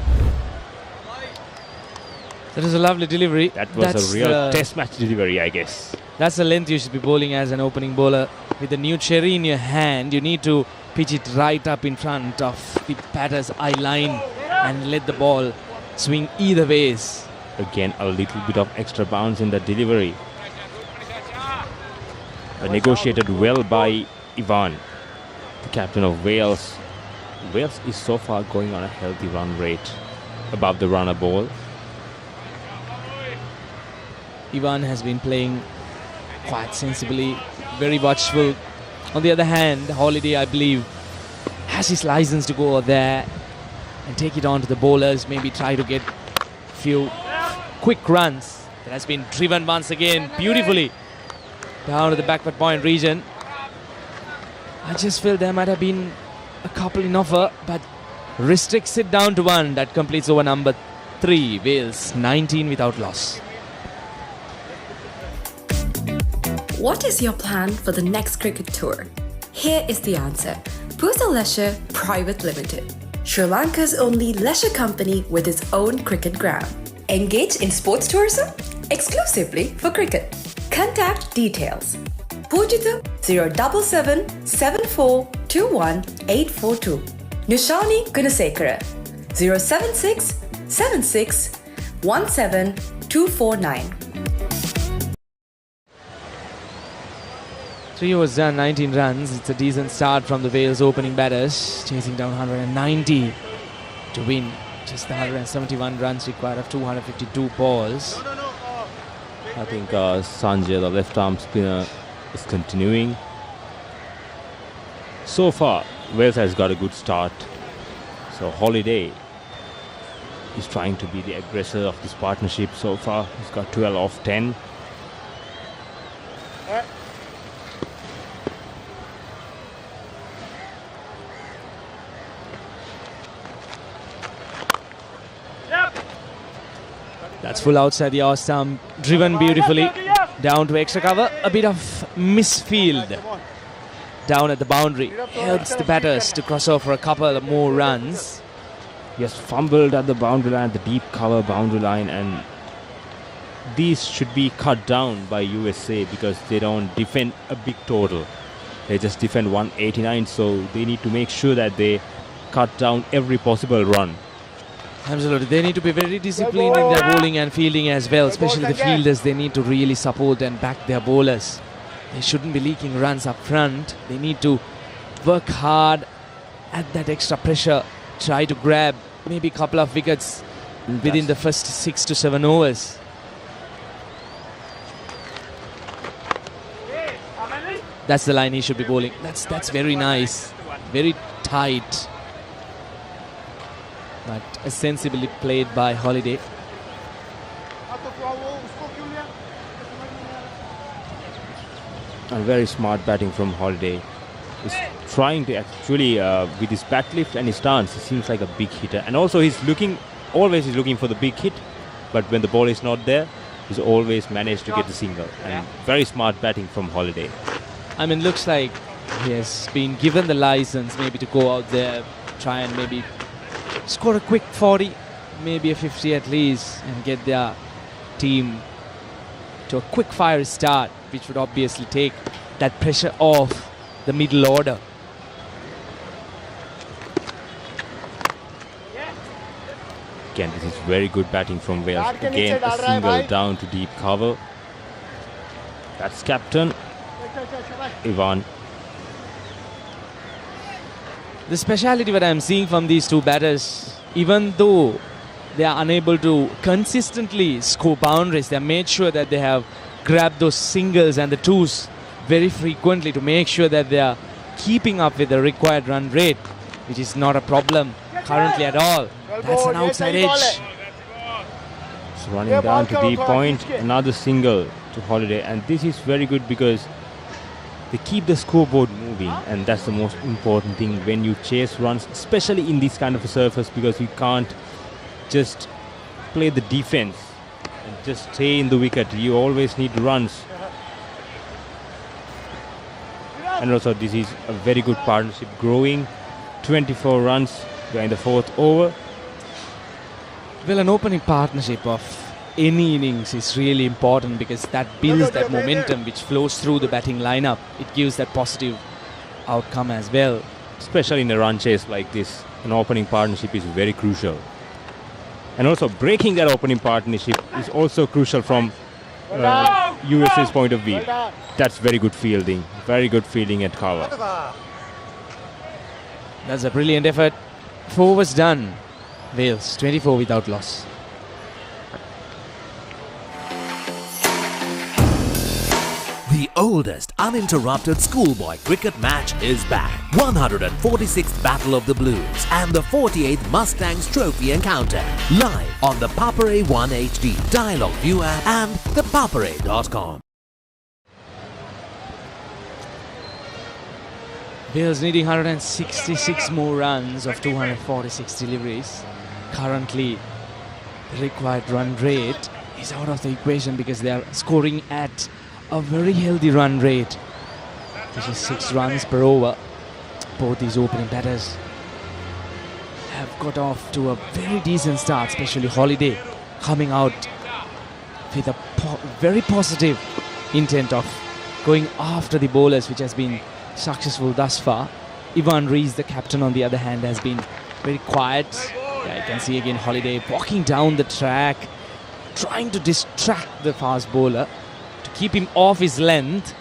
That is a lovely delivery. That was a real test match delivery, I guess. That's the length you should be bowling as an opening bowler. With the new cherry in your hand, you need to pitch it right up in front of the batter's eye line and let the ball swing either ways. Again, a little bit of extra bounce in the delivery. Negotiated well by Ivan, the captain of Wales. Wales is so far going on a healthy run rate above the runner ball. Ivan has been playing quite sensibly, very watchful. On the other hand, Holiday, I believe, has his license to go there and take it on to the bowlers, maybe try to get a few quick runs. That has been driven once again beautifully down to the backward point region. I just feel there might have been a couple in offer, but restricts it down to 1. That completes over number 3. Wales 19 without loss. What is your plan for the next cricket tour? Here is the answer. Pusa Leisure Private Limited, Sri Lanka's only leisure company with its own cricket ground. Engage in sports tourism exclusively for cricket. Contact details. Pujita 077 7421 842. Nushani Gunasekara 076 76 17 249. 3 overs done, 19 runs. It's a decent start from the Wales opening batters, chasing down 190 to win. Just the 171 runs required of 252 balls. I think Sanjay, the left-arm spinner, is continuing. So far, Wales has got a good start. So Holiday is trying to be the aggressor of this partnership so far. He's got 12 off 10. That's full outside the off stump, driven beautifully down to extra cover. A bit of misfield down at the boundary helps the batters to cross over for a couple of more runs. He has fumbled at the boundary line, the deep cover boundary line, and these should be cut down by USA because they don't defend a big total. They just defend 189, so they need to make sure that they cut down every possible run. Absolutely, they need to be very disciplined in their bowling and fielding as well, especially the fielders. They need to really support and back their bowlers. They shouldn't be leaking runs up front. They need to work hard at that extra pressure, try to grab maybe a couple of wickets within the first 6 to 7 overs. That's the line he should be bowling. That's very nice, very tight, but sensibly played by Holiday. And very smart batting from Holiday. He's trying to actually, with his bat lift and his stance, he seems like a big hitter. And also he's always looking for the big hit, but when the ball is not there, he's always managed to get the single. And very smart batting from Holiday. I mean, looks like he has been given the license maybe to go out there, try and maybe score a quick 40, maybe a 50 at least, and get their team to a quick fire start, which would obviously take that pressure off the middle order. Again, this is very good batting from Wales. Again, a single down to deep cover. That's captain Ivan. The speciality that I'm seeing from these two batters, even though they are unable to consistently score boundaries, they have made sure that they have grabbed those singles and the twos very frequently to make sure that they are keeping up with the required run rate, which is not a problem currently at all. That's an outside edge. It's running down to deep point. Another single to Holiday, and this is very good because they keep the scoreboard moving, and that's the most important thing when you chase runs, especially in this kind of a surface, because you can't just play the defense and just stay in the wicket. You always need runs. And also this is a very good partnership growing. 24 runs. We are in the 4th over. Well, an opening partnership of any innings is really important because that builds that momentum which flows through the batting lineup. It gives that positive outcome as well. Especially in a run chase like this, an opening partnership is very crucial. And also breaking that opening partnership is also crucial from USA's point of view. That's very good fielding. Very good fielding at cover. That's a brilliant effort. 4 overs done. Wales 24 without loss. The oldest uninterrupted schoolboy cricket match is back. 146th Battle of the Blues and the 48th Mustangs Trophy Encounter. Live on the Papare 1 HD, Dialog ViU App and ThePapare.com. Wales needing 166 more runs of 246 deliveries. Currently, the required run rate is out of the equation because they are scoring at a very healthy run rate, which is 6 runs per over. Both these opening batters have got off to a very decent start, especially Holiday coming out with a very positive intent of going after the bowlers, which has been successful thus far. Ivan Rees, the captain, on the other hand, has been very quiet. Yeah, you can see again Holiday walking down the track, trying to distract the fast bowler to keep him off his length.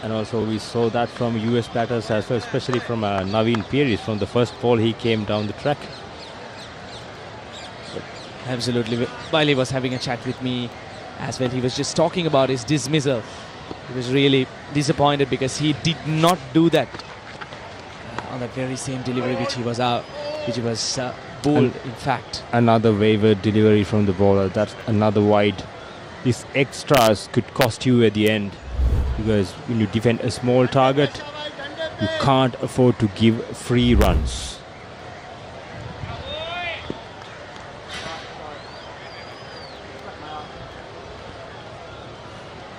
And also we saw that from US batters as well, especially from Naveen Peary. From the first ball he came down the track. Absolutely. While he was having a chat with me as well, he was just talking about his dismissal. He was really disappointed because he did not do that on the very same delivery which he was bowled, in fact. Another wayward delivery from the bowler. That's another wide. These extras could cost you at the end, because when you defend a small target, you can't afford to give free runs.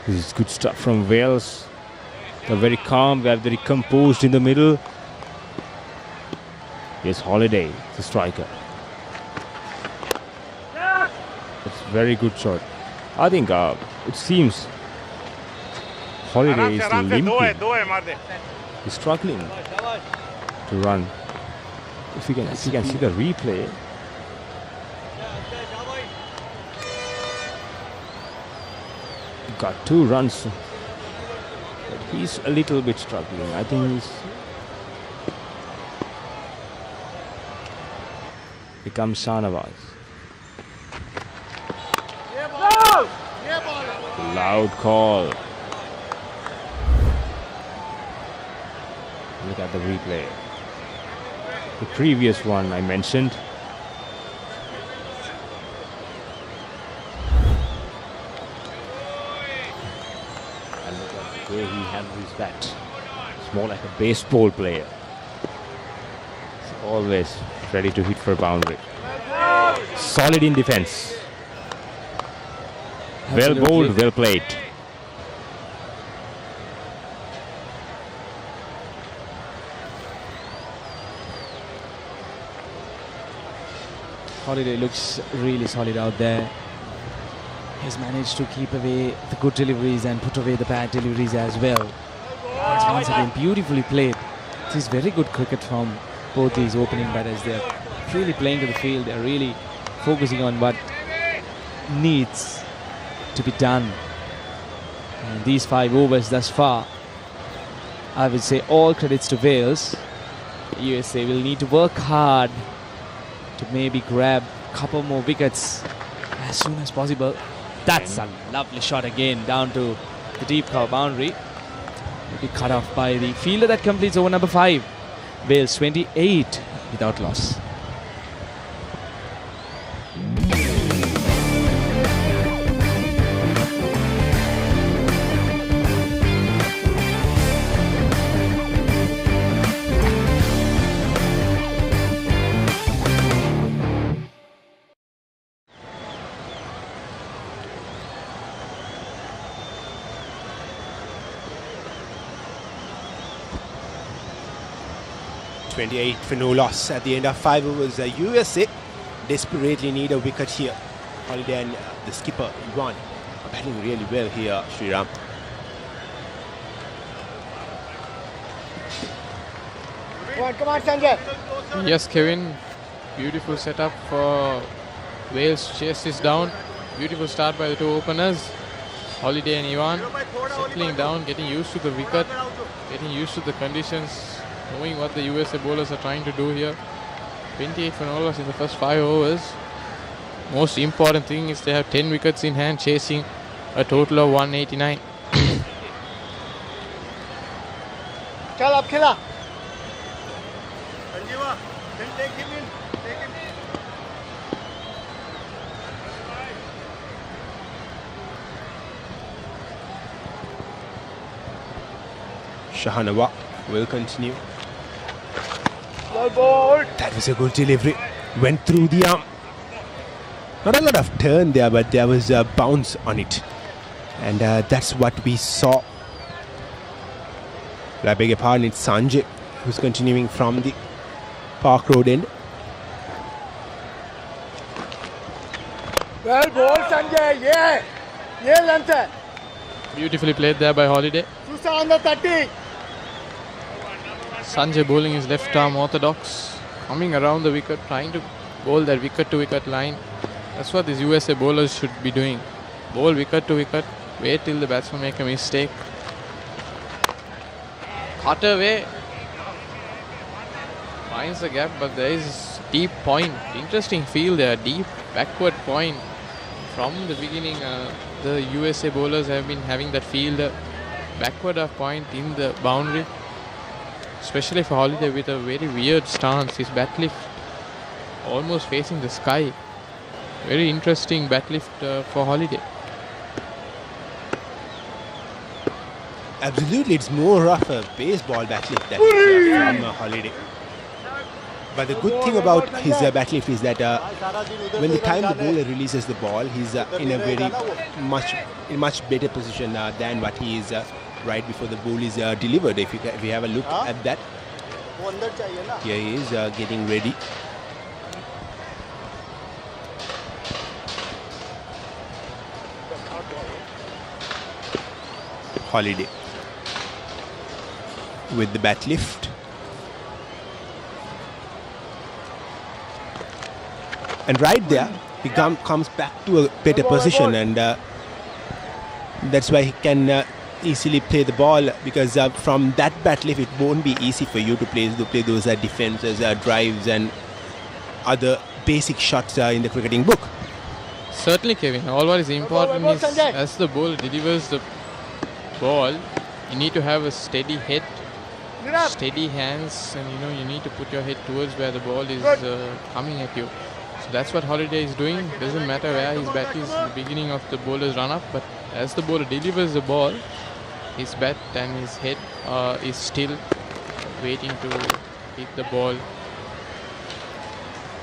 This is good stuff from Wales. They're very calm, they're very composed in the middle. Here's Holiday, the striker. It's a very good shot. I think it seems Holiday is limping. He's struggling to run. If you can see the replay. Got 2 runs, but he's a little bit struggling. I think he's becomes Shanawaz. Loud call. Look at the replay. The previous one I mentioned. And look at the way he handles his bat. It's more like a baseball player. He's always ready to hit for a boundary. Solid in defense. Well bowled, well played. Holiday looks really solid out there. He's managed to keep away the good deliveries and put away the bad deliveries as well. It's once again beautifully played. This is very good cricket from both these opening batters. They're really playing to the field. They're really focusing on what needs to be done. And these 5 overs thus far, I would say all credits to Wales. USA will need to work hard to maybe grab a couple more wickets as soon as possible. That's a lovely shot again down to the deep cover boundary. Will be cut off by the fielder that completes over number 5. Wales 28 without loss. For no loss at the end of 5 overs. USA desperately need a wicket here. Holiday and the skipper Ivan are batting really well here, Sriram. Come on, Sanjay. Yes, Kevin. Beautiful setup for Wales to chase this down. Beautiful start by the 2 openers. Holiday and Ivan settling down, getting used to the wicket, getting used to the conditions, knowing what the USA bowlers are trying to do here. 28 for no loss in the first 5 overs. Most important thing is they have 10 wickets in hand, chasing a total of 189. Chal up, Khila. Sanjeeva, then take him in. Take him in. Shahanawa will continue. Well bowled. That was a good delivery. Went through the arm. Not a lot of turn there, but there was a bounce on it. And that's what we saw. I beg your pardon, it's Sanjay who's continuing from the Park Road end. Well bowled, Sanjay. Yeah. Yeah, Lanta. Beautifully played there by Holiday. Under 30. Sanjay bowling his left arm orthodox, coming around the wicket, trying to bowl that wicket to wicket line. That's what these USA bowlers should be doing. Bowl wicket to wicket, wait till the batsman make a mistake. Cut away. Finds the gap, but there is deep point. Interesting field there, deep backward point. From the beginning, the USA bowlers have been having that field backward of point in the boundary. Especially for Holiday with a very weird stance. His bat lift almost facing the sky. Very interesting bat lift for Holiday. Absolutely, it's more of a baseball bat lift that is from Holiday. But the good thing about his bat lift is that when the time the bowler releases the ball, he's in a very much better position than what he is right before the ball is delivered. If we have a look at that, here he is getting ready. Holiday with the bat lift. And right there, he comes back to a better position, and that's why he can easily play the ball, because from that bat lift, it won't be easy for you to play those defenses, drives, and other basic shots in the cricketing book. Certainly, Kevin. All what is important is as the bowler delivers the ball, you need to have a steady head, steady hands, and you need to put your head towards where the ball is coming at you. So that's what Holiday is doing. Doesn't matter where his bat is at the beginning of the bowler's run up, but as the bowler delivers the ball, his bat and his head is still waiting to hit the ball.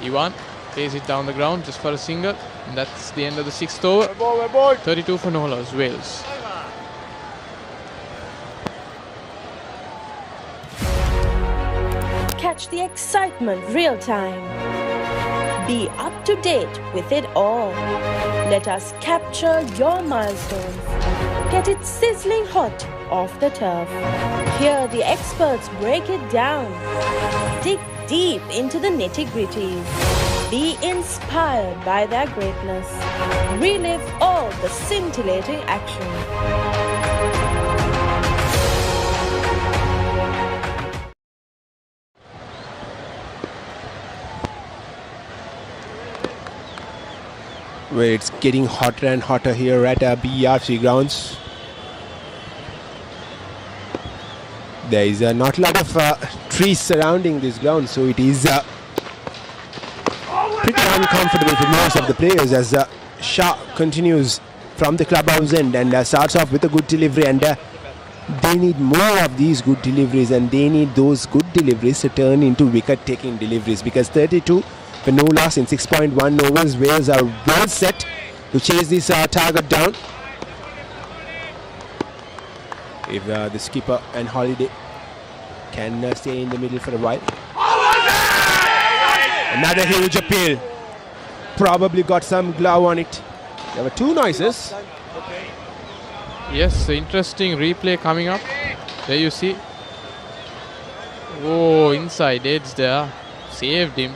Ivan plays it down the ground just for a single, and that's the end of the 6th over. 32 for no loss, Wales. Catch the excitement real time. Be up to date with it all. Let us capture your milestones. Get it sizzling hot off the turf. Hear the experts break it down. Dig deep into the nitty-gritties. Be inspired by their greatness. Relive all the scintillating action. Where it's getting hotter and hotter here at BRC Grounds. There is not a lot of trees surrounding this ground, so it is pretty uncomfortable for most of the players as Shah continues from the clubhouse end and starts off with a good delivery, and they need more of these good deliveries, and they need those good deliveries to turn into wicket-taking deliveries, because 32 for no loss in 6.1 overs. Wales are well set to chase this target down. If the skipper and Holiday can stay in the middle for a while. Another huge appeal. Probably got some glove on it. There were two noises. Yes, interesting replay coming up. There you see. Oh, inside edge there. Saved him.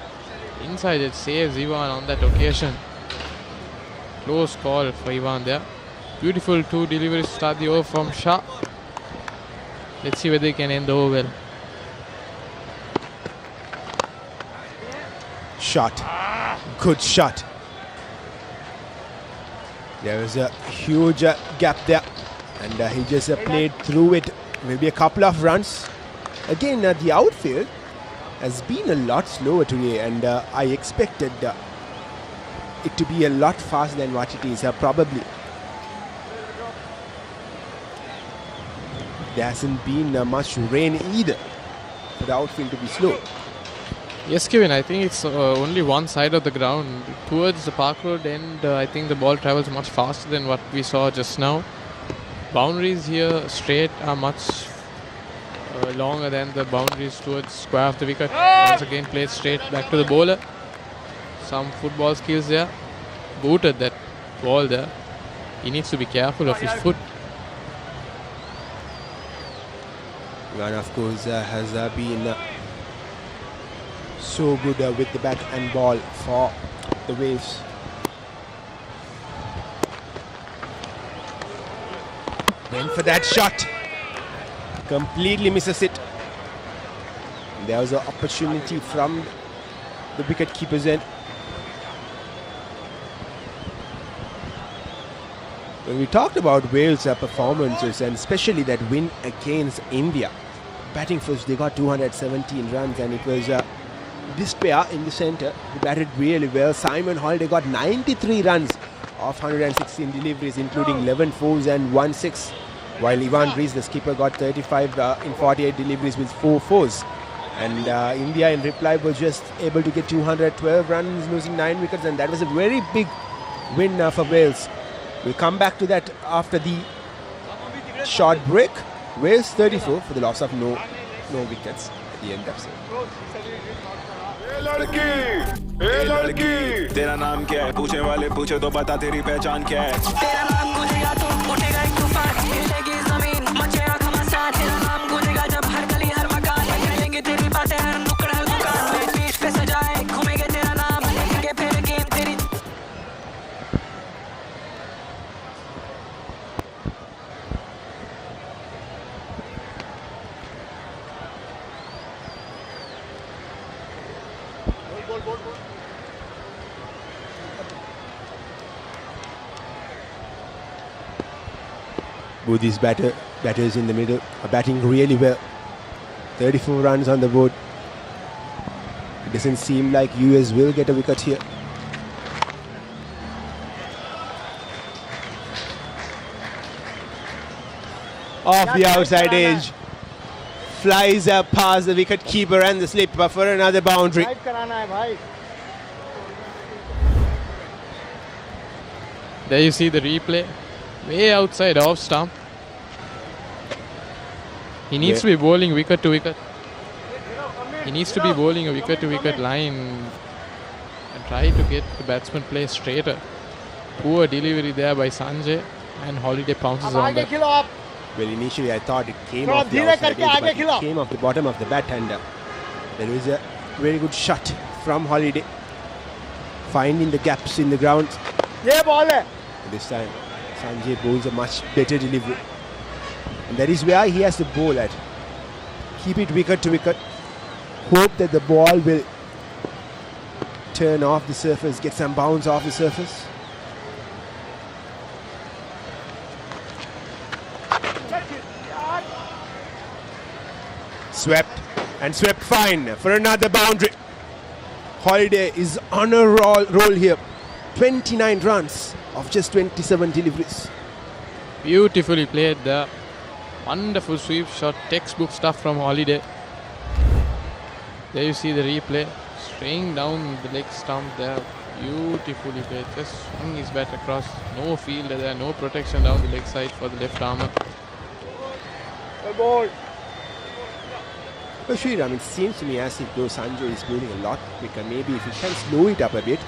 Inside it saves Ivan on that occasion. Close call for Ivan there. Beautiful two deliveries to start the over from Shah. Let's see whether they can end the over well. Shot. Good shot. There was a huge gap there, and he just played through it. Maybe a couple of runs. Again, the outfield has been a lot slower today, and I expected it to be a lot faster than what it is. Probably there hasn't been much rain either for the outfield to be slow. Yes, Kevin, I think it's only one side of the ground. Towards the Park Road end, I think the ball travels much faster than what we saw just now. Boundaries here straight are much longer than the boundaries towards square of the wicket. Once again played straight back to the bowler. Some football skills there. Booted that ball there. He needs to be careful of his foot. Ivan, of course, has been so good with the bat and ball for the Wales. Went for that shot. Completely misses it. There was an opportunity from the wicket keeper's end. When we talked about Wales' performances and especially that win against India, batting first they got 217 runs, and it was this pair in the centre who batted really well. Simon Holiday got 93 runs off 116 deliveries, including 11 fours and 1 6, while Ivan Rees, the skipper, got 35 in 48 deliveries with 4 fours. And India in reply was just able to get 212 runs, losing 9 wickets, and that was a very big win for Wales. We'll come back to that after the short break. Wales 34 for the loss of no wickets at the end of the लड़की तेरा नाम क्या है पूछने वाले पूछे तो बता तेरी पहचान क्या है तेरा नाम गूंजेगा तो उठेगा एक तूफान हिलेगी जमीन मचेगा घमासान तेरा नाम गूंजेगा जब हर गली हर मकान हिलेंगे तेरी बातें हर नुक्कड़ हर दुकान बीच पे सजाए घूमेंगे तेरा नाम लेंगे फिर गेम तेरी Both these batters in the middle are batting really well. 34 runs on the board. It doesn't seem like US will get a wicket here. Off the outside edge. Flies up past the wicket keeper and the slipper for another boundary. There you see the replay. Way outside off stump. He needs to be bowling wicket to wicket. He needs to be bowling a wicket to wicket line and try to get the batsman play straighter. Poor delivery there by Sanjay, and Holiday pounces on that. Well, initially I thought it came off the outside edge, but it came off the bottom of the bat, and there was a very good shot from Holiday, finding the gaps in the ground. This time Sanjay bowls a much better delivery, and that is where he has to bowl at. Keep it wicket to wicket. Hope that the ball will turn off the surface, get some bounce off the surface. Swept, and swept fine for another boundary. Holiday is on a roll here. 29 runs of just 27 deliveries. Beautifully played there. Wonderful sweep shot, textbook stuff from Holiday. There you see the replay. Straying down the leg stump there. Beautifully played. Just swung his bat across. No fielder there, no protection down the leg side for the left armour. Well, Sriram, it seems to me as if though Sanjay is bowling a lot quicker, maybe if he can slow it up a bit,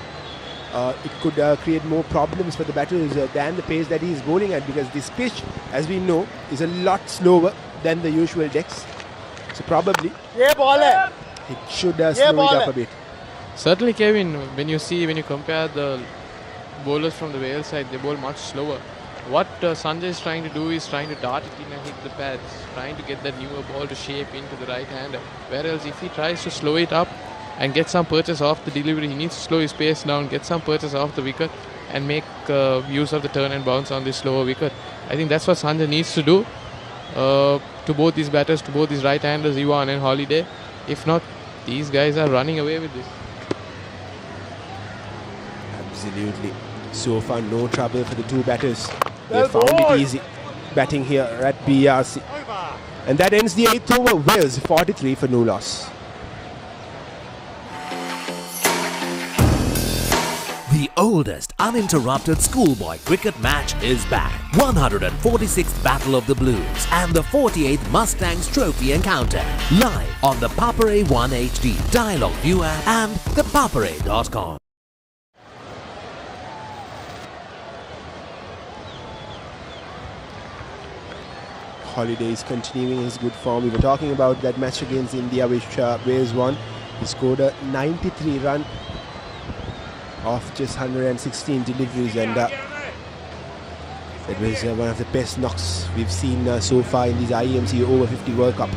it could create more problems for the batters than the pace that he is bowling at, because this pitch, as we know, is a lot slower than the usual decks. So probably it should slow it up a bit. Certainly, Kevin, when you compare the bowlers from the Wales side, they bowl much slower. What Sanjay is trying to do is trying to dart it in and hit the pads, trying to get that newer ball to shape into the right hander. Whereas if he tries to slow it up and get some purchase off the delivery, he needs to slow his pace down, get some purchase off the wicket and make use of the turn and bounce on this slower wicket. I think that's what Sanjay needs to do to both these batters, to both these right-handers, Ivan and Holiday. If not, these guys are running away with this. Absolutely. So far, no trouble for the two batters. They found it easy batting here at BRC. And that ends the 8th over. Wales 43 for no loss. The oldest uninterrupted schoolboy cricket match is back. 146th Battle of the Blues and the 48th Mustangs Trophy Encounter. Live on the Papare 1 HD, Dialog ViU App and ThePapare.com. Holiday is continuing his good form. We were talking about that match against India which Wales won. He scored a 93 run off just 116 deliveries, and it was one of the best knocks we've seen so far in this IMC Over-50 World Cup.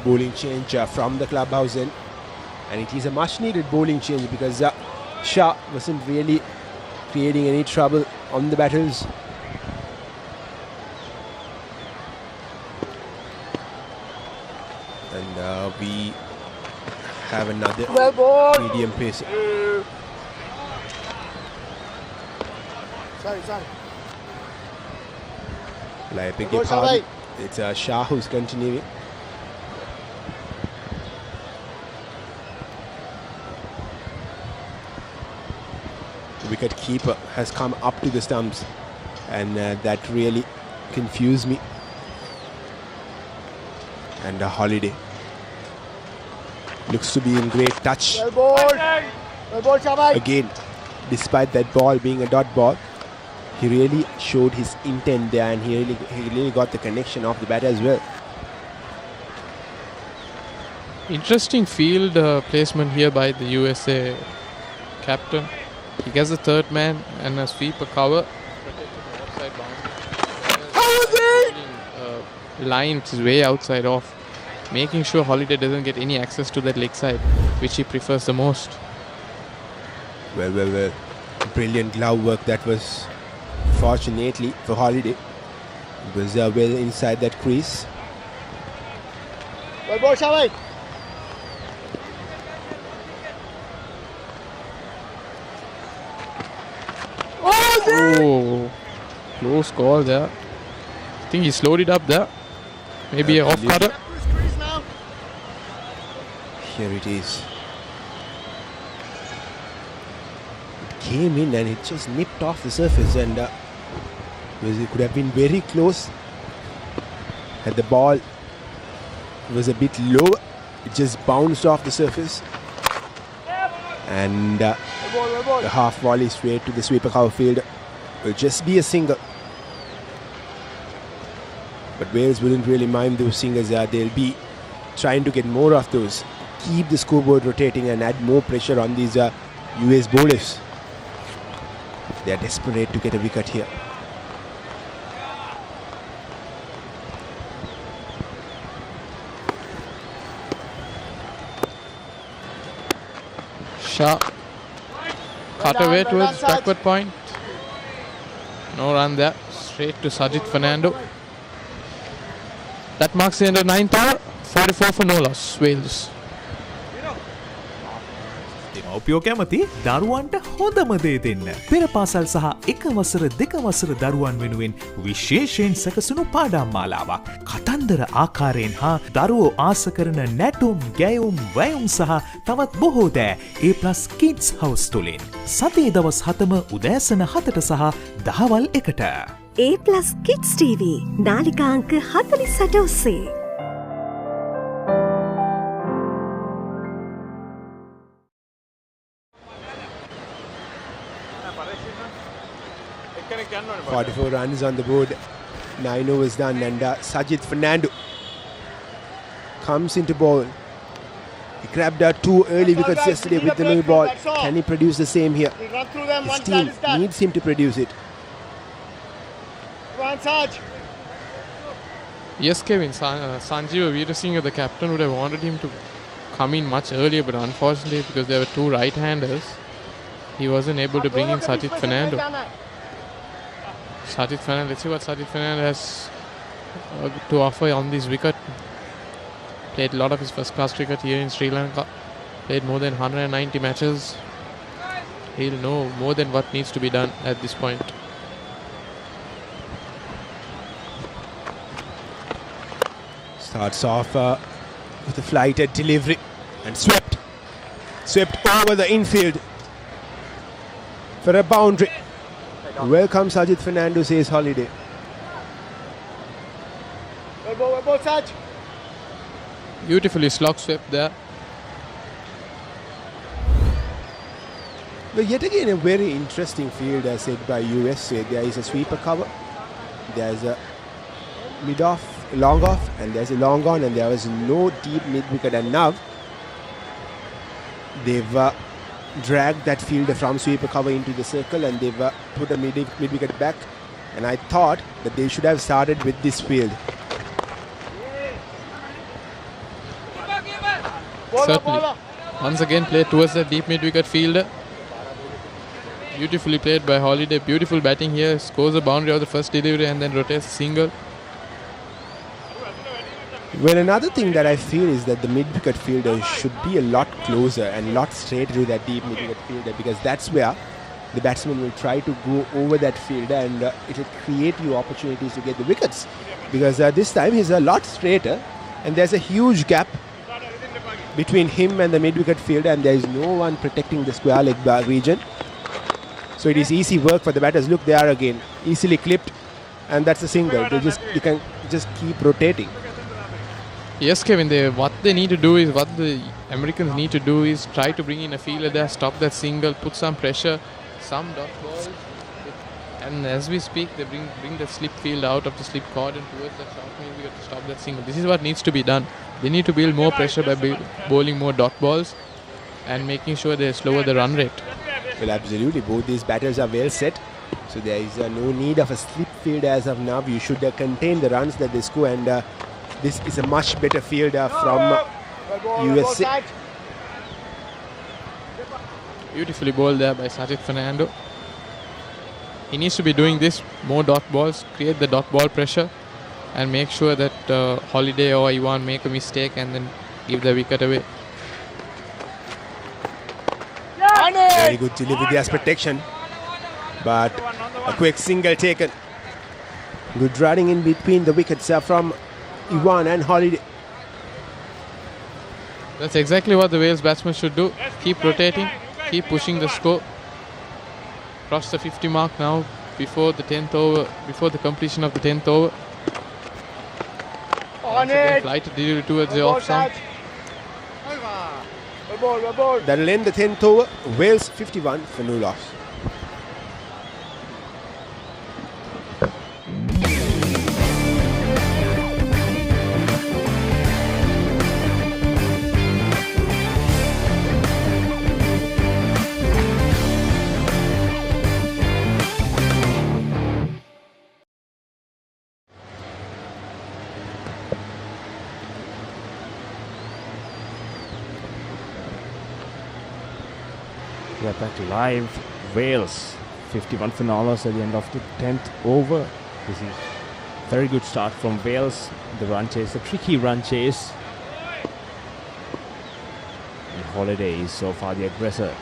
Bowling change from the clubhouse end, and it is a much needed bowling change because Shah wasn't really creating any trouble on the batters. And we have another medium pace. Sorry. I beg your pardon. It's Shah who's continuing. The wicket keeper has come up to the stumps, and that really confused me. And Holiday looks to be in great touch. Again, despite that ball being a dot ball, he really showed his intent there, and he really got the connection of the bat as well. Interesting field placement here by the USA captain. He gets the third man and a sweeper cover. Line which is way outside off, making sure Holiday doesn't get any access to that leg side, which he prefers the most. Well. Brilliant glove work that was. Fortunately for Holiday, it was well inside that crease. Oh, close call there. I think he slowed it up there. Maybe an off cutter. Here it is. It came in and it just nipped off the surface, and it could have been very close. Had the ball was a bit low, it just bounced off the surface, and the half volley straight to the sweeper cover field will just be a single. But Wales wouldn't really mind those singles. They'll be trying to get more of those, keep the scoreboard rotating and add more pressure on these US bowlers. They are desperate to get a wicket here. Shah cut away towards backward point. No run there. Straight to Sajid Fernando. That marks the end of 9th hour. 44 for no loss. Wales. දෙමව්පියෝ කැමති දරුවන්ට හොඳම දේ දෙන්න. පෙර පාසල් සහ එක වසර දෙක වසර දරුවන් වෙනුවෙන් විශේෂයෙන් සැකසුණු පාඩම් මාලාවක්. කතන්දර ආකාරයෙන් හා දරුවෝ ආස කරන නැටුම්, ගැයුම්, වැයුම් සහ තවත් බොහෝ දෑ A+ Kids House තුලින්. සතියේ දවස් 7ම උදෑසන 7ට සහ දහවල් 1ට. A+ Kids TV නාලිකා අංක 48 ඔස්සේ. .44 runs on the board, 9 overs done, and Sajid Fernando comes into ball. He grabbed 2 early wickets yesterday with the new ball. Can he produce the same here? His team needs him to produce it. Yes, Kevin. Sanjeev Veerasinghe, the captain, would have wanted him to come in much earlier, but unfortunately, because there were 2 right-handers, he wasn't able to bring in Sajid Fernando. Let's see what Sajid Fernando has to offer on this wicket. Played a lot of his first-class cricket here in Sri Lanka. Played more than 190 matches. He'll know more than what needs to be done at this point. Starts off with a flighted delivery and swept over the infield for a boundary. Welcome Sajid Fernando, says Holiday. Well ball, Saj. Beautifully slog swept there. Well, yet again, a very interesting field as said by USA. There is a sweeper cover, there's a mid-off, long off, and there's a long on, and there was no deep mid-wicket. And now they've dragged that fielder from sweeper cover into the circle, and they've put a mid-wicket back. And I thought that they should have started with this field. Certainly. Once again played towards the deep mid-wicket fielder. Beautifully played by Holiday. Beautiful batting here. Scores a boundary of the first delivery and then rotates a single. Well, another thing that I feel is that the mid-wicket fielder should be a lot closer and a lot straighter to that deep mid-wicket fielder, because that's where the batsman will try to go over that fielder, and it will create you opportunities to get the wickets. Because this time he's a lot straighter, and there's a huge gap between him and the mid-wicket fielder, and there is no one protecting the square leg region. So it is easy work for the batters. Look, they are again easily clipped, and that's a single. You can just keep rotating. Yes, Kevin, what the Americans need to do is try to bring in a fielder there, stop that single, put some pressure, some dot balls. And as we speak, they bring the slip field out of the slip cordon towards the short mid-wicket to stop that single. This is what needs to be done. They need to build more pressure by bowling more dot balls and making sure they slower the run rate. Well, absolutely. Both these batters are well set. So there is no need of a slip field as of now. You should contain the runs that they score, and this is a much better fielder from USA. Beautifully bowled there by Sajid Fernando. He needs to be doing this, more dot balls, create the dot ball pressure and make sure that Holiday or Ivan make a mistake and then give the wicket away. Very good delivery, there's protection, but a quick single taken. Good running in between the wickets from Ivan and Holiday. That's exactly what the Wales batsmen should do. Keep rotating, keep pushing the score. Cross the 50 mark now before the 10th over, before the completion of the 10th over. Once again, flight delivery towards the off stump. That'll end the 10th over. Wales 51 for no loss. We are back to live. Wales 51 for no loss at the end of the 10th over. This is a very good start from Wales. The run chase, a tricky run chase. And Holiday is so far the aggressor.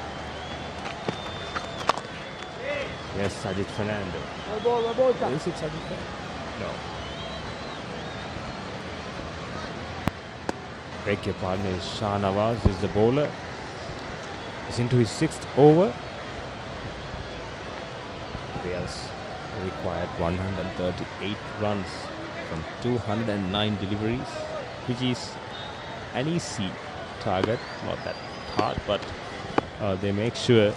Yes, Sajid Fernando. Is it Sajid Fernando? No. Beg your pardon, is Shah Nawaz is the bowler. He's into his 6th over. Wales required 138 runs from 209 deliveries, which is an easy target, not that hard, but they make sure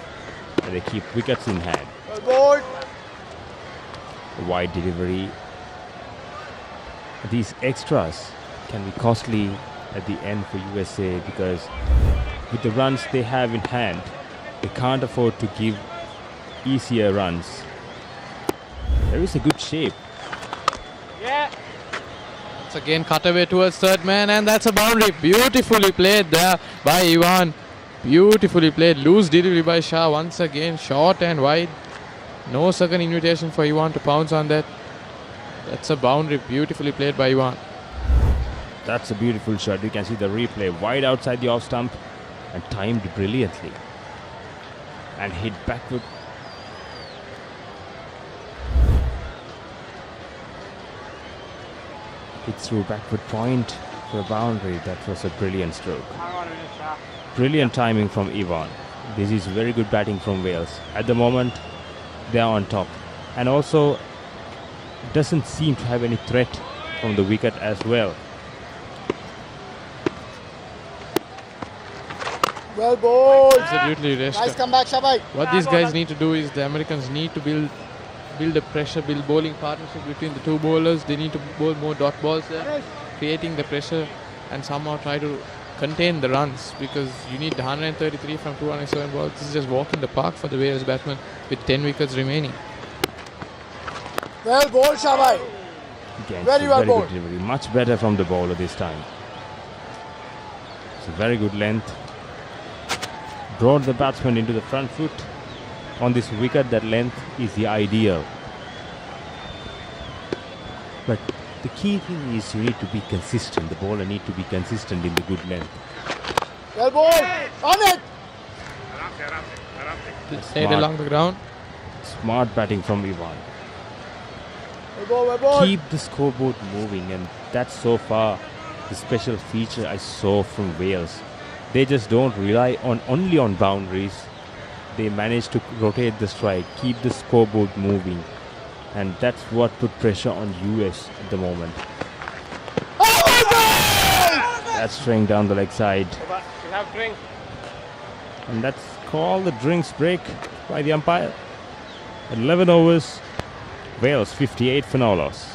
that they keep wickets in hand. A wide delivery. These extras can be costly at the end for USA, because with the runs they have in hand, they can't afford to give easier runs. There is a good shape. Yeah. Once again cut away towards third man, and that's a boundary. Beautifully played there by Ivan. Beautifully played. Loose delivery by Shah once again. Short and wide. No second invitation for Ivan to pounce on that. That's a boundary. Beautifully played by Ivan. That's a beautiful shot. You can see the replay wide outside the off stump and timed brilliantly. And hit backward. Hit through backward point for a boundary. That was a brilliant stroke. Brilliant timing from Ivan. This is very good batting from Wales. At the moment, they are on top. And also, doesn't seem to have any threat from the wicket as well. Well bowled. Absolutely, Reshka. Nice comeback, Shabai. What these guys need to do is the Americans need to build a pressure, build bowling partnership between the two bowlers. They need to bowl more dot balls there, creating the pressure and somehow try to contain the runs, because you need 133 from 207 balls. This is just walk in the park for the Wales batsmen with 10 wickets remaining. Well bowled, Shabai. Again, Very well bowled. good delivery. Much better from the bowler this time. It's a very good length. Brought the batsman into the front foot. On this wicket, that length is the ideal. But the key thing is you need to be consistent. The bowler need to be consistent in the good length. Well bowled. On it. Stayed along the ground. Smart batting from Ivan. Well bowled, well bowled. Keep the scoreboard moving, and that's so far the special feature I saw from Wales. They just don't rely only on boundaries. They manage to rotate the strike, keep the scoreboard moving, and that's what put pressure on US at the moment. That's straying down the leg side, You have drink. and that's called the drinks break by the umpire. 11 overs, Wales 58 for no loss.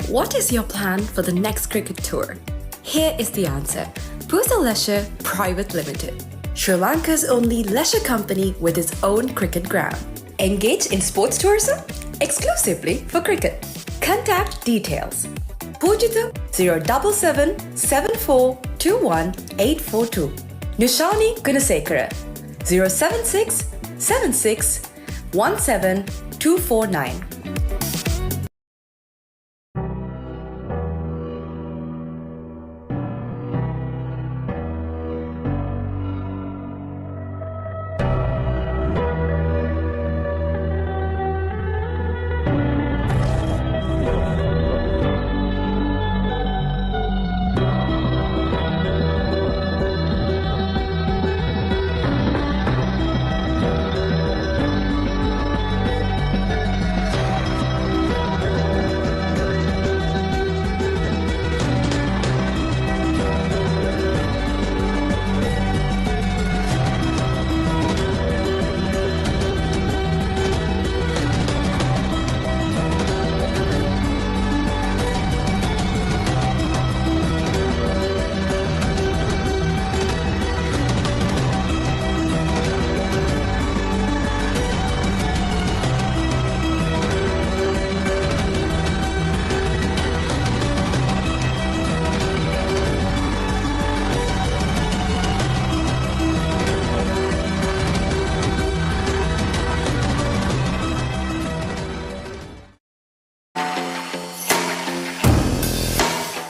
What is your plan for the next cricket tour? Here is the answer. Pusa Leisure Private Limited, Sri Lanka's only leisure company with its own cricket ground. Engage in sports tourism exclusively for cricket. Contact details. Pujita 077 7421 842. Nishani Gunasekara 076 76 17 249.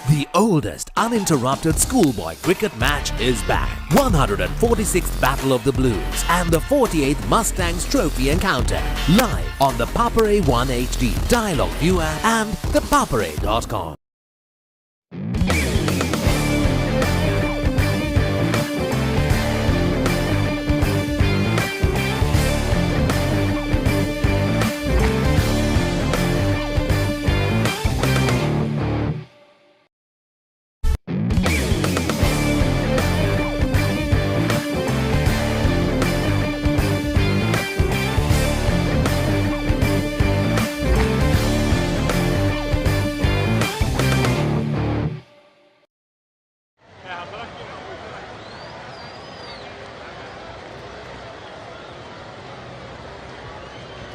The oldest uninterrupted schoolboy cricket match is back. 146th Battle of the Blues and the 48th Mustangs Trophy Encounter. Live on the Papare 1 HD, Dialog ViU App and ThePapare.com.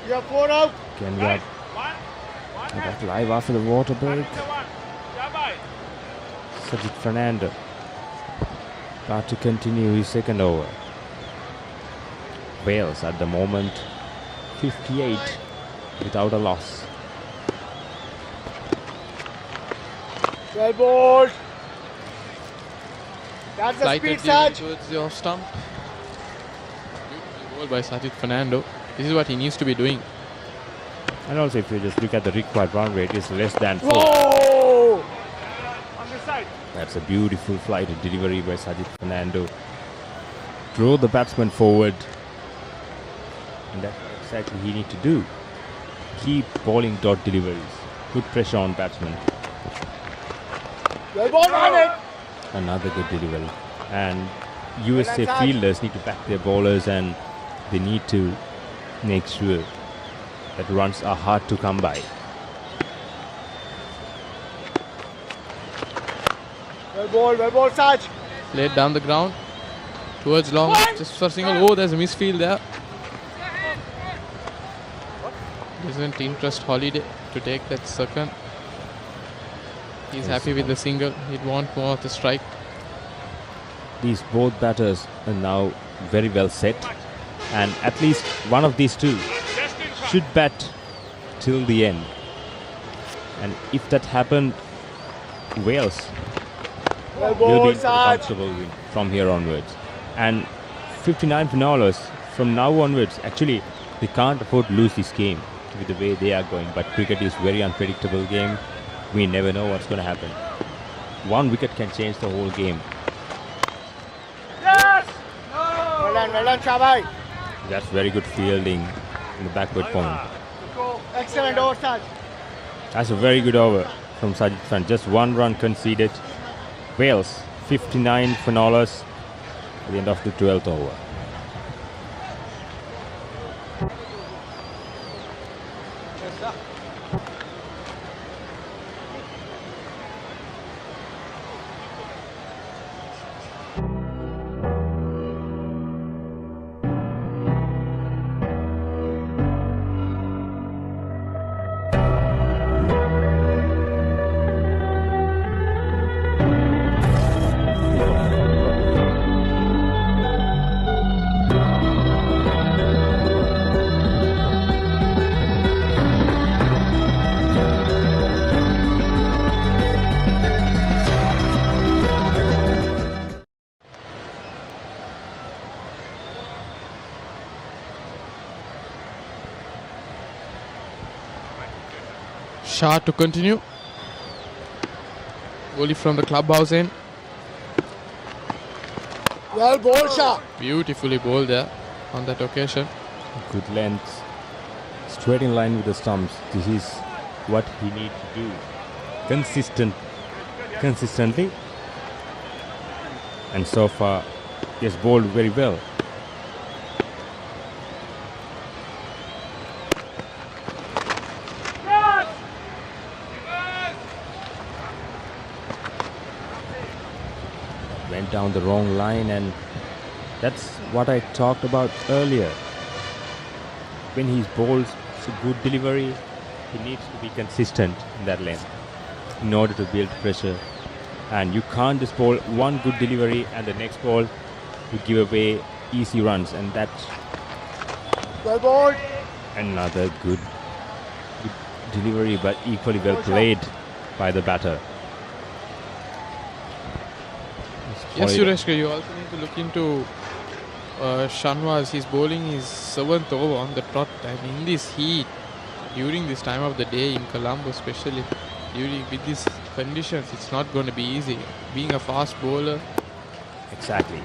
You're 4 out. Can we have that live after the water break? Sajid Fernando about to continue his second over. Wales at the moment 58 without a loss. Well bowled. That's a Slight speed delivery surge. towards the off stump. Beautiful goal by Sajid Fernando. This is what he needs to be doing. And also if you just look at the required run rate, it's less than 4. Whoa! On the side. That's a beautiful flighted delivery by Sajid Fernando. Throw the batsman forward. And that's what exactly he needs to do. keep bowling dot deliveries. Good pressure on batsmen. Another good delivery. And USA fielders need to back their bowlers, and they need to make sure that runs are hard to come by. Well ball, Saj. Played down the ground towards long, just for single. Oh, there's a misfield there. Doesn't interest Holiday to take that second. He's happy with the single. He'd want more of the strike. These both batters are now very well set, and at least one of these two should bat till the end. And if that happened, Wales will be in a comfortable win from here onwards. And 59 for Nautilus from now onwards. Actually, they can't afford to lose this game with the way they are going. But cricket is very unpredictable game. We never know what's going to happen. One wicket can change the whole game. Yes! No! Well done, Shabai. That's very good fielding in the backward point. Excellent over, Saj. That's a very good over from Sajid Khan. Just one run conceded. Wales 59 for Nautilus at the end of the 12th over. Shah to continue. Goalie from the clubhouse end. Well bowled, Shah. Beautifully bowled there on that occasion. Good length. Straight in line with the stumps. This is what he needs to do. Consistently. And so far, he has bowled very well. Went down the wrong line, and that's what I talked about earlier. When he's bowls a good delivery, he needs to be consistent in that lane in order to build pressure. And you can't just bowl one good delivery and the next ball to give away easy runs. And that's well bowled. Another good delivery, but equally well played by the batter. Yes, Sureshka, you also need to look into Shanwaz. He's bowling his 7th over on the trot, and in this heat, during this time of the day in Colombo, especially with these conditions, it's not going to be easy. Being a fast bowler. Exactly.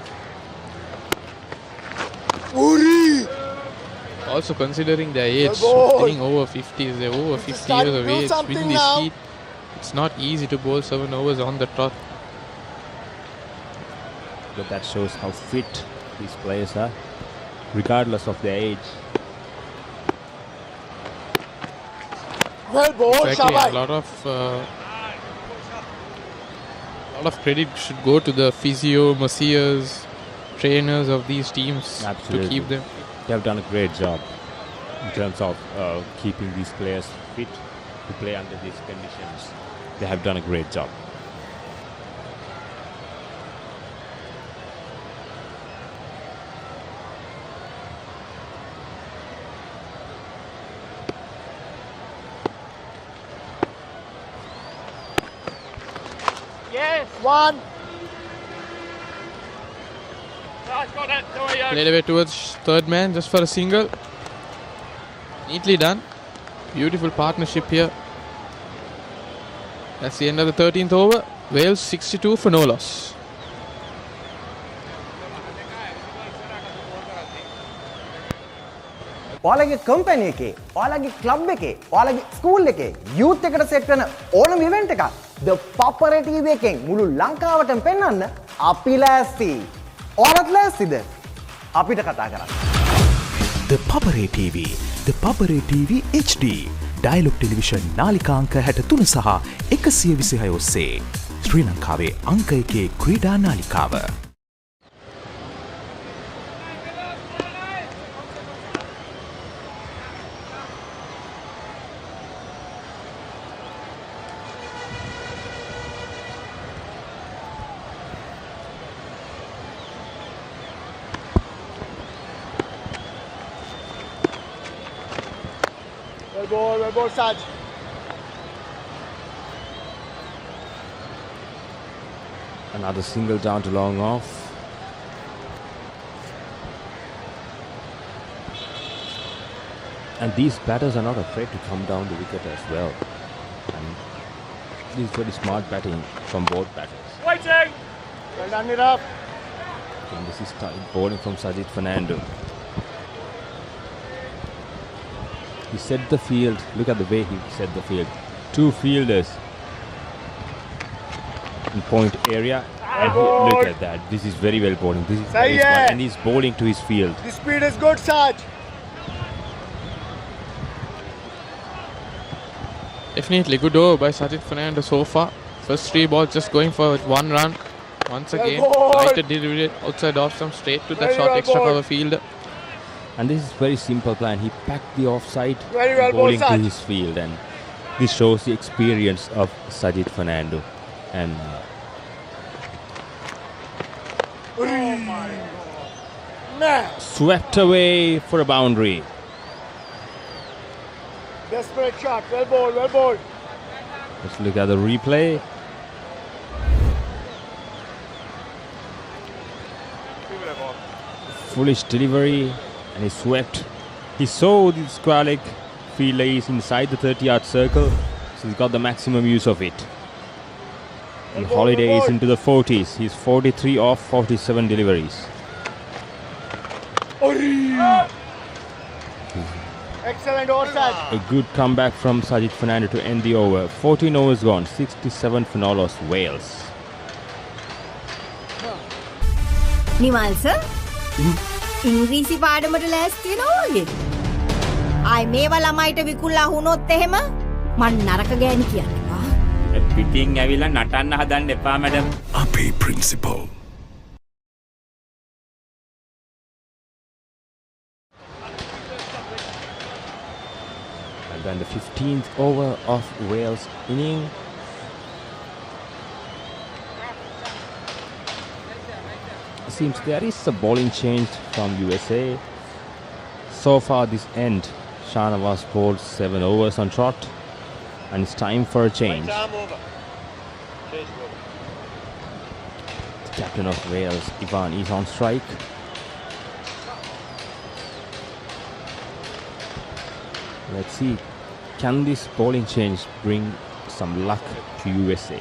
Uri! Also considering their age, playing over 50s, they're over 50 years of age. With this heat, it's not easy to bowl 7 overs on the trot. But that shows how fit these players are, regardless of their age. Well bowled, exactly. A lot of credit should go to the physio, masseurs, trainers of these teams. Absolutely. To keep them. They have done a great job in terms of keeping these players fit to play under these conditions. They have done a great job. Yes, one. Played away towards third man just for a single. Neatly done. Beautiful partnership here. That's the end of the 13th over. Wales 62 for no loss. ඔයාලගේ company එකේ, ඔයාලගේ club එකේ, ඔයාලගේ school එකේ youth එකට set වෙන ඕනම event එකක් The Papare TV එකෙන් මුළු ලංකාවටම පෙන්වන්න අපි ලෑස්ති. ඔයාලත් ලෑස්තිද? අපිට කතා කරන්න. The Papare TV, The Papare TV HD, Dialog television නාලිකාංක 63 සහ 126 ඔස්සේ ශ්‍රී ලංකාවේ අංක 1 ක්‍රීඩා නාලිකාව. Well ball, Saj. Another single down to long off. And these batters are not afraid to come down the wicket as well. And this is very smart batting from both batters. Waiting! Well done it up. And this is bowling from Sajid Fernando. He set the field. Look at the way he set the field. Two fielders in point area. And look at that. This is very well bowling. This is very smart. And he's bowling to his field. The speed is good, Saj. Definitely good over by Sajid Fernando so far. First three balls just going for one run. Once again, lighted delivery outside off some straight to that short extra cover fielder. And this is very simple plan. He packed the offside, Very well bowling bowled, to Saj. his field, and this shows the experience of Sajid Fernando. And Oh my God. swept away for a boundary. Desperate shot. Well bowled, well bowled. Let's look at the replay. Foolish delivery, and he swept. He saw the square-leg fielder is inside the 30-yard circle, so he's got the maximum use of it. And Holiday is into the 40s. He's 43 off 47 deliveries. Excellent over, Saj. A good comeback from Sajid Fernando to end the over. 14 overs gone, 67 for Nolos, Wales. Nimal sir ඉංග්‍රීසි පාඩමට ලෑස්ති වෙනවා වගේ. ආයි මේවා ළමයිට විකුල්ලා වුණොත් එහෙම මන් නරක ගෑණි කියන්නවා. පිටින් ඇවිල්ලා නටන්න හදන්න එපා මැඩම්. අපේ principal. And then the 15th over of Wales inning. Seems there is a bowling change from USA. So far this end, Shanawaz bowled 7 overs on trot, and it's time for a change. The captain of Wales, Ivan, is on strike. Let's see, can this bowling change bring some luck to USA?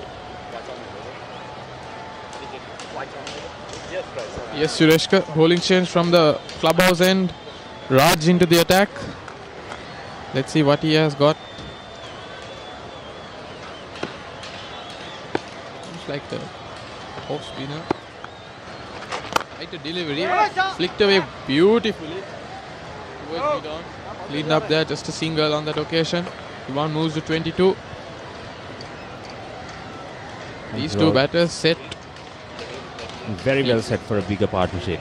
Yes, Sureshka, bowling change from the clubhouse end. Raj into the attack. Let's see what he has got. Looks like the off spinner. Right to delivery. Flicked away beautifully. Towards mid-on. Cleaned up there, just a single on that occasion. Ivan moves to 22. These two batters set. Very well set for a bigger partnership,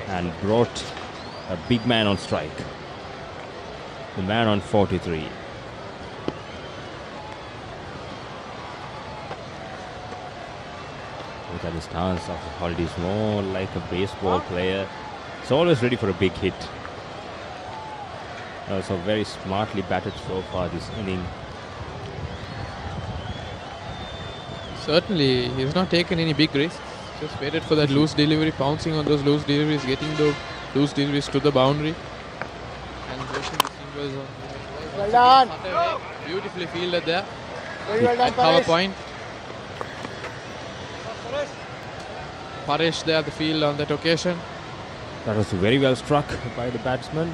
and brought a big man on strike. The man on 43. Look at the stance of Holiday. Is more like a baseball player. He's always ready for a big hit. So very smartly batted so far this inning. Certainly, he's not taken any big risks. Just waited for that loose delivery, pouncing on those loose deliveries, getting those loose deliveries to the boundary, and pushing the singles on. Well done. Beautifully fielded there. Very well done, At power Paresh. point. Paresh there at the field on that occasion. That was very well struck by the batsman,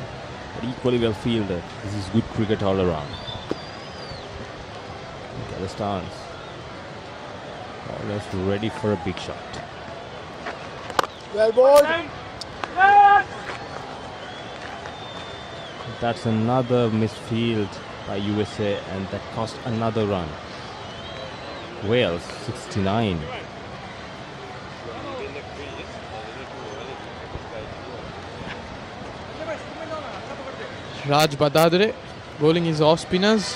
but equally well fielded. This is good cricket all around. Look at the stance. Almost ready for a big shot. Well bowled. That's another misfield by USA, and that cost another run. Wales 69. Raj Badadre bowling his off spinners.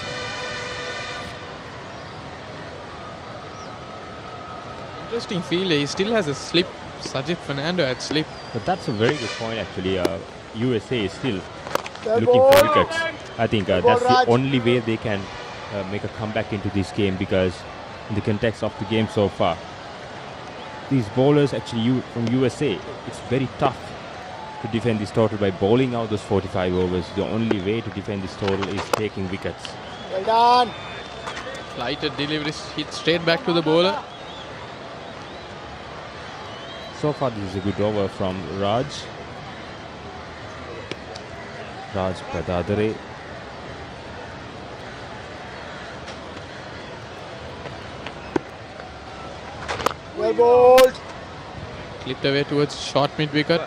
Interesting fielder. He still has a slip. Sajid Fernando had slip. But that's a very good point actually. USA is still looking for wickets. I think that's the only way they can make a comeback into this game, because in the context of the game so far, these bowlers actually from USA, it's very tough to defend this total by bowling out those 45 overs. The only way to defend this total is taking wickets. Well done. Lighted deliveries hit straight back to the bowler. So far this is a good over from Raj Badadre. Well bowled. Clipped away towards short mid wicket.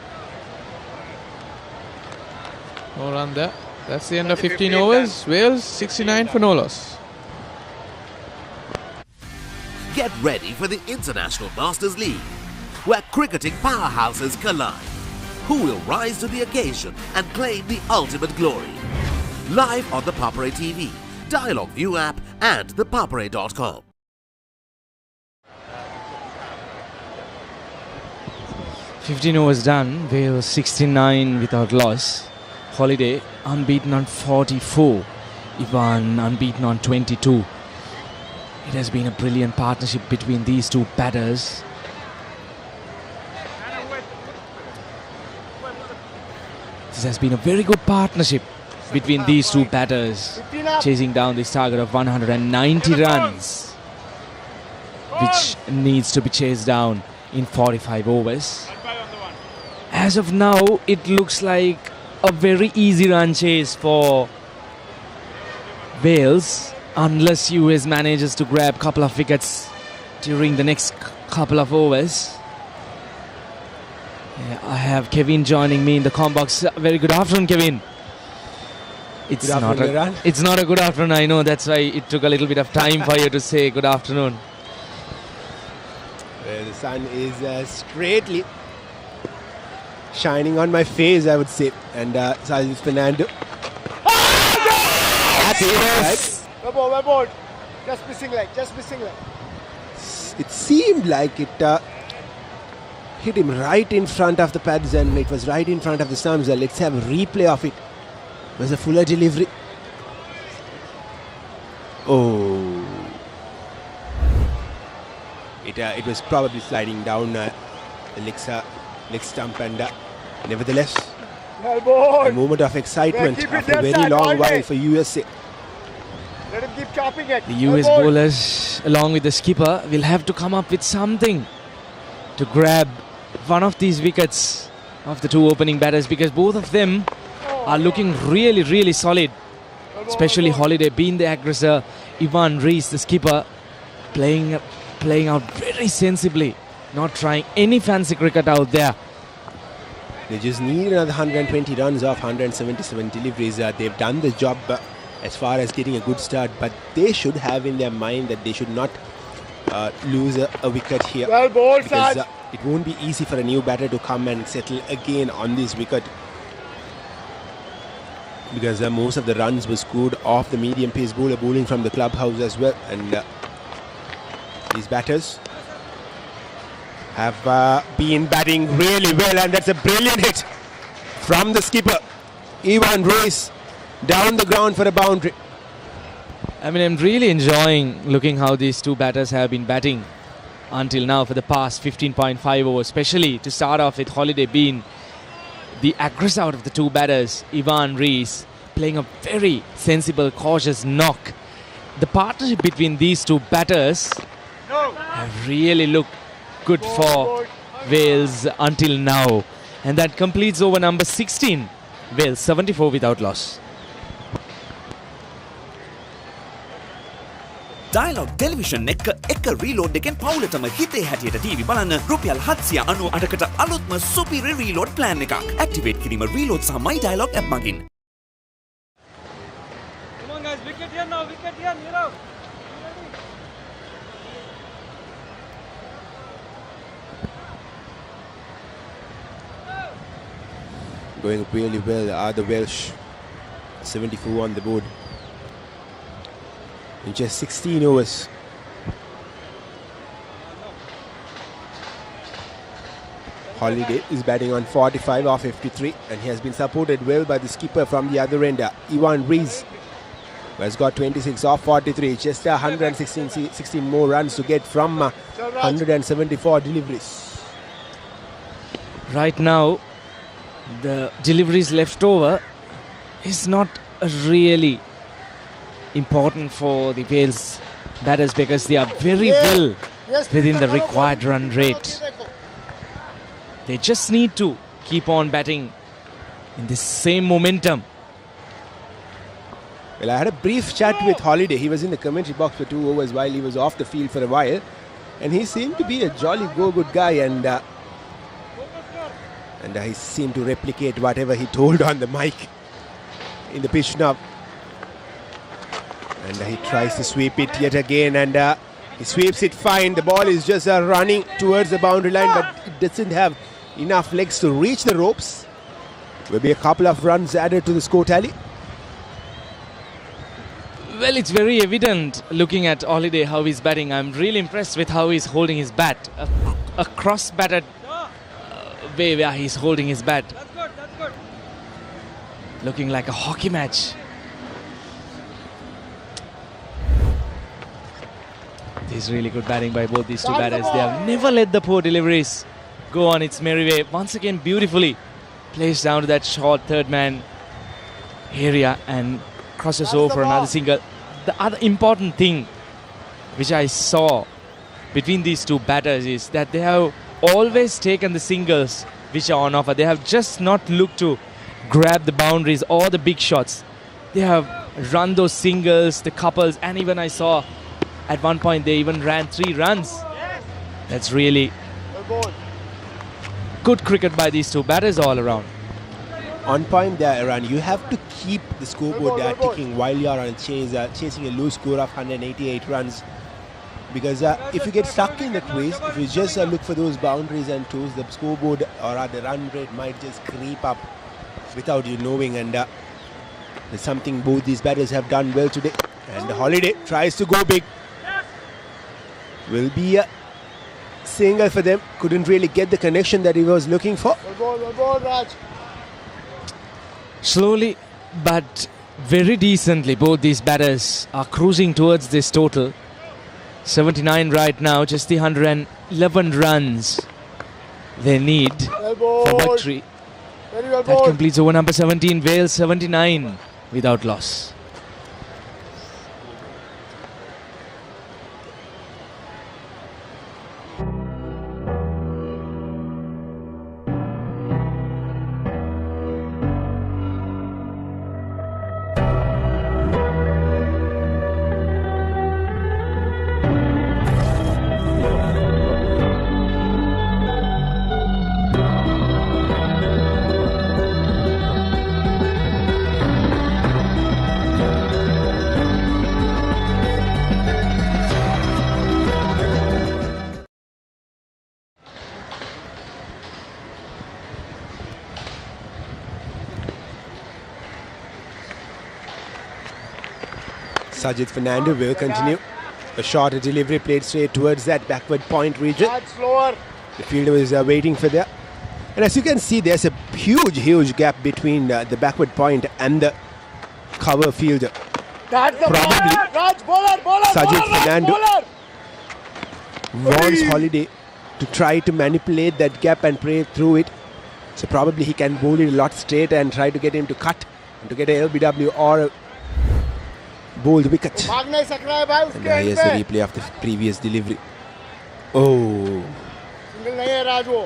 No run there. That's the end of 15 overs. Wales 69 for no loss. Get ready for the International Masters League, where cricketing powerhouses collide. Who will rise to the occasion and claim the ultimate glory? Live on the Papare TV, Dialog ViU App and ThePapare.com. "15 overs done, Wales 69 without loss. Holiday unbeaten on 44, Ivan unbeaten on 22. It has been a brilliant partnership between these two batters. This has been a very good partnership between these two batters, chasing down this target of 190 runs, which needs to be chased down in 45 overs. As of now, it looks like a very easy run chase for Wales, unless US manages to grab a couple of wickets during the next couple of overs. Yeah, I have Kevin joining me in the comm box. Very good afternoon, Kevin. It's not a good afternoon, I know. That's why it took a little bit of time for you to say good afternoon. Well, the sun is straightly shining on my face, I would say. And Sajid Fernando. Yes. Well bowled. Just missing leg. It seemed like it hit him right in front of the pads, and it was right in front of the stumps. Let's have a replay of it. It was a fuller delivery. Oh. It was probably sliding down the leg stump, and nevertheless, a moment of excitement after a very long while for USA. Let him keep chopping it. The US bowlers, along with the skipper, will have to come up with something to grab one of these wickets of the two opening batters, because both of them are looking really, really solid. Especially Holiday being the aggressor, Ivan Reis, the skipper, playing out very sensibly, not trying any fancy cricket out there. They just need another 120 runs off 177 deliveries. They've done the job as far as getting a good start, but they should have in their mind that they should not lose a wicket here. Well bowled, because it won't be easy for a new batter to come and settle again on this wicket, because most of the runs were scored off the medium pace bowler bowling from the clubhouse as well. And these batters have been batting really well, and that's a brilliant hit from the skipper, Ivan Reis, down the ground for a boundary. I mean, I'm really enjoying looking how these two batters have been batting until now for the past 15.5 overs, especially to start off with Holiday being the aggressor out of the two batters, Ivan Reis playing a very sensible, cautious knock. The partnership between these two batters have really looked good for Wales until now. And that completes over number 16. Wales 74 without loss. Dialog television එක reload එකෙන් පවුලටම හිතේ හැටියට TV බලන්න රුපියල් 798කට අලුත්ම superior reload plan එකක්. Activate කිරීම reload සහ my Dialog app මගින්. Come on guys, wicket here now, wicket here, Nirav. Going really well are the Welsh. 74 on the board. In just 16 overs. Holiday is batting on 45 off 53 and he has been supported well by the skipper from the other end, Ivan Rees, who has got 26 off 43. Just 16 more runs to get from 174 deliveries. Right now, the deliveries left over is not really important for the Wales batters because they are very well within the required run rate. They just need to keep on batting in the same momentum. Well, I had a brief chat with Holiday. He was in the commentary box for 2 overs while he was off the field for a while, and he seemed to be a jolly go-good guy, and he seemed to replicate whatever he told on the mic in the pitch now. And he tries to sweep it yet again, and he sweeps it fine. The ball is just running towards the boundary line, but it doesn't have enough legs to reach the ropes. Will be a couple of runs added to the score tally. Well, it's very evident looking at Holiday how he's batting. I'm really impressed with how he's holding his bat. A cross-batted way where he's holding his bat. That's good, that's good. Looking like a hockey match. This is really good batting by both these two batters. They have never let the poor deliveries go on its merry way. Once again, beautifully placed down to that short third man area and crosses over for another single. The other important thing which I saw between these two batters is that they have always taken the singles which are on offer. They have just not looked to grab the boundaries or the big shots. They have run those singles, the couples, and even I saw at one point they even ran 3 runs. That's really good cricket by these two batters all around. On point there, Iran, you have to keep the scoreboard ticking while you are on chasing a low score of 188 runs. Because if you get stuck in the crease, if you just look for those boundaries and toes, the scoreboard or the run rate might just creep up without you knowing. And there's something both these batters have done well today. And Holiday tries to go big. Will be a single for them. Couldn't really get the connection that he was looking for. Well ball, Raj. Slowly but very decently, both these batters are cruising towards this total. 79 right now, just the 111 runs they need for victory. That completes over number 17, Wales 79 without loss. Sajid Fernando will continue. A shorter delivery played straight towards that backward point region. The fielder was waiting for that. And as you can see, there's a huge gap between the backward point and the cover fielder. Probably Sajid Fernando wants Holiday to try to manipulate that gap and play through it. So probably he can bowl it a lot straighter and try to get him to cut and to get a LBW or a bowled wicket. And here's the replay of the previous delivery. Oh,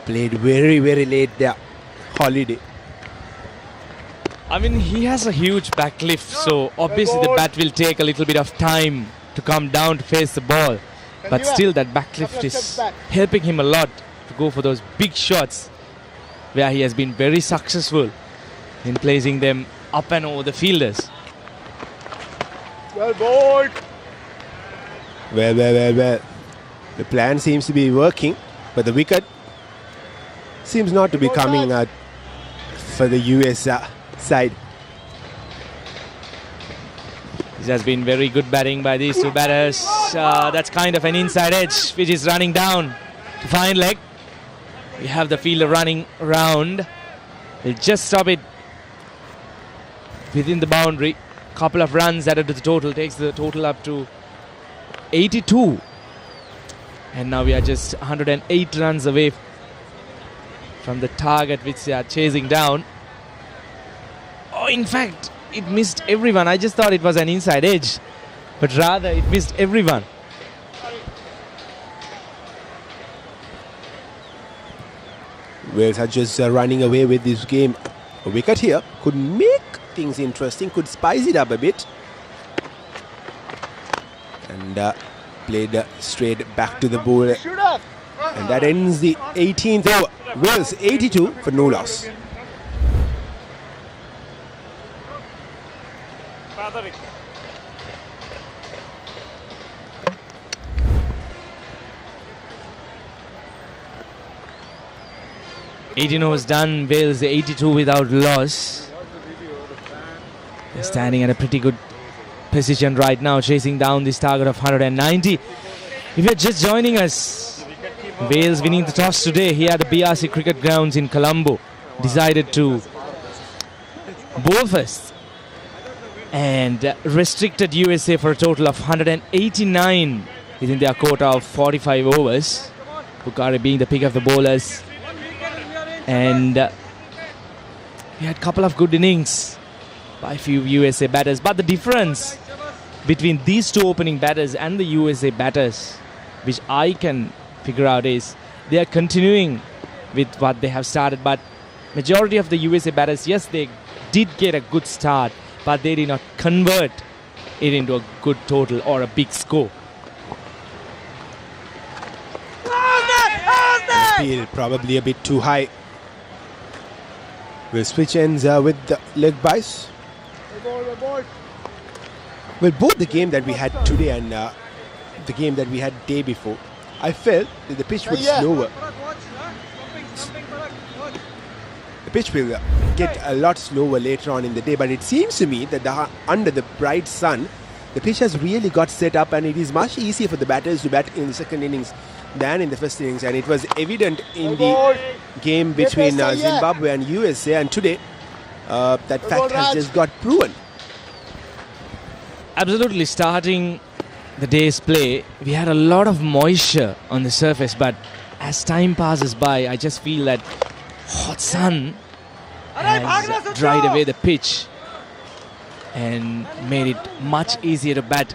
played very late there. Holiday. I mean, he has a huge back lift, so obviously the bat will take a little bit of time to come down to face the ball. But still, that back lift is helping him a lot to go for those big shots, where he has been very successful in placing them up and over the fielders. Well bowled. Well. The plan seems to be working, but the wicket seems not to be coming out for the US side. This has been very good batting by these two batters. That's kind of an inside edge which is running down to fine leg. We have the fielder running around. We'll just stop it within the boundary. Couple of runs added to the total takes the total up to 82. And now we are just 108 runs away from the target which they are chasing down. Oh, in fact, it missed everyone. I just thought it was an inside edge, but rather it missed everyone. Wales are just running away with this game. A wicket here could make things interesting, could spice it up a bit. And played straight back to the bowler. And that ends the 18th over. Wales 82 for no loss. Was done. Wales 82 without loss. They're standing at a pretty good position right now, chasing down this target of 190. If you're just joining us, Wales winning the toss today here at the BRC Cricket Grounds in Colombo, decided to bowl first and restricted USA for a total of 189 within their quota of 45 overs. Papare being the pick of the bowlers. And we had a couple of good innings by a few USA batters. But the difference between these two opening batters and the USA batters, which I can figure out, is they are continuing with what they have started. But majority of the USA batters, yes, they did get a good start, but they did not convert it into a good total or a big score. Field probably a bit too high. We'll switch ends with the leg byes. Well, both the game that we had today and the game that we had day before, I felt that the pitch was slower. The pitch will get a lot slower later on in the day, but it seems to me that under the bright sun, the pitch has really got set up, and it is much easier for the batters to bat in the second innings than in the first innings, and it was evident in the game between Zimbabwe and USA, and today that fact has just got proven. Absolutely. Starting the day's play, we had a lot of moisture on the surface, but as time passes by, I just feel that hot sun has dried away the pitch and made it much easier to bat.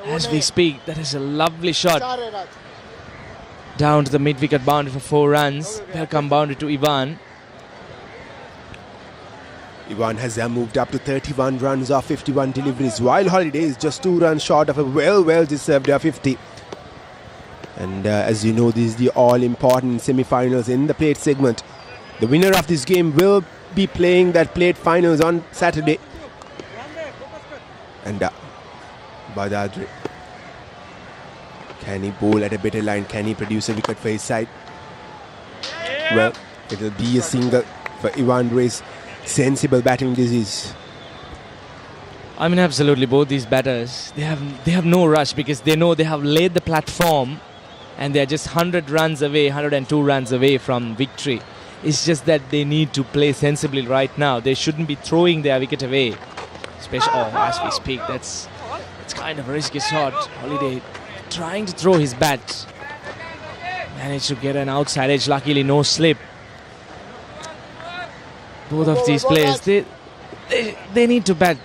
As we speak, that is a lovely shot down to the mid-wicket boundary for 4 runs. Welcome boundary to Ivan. Ivan has moved up to 31 runs off 51 deliveries, while Holiday is just 2 runs short of a well-deserved 50. And as you know, this is the all-important semi-finals in the plate segment. The winner of this game will be playing that plate finals on Saturday. And Badadri, can he bowl at a better line? Can he produce a wicket for his side? Well, it will be a single for Ivan Ray's sensible batting disease. I mean, absolutely, both these batters, they have no rush, because they know they have laid the platform and they are just 100 runs away, 102 runs away from victory. It's just that they need to play sensibly right now. They shouldn't be throwing their wicket away. Especially, as we speak, it's kind of a risky shot. Holiday trying to throw his bat. Managed to get an outside edge, luckily no slip. Both of these players, they need to bat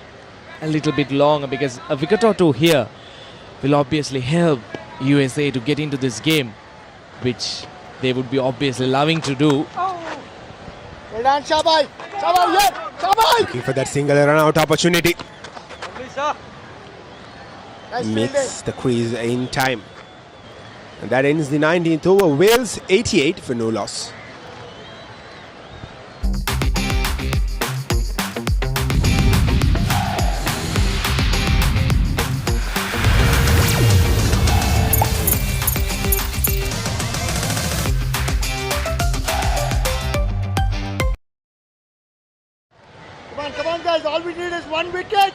a little bit longer, because a wicket or two here will obviously help USA to get into this game, which they would be obviously loving to do. Well done, Shabai. Shabai, yeah. Shabai. Looking for that single run out opportunity. Nice Makes the crease in time. And that ends the 19th over. Wales 88 for no loss. Come on, guys. All we need is 1 wicket.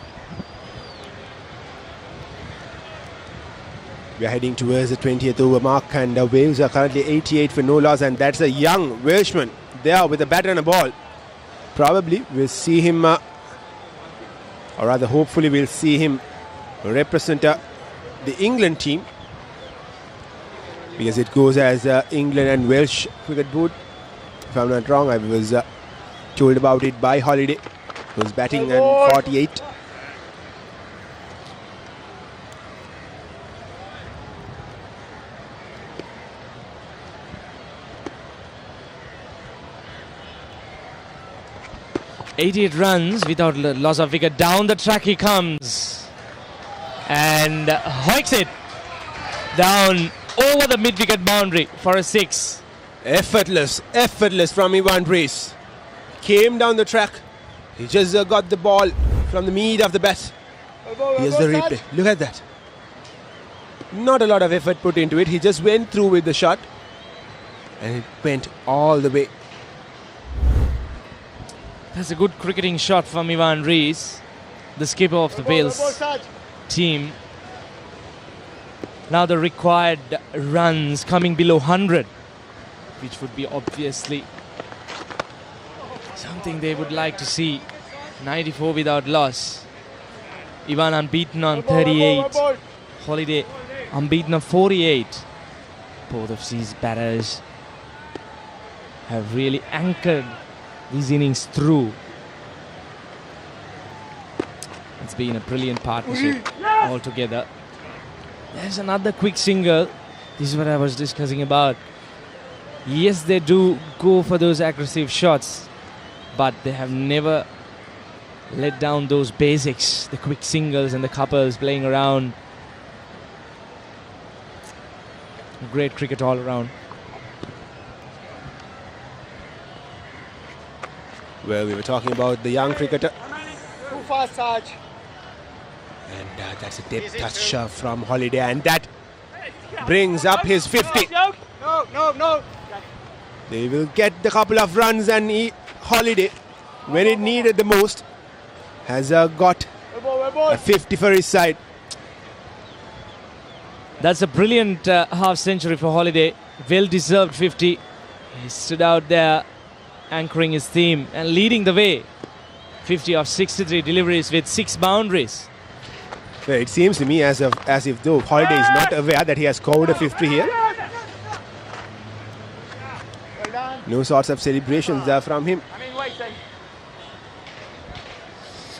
We are heading towards the 20th over mark, and Wales are currently 88 for no loss, and that's a young Welshman there with a bat and a ball. Probably we'll see him, or rather hopefully we'll see him represent the England team, because it goes as England and Welsh Cricket Board. If I'm not wrong, I was told about it by Holiday, who's batting at 48. "88 runs without loss of wicket." Down the track he comes and hoiks it down over the mid-wicket boundary for a 6. Effortless from Ivan Reis. Came down the track. He just got the ball from the mid of the bat. Here's the replay. Look at that. Not a lot of effort put into it. He just went through with the shot, and it went all the way. That's a good cricketing shot from Ivan Reis, the skipper of the Wales team. Now the required runs coming below 100, which would be obviously something they would like to see. 94 without loss. Ivan unbeaten on 38. Holiday unbeaten on 48. Both of these batters have really anchored these innings through. It's been a brilliant partnership altogether. There's another quick single. This is what I was discussing about. Yes, they do go for those aggressive shots, but they have never let down those basics, the quick singles and the couples playing around. Great cricket all around. Well, we were talking about the young cricketer. Too fast, Sarge. And that's a deep touch from Holiday, and that brings up his 50. No. They will get the couple of runs, and Holiday, when it needed the most, has got a 50 for his side. That's a brilliant half century for Holiday. Well-deserved 50. He stood out there, anchoring his team and leading the way. 50 of 63 deliveries with 6 boundaries. Well, it seems to me as if though Holiday is not aware that he has scored a 50 here. No sorts of celebrations there from him.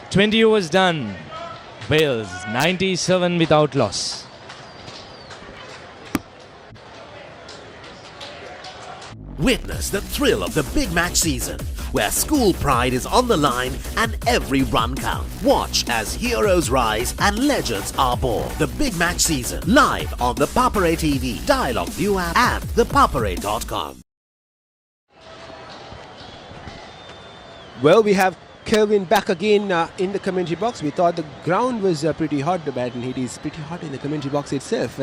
20 overs done. Wales 97 without loss. Witness the thrill of the big match season, where school pride is on the line and every run counts. Watch as heroes rise and legends are born. The big match season, live on the Papare TV, Dialog ViU App, and ThePapare.com. Well, we have Kelvin back again in the commentary box. We thought the ground was pretty hot, the bat, and it is pretty hot in the commentary box itself.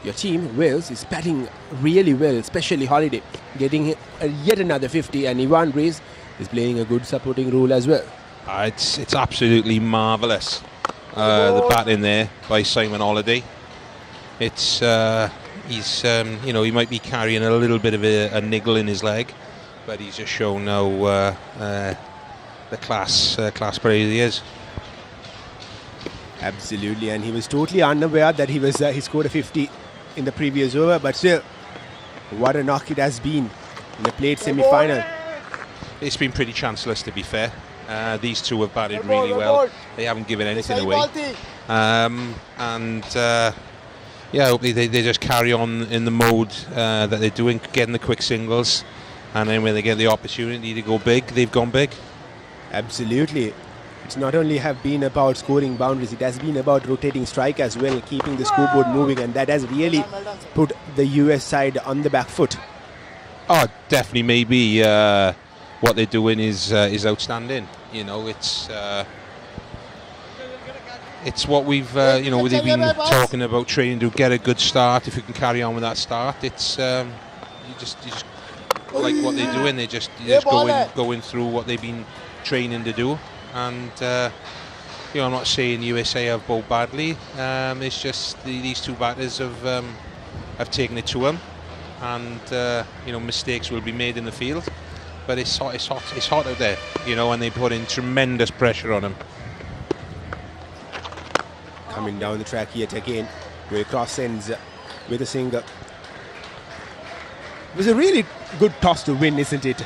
Your team, Wales, is batting really well, especially Holiday, getting yet another 50, and Ivan Reis is playing a good supporting role as well. It's absolutely marvellous, the batting there by Simon Holiday. It's he's he might be carrying a little bit of a niggle in his leg, but he's just shown now the class player he is. Absolutely, and he was totally unaware that he scored a 50 in the previous over, but still, what a knock it has been in the plate semi-final. It's been pretty chanceless, to be fair. These two have batted really well. They haven't given anything away. yeah, hopefully they just carry on in the mode that they're doing, getting the quick singles, And then when they get the opportunity to go big, they've gone big. Absolutely. It's not only have been about scoring boundaries, it has been about rotating strike as well, keeping the scoreboard moving, and that has really put the US side on the back foot. Oh, definitely. Maybe what they're doing is outstanding. You know, it's what we've you know, they've been talking about, training to get a good start. If you can carry on with that start, it's you just like what they're doing. They're just going through what they've been training to do. And you know, I'm not saying USA have bowled badly. It's just these two batters have taken it to them, and you know, mistakes will be made in the field. But it's hot out there, you know, and they put in tremendous pressure on them. Coming down the track yet again, where cross ends with a single. It was a really good toss to win, isn't it?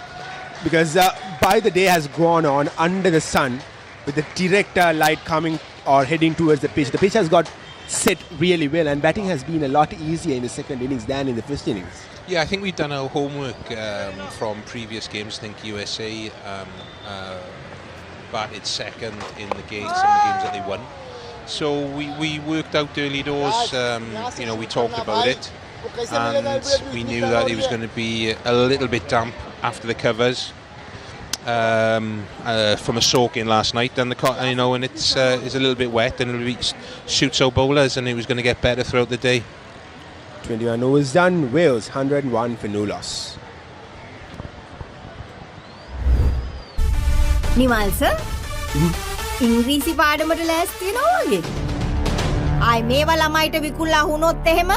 Because by the day has gone on under the sun, with the direct light coming or heading towards the pitch has got set really well, and batting has been a lot easier in the second innings than in the first innings. Yeah, I think we've done our homework from previous games. I think USA batted second in the games, some of the games that they won. So we worked out early doors, you know, we talked about it, and we knew that it was going to be a little bit damp after the covers from a soak-in last night, and you know, and it's a little bit wet, and it suits our bowlers, and it was going to get better throughout the day. 21 overs done, Wales 101 for no loss. Nimal sir ඉංග්‍රීසි පාඩමට ලෑස්ති වෙනවා වගේ. ආයි මේවා ළමයිට විකුල්ලා වුණොත් එහෙම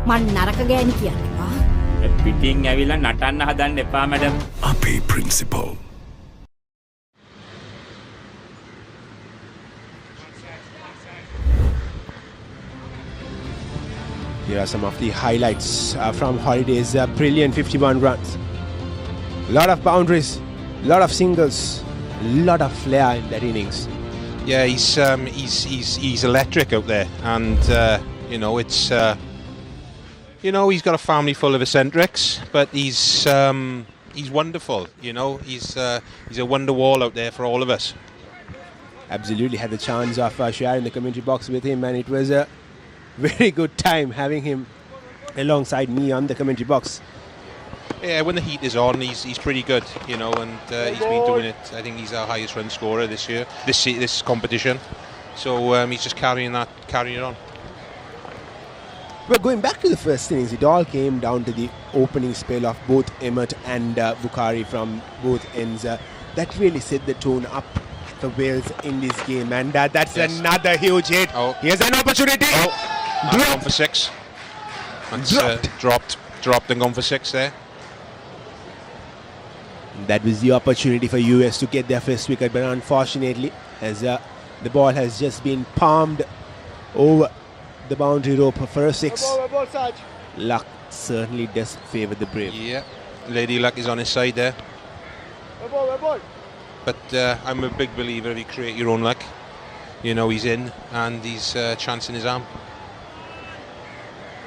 මං නරක ගෑණි කියන්නවා. පිටින් ඇවිල්ලා නටන්න හදන්න එපා මැඩම්. අපේ principal. Here are some of the highlights from Holiday's brilliant 51 runs. A lot of boundaries, a lot of singles, a lot of flair in that innings. Yeah, he's electric out there, and you know, it's you know, he's got a family full of eccentrics, but he's wonderful. You know, he's a wonder wall out there for all of us. Absolutely, had the chance of sharing the commentary box with him, and it was a very good time having him alongside me on the commentary box. Yeah, when the heat is on, he's pretty good, you know, and he's been doing it. I think he's our highest run scorer this year, this competition. So he's just carrying it on. But going back to the first innings, it all came down to the opening spell of both Emmett and Bukhari from both ends. That really set the tone up for Wales in this game, and that's another huge hit. Oh. Here's an opportunity. Gone for six. That's dropped and gone for six there. That was the opportunity for US to get their first wicket, but unfortunately, as the ball has just been palmed over the boundary rope for a six. Luck certainly does favour the Brave. Yeah, Lady Luck is on his side there. But I'm a big believer if you create your own luck. You know, he's in, and he's chancing his arm.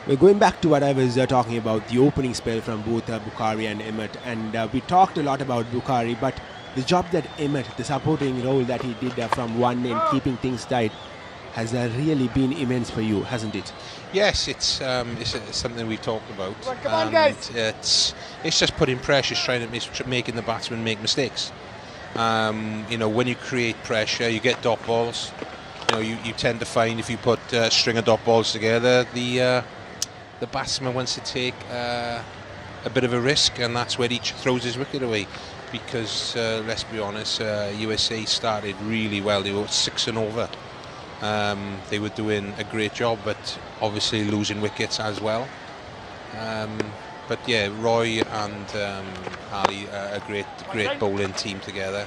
We're going back to what I was talking about, the opening spell from both Bukhari and Emmett, and we talked a lot about Bukhari, but the job that Emmett, the supporting role that he did from one end, keeping things tight, has really been immense for you, hasn't it? Yes, it's something we've talked about. Come on, guys. It's just putting pressure, trying to making the batsman make mistakes. You know, when you create pressure, you get dot balls. You know, you tend to find if you put a string of dot balls together, the batsman wants to take a bit of a risk, and that's where he throws his wicket away. Because let's be honest, USA started really well. They were 6 and over. They were doing a great job, but obviously losing wickets as well. But yeah, Roy and Ali, a great bowling team together.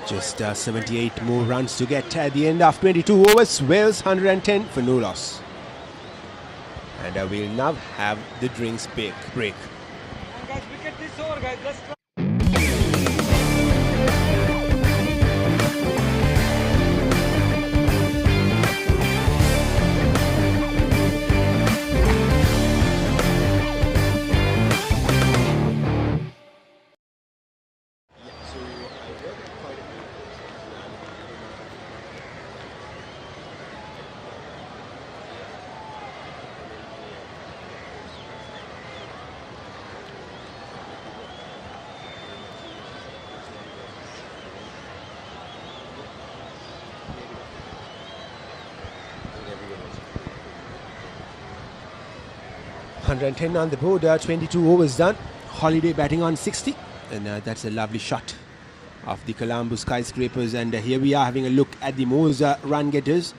Just 78 more runs to get at the end of 22 overs. Wales 110 for no loss. And we'll now have the drinks break. Guys, we get this over, guys. Let's try. 110 on the board, 22 overs done. Holiday batting on 60, and that's a lovely shot of the Colombo skyscrapers. And here we are having a look at the most run getters.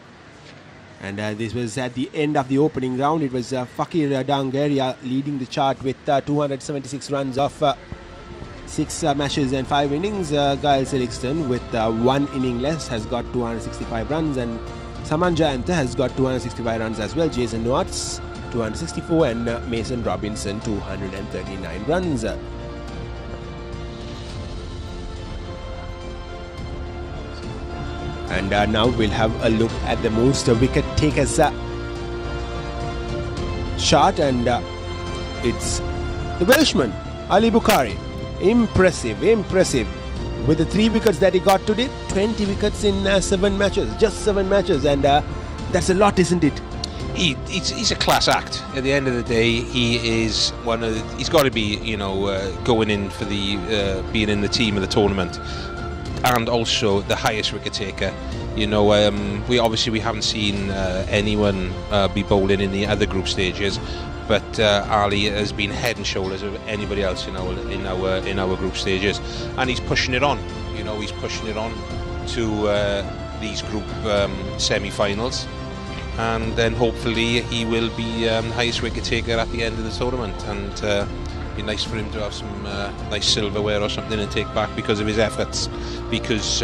And this was at the end of the opening round. It was Fakir Dangaria leading the chart with 276 runs off 6 matches and 5 innings. Giles Elixton with 1 inning less has got 265 runs, and Saman Jayanta has got 265 runs as well. Jason Watts 264, and Mason Robinson 239 runs. And now we'll have a look at the most wicket takers chart, and it's the Welshman Ali Bukhari. Impressive. With the 3 wickets that he got today, 20 wickets in 7 matches, just 7 matches, and that's a lot, isn't it? He's a class act. At the end of the day, he is he's got to be, going in for the being in the team of the tournament, and also the highest wicket taker. We haven't seen anyone be bowling in the other group stages, but Ali has been head and shoulders of anybody else in our group stages, and he's pushing it on. He's pushing it on to these group semi-finals, and then hopefully he will be highest wicket taker at the end of the tournament, and it'd be nice for him to have some nice silverware or something and take back because of his efforts. Because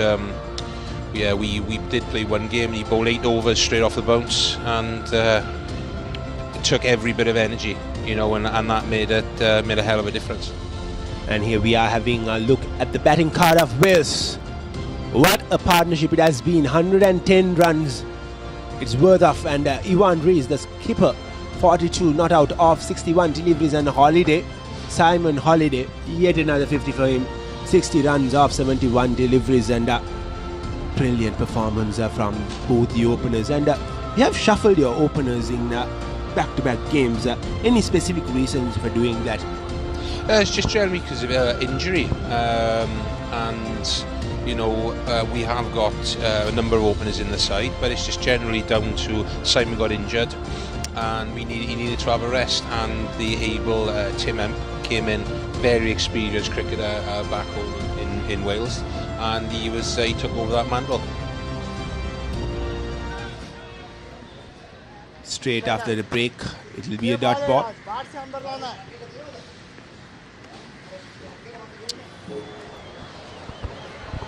we did play one game and he bowled 8 overs straight off the bounce, and it took every bit of energy, and that made a hell of a difference. And here we are having a look at the batting card of Wales. What a partnership it has been. 110 runs it's worth of, and Iwan Rees, the skipper, 42 not out of 61 deliveries, and Holiday, Simon Holiday, yet another 50 for him, 60 runs off 71 deliveries, and brilliant performance from both the openers. And you have shuffled your openers in back-to-back games. Any specific reasons for doing that? It's just generally because of injury, and we have got a number of openers in the side, but it's just generally down to Simon got injured, and he needed to have a rest, and the able Tim Emp came in, very experienced cricketer back home in Wales, and he took over that mantle. Straight after the break, it will be a dot ball.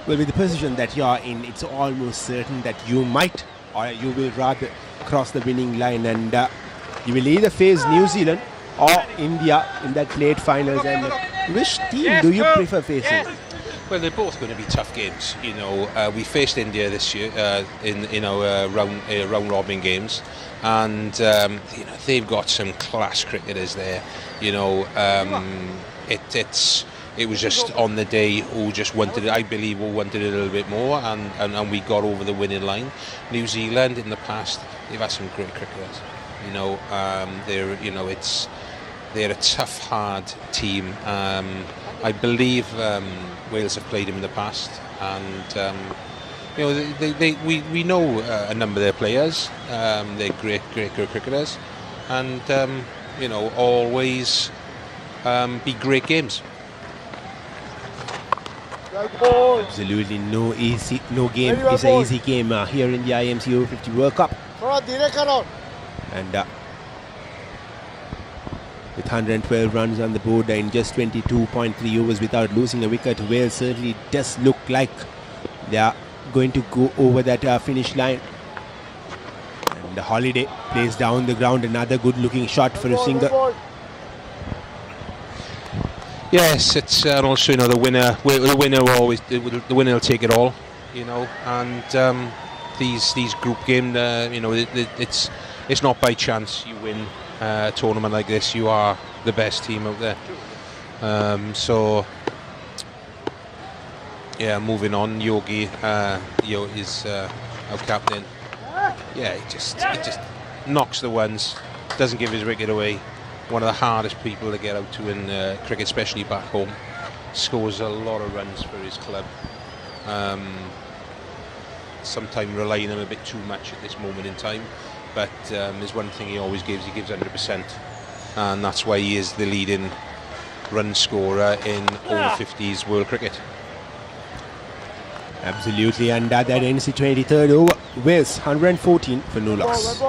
Well, with the position that you are in, it's almost certain that you might, or you will rather, cross the winning line, and you will either face New Zealand or India in that plate finals. And which team do you prefer facing? Well, they're both going to be tough games. We faced India this year in our round robin games, and they've got some class cricketers there. It was just on the day who just wanted it. I believe who wanted it a little bit more, and we got over the winning line. New Zealand in the past, they've had some great cricketers. They're a tough, hard team. I believe Wales have played them in the past, and we know a number of their players. They're great cricketers, and always be great games. Absolutely no game is an easy game here in the IMC Over-50 World Cup. And with 112 runs on the board in just 22.3 overs without losing a wicket, Wales certainly does look like they are going to go over that finish line. And the Holiday plays down the ground, another good looking shot for a single. Yes, it's and also the winner will take it all, and these group games, it's not by chance you win a tournament like this. You are the best team out there. Moving on, Yogi is our captain. Yeah, he just knocks the ones, doesn't give his wicket away. One of the hardest people to get out to in cricket, especially back home. Scores a lot of runs for his club. Sometimes relying on him a bit too much at this moment in time, but there's one thing he always gives. He gives 100%. and that's why he is the leading run scorer in over-50s World Cricket. Absolutely, and that ends the 23rd over. Wales 114 for no loss.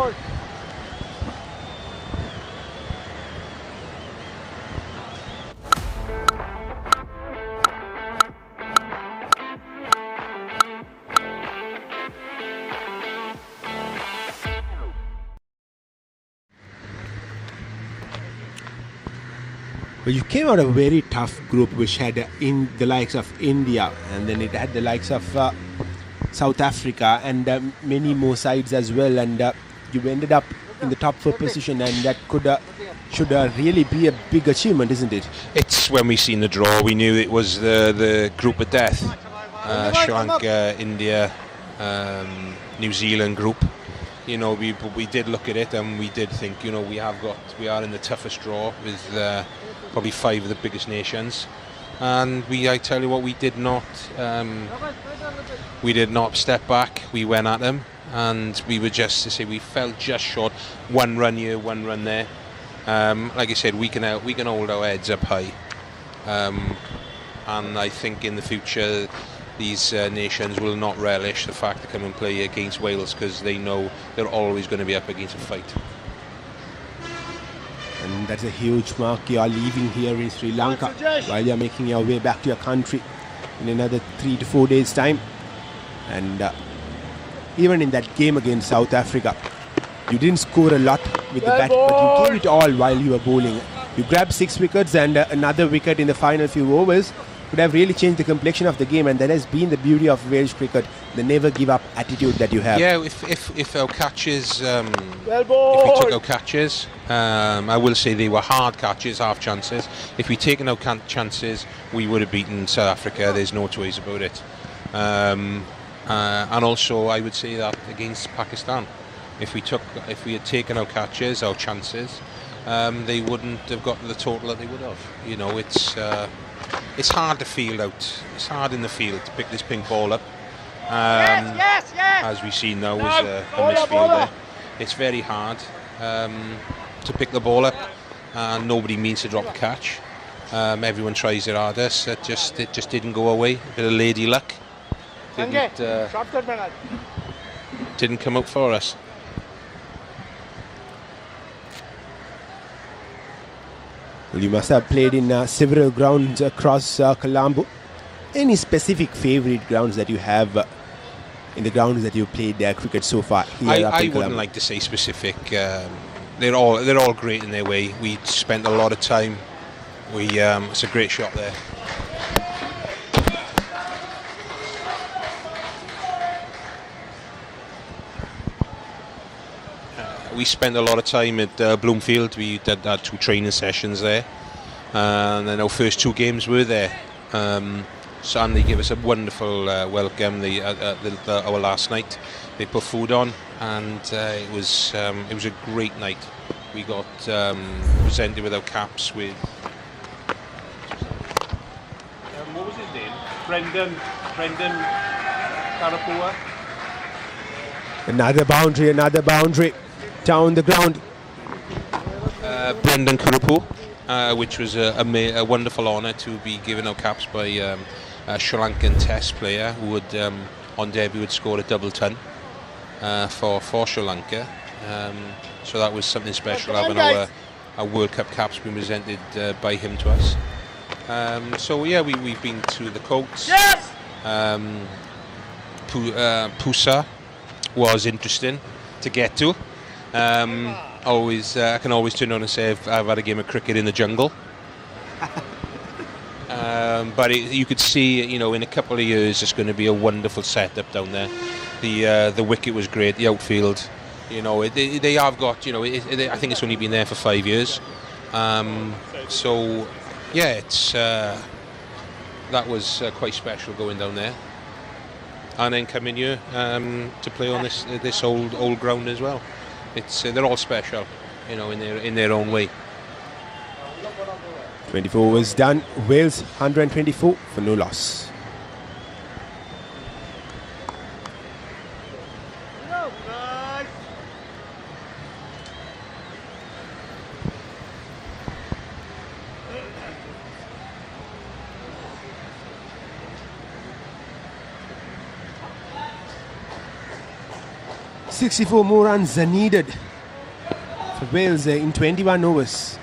Well, you came out of a very tough group which had in the likes of India, and then it had the likes of South Africa and many more sides as well, and you ended up in the top 4 position, and that should really be a big achievement, isn't it? It's when we seen the draw, we knew it was the group of death. Sri Lanka, India, New Zealand group. You know, we did look at it and we did think, you know, we are in the toughest draw with probably 5 of the biggest nations, and I tell you what, we did not step back. We went at them, and we were we fell just short. 1 run here, 1 run there. Like I said, we can hold our heads up high, and I think in the future these nations will not relish the fact to come and play against Wales, because they know they're always going to be up against a fight. And that's a huge mark. You are leaving here in Sri Lanka while you're making your way back to your country in another 3 to 4 days' time. And even in that game against South Africa, you didn't score a lot with the bat, but you gave it all while you were bowling. You grabbed 6 wickets, and another wicket in the final few overs could have really changed the complexion of the game, and that has been the beauty of Welsh cricket, the never give up attitude that you have. Yeah, if our catches, if we took our catches, I will say they were hard catches, half chances. If we'd taken our chances, we would have beaten South Africa. There's no two ways about it. And also, I would say that against Pakistan, if we had taken our catches, our chances, they wouldn't have gotten the total that they would have. You know, it's hard to field out. It's hard in the field to pick this pink ball up. As we see now, was a misfield there. It's very hard to pick the ball up, and nobody means to drop a catch. Everyone tries their hardest. It just didn't go away. A bit of lady luck. Didn't come out for us. Well, you must have played in several grounds across Colombo. Any specific favourite grounds that you have in the grounds that you've played cricket so far? I wouldn't like to say specific. They're all great in their way. We spent a lot of time. It's a great shot there. We spent a lot of time at Bloomfield. We did 2 training sessions there, and then our first 2 games were there. So, and they gave us a wonderful welcome. Our last night, they put food on, and it was a great night. We got presented with our caps with. What was his name? Brendan Karapua. Another boundary. Down the ground. Brendan Kurapu, which was a wonderful honour to be given our caps by a Sri Lankan Test player who would, on debut, would score a double ton for Sri Lanka. So that was something special, having our World Cup caps being presented by him to us. So yeah, we've been to the courts. Yes! Pusa was interesting to get to. I can always turn on and say I've had a game of cricket in the jungle. But you could see, you know, in a couple of years it's going to be a wonderful setup down there. The wicket was great, the outfield, you know, they have got, you know, I think it's only been there for 5 years. So yeah, it's that was quite special going down there, and then coming here to play on this old ground as well. They're all special, you know, in their own way. 24 overs done. Wales 124 for no loss. 64 more runs are needed for Wales in 21 overs.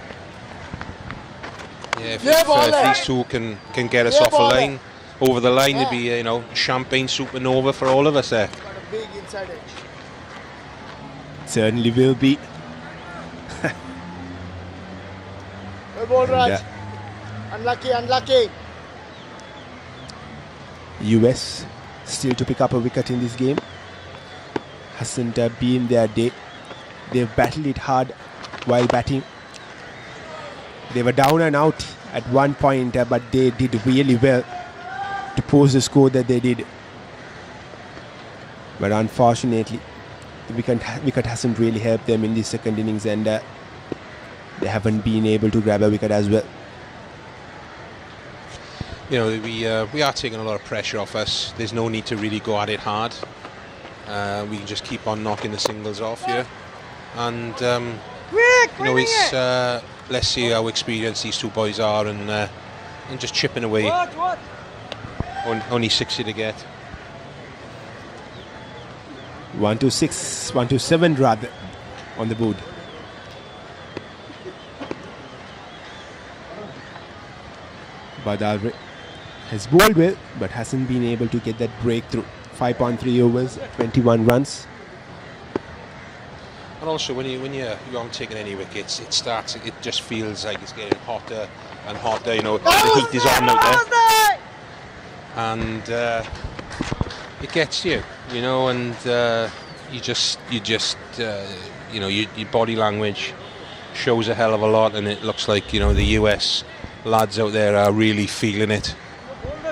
Yeah, if these two can get us off a line, over the line, it'd be champagne supernova for all of us there. Big inside edge. Certainly will be. Well ball, Raj. Unlucky. US still to pick up a wicket in this game. Hasn't been their day. They've battled it hard while batting. They were down and out at one point, but they did really well to post the score that they did. But unfortunately, the wicket hasn't really helped them in the second innings, and they haven't been able to grab a wicket as well. We are taking a lot of pressure off us. There's no need to really go at it hard. We can just keep on knocking the singles off here, and it's let's see how experienced these two boys are, and just chipping away. Only 60 to get. 1-6, 1-7 rather on the board. Badal has bowled well, but hasn't been able to get that breakthrough. 5.3 overs, 21 runs. And also, when you aren't taking any wickets, it just feels like it's getting hotter and hotter. The heat is on out there, and it gets you. And your body language shows a hell of a lot, and it looks like the US lads out there are really feeling it.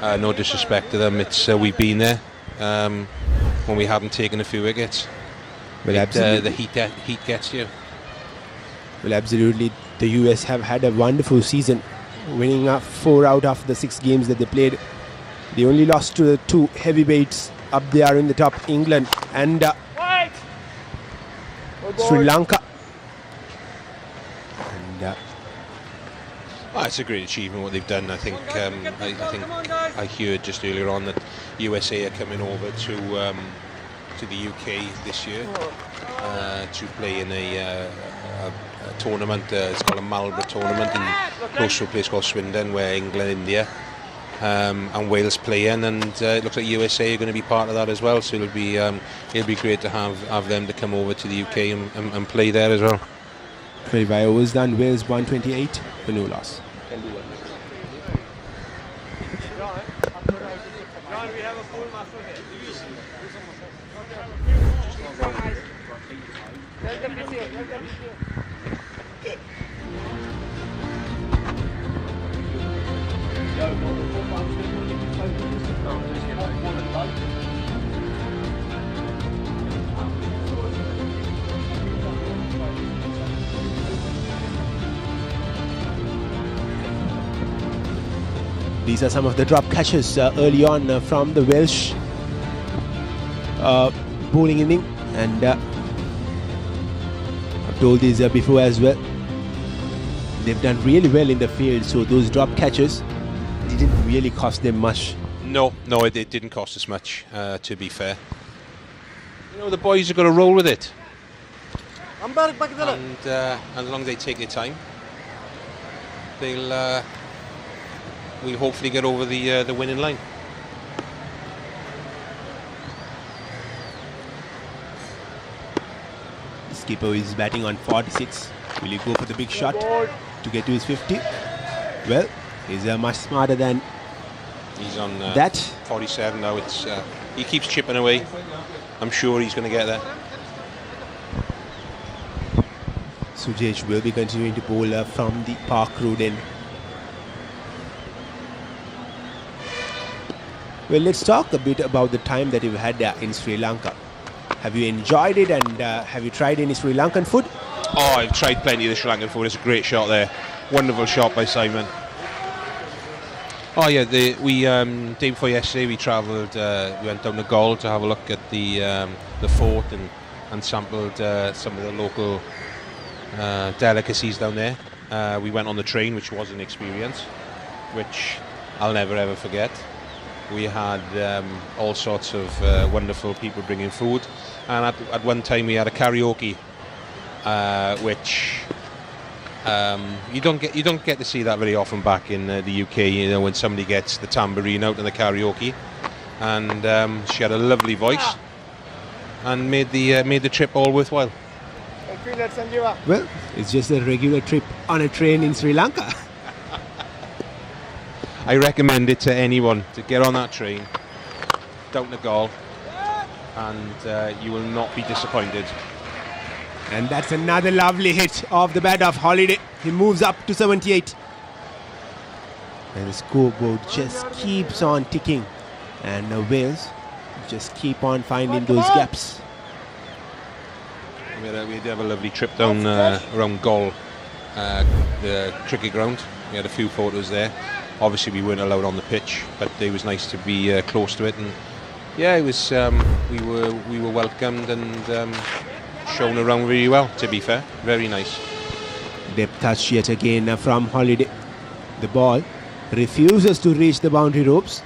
No disrespect to them, we've been there when we haven't taken a few wickets. Well, the heat gets you. Well, absolutely. The US have had a wonderful season, winning 4 out of the 6 games that they played. They only lost to the 2 heavyweights up there in the top, England and Sri Lanka. And it's a great achievement what they've done. I think I heard just earlier on that USA are coming over to the UK this year to play in a tournament. It's called a Marlborough tournament close to a place called Swindon, where England, India and Wales play in, and it looks like USA are going to be part of that as well. So it'll be great to have them to come over to the UK and play there as well. 25 overs done. Wales 128 for no loss. These are some of the drop catches early on from the Welsh bowling inning, and I've told this before as well. They've done really well in the field, so those drop catches didn't really cost them much. No, it didn't cost us much, to be fair. The boys are going to roll with it. And as long as they take their time, we'll hopefully get over the winning line. Skipper is batting on 46. Will he go for the big shot to get to his 50? Well, he's much smarter than he's on that. 47 now. He keeps chipping away. I'm sure he's going to get there. Sujej will be continuing to bowl from the Park Road end. Well, let's talk a bit about the time that you've had in Sri Lanka. Have you enjoyed it, and have you tried any Sri Lankan food? Oh, I've tried plenty of the Sri Lankan food. It's a great shot there. Wonderful shot by Simon. Oh yeah, day before yesterday we travelled. We went down to Gaul to have a look at the fort and sampled some of the local delicacies down there. We went on the train, which was an experience, which I'll never ever forget. We had all sorts of wonderful people bringing food, and at one time we had a karaoke, which you don't get to see that very often back in the UK. You know, when somebody gets the tambourine out in the karaoke, and she had a lovely voice, and made the trip all worthwhile. Well, it's just a regular trip on a train in Sri Lanka. I recommend it to anyone to get on that train down to Galle, and you will not be disappointed. And that's another lovely hit off the bat of Holiday. He moves up to 78. And the scoreboard just keeps on ticking. And Wales just keep on finding those gaps. We did have a lovely trip down around Galle, the cricket ground. We had a few photos there. Obviously we weren't allowed on the pitch, but it was nice to be close to it. And yeah, it was. We were welcomed and shown around really well. To be fair, very nice. Depth touch yet again from Holiday. The ball refuses to reach the boundary ropes.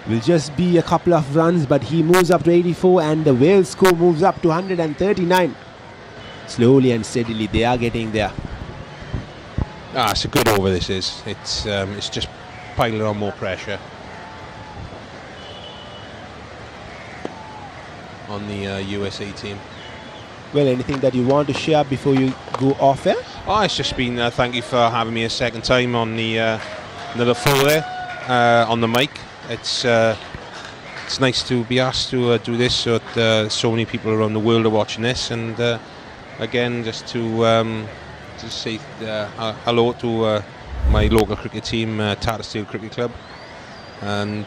Will just be a couple of runs, but he moves up to 84 and the Wales score moves up to 139. Slowly and steadily they are getting there. It's a good over, this is. It's just piling on more pressure on the USA team. Well, anything that you want to share before you go off air? It's just been thank you for having me a second time on the floor there, on the mic. It's nice to be asked to do this, so that so many people around the world are watching this, and again, just to say hello to my local cricket team, Tatterstall Cricket Club, and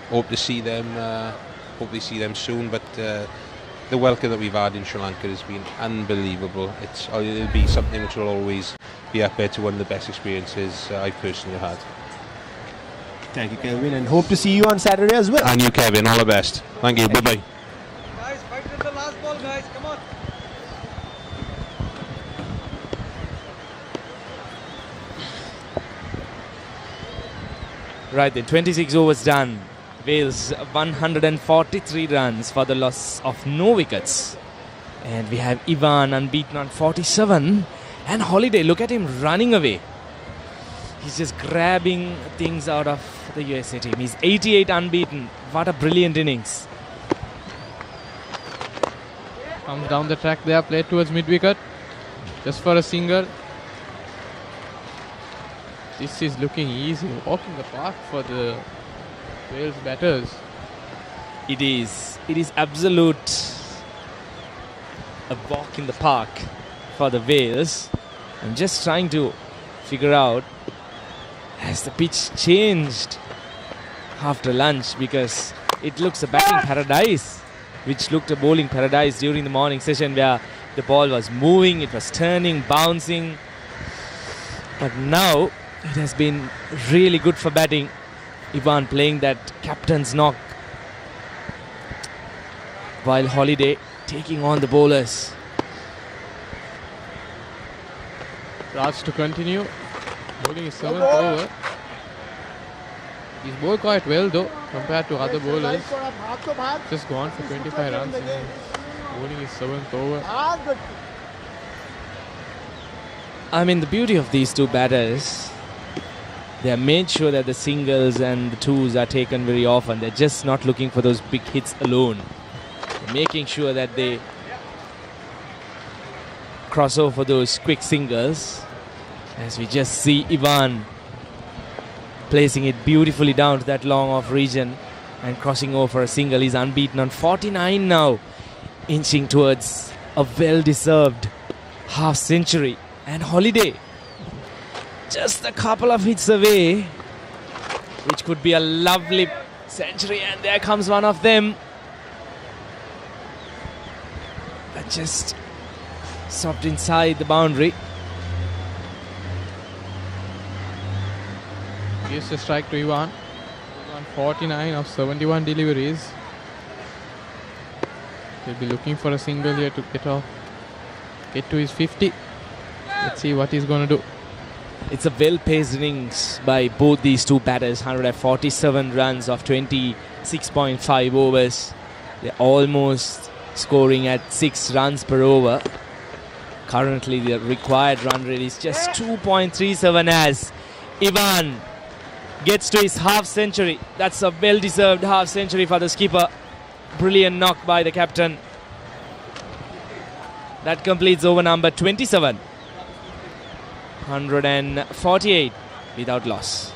hope to see them soon. But the welcome that we've had in Sri Lanka has been unbelievable. It'll be something which will always be up there to one of the best experiences I've personally had. Thank you, Kelvin, and hope to see you on Saturday as well. And you, Kevin, all the best. Thank you. Bye-bye. Guys, fight with the last ball, guys. Come on. Right then, 26 overs done. Wales 143 runs for the loss of no wickets. And we have Ivan unbeaten on 47. And Holiday, look at him running away. He's just grabbing things out of the USA team. He's 88 unbeaten. What a brilliant innings. Comes down the track there, played towards mid-wicket. Just for a single. This is looking easy. Walk in the park for the Wales batters. It is. It is absolute a walk in the park for the Wales. I'm just trying to figure out, has the pitch changed after lunch, because it looks a batting paradise, which looked a bowling paradise during the morning session, where the ball was moving, it was turning, bouncing. But now it has been really good for batting. Ivan playing that captain's knock, while Holiday taking on the bowlers. Raj to continue. Bowling is 7th over. He's bowled quite well though compared to other bowlers. Just gone for 25 runs. Bowling is 7th over. I mean, the beauty of these two batters, they have made sure that the singles and the twos are taken very often. They're just not looking for those big hits alone. They're making sure that they cross over those quick singles. As we just see Ivan placing it beautifully down to that long off region and crossing over a single. He's unbeaten on 49 now, inching towards a well-deserved half century. And Holiday just a couple of hits away, which could be a lovely century, and there comes one of them. But just stopped inside the boundary. Gives a strike to Ivan. 49 of 71 deliveries. He'll be looking for a single here to get to his 50. Let's see what he's going to do. It's a well-paced innings by both these two batters. 147 runs of 26.5 overs. They're almost scoring at 6 runs per over. Currently, the required run rate is just 2.37 as Ivan gets to his half-century. That's a well-deserved half-century for the skipper. Brilliant knock by the captain. That completes over number 27. 148 without loss.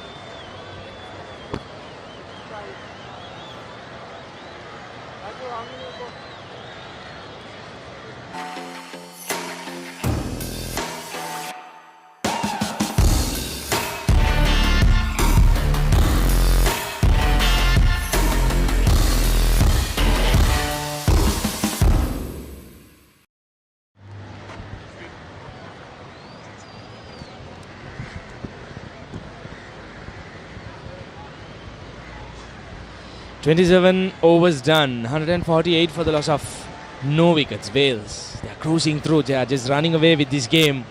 .27 overs done, 148 for the loss of no wickets. Wales, they are cruising through, they are just running away with this game.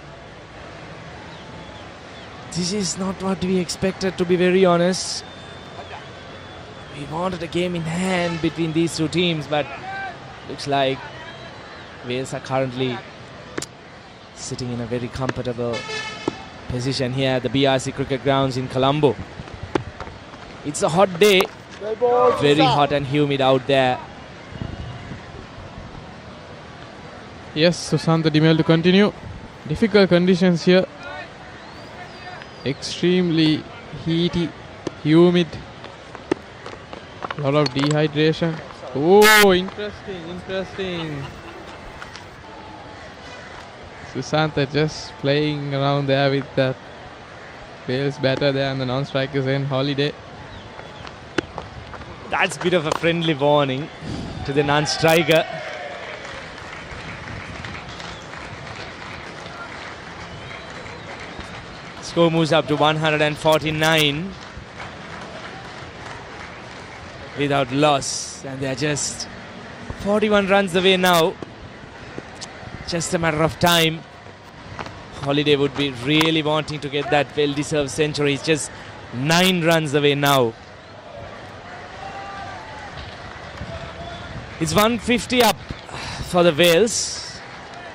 This is not what we expected, to be very honest. We wanted a game in hand between these two teams, but looks like Wales are currently sitting in a very comfortable position here at the BRC Cricket Grounds in Colombo. It's a hot day. Very hot and humid out there. Yes, Susanta Dimel to continue. Difficult conditions here. Extremely heaty, humid. A lot of dehydration. Oh, interesting. Susanta just playing around there with that Wales batter there and the non-strikers in Holiday. That's a bit of a friendly warning to the non-striker. Score moves up to 149 without loss, and they're just 41 runs away now. Just a matter of time. Holiday would be really wanting to get that well-deserved century. He's just 9 runs away now. It's 150 up for the Wales.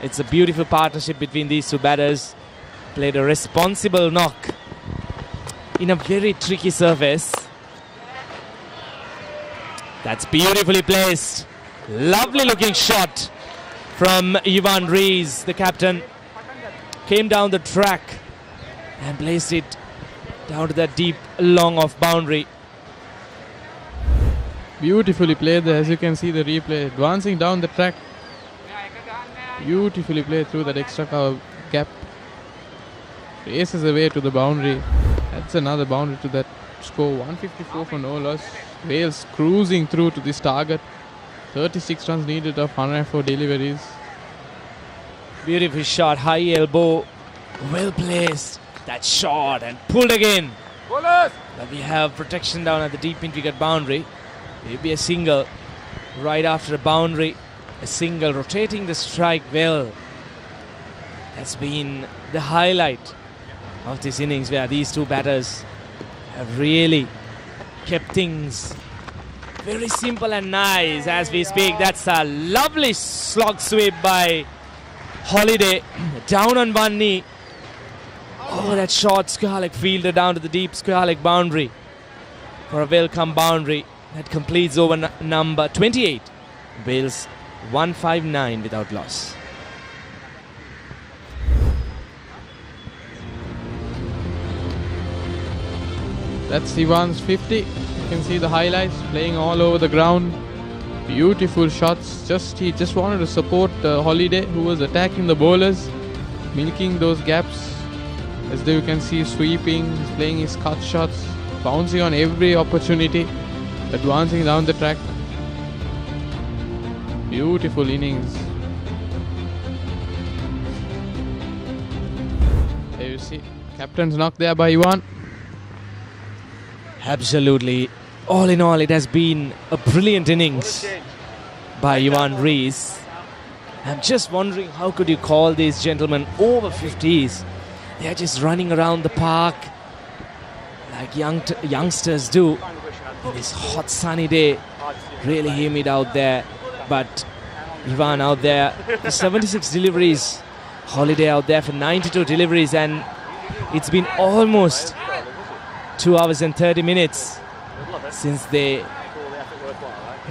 It's a beautiful partnership between these two batters. Played a responsible knock in a very tricky surface. That's beautifully placed. Lovely looking shot from Ivan Rees, the captain. Came down the track and placed it down to that deep long off boundary. Beautifully played there, as you can see the replay. Advancing down the track. Beautifully played through that extra cover gap. Races away to the boundary. That's another boundary to that score. 154 for no loss. Wales cruising through to this target. 36 runs needed of 104 deliveries. Beautiful shot, high elbow. Well placed. That shot and pulled again. But we have protection down at the deep mid-wicket boundary. Maybe a single right after a boundary. A single rotating the strike well. That's been the highlight of this innings, where these two batters have really kept things very simple and nice as we speak. That's a lovely slog sweep by Holiday. Down on one knee. Oh, that short square leg fielder down to the deep square leg boundary for a welcome boundary. That completes over number 28. Wales 159 without loss. That's Ivan's 50. You can see the highlights playing all over the ground. Beautiful shots. He just wanted to support Holiday, who was attacking the bowlers, milking those gaps. As you can see, sweeping, he's playing his cut shots, bouncing on every opportunity, advancing down the track. Beautiful innings. There you see, captain's knock there by Ivan. Absolutely. All in all, it has been a brilliant innings by Ivan Rees. I'm just wondering, how could you call these gentlemen over 50s? They're just running around the park like youngsters do in this hot sunny day. Really humid out there, but Ivan out there for 76 deliveries. Holiday out there for 92 deliveries, and it's been almost 2 hours and 30 minutes since they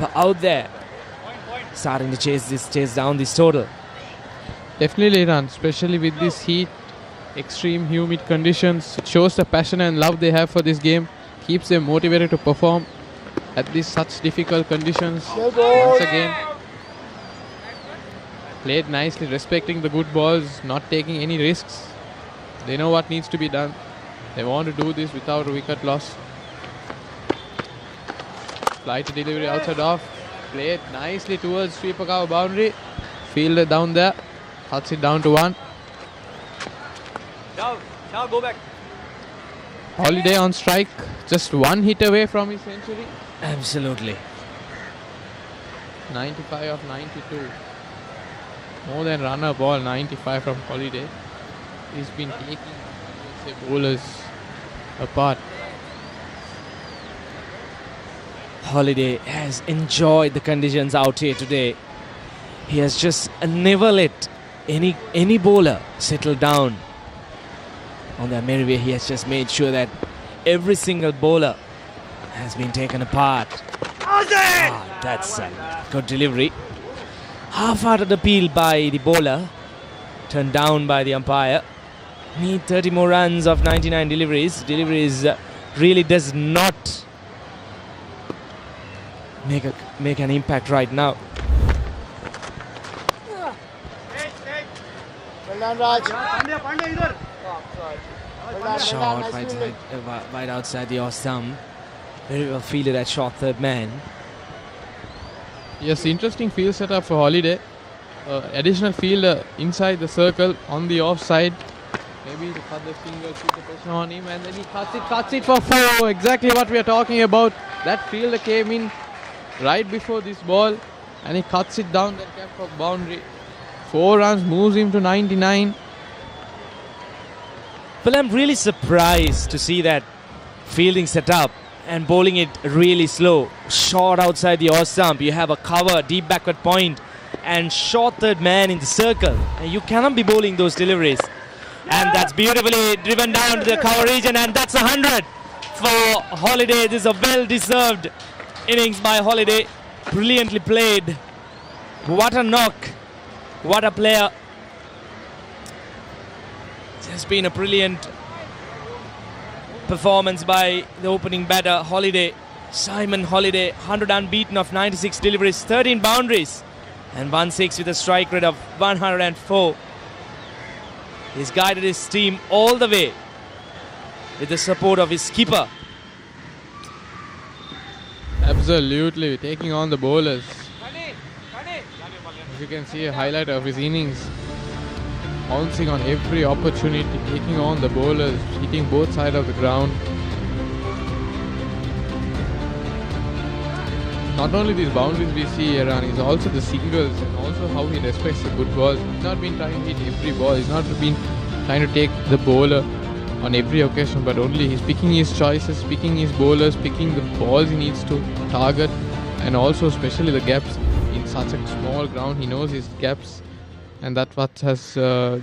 were out there starting to chase down this total. Definitely run, especially with this heat, extreme humid conditions. It shows the passion and love they have for this game, keeps them motivated to perform at these such difficult conditions. Once again, played nicely, respecting the good balls, not taking any risks. They know what needs to be done. They want to do this without a wicket loss. Fly to delivery outside off. Played nicely towards sweeper cover boundary. Fielder down there. Cuts it down to 1. Now go back. Holiday on strike. Just 1 hit away from his century. Absolutely. 95 of 92. More than runner ball, 95 from Holiday. He's been taking USA bowlers apart. Holiday has enjoyed the conditions out here today. He has just never let any bowler settle down on their merry way. He has just made sure that every single bowler has been taken apart. That's a good delivery. Half-hearted appeal by the bowler, turned down by the umpire. Need 30 more runs of 99 deliveries. Deliveries really does not make an impact right now. Well done, Raj. Shot right outside the off stump. Very well fielded at short third man. Yes, interesting field setup for Holiday. Additional fielder inside the circle on the offside. Maybe to cut the single, shoot the pressure on him, and then he cuts it for 4. Exactly what we are talking about. That fielder came in right before this ball, and he cuts it down, then kept for boundary. 4 runs, moves him to 99. Well, I'm really surprised to see that fielding setup and bowling it really slow. Short outside the off stump. You have a cover, deep backward point, and short third man in the circle. And you cannot be bowling those deliveries. And that's beautifully driven down to the cover region, and that's 100 for Holiday. This is a well-deserved innings by Holiday. Brilliantly played. What a knock. What a player. It's just been a brilliant performance by the opening batter, Holiday. Simon Holiday, 100 unbeaten of 96 deliveries, 13 boundaries, and 1/6 with a strike rate of 104. He's guided his team all the way with the support of his skipper. Absolutely, taking on the bowlers. As you can see, a highlight of his innings. Bouncing on every opportunity, taking on the bowlers, hitting both sides of the ground. Not only these boundaries we see around, it's also the singles and also how he respects the good balls. He's not been trying to hit every ball, he's not been trying to take the bowler on every occasion, but only he's picking his choices, picking his bowlers, picking the balls he needs to target, and also especially the gaps in such a small ground. He knows his gaps, and that's what has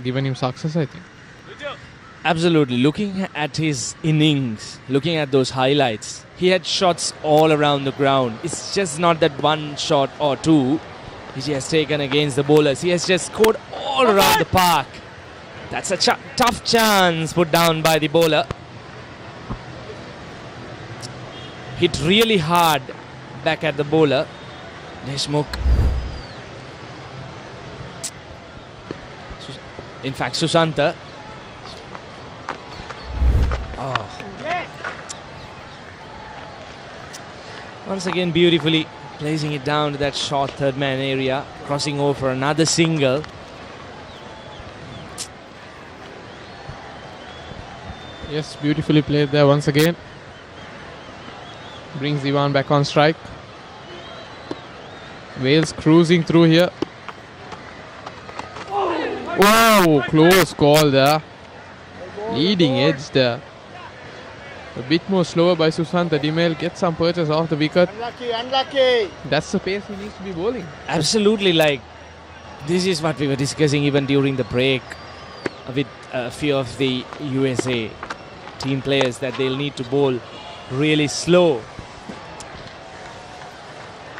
given him success, I think. Absolutely. Looking at his innings, looking at those highlights, he had shots all around the ground. It's just not that one shot or two which he has taken against the bowlers. He has just scored all around the park. That's a tough chance put down by the bowler. Hit really hard back at the bowler. Deshmukh. In fact, Sushanta. Oh. Once again, beautifully placing it down to that short third man area, crossing over for another single. Yes, beautifully played there once again. Brings Ivan back on strike. Wales cruising through here. Wow, close call there. Leading edge there. A bit more slower by Susanta Dimel. Get some purchase off the wicket. Unlucky. That's the pace he needs to be bowling. Absolutely, like this is what we were discussing even during the break with a few of the USA team players, that they'll need to bowl really slow.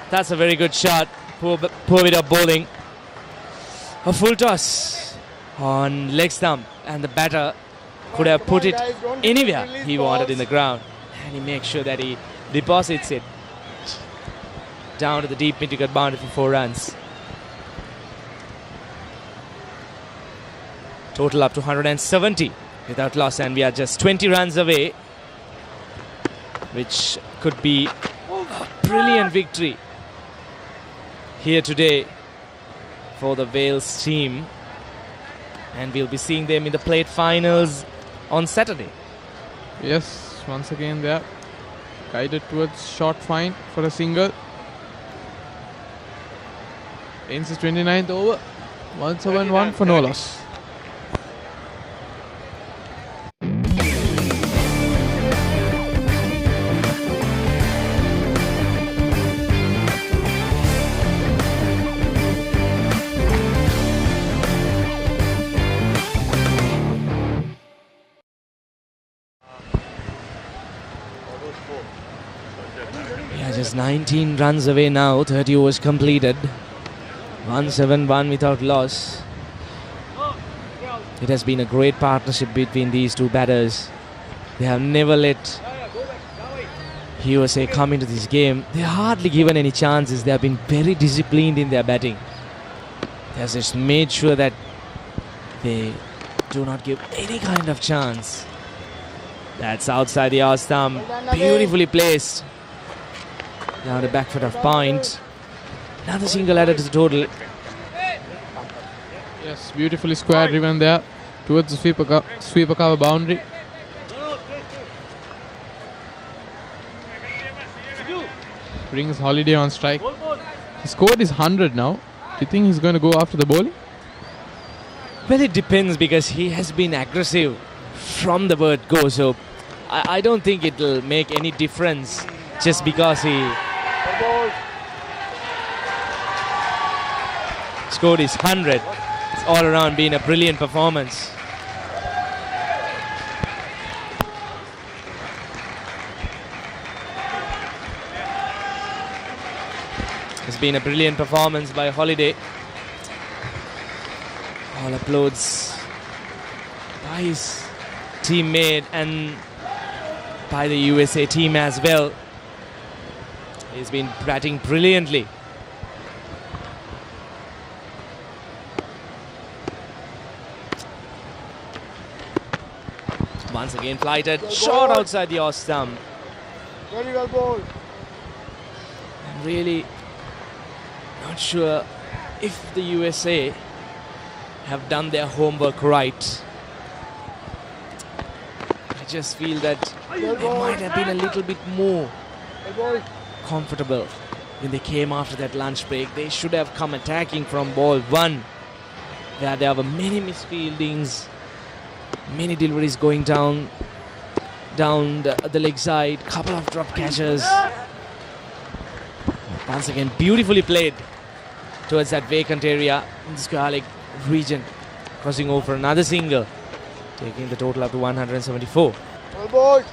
That's a very good shot. Poor bit of bowling. A full toss on leg stump, and the batter could have put it anywhere he wanted in the ground, and he makes sure that he deposits it down to the deep mid-wicket boundary for 4 runs. Total up to 170 without loss, and we are just 20 runs away, which could be a brilliant victory here today for the Wales team, and we'll be seeing them in the plate finals on Saturday. Yes, once again there, guided towards short fine for a single. Ends his 29th over, 171 for no loss. Just 19 runs away now, 30 overs completed. 171 without loss. It has been a great partnership between these two batters. They have never let USA come into this game. They are hardly given any chances. They have been very disciplined in their batting. They have just made sure that they do not give any kind of chance. That's outside the off stump. Beautifully placed. Down the back foot of Point. Another single added to the total. Yes, beautifully square driven there towards the sweeper cover boundary. Brings Holiday on strike. His score is 100 now. Do you think he's going to go after the bowling? Well, it depends, because he has been aggressive from the word go. So I don't think it will make any difference just because he scored his 100. It's all around been a brilliant performance. It's been a brilliant performance by Holiday. All applauds by his teammate and by the USA team as well. He's been batting brilliantly. Once again flighted, short outside the off stump. Very well bowled. I'm really not sure if the USA have done their homework right. I just feel that they might have been a little bit more comfortable when they came after that lunch break. They should have come attacking from ball 1, where there were many misfieldings, many deliveries going down the leg side, couple of drop catches. Once again, beautifully played towards that vacant area in the square leg region, crossing over another single, taking the total up to 174. Well bowled.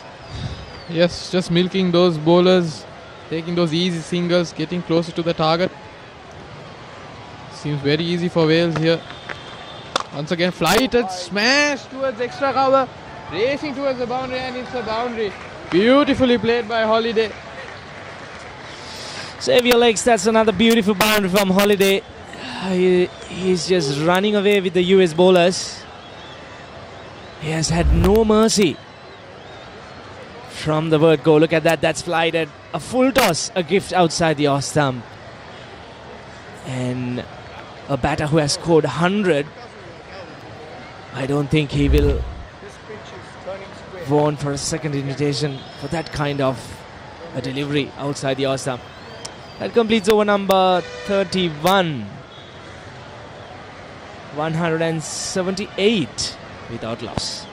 Yes, just milking those bowlers, taking those easy singles, getting closer to the target. Seems very easy for Wales here. Once again, flighted, smash towards extra cover, racing towards the boundary, and it's a boundary. Beautifully played by Holiday. Save your legs, that's another beautiful boundary from Holiday. He's just running away with the US bowlers. He has had no mercy from the word go. Look at that, that's flighted. A full toss, a gift outside the off stump. And a batter who has scored 100, I don't think he will warn for a second invitation for that kind of a delivery outside the off stump. That completes over number 31. 178 without loss.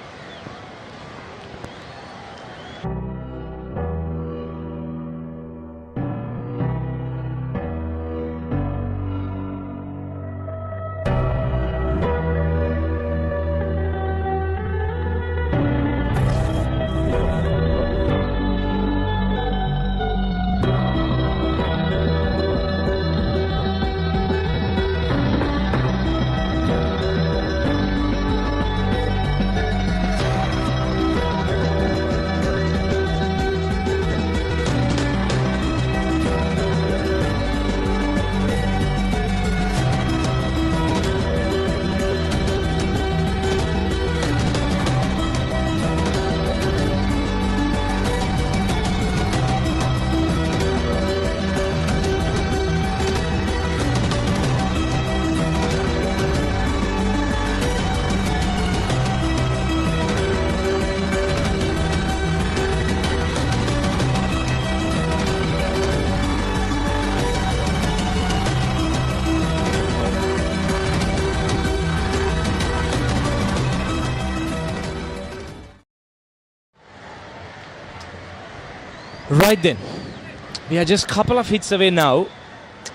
Right then, we are just a couple of hits away now.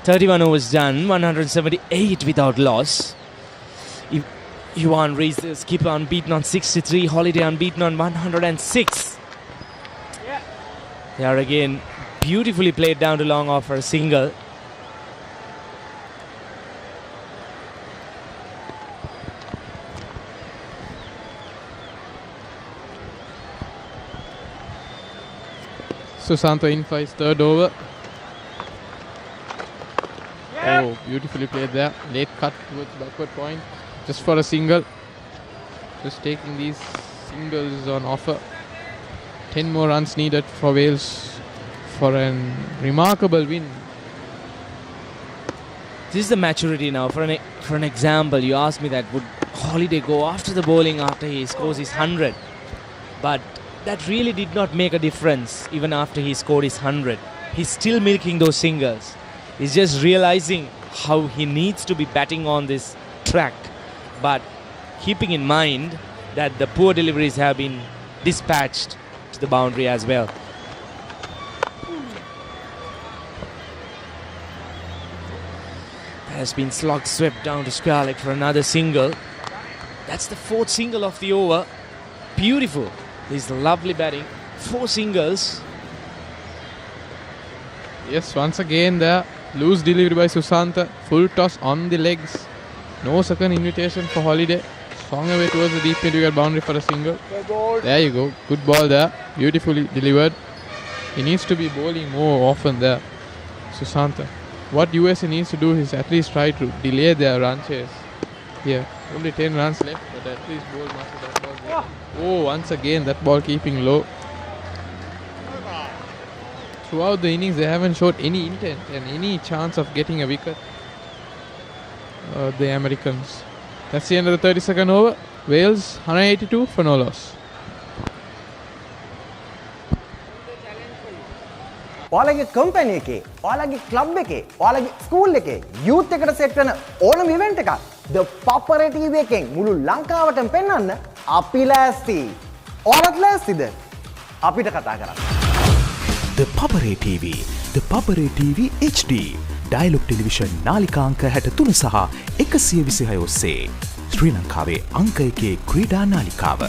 31 overs done, 178 without loss. Yuan Reis, the skipper, unbeaten on 63. Holiday unbeaten on 106. They are again beautifully played down to long off for a single. Susanto in for his third over. Oh, beautifully played there. Late cut towards backward point. Just for a single. Just taking these singles on offer. 10 more runs needed for Wales for a remarkable win. This is the maturity now. For an example, you asked me that would Holiday go after the bowling after he scores his 100? But that really did not make a difference even after he scored his 100. He's still milking those singles. He's just realizing how he needs to be batting on this track. But keeping in mind that the poor deliveries have been dispatched to the boundary as well. That has been slog swept down to square leg for another single. That's the fourth single of the over. Beautiful. This is lovely batting. 4 singles. Yes, once again there. Loose delivery by Susanta. Full toss on the legs. No second invitation for Holiday. Swung away towards the deep mid-wicket boundary for a single. There you go. Good ball there. Beautifully delivered. He needs to be bowling more often there, Susanta. What USA needs to do is at least try to delay their run chase. Here, only 10 runs left, but at least bowl much of that ball there. Oh, once again that ball keeping low. Throughout the innings, they haven't showed any intent and any chance of getting a wicket. The Americans. That's the end of the 32nd over. Wales 182 for no loss. ඔයාලගේ company එකේ, ඔයාලගේ club එකේ, ඔයාලගේ school එකේ youth එකට set වෙන ඕනම event එකක් The Papare TV එකෙන් මුළු ලංකාවටම පෙන්වන්න අපි ලෑස්ති. ඔයාලත් ලෑස්තිද? අපිට කතා කරන්න. The Papare TV, The Papare TV HD. Dialog Television නාලිකා අංක 63 සහ 126 ඔස්සේ ශ්‍රී ලංකාවේ අංක 1 ක්‍රීඩා නාලිකාව.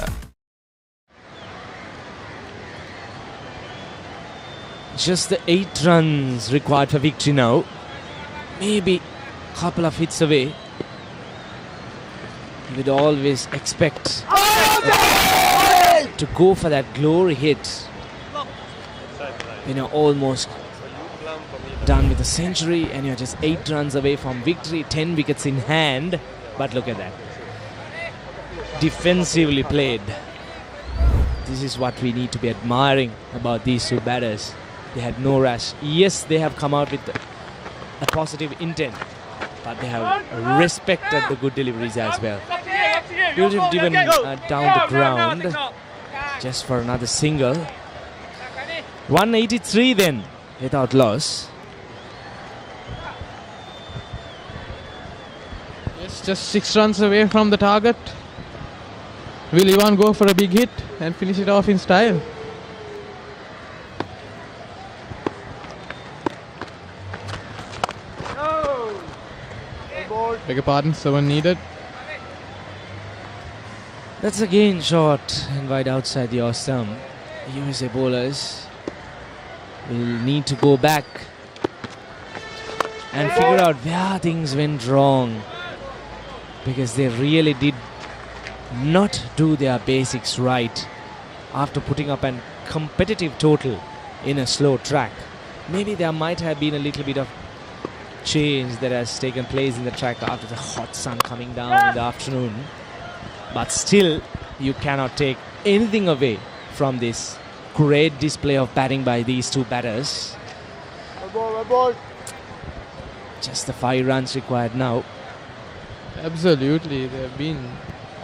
Just the 8 runs required for victory now. Maybe a couple of hits away. You would always expect to go for that glory hit. You know, almost done with a century and you're just 8 runs away from victory, 10 wickets in hand. But look at that. Defensively played. This is what we need to be admiring about these two batters. They had no rush. Yes, they have come out with a positive intent, but they have respected the good deliveries as well. Beautiful driven down the ground just for another single. 183 then without loss. Yes, just 6 runs away from the target. Will Ivan go for a big hit and finish it off in style? Beg your pardon, 7 needed. That's again short and wide outside the off stump. USA bowlers will need to go back and figure out where things went wrong, because they really did not do their basics right after putting up a competitive total in a slow track. Maybe there might have been a little bit of change that has taken place in the track after the hot sun coming down in the afternoon, but still you cannot take anything away from this great display of batting by these two batters. Just the 5 runs required now. Absolutely, they've been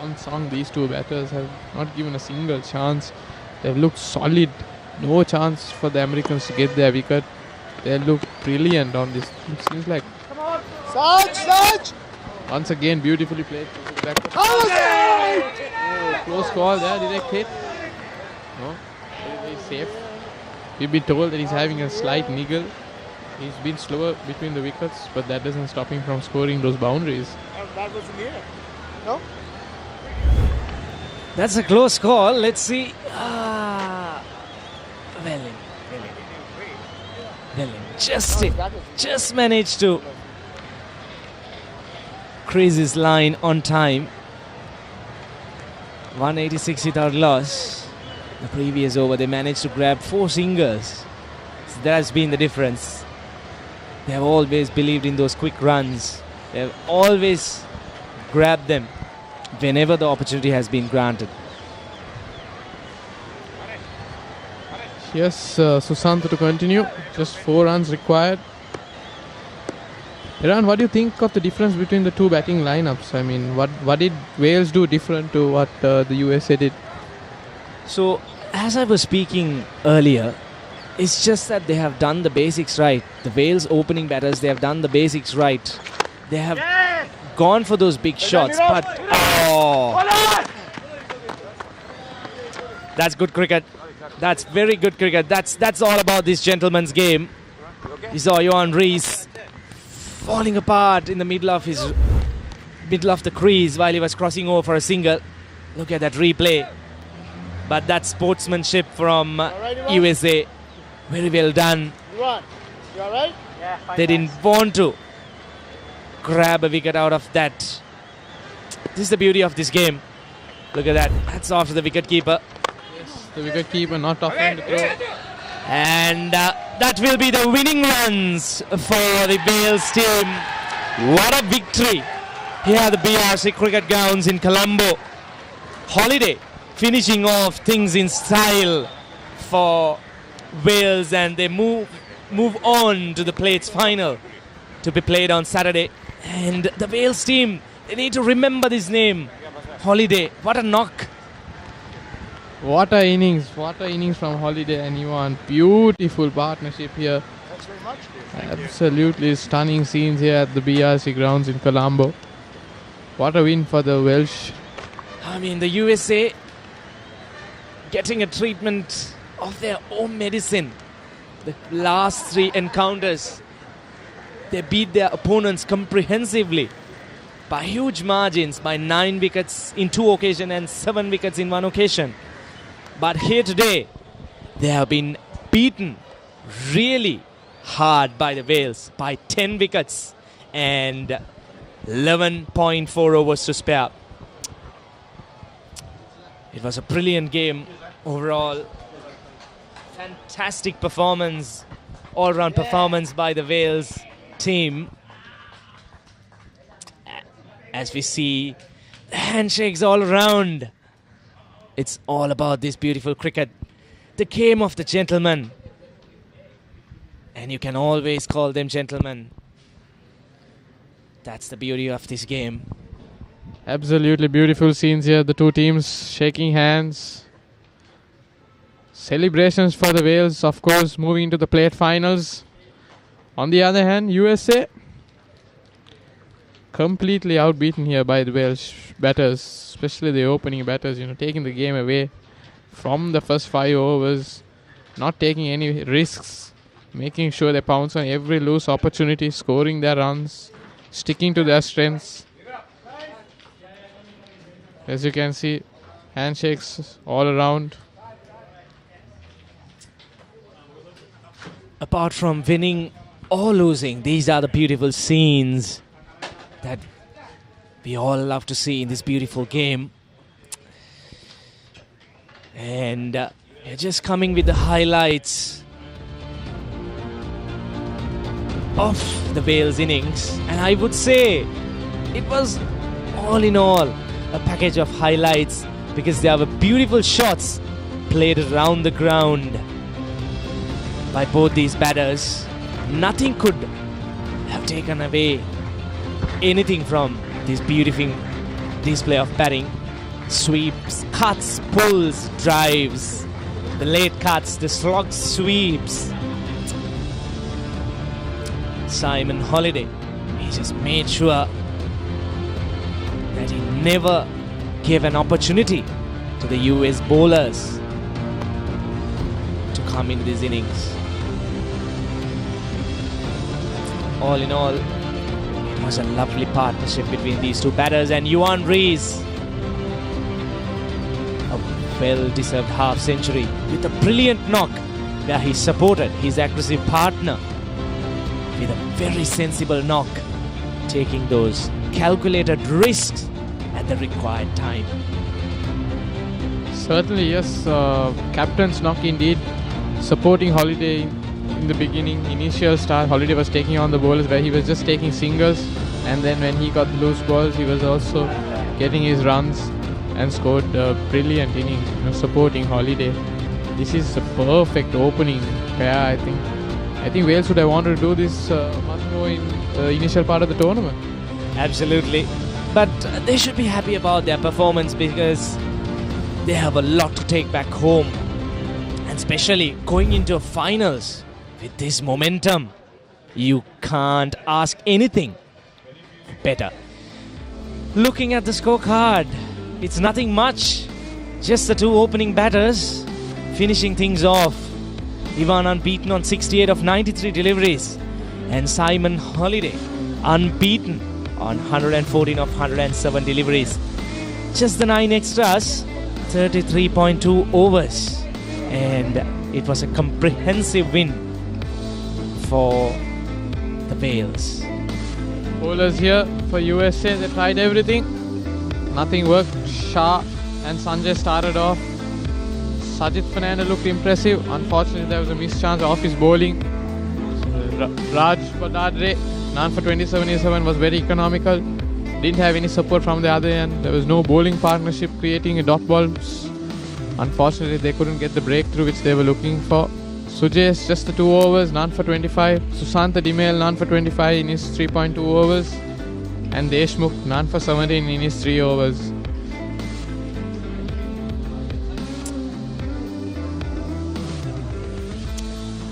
unsung. These two batters have not given a single chance. They've looked solid. No chance for the Americans to get their wicket. They look brilliant on this. It seems like. Sarge! Once again, beautifully played. Close call there, direct hit. No, very safe. We've been told that he's having a slight niggle. He's been slower between the wickets, but that doesn't stop him from scoring those boundaries. That was in the air. No? That's a close call. Let's see. Well, just managed to crease his line on time. 186 without loss. The previous over, they managed to grab 4 singles. So that's been the difference. They have always believed in those quick runs. They have always grabbed them whenever the opportunity has been granted. Yes, Susanta to continue. Just 4 runs required. Iran, what do you think of the difference between the two batting lineups? I mean, what did Wales do different to what the USA did? So, as I was speaking earlier, it's just that they have done the basics right. The Wales opening batters, they have done the basics right. They have gone for those big shots, but that's good cricket. That's very good cricket. That's all about this gentleman's game. You saw Johan Rees falling apart in the middle of the crease while he was crossing over for a single. Look at that replay. But that's sportsmanship from USA. Very well done. You all right? Yeah, fine. They didn't want to grab a wicket out of that. This is the beauty of this game. Look at that. That's off to the wicketkeeper. Yes, the wicketkeeper not offering the throw. And that will be the winning runs for the Wales team. What a victory here at the BRC Cricket Grounds in Colombo. Holiday finishing off things in style for Wales, and they move on to the Plates final to be played on Saturday. And the Wales team, they need to remember this name, Holiday. What a knock. What a innings from Holiday and Ivan. Beautiful partnership here. Thanks very much. Absolutely stunning scenes here at the BRC Grounds in Colombo. What a win for the Welsh. I mean, the USA getting a treatment of their own medicine. The last 3 encounters, they beat their opponents comprehensively by huge margins, by 9 wickets in 2 occasions and 7 wickets in 1 occasion. But here today, they have been beaten really hard by the Wales by 10 wickets and 11.4 overs to spare. It was a brilliant game overall. Fantastic performance, all-round performance by the Wales team. As we see, handshakes all around. It's all about this beautiful cricket. The game of the gentleman. And you can always call them gentlemen. That's the beauty of this game. Absolutely beautiful scenes here. The two teams shaking hands. Celebrations for the Wales, of course, moving into the plate finals. On the other hand, USA completely outbeaten here by the Welsh batters, especially the opening batters, taking the game away from the first 5 overs, not taking any risks, making sure they pounce on every loose opportunity, scoring their runs, sticking to their strengths. As you can see, handshakes all around. Apart from winning or losing, these are the beautiful scenes that we all love to see in this beautiful game. And we're just coming with the highlights of the Wales innings. And I would say it was all in all a package of highlights, because there were beautiful shots played around the ground by both these batters. Nothing could have taken away anything from this beautiful display of batting. Sweeps, cuts, pulls, drives, the late cuts, the slog sweeps. Simon Holiday, he just made sure that he never gave an opportunity to the US bowlers to come into these innings. All in all, it was a lovely partnership between these two batters, and Yuan Rees, a well-deserved half-century with a brilliant knock where he supported his aggressive partner with a very sensible knock, taking those calculated risks at the required time. Certainly, yes. Captain's knock indeed, supporting Holiday in the beginning. Initial start, Holiday was taking on the bowlers where he was just taking singles, and then when he got loose balls, he was also getting his runs and scored a brilliant innings, supporting Holiday. This is a perfect opening pair, I think. I think Wales would have wanted to do this much more in the initial part of the tournament. Absolutely. But they should be happy about their performance because they have a lot to take back home. And especially going into finals with this momentum, you can't ask anything better. Looking at the scorecard, it's nothing much. Just the two opening batters finishing things off. Ivan unbeaten on 68 of 93 deliveries, and Simon Holiday unbeaten on 114 of 107 deliveries. Just the 9 extras, 33.2 overs, and it was a comprehensive win for the Wales. Bowlers here for USA, they tried everything. Nothing worked. Shah and Sanjay started off. Sajid Fernando looked impressive. Unfortunately, there was a missed chance off his bowling. Raj Padadre, none for 27 was very economical. Didn't have any support from the other end. There was no bowling partnership creating a dot balls. Unfortunately, they couldn't get the breakthrough which they were looking for. Sujesh, just the 2 overs, none for 25. Susantha Dimel, none for 25 in his 3.2 overs. And Deshmukh, none for 17 in his 3 overs.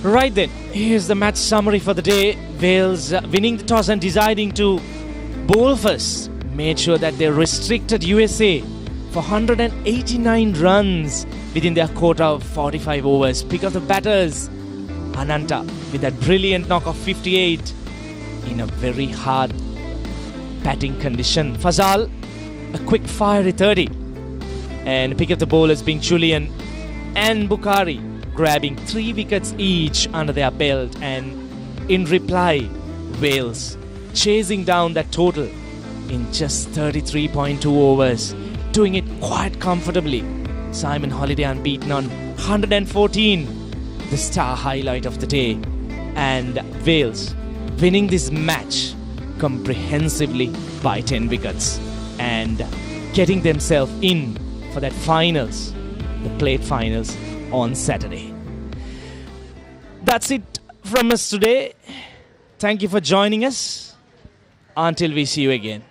Right then, here's the match summary for the day. Wales winning the toss and deciding to bowl first made sure that they restricted USA for 189 runs within their quota of 45 overs. Pick of the batters, Ananta with that brilliant knock of 58 in a very hard batting condition. Fazal, a quick fiery 30. And pick of the bowlers being Julian and Bukhari, grabbing 3 wickets each under their belt, and in reply, Wales chasing down that total in just 33.2 overs, doing it quite comfortably. Simon Holiday unbeaten on 114, the star highlight of the day, and Wales winning this match comprehensively by 10 wickets and getting themselves in for that finals, the plate finals on Saturday. That's it from us today. Thank you for joining us. Until we see you again.